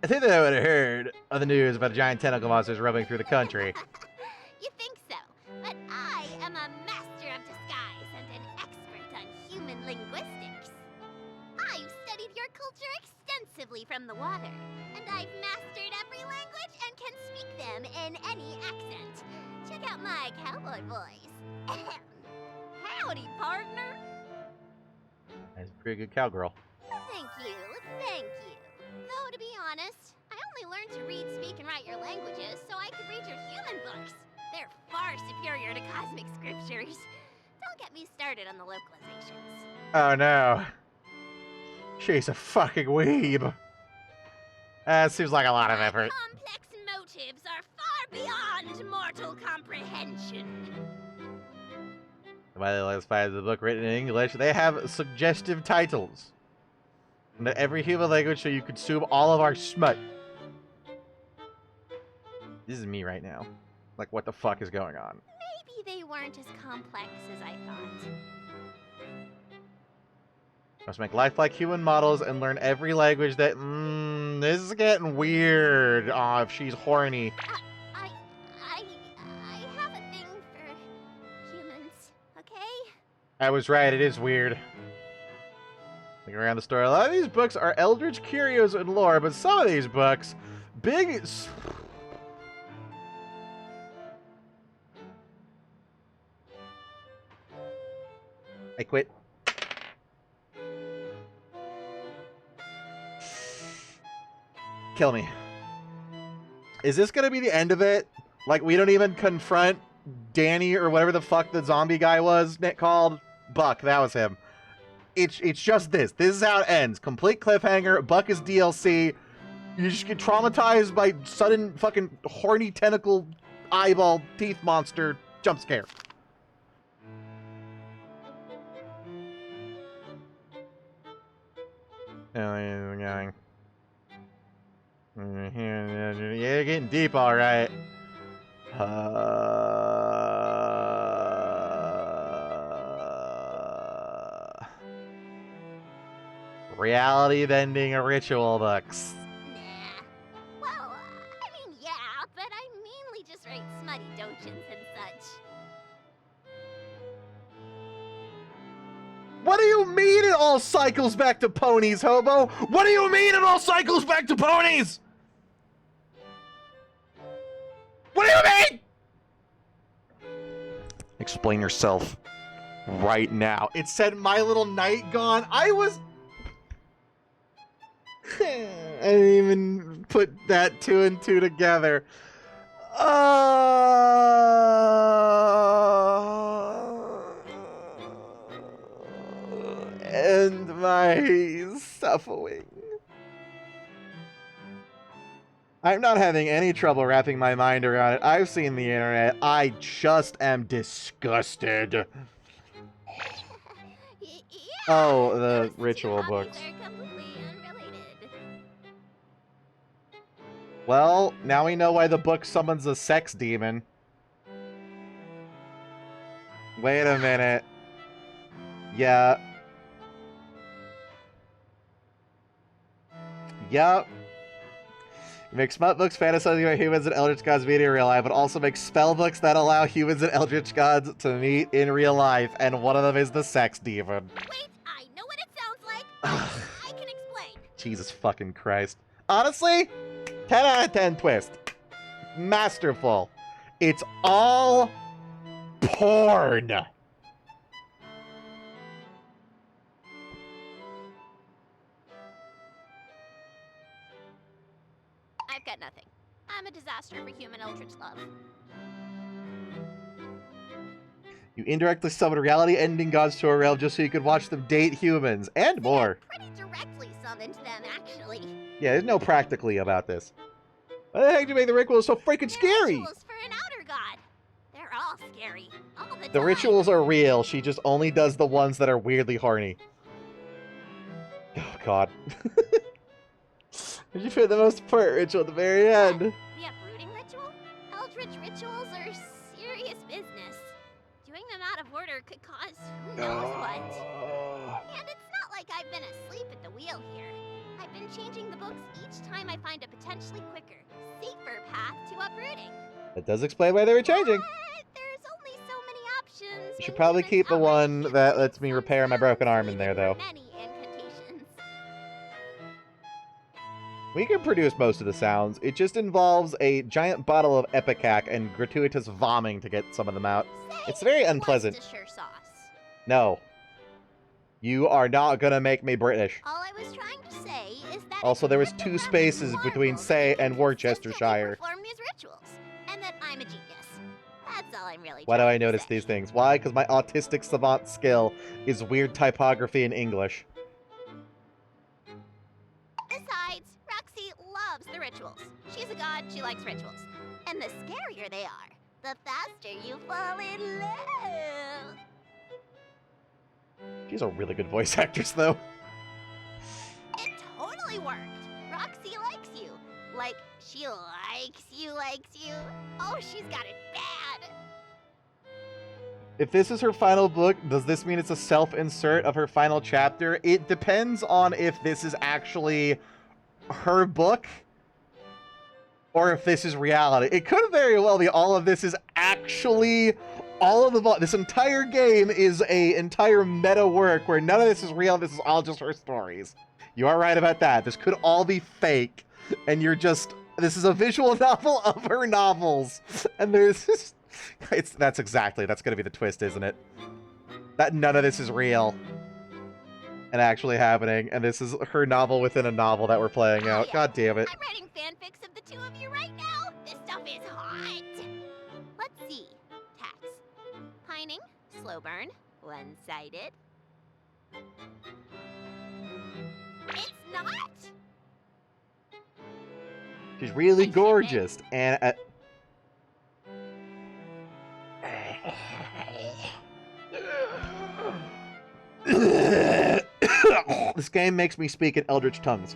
I think that I would have heard of the news about giant tentacle monsters roaming through the country. You think so, but I am a master of disguise and an expert on human linguistics. I've studied your culture extensively from the water, and I've mastered every language and can speak them in any accent. Check out my cowboy voice. Howdy, partner. That's a pretty good cowgirl. Thank you, thank you. Though, to be honest, I only learned to read, speak, and write your languages so I could read your human books. They're far superior to cosmic scriptures. Don't get me started on the localizations. Oh no. She's a fucking weeb. That seems like a lot of effort. Complex motives are far beyond mortal comprehension. By the last five of the book written in English, they have suggestive titles. In every human language, so you consume all of our smut. This is me right now. Like, what the fuck is going on? Maybe they weren't as complex as I thought. Must make lifelike human models and learn every language that. This is getting weird. Aw, if she's horny. I have a thing for humans, okay? I was right, it is weird. Looking around the store, a lot of these books are eldritch curios and lore, but some of these books, big. I quit. Kill me. Is this gonna be the end of it? Like, we don't even confront Danny or whatever the fuck the zombie guy was called? Buck, that was him. It's just this. This is how it ends. Complete cliffhanger. Buck is DLC. You just get traumatized by sudden fucking horny tentacle eyeball teeth monster jump scare. Going. Yeah, getting deep, all right. Reality bending ritual books. Nah. Well, I mean, yeah, but I mainly just write smutty doujins and such. What do you mean it all cycles back to ponies, hobo? What do you mean it all cycles back to ponies? What do you mean? Explain yourself right now. It said My Little Night Gone. I was... I didn't even put that two and two together. And my suffering. I'm not having any trouble wrapping my mind around it. I've seen the internet. I just am disgusted. Oh, the ritual books. Well, now we know why the book summons a sex demon. Wait a minute. Yeah. Yep. You make smut books fantasizing about humans and eldritch gods meeting in real life, but also make spell books that allow humans and eldritch gods to meet in real life, and one of them is the sex demon. Wait, I know what it sounds like. I can explain. Jesus fucking Christ. Honestly, 10 out of 10 twist. Masterful. It's all porn. I've got nothing. I'm a disaster for human eldritch love. You indirectly summon reality-ending gods to a realm just so you could watch them date humans, and more. Pretty directly summoned them, actually. Yeah, there's no practically about this. Why the heck do you make the rituals so freaking scary? Rituals for an outer god. They're all scary. All the The time. rituals are real, she just only does the ones that are weirdly horny. Oh, God. Did you feel the most important ritual at the very end? The uprooting ritual? Eldritch rituals are serious business. Doing them out of order could cause who knows what. And it's not like I've been asleep at the wheel here. I've been changing the books each time I find a potentially quicker, safer path to uprooting. That does explain why they were changing. But there's only so many options. You should probably keep the one that lets me repair my broken arm in there, though. Many incantations. We can produce most of the sounds. It just involves a giant bottle of Epicac and gratuitous vomiting to get some of them out. It's very unpleasant. Worcestershire sauce. No. You are not gonna make me British. All I was trying to say is that Also, there was 2 spaces between say and Worcestershire. perform these rituals, and that I'm a genius. That's all I'm really Why do trying I to notice say. these things? Why? Because my autistic savant skill is weird typography in English. Besides, Roxy loves the rituals. She's a god, she likes rituals. And the scarier they are, the faster you fall in love. She's a really good voice actress, though. It totally worked. Roxy likes you. Like, she likes you. Oh, she's got it bad. If this is her final book, does this mean it's a self-insert of her final chapter? It depends on if this is actually her book or if this is reality. It could very well be all of this is actually all of the book. This entire game is a entire meta work where none of this is real. This is all just her stories. You are right about that. This could all be fake, and you're just... This is a visual novel of her novels, and there's just... That's gonna be the twist, isn't it? That none of this is real and actually happening, and this is her novel within a novel that we're playing out. Yeah. God damn it. I'm writing fanfics of the two of you right now. This stuff is hot. Let's see. Tats. Pining, slow burn, one-sided. It's not. She's really gorgeous, and... This game makes me speak in eldritch tongues.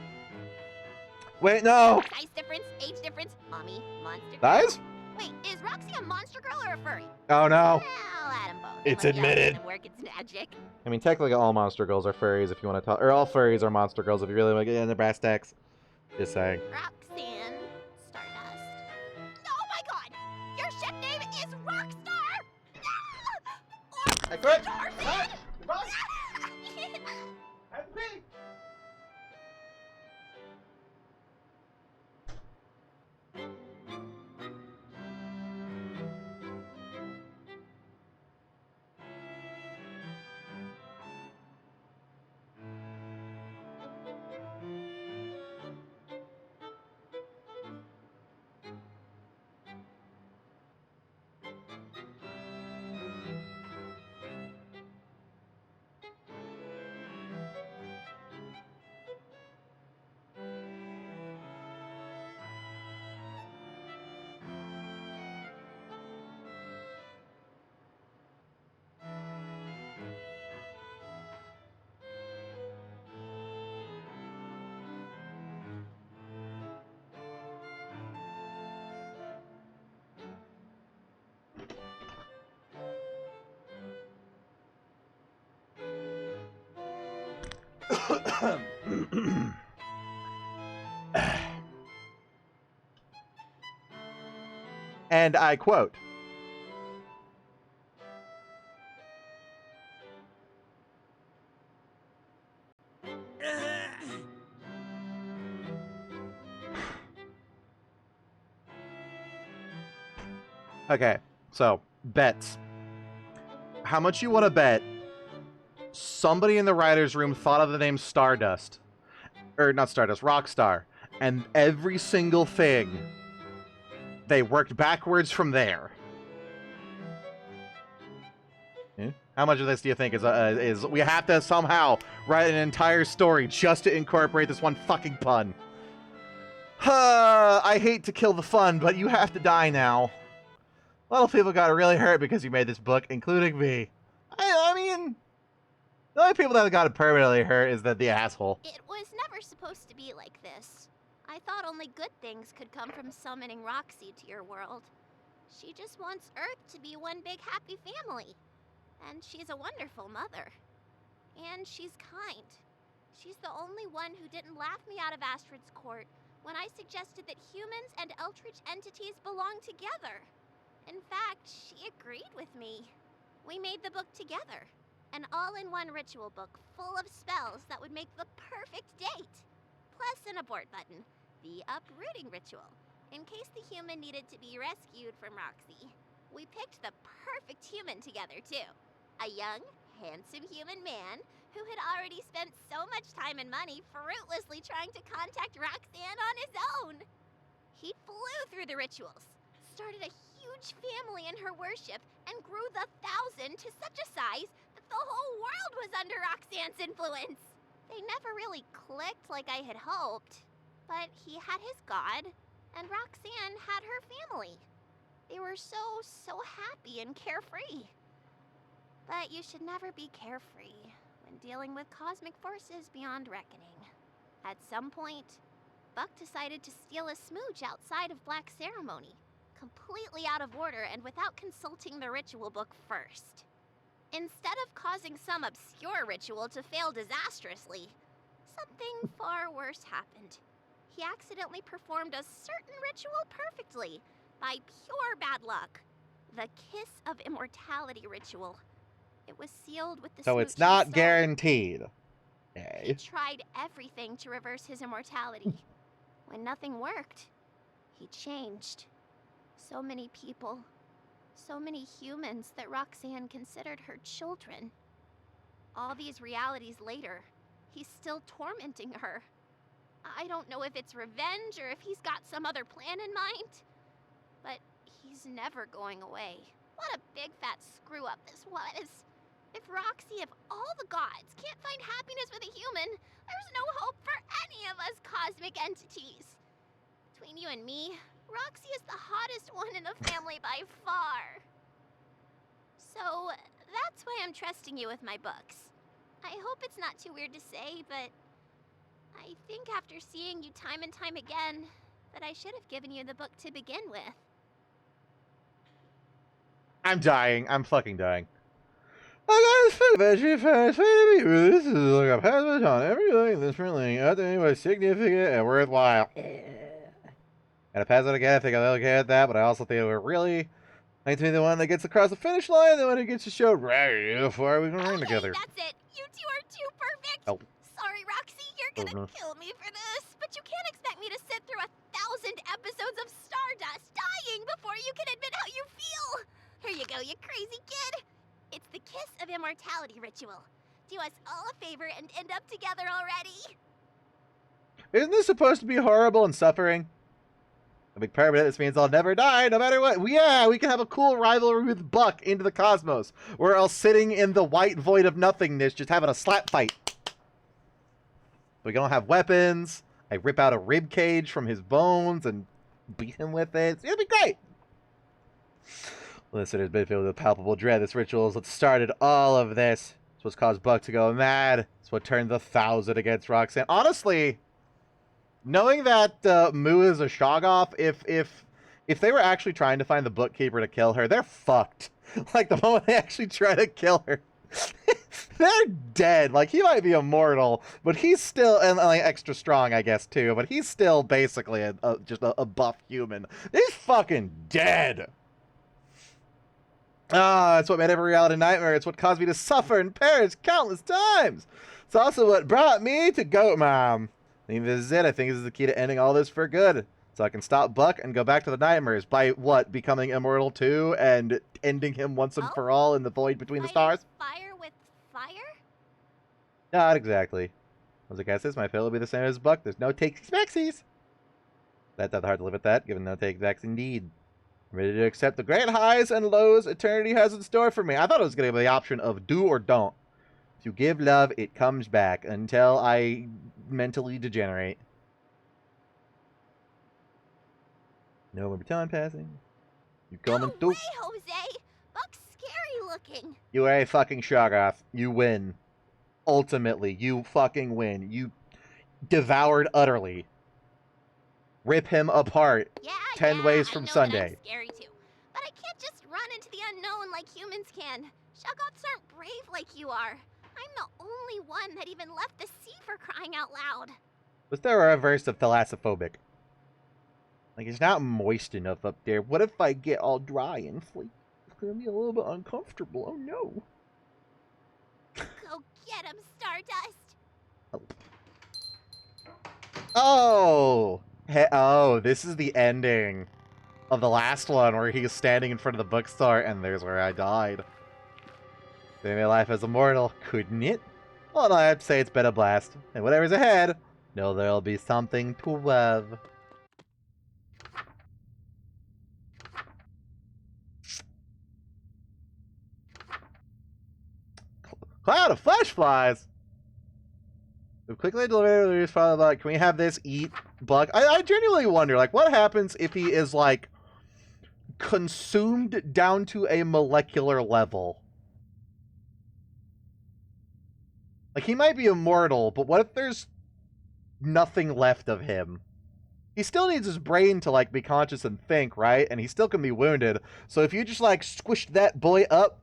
Wait, no! Size difference, age difference, mommy, monster. Guys? Wait, is Roxy a monster girl or a furry? Oh no. I'll add 'em both. It's Let the admitted. algorithm work its magic. I mean, technically all monster girls are furries if you want to talk, or all furries are monster girls if you really want to get into brass tacks. Just saying. Roxanne Stardust. Oh my god! Your ship name is Rockstar! I quit! Tarzan! and I quote, okay, so bets. How much you want to bet somebody in the writer's room thought of the name Stardust, or not Stardust, Rockstar, and every single thing, they worked backwards from there? How much of this do you think is we have to somehow write an entire story just to incorporate this one fucking pun? I hate to kill the fun, but you have to die now. A lot of people got really hurt because you made this book, including me. I mean, the only people that got permanently hurt is the asshole. It was never supposed to be like this. I thought only good things could come from summoning Roxy to your world. She just wants Earth to be one big happy family. And she's a wonderful mother. And she's kind. She's the only one who didn't laugh me out of Astrid's court when I suggested that humans and Eldritch entities belong together. In fact, she agreed with me. We made the book together. An all-in-one ritual book full of spells that would make the perfect date. Plus an abort button, the uprooting ritual, in case the human needed to be rescued from Roxy. We picked the perfect human together, too. A young, handsome human man who had already spent so much time and money fruitlessly trying to contact Roxanne on his own. He flew through the rituals, started a huge family in her worship, and grew the 1,000 to such a size that the whole world was under Roxanne's influence. They never really clicked like I had hoped, but he had his god, and Roxanne had her family. They were so happy and carefree. But you should never be carefree when dealing with cosmic forces beyond reckoning. At some point, Buck decided to steal a smooch outside of Black Ceremony, completely out of order and without consulting the ritual book first. Instead of causing some obscure ritual to fail disastrously, something far worse happened. He accidentally performed a certain ritual perfectly, by pure bad luck. The Kiss of Immortality ritual. It was sealed with the So it's smooch's not soul. guaranteed. He Okay. tried everything to reverse his immortality. When nothing worked, he changed. So many people, so many humans that Roxanne considered her children. All these realities later, he's still tormenting her. I don't know if it's revenge or if he's got some other plan in mind, but he's never going away. What a big fat screw up this was. If Roxy of all the gods can't find happiness with a human, there's no hope for any of us cosmic entities. Between you and me, Roxy is the hottest one in the family by far. So that's why I'm trusting you with my books. I hope it's not too weird to say, but I think after seeing you time and time again, that I should have given you the book to begin with. I'm dying. I'm fucking dying. This is like a passage on everything that's really anyway significant and worthwhile. And I pass it again. I think I'll look at that, but I also think we're really like to be the one that gets across the finish line, the one who gets to show right before we can run together. That's it. You two are too perfect. Oh. Sorry, Roxy, you're gonna kill me for this, but you can't expect me to sit through 1,000 episodes of Stardust dying before you can admit how you feel. Here you go, you crazy kid. It's the Kiss of Immortality ritual. Do us all a favor and end up together already. Isn't this supposed to be horrible and suffering? A big part of it, this means I'll never die, no matter what. Yeah, we can have a cool rivalry with Buck into the cosmos. We're all sitting in the white void of nothingness, just having a slap fight. We don't have weapons. I rip out a rib cage from his bones and beat him with it. It'll be great. Listen, has been filled with palpable dread. This ritual is what started all of this. It's what's caused Buck to go mad. It's what turned the 1,000 against Roxanne. Honestly, knowing that Moo is a Shoggoth, if they were actually trying to find the bookkeeper to kill her, they're fucked. Like, the moment they actually try to kill her, they're dead. Like, he might be immortal, but he's still, and like extra strong, I guess, too, but he's still basically just a buff human. He's fucking dead. Ah, it's what made every reality nightmare. It's what caused me to suffer and perish countless times. It's also what brought me to Goat Mom. I think this is it. I think this is the key to ending all this for good. So I can stop Buck and go back to the nightmares. By what? Becoming immortal too and ending him once and for all in the void between the stars? Fire with fire? Not exactly. As I guess this, my fate will be the same as Buck. There's no takes backsies. That's not hard to live with that, given no take backs indeed. I'm ready to accept the great highs and lows eternity has in store for me. I thought it was going to be the option of do or don't. If you give love, it comes back until I mentally degenerate. No more time passing. You coming through? Hey, Jose! Buck's scary looking. You are a fucking Shoggoth. You win. Ultimately, you fucking win. You devoured utterly. Rip him apart. Yeah, 10 ways from I know Sunday. That I'm scary too. But I can't just run into the unknown like humans can. Shoggoths aren't brave like you are. I'm the only one that even left the sea for crying out loud. Was there a reverse of thalassophobic? Like, it's not moist enough up there. What if I get all dry and flee? It's gonna be a little bit uncomfortable. Oh no. Go get him, Stardust. Oh! Oh, this is the ending of the last one where he's standing in front of the bookstore and there's where I died. They made life as immortal, couldn't it? Well, no, I'd say it's been a blast. And whatever's ahead, know there'll be something to love. Cloud of flesh flies! We've quickly delivered the news from Buck. Can we have this eat Buck? I genuinely wonder, like, what happens if he is, like, consumed down to a molecular level? Like, he might be immortal, but what if there's nothing left of him? He still needs his brain to, like, be conscious and think, right? And he still can be wounded. So if you just, like, squished that boy up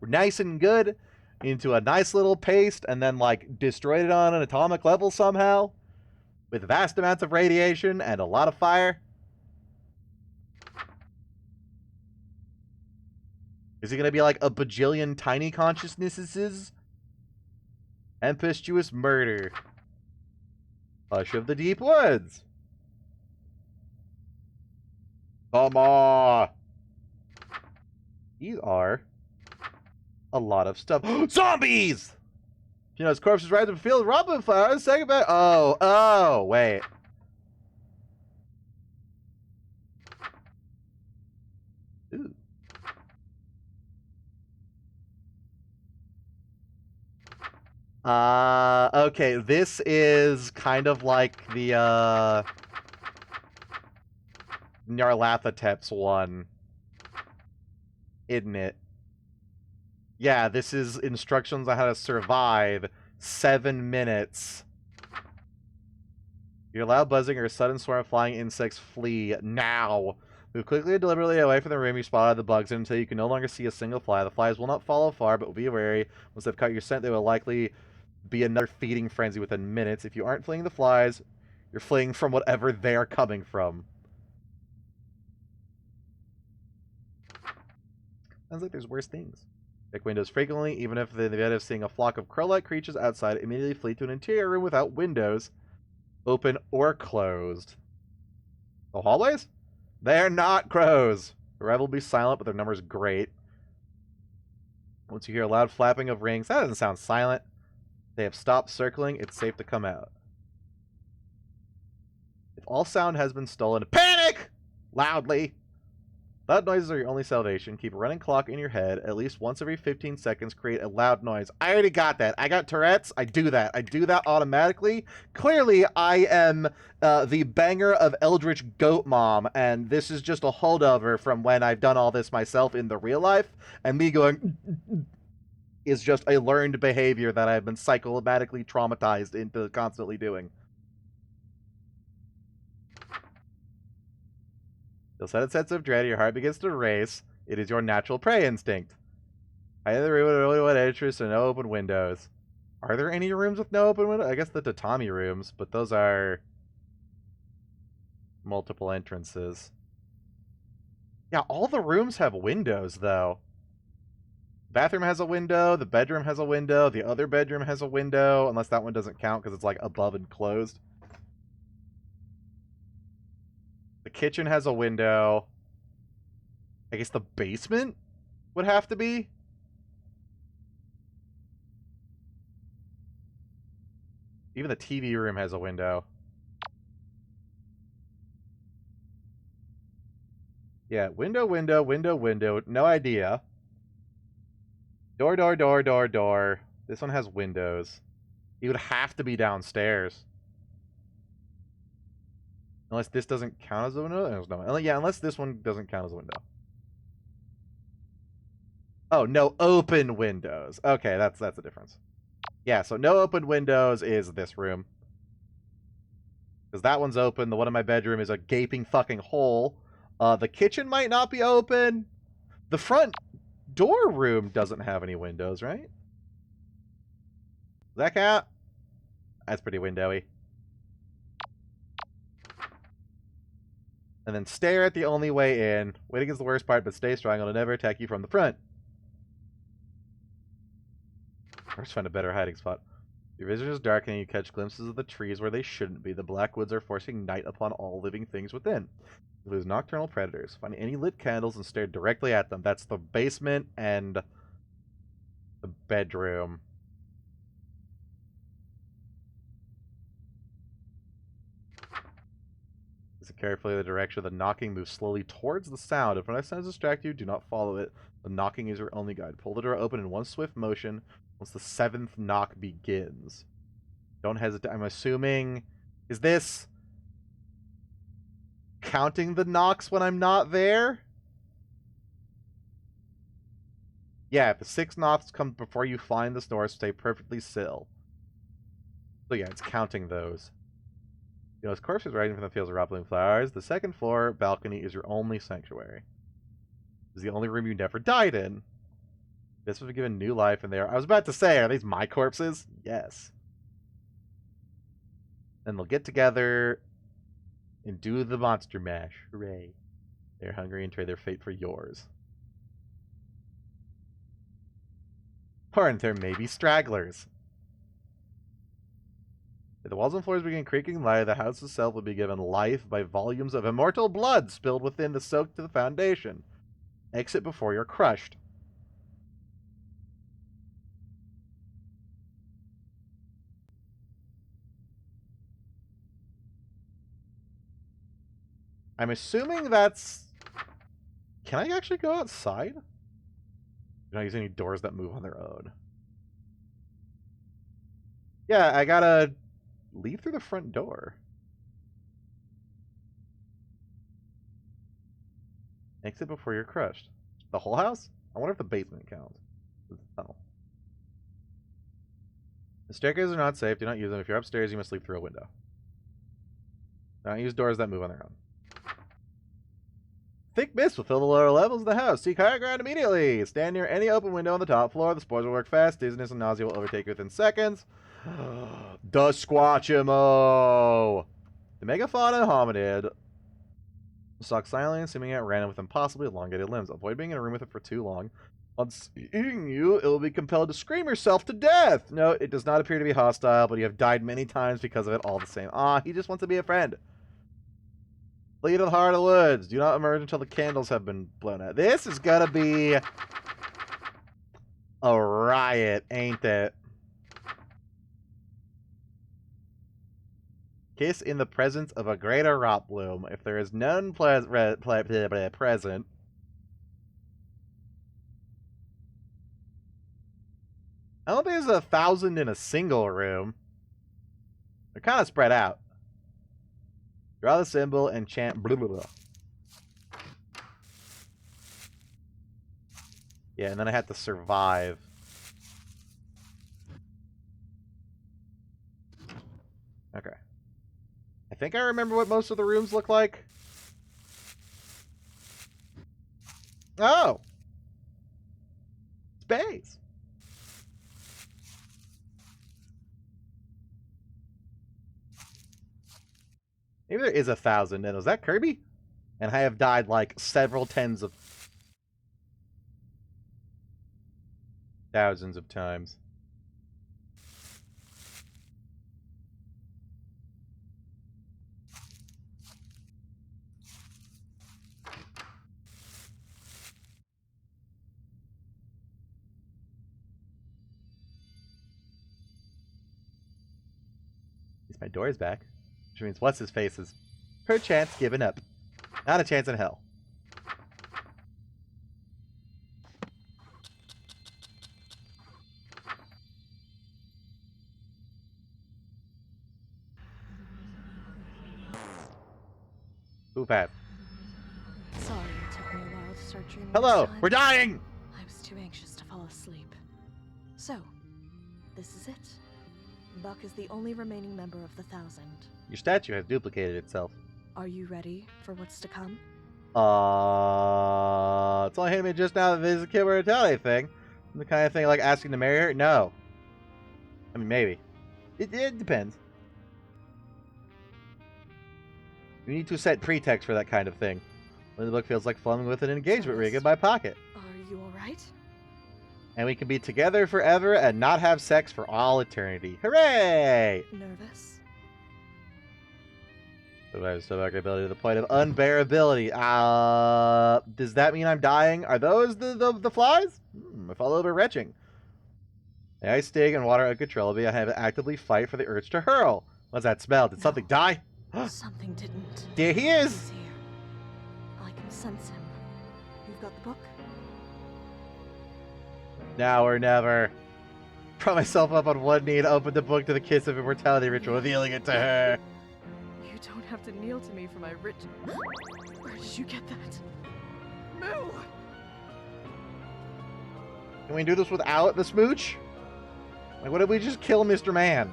nice and good into a nice little paste and then, like, destroyed it on an atomic level somehow with vast amounts of radiation and a lot of fire, is he going to be, like, a bajillion tiny consciousnesses? Tempestuous murder. Hush of the deep woods. Come on. These are a lot of stuff. Zombies! You know, his corpse is right in the field. Robin flowers. Second back. Oh, wait. Ooh. Okay, this is kind of like the, Nyarlathotep's one. Isn't it? Yeah, this is instructions on how to survive 7 minutes. Your loud buzzing or a sudden swarm of flying insects flee now. Move quickly and deliberately away from the room you spotted the bugs in until you can no longer see a single fly. The flies will not follow far, but will be wary. Once they've caught your scent, they will likely be another feeding frenzy within minutes. If you aren't fleeing the flies, you're fleeing from whatever they're coming from. Sounds like there's worse things. Check windows frequently, even if the event of seeing a flock of crow-like creatures outside, immediately flee to an interior room without windows, open or closed. The hallways? They're not crows. The arrival will be silent, but their number's great. Once you hear a loud flapping of rings, that doesn't sound silent. They have stopped circling. It's safe to come out. If all sound has been stolen, panic! Loudly. Loud noises are your only salvation. Keep a running clock in your head. At least once every 15 seconds, create a loud noise. I already got that. I got Tourette's. I do that. I do that automatically. Clearly, I am the banger of Eldritch Goat Mom, and this is just a holdover from when I've done all this myself in the real life, and me going is just a learned behavior that I've been psychomatically traumatized into constantly doing. You'll set a sense of dread, your heart begins to race. It is your natural prey instinct. I had the room with only one entrance and no open windows. Are there any rooms with no open windows? I guess the tatami rooms, but those are multiple entrances. Yeah, all the rooms have windows, though. Bathroom has a window, the bedroom has a window, the other bedroom has a window, unless that one doesn't count because it's like above and closed. The kitchen has a window. I guess the basement would have to be. Even the TV room has a window. Yeah, window, window, window, window. No idea. Door, door, door, door, door. This one has windows. It would have to be downstairs. Unless this doesn't count as a window. No. Yeah, unless this one doesn't count as a window. Oh, no open windows. Okay, that's the difference. Yeah, so no open windows is this room. Because that one's open. The one in my bedroom is a gaping fucking hole. The kitchen might not be open. The front door room doesn't have any windows, right? Does that count? That's pretty windowy. And then stare at the only way in. Waiting is the worst part, but stay strong. It'll never attack you from the front. Let's find a better hiding spot. Your vision is dark and you catch glimpses of the trees where they shouldn't be. The black woods are forcing night upon all living things within. You lose nocturnal predators. Find any lit candles and stare directly at them. That's the basement and the bedroom. Listen carefully the direction of the knocking. Move slowly towards the sound. If one sounds distract you, do not follow it. The knocking is your only guide. Pull the door open in one swift motion once the 7th knock begins. Don't hesitate. I'm assuming... Is this... counting the knocks when I'm not there? Yeah, if the 6 knocks come before you find the door, stay perfectly still. So yeah, it's counting those. You know, his corpse is rising from the fields of raw blooming flowers. The 2nd floor balcony is your only sanctuary. It's the only room you never died in. This was given new life in there. I was about to say, are these my corpses? Yes. And they'll get together and do the monster mash. Hooray. They're hungry and trade their fate for yours. Or there may be stragglers. If the walls and floors begin creaking light, the house itself will be given life by volumes of immortal blood spilled within to soak to the foundation. Exit before you're crushed. I'm assuming that's... Can I actually go outside? You're not using any doors that move on their own. Yeah, I gotta leave through the front door. Exit before you're crushed. The whole house? I wonder if the basement counts. Oh. The staircases are not safe. Do not use them. If you're upstairs, you must leap through a window. Don't use doors that move on their own. Thick mist will fill the lower levels of the house. Seek higher ground immediately. Stand near any open window on the top floor. The spores will work fast. Dizziness and nausea will overtake you within seconds. The Squatchimo! The megafauna hominid stalks silently, seeming at random with impossibly elongated limbs. Avoid being in a room with it for too long. On seeing you, it will be compelled to scream yourself to death. No, it does not appear to be hostile, but you have died many times because of it all the same. Ah, he just wants to be a friend. Flee to the heart of the woods. Do not emerge until the candles have been blown out. This is gonna be a riot, ain't it? Kiss in the presence of a greater rot bloom. If there is none present. I don't think there's 1,000 in a single room. They're kind of spread out. Draw the symbol and chant blah, blah, blah. Yeah, and then I have to survive. Okay. I think I remember what most of the rooms look like. Oh! It's space. Maybe there is 1,000. And was that Kirby? And I have died like several tens of thousands of times. At least my door is back. Which means what's his face is perchance given up. Not a chance in hell. Who passed? Sorry it took me a while to start dreaming. Hello, this time. we're dying! I was too anxious to fall asleep. So, this is it. Buck is the only remaining member of the 1,000. Your statue has duplicated itself. Are you ready for what's to come? It's only hitting me just now that this is a kid mortality thing. The kind of thing like asking to marry her? No. I mean, maybe. It depends. You need to set pretext for that kind of thing. When the book feels like flirting with an engagement ring in my pocket. Are you alright? And we can be together forever and not have sex for all eternity. Hooray! Nervous? Survive ability to the point of unbearability. Does that mean I'm dying? Are those the flies? I fall over retching. The ice sting and water uncontrollably. I have to actively fight for the urge to hurl. What's that smell? Did something die? Something didn't. There he is! He's here. I can sense him. You've got the book? Now or never. Prop myself up on one knee and open the book to the kiss of immortality ritual, revealing it to her. You don't have to kneel to me for my rich... Where did you get that? Moo! Can we do this without the smooch? Like, what if we just kill Mr. Man?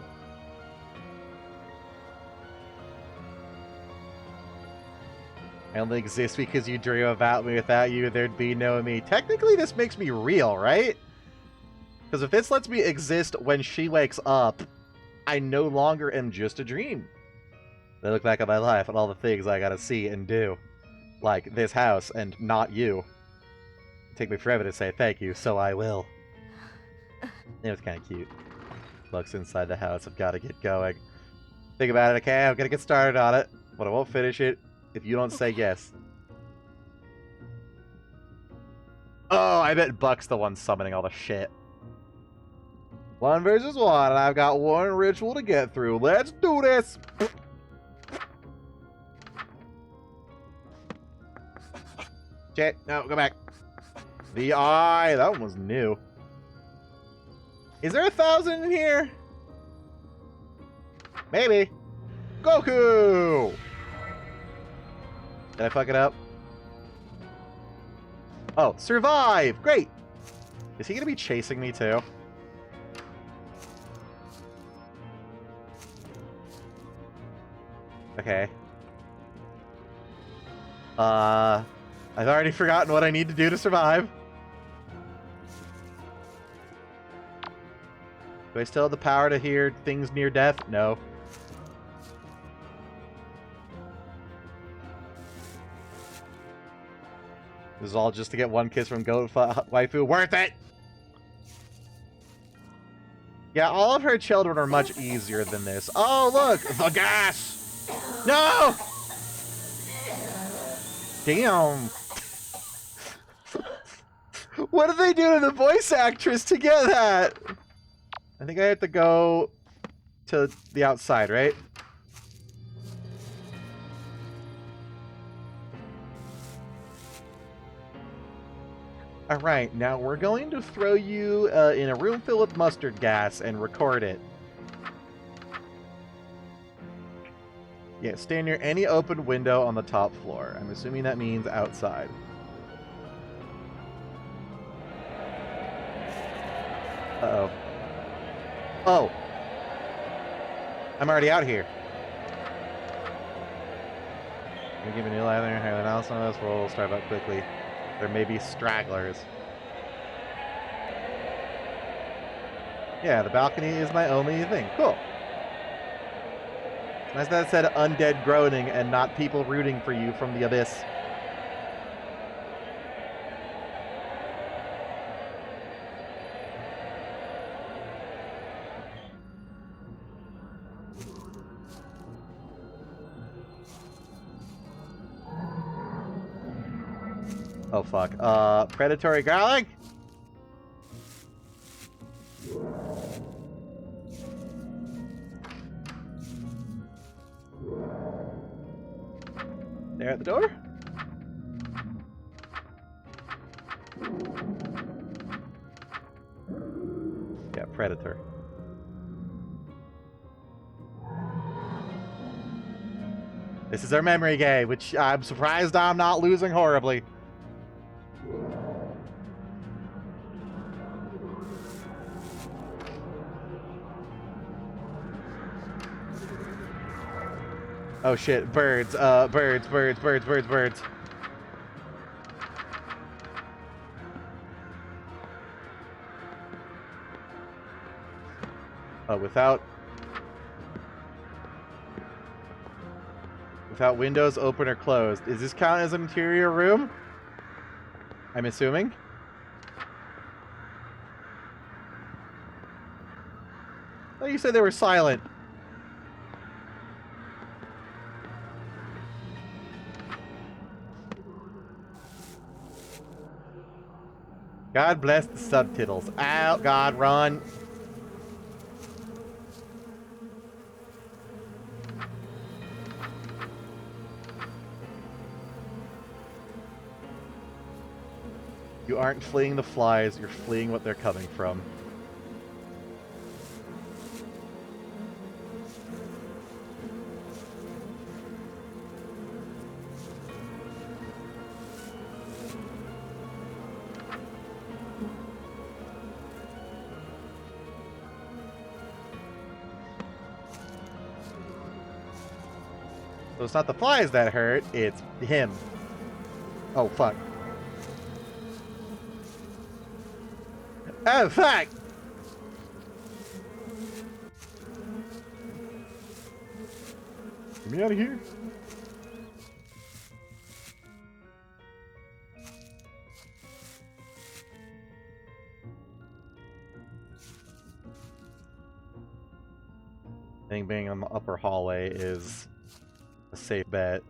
I only exist because you dream about me. Without you, there'd be no me. Technically, this makes me real, right? Because if this lets me exist when she wakes up, I no longer am just a dream. I look back at my life and all the things I gotta see and do. Like this house and not you. It'd take me forever to say thank you, so I will. It was kind of cute. Looks inside the house. I've got to get going. Think about it, okay? I'm gonna get started on it, but I won't finish it if you don't say yes. Oh, I bet Buck's the one summoning all the shit. 1 versus 1, and I've got one ritual to get through. Let's do this! Shit, no, go back. The eye, that one was new. Is there 1,000 in here? Maybe. Goku! Did I fuck it up? Oh, survive! Great! Is he gonna be chasing me too? Okay. I've already forgotten what I need to do to survive. Do I still have the power to hear things near death? No. This is all just to get one kiss from Goat Waifu. Worth it! Yeah, all of her children are much easier than this. Oh, look! The gas! No! Damn. What did they do to the voice actress to get that? I think I have to go to the outside, right? Alright, now we're going to throw you in a room filled with mustard gas and record it. Yeah, stay near any open window on the top floor. I'm assuming that means outside. Uh-oh. Oh! I'm already out here. Can you give me a new life there? Higher than else on this? We'll start out quickly. There may be stragglers. Yeah, the balcony is my only thing. Cool. It's nice that it said undead groaning and not people rooting for you from the abyss. Oh fuck. Predatory garlic? There at the door? Yeah, predator. This is our memory game, which I'm surprised I'm not losing horribly. Oh shit, birds, birds. Oh, without windows open or closed. Is this count as an interior room? I'm assuming. Oh, you said they were silent. God bless the subtitles. Out, God, run. You aren't fleeing the flies, you're fleeing what they're coming from. So it's not the flies that hurt, it's him. Oh, fuck. Oh, fuck! Get me out of here. I think being in the upper hallway is a safe bet.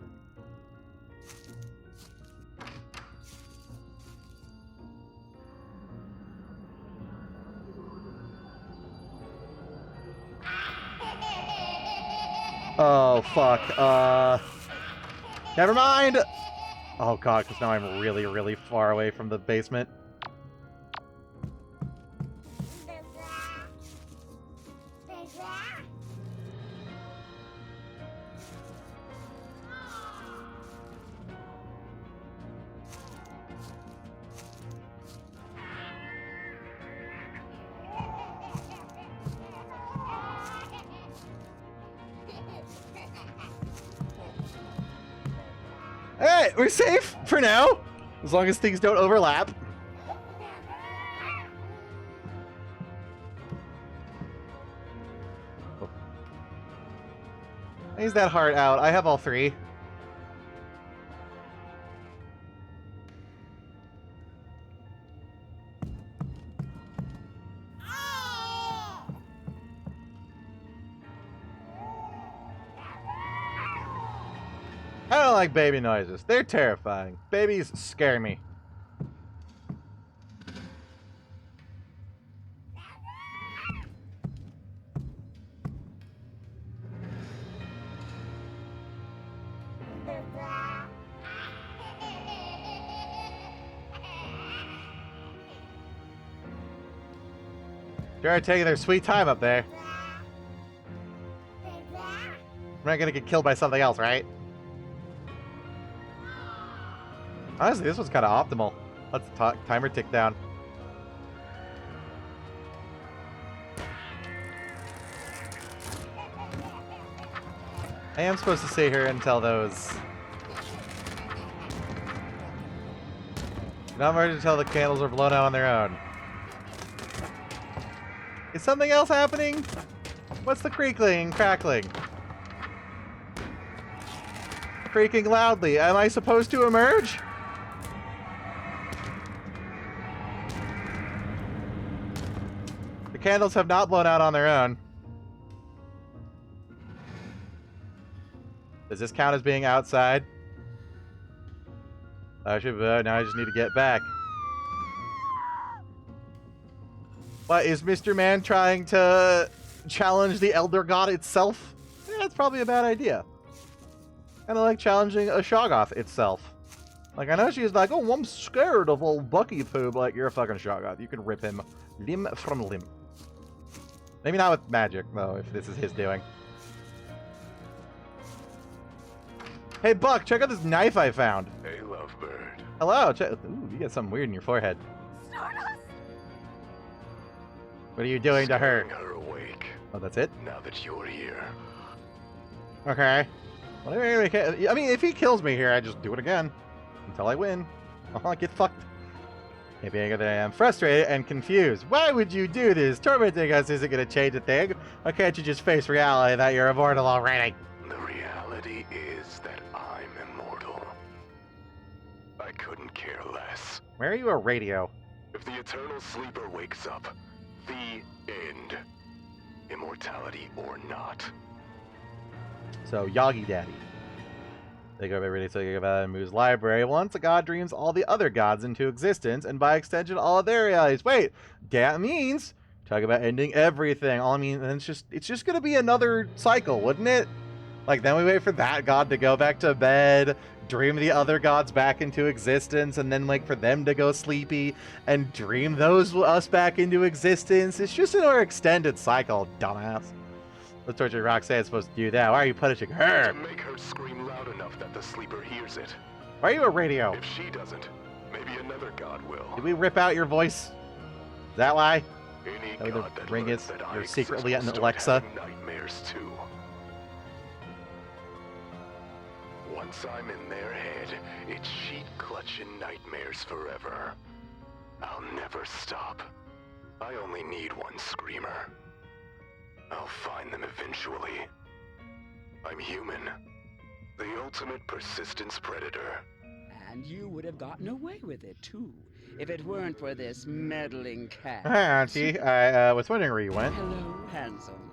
Oh, fuck. Never mind! Oh, God, because now I'm really, really far away from the basement. Alright, we're safe for now. As long as things don't overlap. Oh. Use that heart out. I have all three. I don't like baby noises. They're terrifying. Babies scare me. They're taking their sweet time up there. We're not gonna get killed by something else, right? Honestly, this one's kind of optimal. Let's timer tick down. I am supposed to stay here until those... Not ready until the candles are blown out on their own. Is something else happening? What's the creaking, crackling? Creaking loudly. Am I supposed to emerge? The candles have not blown out on their own. Does this count as being outside? Now I just need to get back. What, is Mr. Man trying to challenge the Elder God itself? Yeah, that's probably a bad idea. Kind of like challenging a Shoggoth itself. Like, I know she's like, oh, I'm scared of old Bucky Poo, but like, you're a fucking Shoggoth. You can rip him limb from limb. Maybe not with magic, though, if this is his doing. Hey, Buck, check out this knife I found. Hey, lovebird. Hello. Ooh, you got something weird in your forehead. Stardust! What are you doing to her? Scaring her awake. Oh, that's it? Now that you're here. Okay. Well, I mean, if he kills me here, I just do it again. Until I win. I'll get fucked. Maybe I'm frustrated and confused. Why would you do this? Tormenting us isn't going to change a thing. Why can't you just face reality that you're immortal already? The reality is that I'm immortal. I couldn't care less. Where are you a radio? If the eternal sleeper wakes up, the end. Immortality or not. So, Yagi Daddy. They go every day to about Moo's library. Once a god dreams all the other gods into existence, and by extension, all of their realities. Wait, that means talk about ending everything. All I mean, and it's just gonna be another cycle, wouldn't it? Like, then we wait for that god to go back to bed, dream the other gods back into existence, and then like for them to go sleepy and dream us back into existence. It's just another extended cycle, dumbass. The torture Roxanne is supposed to do that. Why are you punishing her? To make her scream loud enough that the sleeper hears it. Why are you a radio? If she doesn't, maybe another god will. Did we rip out your voice? Is that why? Any the god that ring learns is that you're I secretly exist an will Alexa. start having nightmares too. Once I'm in their head, it's sheet-clutching nightmares forever. I'll never stop. I only need one screamer. I'll find them eventually. I'm human. The ultimate persistence predator. And you would have gotten away with it, too, if it weren't for this meddling cat. Hi, Auntie. I was wondering where you went. Hello, handsome.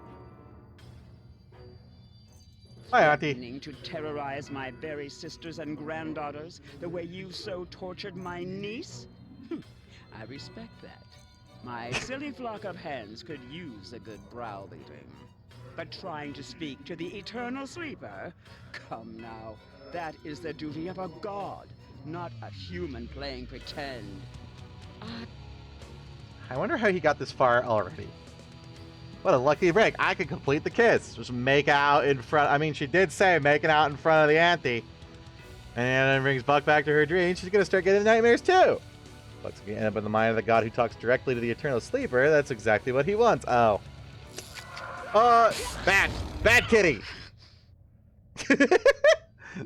Hi, Auntie. Threatening to terrorize my very sisters and granddaughters the way you so tortured my niece? I respect that. My silly flock of hens could use a good browbeating. But trying to speak to the eternal sleeper? Come now, that is the duty of a god, not a human playing pretend. I wonder how he got this far already. What a lucky break. I could complete the kiss. Just make out in front. I mean, she did say making out in front of the auntie. And then brings Buck back to her dream. She's going to start getting nightmares too. Buck's going to end up in the mind of the god who talks directly to the eternal sleeper. That's exactly what he wants. Oh. Bad kitty.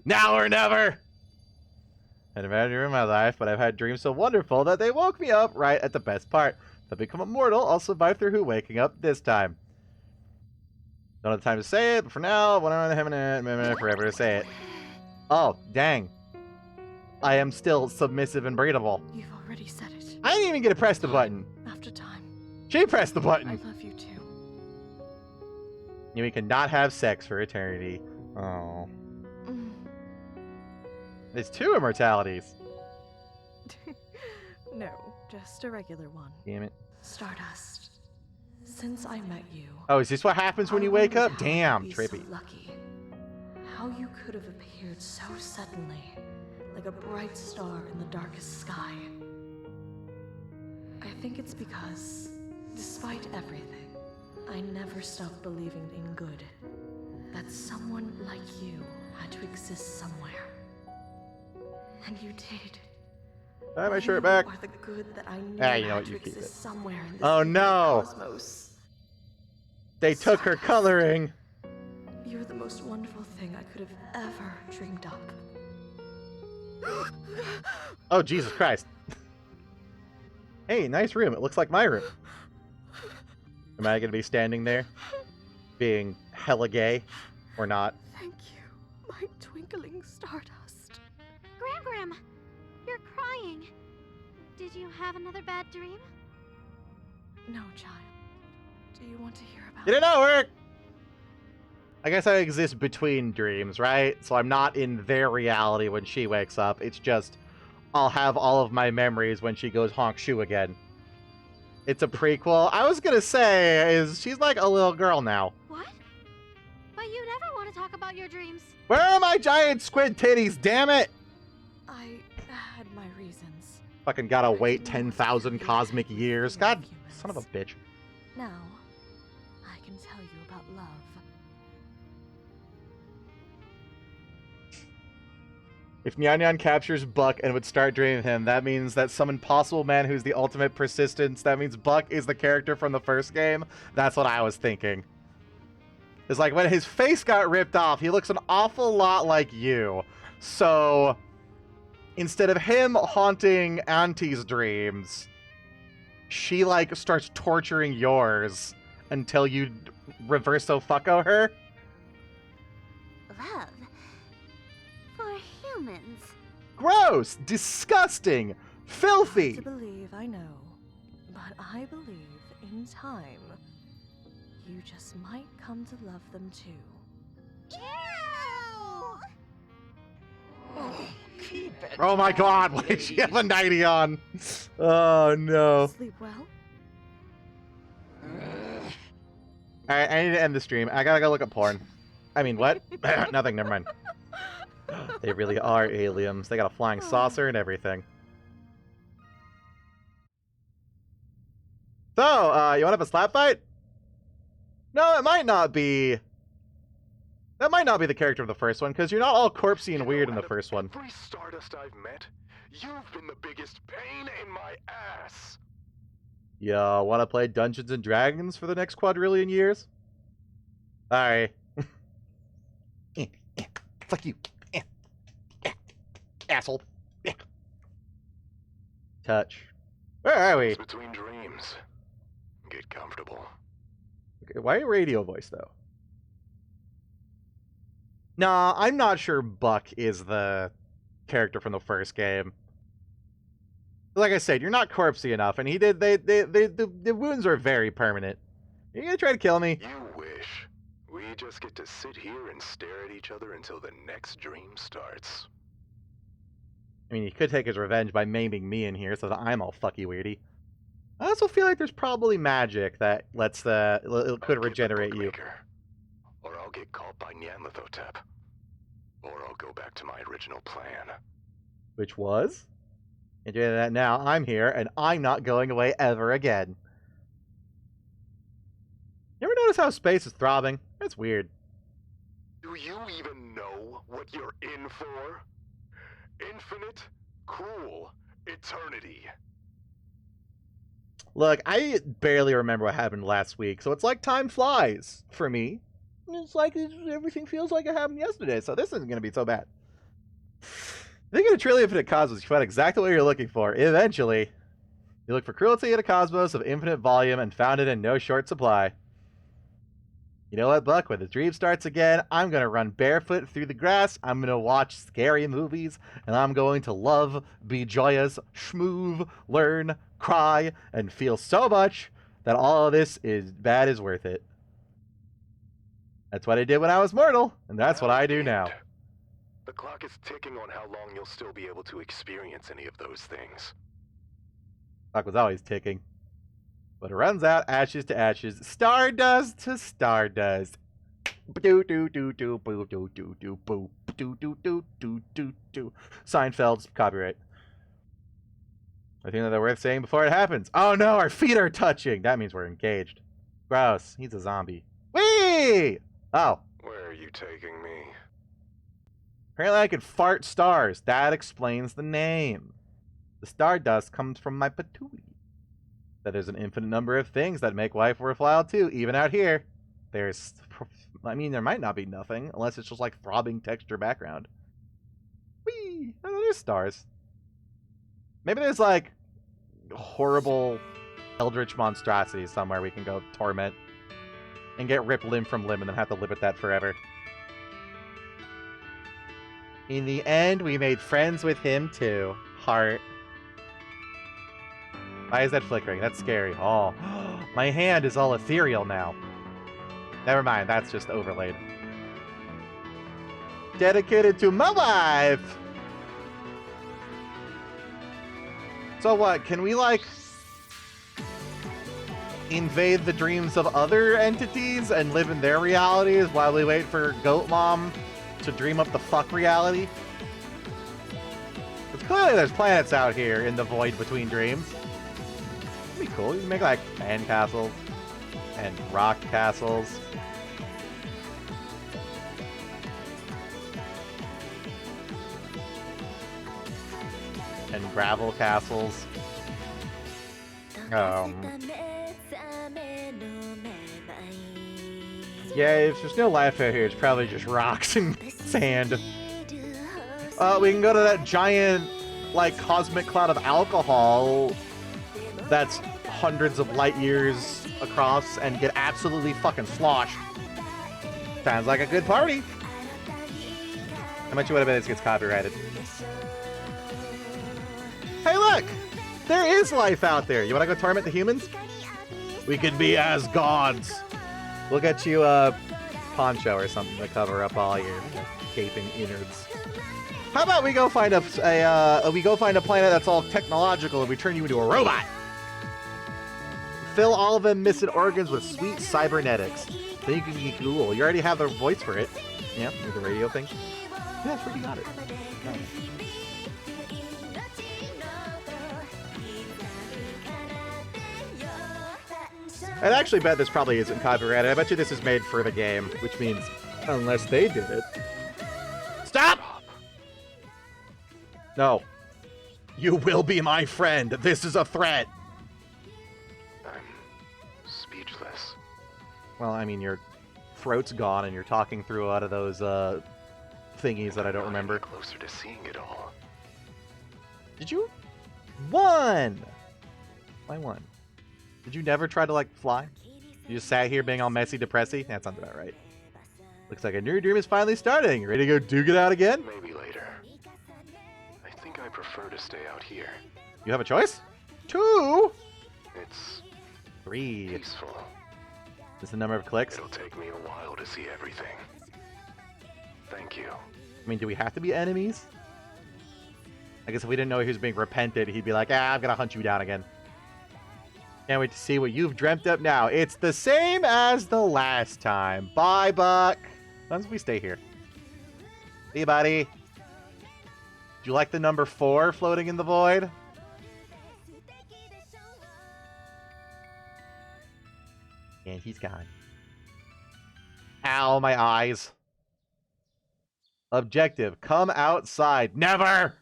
Now or never. I've had a dream in my life, but I've had dreams so wonderful that they woke me up right at the best part. If I become immortal, I'll survive through waking up this time. Don't have time to say it, but for now, when I'm having a minute forever to say it. Oh, dang. I am still submissive and breedable. You've already said it. I didn't even get to press the button. After time. She pressed the button. I love you too. We cannot have sex for eternity. Oh. It's 2 immortalities. No, just a regular one. Damn it. Stardust. Since I met you. Oh, is this what happens when you wake up? Damn, be trippy. So lucky. How you could have appeared so suddenly, like a bright star in the darkest sky. I think it's because, despite everything, I never stopped believing in good. That someone like you had to exist somewhere. And you did. I have my shirt back. You are the good that I knew You know had what, to you keep it. exist somewhere in this Oh no! cosmos. They took her coloring. You're the most wonderful thing I could have ever dreamed up. Oh, Jesus Christ. Hey, nice room. It looks like my room. Am I going to be standing there, being hella gay, or not? Thank you, my twinkling stardust. Gram, you're crying. Did you have another bad dream? No, child. Do you want to hear about Get it over! I guess I exist between dreams, right? So I'm not in their reality when she wakes up. It's just, I'll have all of my memories when she goes honk shoe again. It's a prequel. I was gonna say, she's like a little girl now. What? But you never want to talk about your dreams. Where are my giant squid titties, damn it? I had my reasons. Fucking gotta wait 10,000 cosmic years. God, son of a bitch. Now, I can tell you about love. If Nyan Nyan captures Buck and would start dreaming him, that means that some impossible man who's the ultimate persistence, that means Buck is the character from the first game. That's what I was thinking. It's like, when his face got ripped off, he looks an awful lot like you. So, instead of him haunting Auntie's dreams, she, like, starts torturing yours until you reverso fucko her. Love. For humans. Gross! Disgusting! Filthy! Hard to believe, I know. But I believe, in time, you just might come to love them too. Ew! Oh my god, why did she have a nightie on? Oh no. Sleep well? Alright, I need to end the stream. I gotta go look at porn. I mean, what? Nothing, never mind. They really are aliens. They got a flying saucer and everything. So, you wanna have a slap fight? No, it might not be. That might not be the character of the first one, because you're not all corpsey and weird in the first one. Every Stardust I've met, you've been the biggest pain in my ass. You want to play Dungeons and Dragons for the next quadrillion years? Alright. Fuck you. Asshole. Touch. Where are we? It's between dreams. Get comfortable. Okay, why radio voice, though? Nah, I'm not sure Buck is the character from the first game. Like I said, you're not corpsey enough, and the wounds are very permanent. Are you gonna try to kill me? You wish. We just get to sit here and stare at each other until the next dream starts. I mean, he could take his revenge by maiming me in here so that I'm all fucky weirdy. I also feel like there's probably magic that lets it could regenerate you. Or I'll get caught by Nyanlithotep. Or I'll go back to my original plan. Which was? And doing that now, I'm here, and I'm not going away ever again. You ever notice how space is throbbing? That's weird. Do you even know what you're in for? Infinite, cruel eternity. Look, I barely remember what happened last week, so it's like time flies for me. It's like everything feels like it happened yesterday, so this isn't going to be so bad. Thinking of truly infinite cosmos, you find exactly what you're looking for. Eventually, you look for cruelty in a cosmos of infinite volume and found it in no short supply. You know what, Buck? When the dream starts again, I'm going to run barefoot through the grass, I'm going to watch scary movies, and I'm going to love, be joyous, schmoove, learn, cry, and feel so much that all of this is bad is worth it. That's what I did when I was mortal, and that's what I do now. The clock is ticking on how long you'll still be able to experience any of those things. Clock was always ticking. But it runs out, ashes to ashes, stardust to stardust. Do do do do boo do do do boo do do do do do do. Seinfeld's copyright. I think that they're worth saying before it happens. Oh no, our feet are touching. That means we're engaged. Gross. He's a zombie. Whee! Oh. Where are you taking me? Apparently I could fart stars. That explains the name. The stardust comes from my patootie. That there's an infinite number of things that make life worthwhile too, even out here. There's, I mean, there might not be nothing, unless it's just like throbbing texture background. Whee! Oh, there's stars. Maybe there's like horrible eldritch monstrosity somewhere we can go torment. And get ripped limb from limb and then have to live with that forever. In the end, we made friends with him too. Heart. Why is that flickering? That's scary. Oh, my hand is all ethereal now. Never mind, that's just overlaid. Dedicated to my wife! So what, can we, like, invade the dreams of other entities and live in their realities while we wait for Goat Mom to dream up the fuck reality? Because clearly there's planets out here in the void between dreams. It'd be cool. You can make, like, sand castles and rock castles. And gravel castles. Yeah, if there's no life out here, it's probably just rocks and sand. We can go to that giant, like, cosmic cloud of alcohol that's hundreds of light years across and get absolutely fucking sloshed. Sounds like a good party. How much you would have been this gets copyrighted? Hey, look! There is life out there. You want to go torment the humans? We could be as gods. We'll get you a poncho or something to cover up all your gaping innards. How about we go find a planet that's all technological and we turn you into a robot? Fill all of them missing organs with sweet cybernetics. Then you can be cool. You already have the voice for it. Yeah, with the radio thing. Yeah, I pretty got it. Nice. I'd actually bet this probably isn't copyrighted. I bet you this is made for the game, which means unless they did it. Stop! No. You will be my friend. This is a threat. I'm speechless. Well, I mean, your throat's gone and you're talking through a lot of those thingies that I don't remember. Closer to seeing it all. Did you? One! Why one? Did you never try to, like, fly? You just sat here being all messy, depressy? That sounds about right. Looks like a new dream is finally starting. Ready to go duke it out again? Maybe later. I think I prefer to stay out here. You have a choice? 2! It's 3. peaceful. Is the number of clicks? It'll take me a while to see everything. Thank you. I mean, do we have to be enemies? I guess if we didn't know he was being repented, he'd be like, I'm gonna hunt you down again. Can't wait to see what you've dreamt up now. It's the same as the last time. Bye, Buck. As long as we stay here. See you, buddy. Do you like the number 4 floating in the void? And he's gone. Ow, my eyes. Objective, come outside. Never!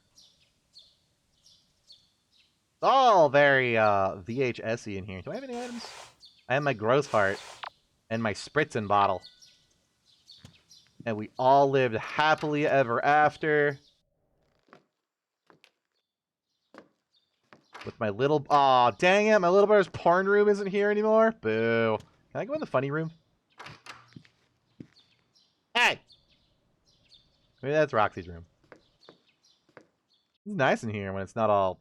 It's all very VHS-y in here. Do I have any items? I have my growth heart and my spritzing bottle. And we all lived happily ever after. With my little... Aw, dang it. My little brother's porn room isn't here anymore. Boo. Can I go in the funny room? Hey! Maybe that's Roxy's room. It's nice in here when it's not all...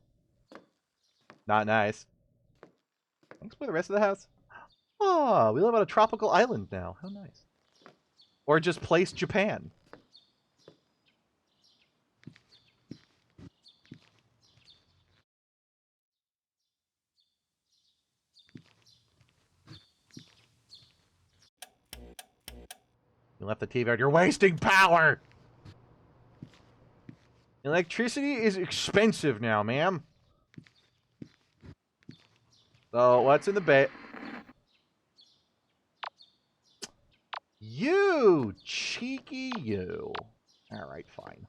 not nice. Can I explore the rest of the house? Oh, we live on a tropical island now. How nice. Or just place Japan. You left the TV out. You're wasting power! Electricity is expensive now, ma'am. So, what's in the bay? You! Cheeky you. Alright, fine.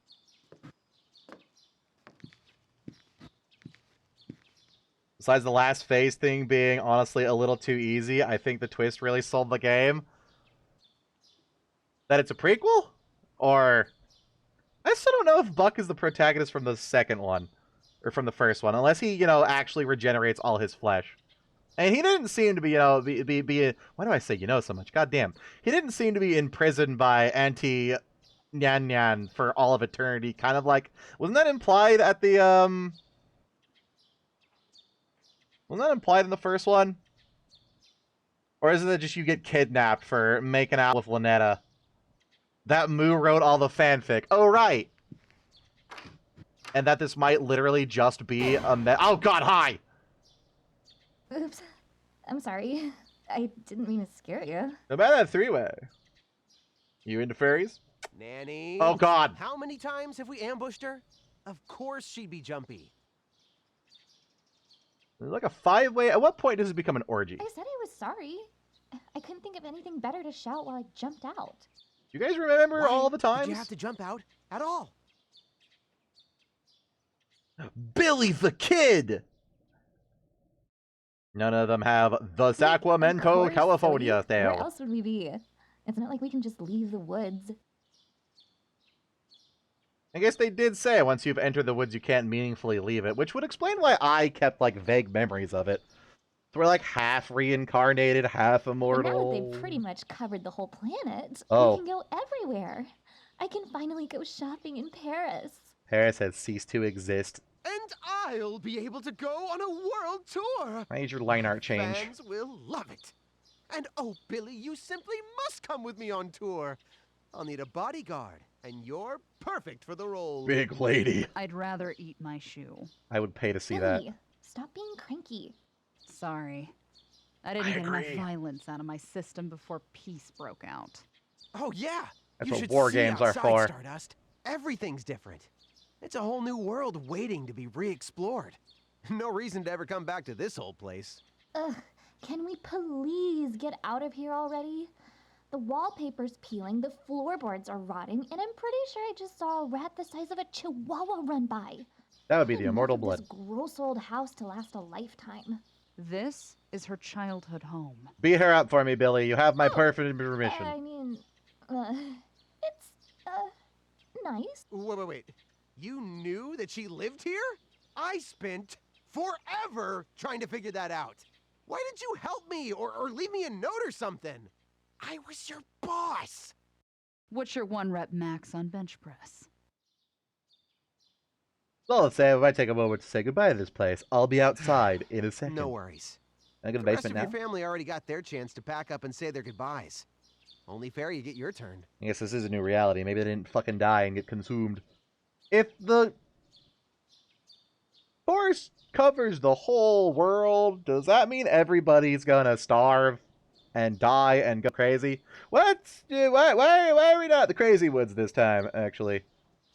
Besides the last phase thing being, honestly, a little too easy, I think the twist really sold the game. That it's a prequel? Or... I still don't know if Buck is the protagonist from the second one. Or from the first one. Unless he, you know, actually regenerates all his flesh. And he didn't seem to be, why do I say so much? God damn. He didn't seem to be imprisoned by Auntie Nyan Nyan for all of eternity. Kind of like, wasn't that implied at the, wasn't that implied in the first one? Or isn't it just you get kidnapped for making out with Lynetta? That Moo wrote all the fanfic. Oh, right. And that this might literally just be a oh god, hi! Oops. I'm sorry. I didn't mean to scare you. About that three-way. You into fairies? Nanny. Oh god. How many times have we ambushed her? Of course she'd be jumpy. There's like a five-way. At what point does it become an orgy? I said I was sorry. I couldn't think of anything better to shout while I jumped out. You guys remember all the times? Did you have to jump out at all? Billy the Kid! None of them have the Sacramento, California Where style. else would we be? It's not like we can just leave the woods. I guess they did say once you've entered the woods you can't meaningfully leave it, which would explain why I kept like vague memories of it. So we're like half reincarnated, half But immortal. now that they've pretty much covered the whole planet, Oh. we can go everywhere. I can finally go shopping in Paris. Paris has ceased to exist. And I'll be able to go on a world tour. I need your line art change. Fans will love it. And oh, Billy, you simply must come with me on tour. I'll need a bodyguard, and you're perfect for the role. Big lady. I'd rather eat my shoe. I would pay to see that. Billy, stop being cranky. Sorry. I didn't get enough violence out of my system before peace broke out. Oh, yeah. That's you what should war see games are outside, for. Stardust. Everything's different. It's a whole new world waiting to be re-explored. No reason to ever come back to this old place. Ugh, can we please get out of here already? The wallpaper's peeling, the floorboards are rotting, and I'm pretty sure I just saw a rat the size of a chihuahua run by. That would be the Enough immortal of blood. This gross old house to last a lifetime. This is her childhood home. Beat her up for me, Billy. You have my perfect permission. I mean, it's, nice. Wait. You knew that she lived here? I spent forever trying to figure that out. Why did you help me or leave me a note or something? I was your boss. What's your 1-rep max on bench press? So let's say I might take a moment to say goodbye to this place. I'll be outside in a second. No worries. Can I go to The the rest of basement now? your family already got their chance to pack up and say their goodbyes. Only fair you get your turn. I guess this is a new reality. Maybe they didn't fucking die and get consumed. If the forest covers the whole world, does that mean everybody's gonna starve and die and go crazy? Why are we not the crazy woods this time, actually?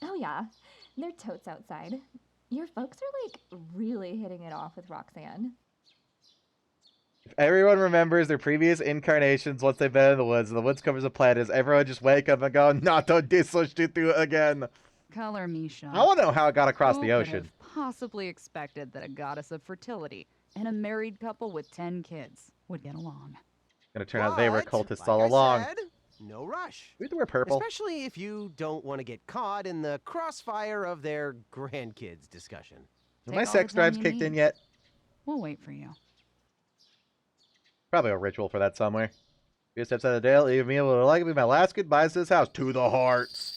Oh yeah, they're totes outside. Your folks are like really hitting it off with Roxanne. If everyone remembers their previous incarnations once they've been in the woods, and the woods covers the planet, does everyone just wake up and go, not to do again? Color me shocked. I want to know how it got across Who the could ocean. have possibly expected that a goddess of fertility and a married couple with 10 kids would get along. Gonna turn out they were But, cultists like all I along. said, no rush. We have to wear purple. Especially if you don't want to get caught in the crossfire of their grandkids discussion. Have Take my all sex the time drives you kicked in need. yet? We'll wait for you. Probably a ritual for that somewhere. Few steps out of the dale, leave me able to like be my last goodbyes to this house. To the hearts.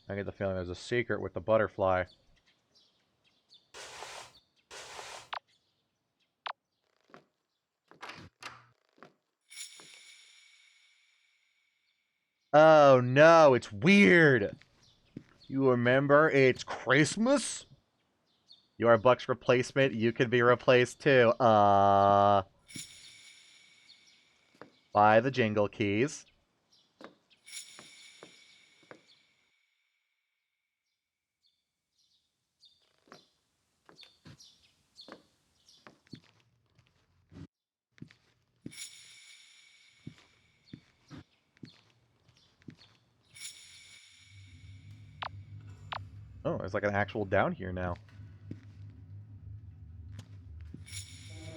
I get the feeling there's a secret with the butterfly. Oh no, it's weird. You remember it's Christmas? You are Buck's replacement. You can be replaced too. Buy the jingle keys. Oh, there's like an actual down here now.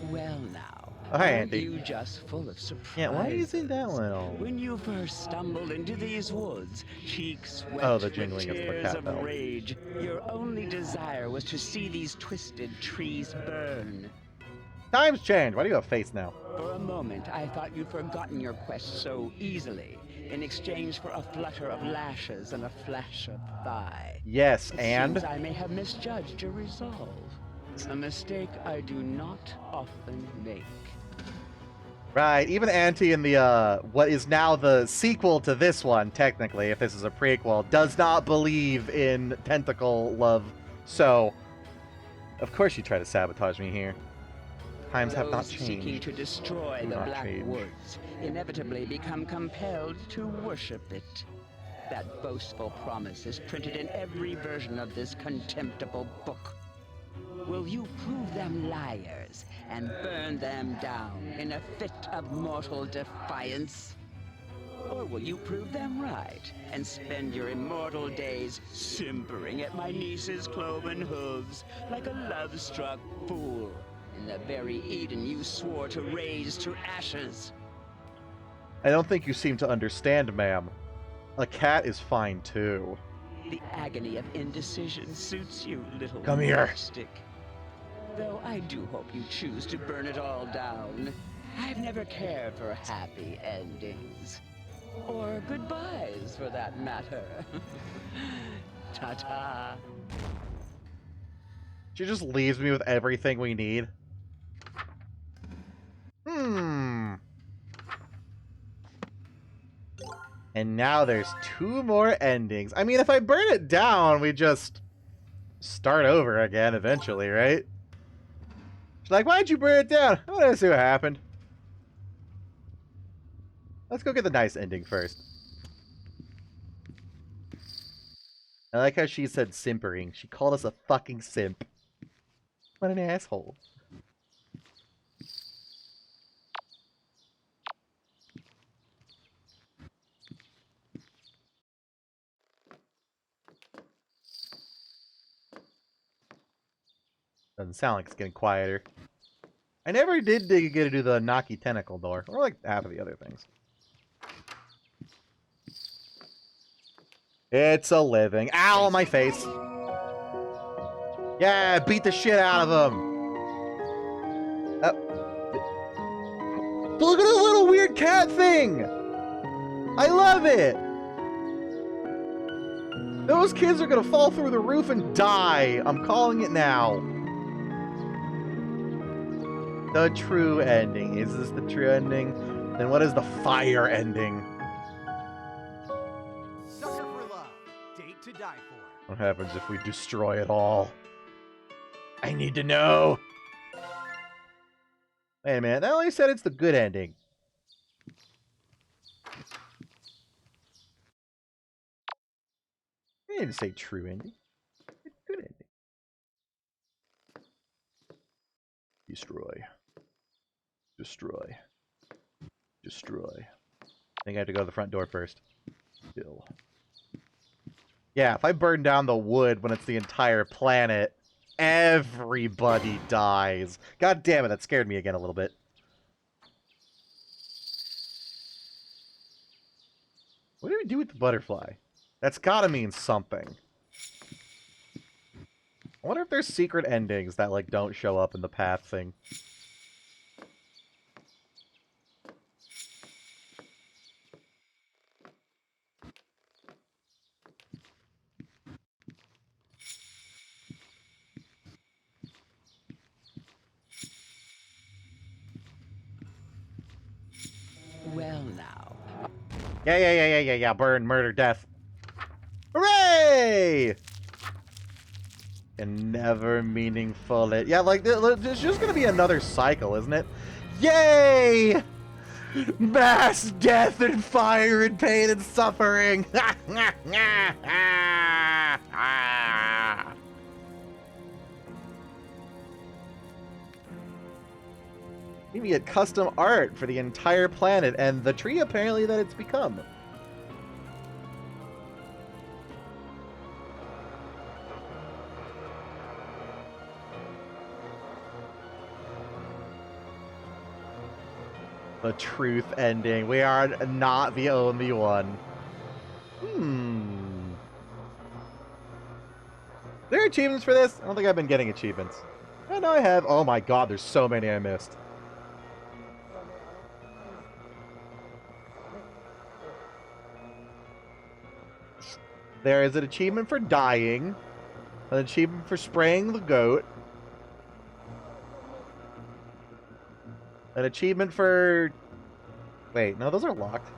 Well now, Oh, hi, Aren't Auntie. you just full of surprises? Yeah, why are you using that one? Oh, When you first stumbled into these woods, cheeks wet oh the with jingling of the tears cat of bell. rage, your only desire was to see these twisted trees burn. Times change. Why do you have a face now? For a moment, I thought you'd forgotten your quest so easily, in exchange for a flutter of lashes and a flash of thigh. Yes, It and? seems I may have misjudged your resolve. A mistake I do not often make. Right, even Auntie in the, what is now the sequel to this one, technically, if this is a prequel, does not believe in tentacle love. So, of course you try to sabotage me here. Times have not Those changed. seeking to destroy Do the not Black change. Woods inevitably become compelled to worship it. That boastful promise is printed in every version of this contemptible book. Will you prove them liars and burn them down in a fit of mortal defiance? Or will you prove them right and spend your immortal days simpering at my niece's cloven hooves like a love-struck fool in the very Eden you swore to raise to ashes? I don't think you seem to understand, ma'am. A cat is fine, too. The agony of indecision suits you, little Come here. stick. Though I do hope you choose to burn it all down. I've never cared for happy endings. Or goodbyes, for that matter. Ta-ta. She just leaves me with everything we need. And now there's 2 more endings. I mean, if I burn it down, we just start over again eventually, right? She's like, why'd you burn it down? I want to see what happened. Let's go get the nice ending first. I like how she said simpering. She called us a fucking simp. What an asshole. Doesn't sound like it's getting quieter. I never did get to do the Naki tentacle door, or like half of the other things. It's a living. Ow, my face. Yeah, beat the shit out of him. Look at the little weird cat thing. I love it. Those kids are gonna fall through the roof and die. I'm calling it now. The true ending. Is this the true ending? Then what is the fire ending? Sucker for love. Date to die for. What happens if we destroy it all? I need to know. Wait a minute. They only said it's the good ending. They didn't say true ending. It's good ending. Destroy. Destroy. Destroy. I think I have to go to the front door first. Kill. Yeah, if I burn down the wood when it's the entire planet, everybody dies. God damn it, that scared me again a little bit. What do we do with the butterfly? That's gotta mean something. I wonder if there's secret endings that, like, don't show up in the path thing. Well now. Yeah. Burn, murder, death. Hooray! And never meaningful it. Yeah, like, there's just gonna be another cycle, isn't it? Yay! Mass death and fire and pain and suffering! You can get custom art for the entire planet and the tree apparently that it's become. The truth ending. We are not the only one. There are achievements for this? I don't think I've been getting achievements. I know I have. Oh my god, there's so many I missed. There is an achievement for dying, an achievement for spraying the goat, an achievement for... Wait, no, those are locked.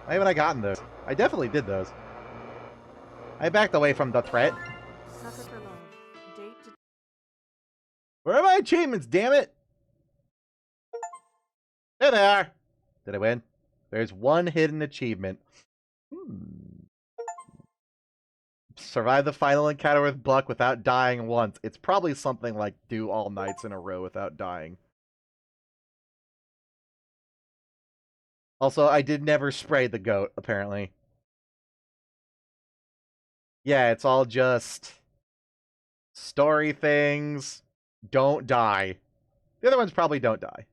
Why haven't I gotten those? I definitely did those. I backed away from the threat. Sucker for love. Date to... Where are my achievements, damn it? There they are. Did I win? There's one hidden achievement. Survive the final encounter with Buck without dying once. It's probably something like do all nights in a row without dying. Also, I did never spray the goat, apparently. Yeah, it's all just story things. Don't die. The other ones probably don't die.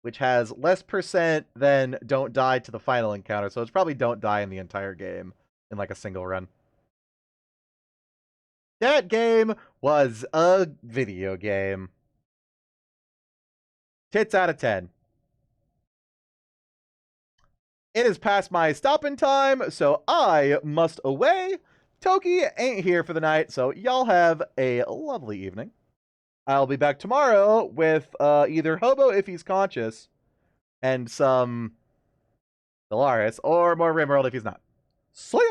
Which has less % than don't die to the final encounter, so it's probably don't die in the entire game in like a single run. That game was a video game. Tits out of 10. It is past my stopping time, so I must away. Toki ain't here for the night, so y'all have a lovely evening. I'll be back tomorrow with either Hobo if he's conscious and some Dolaris, or more Rimworld if he's not. See ya!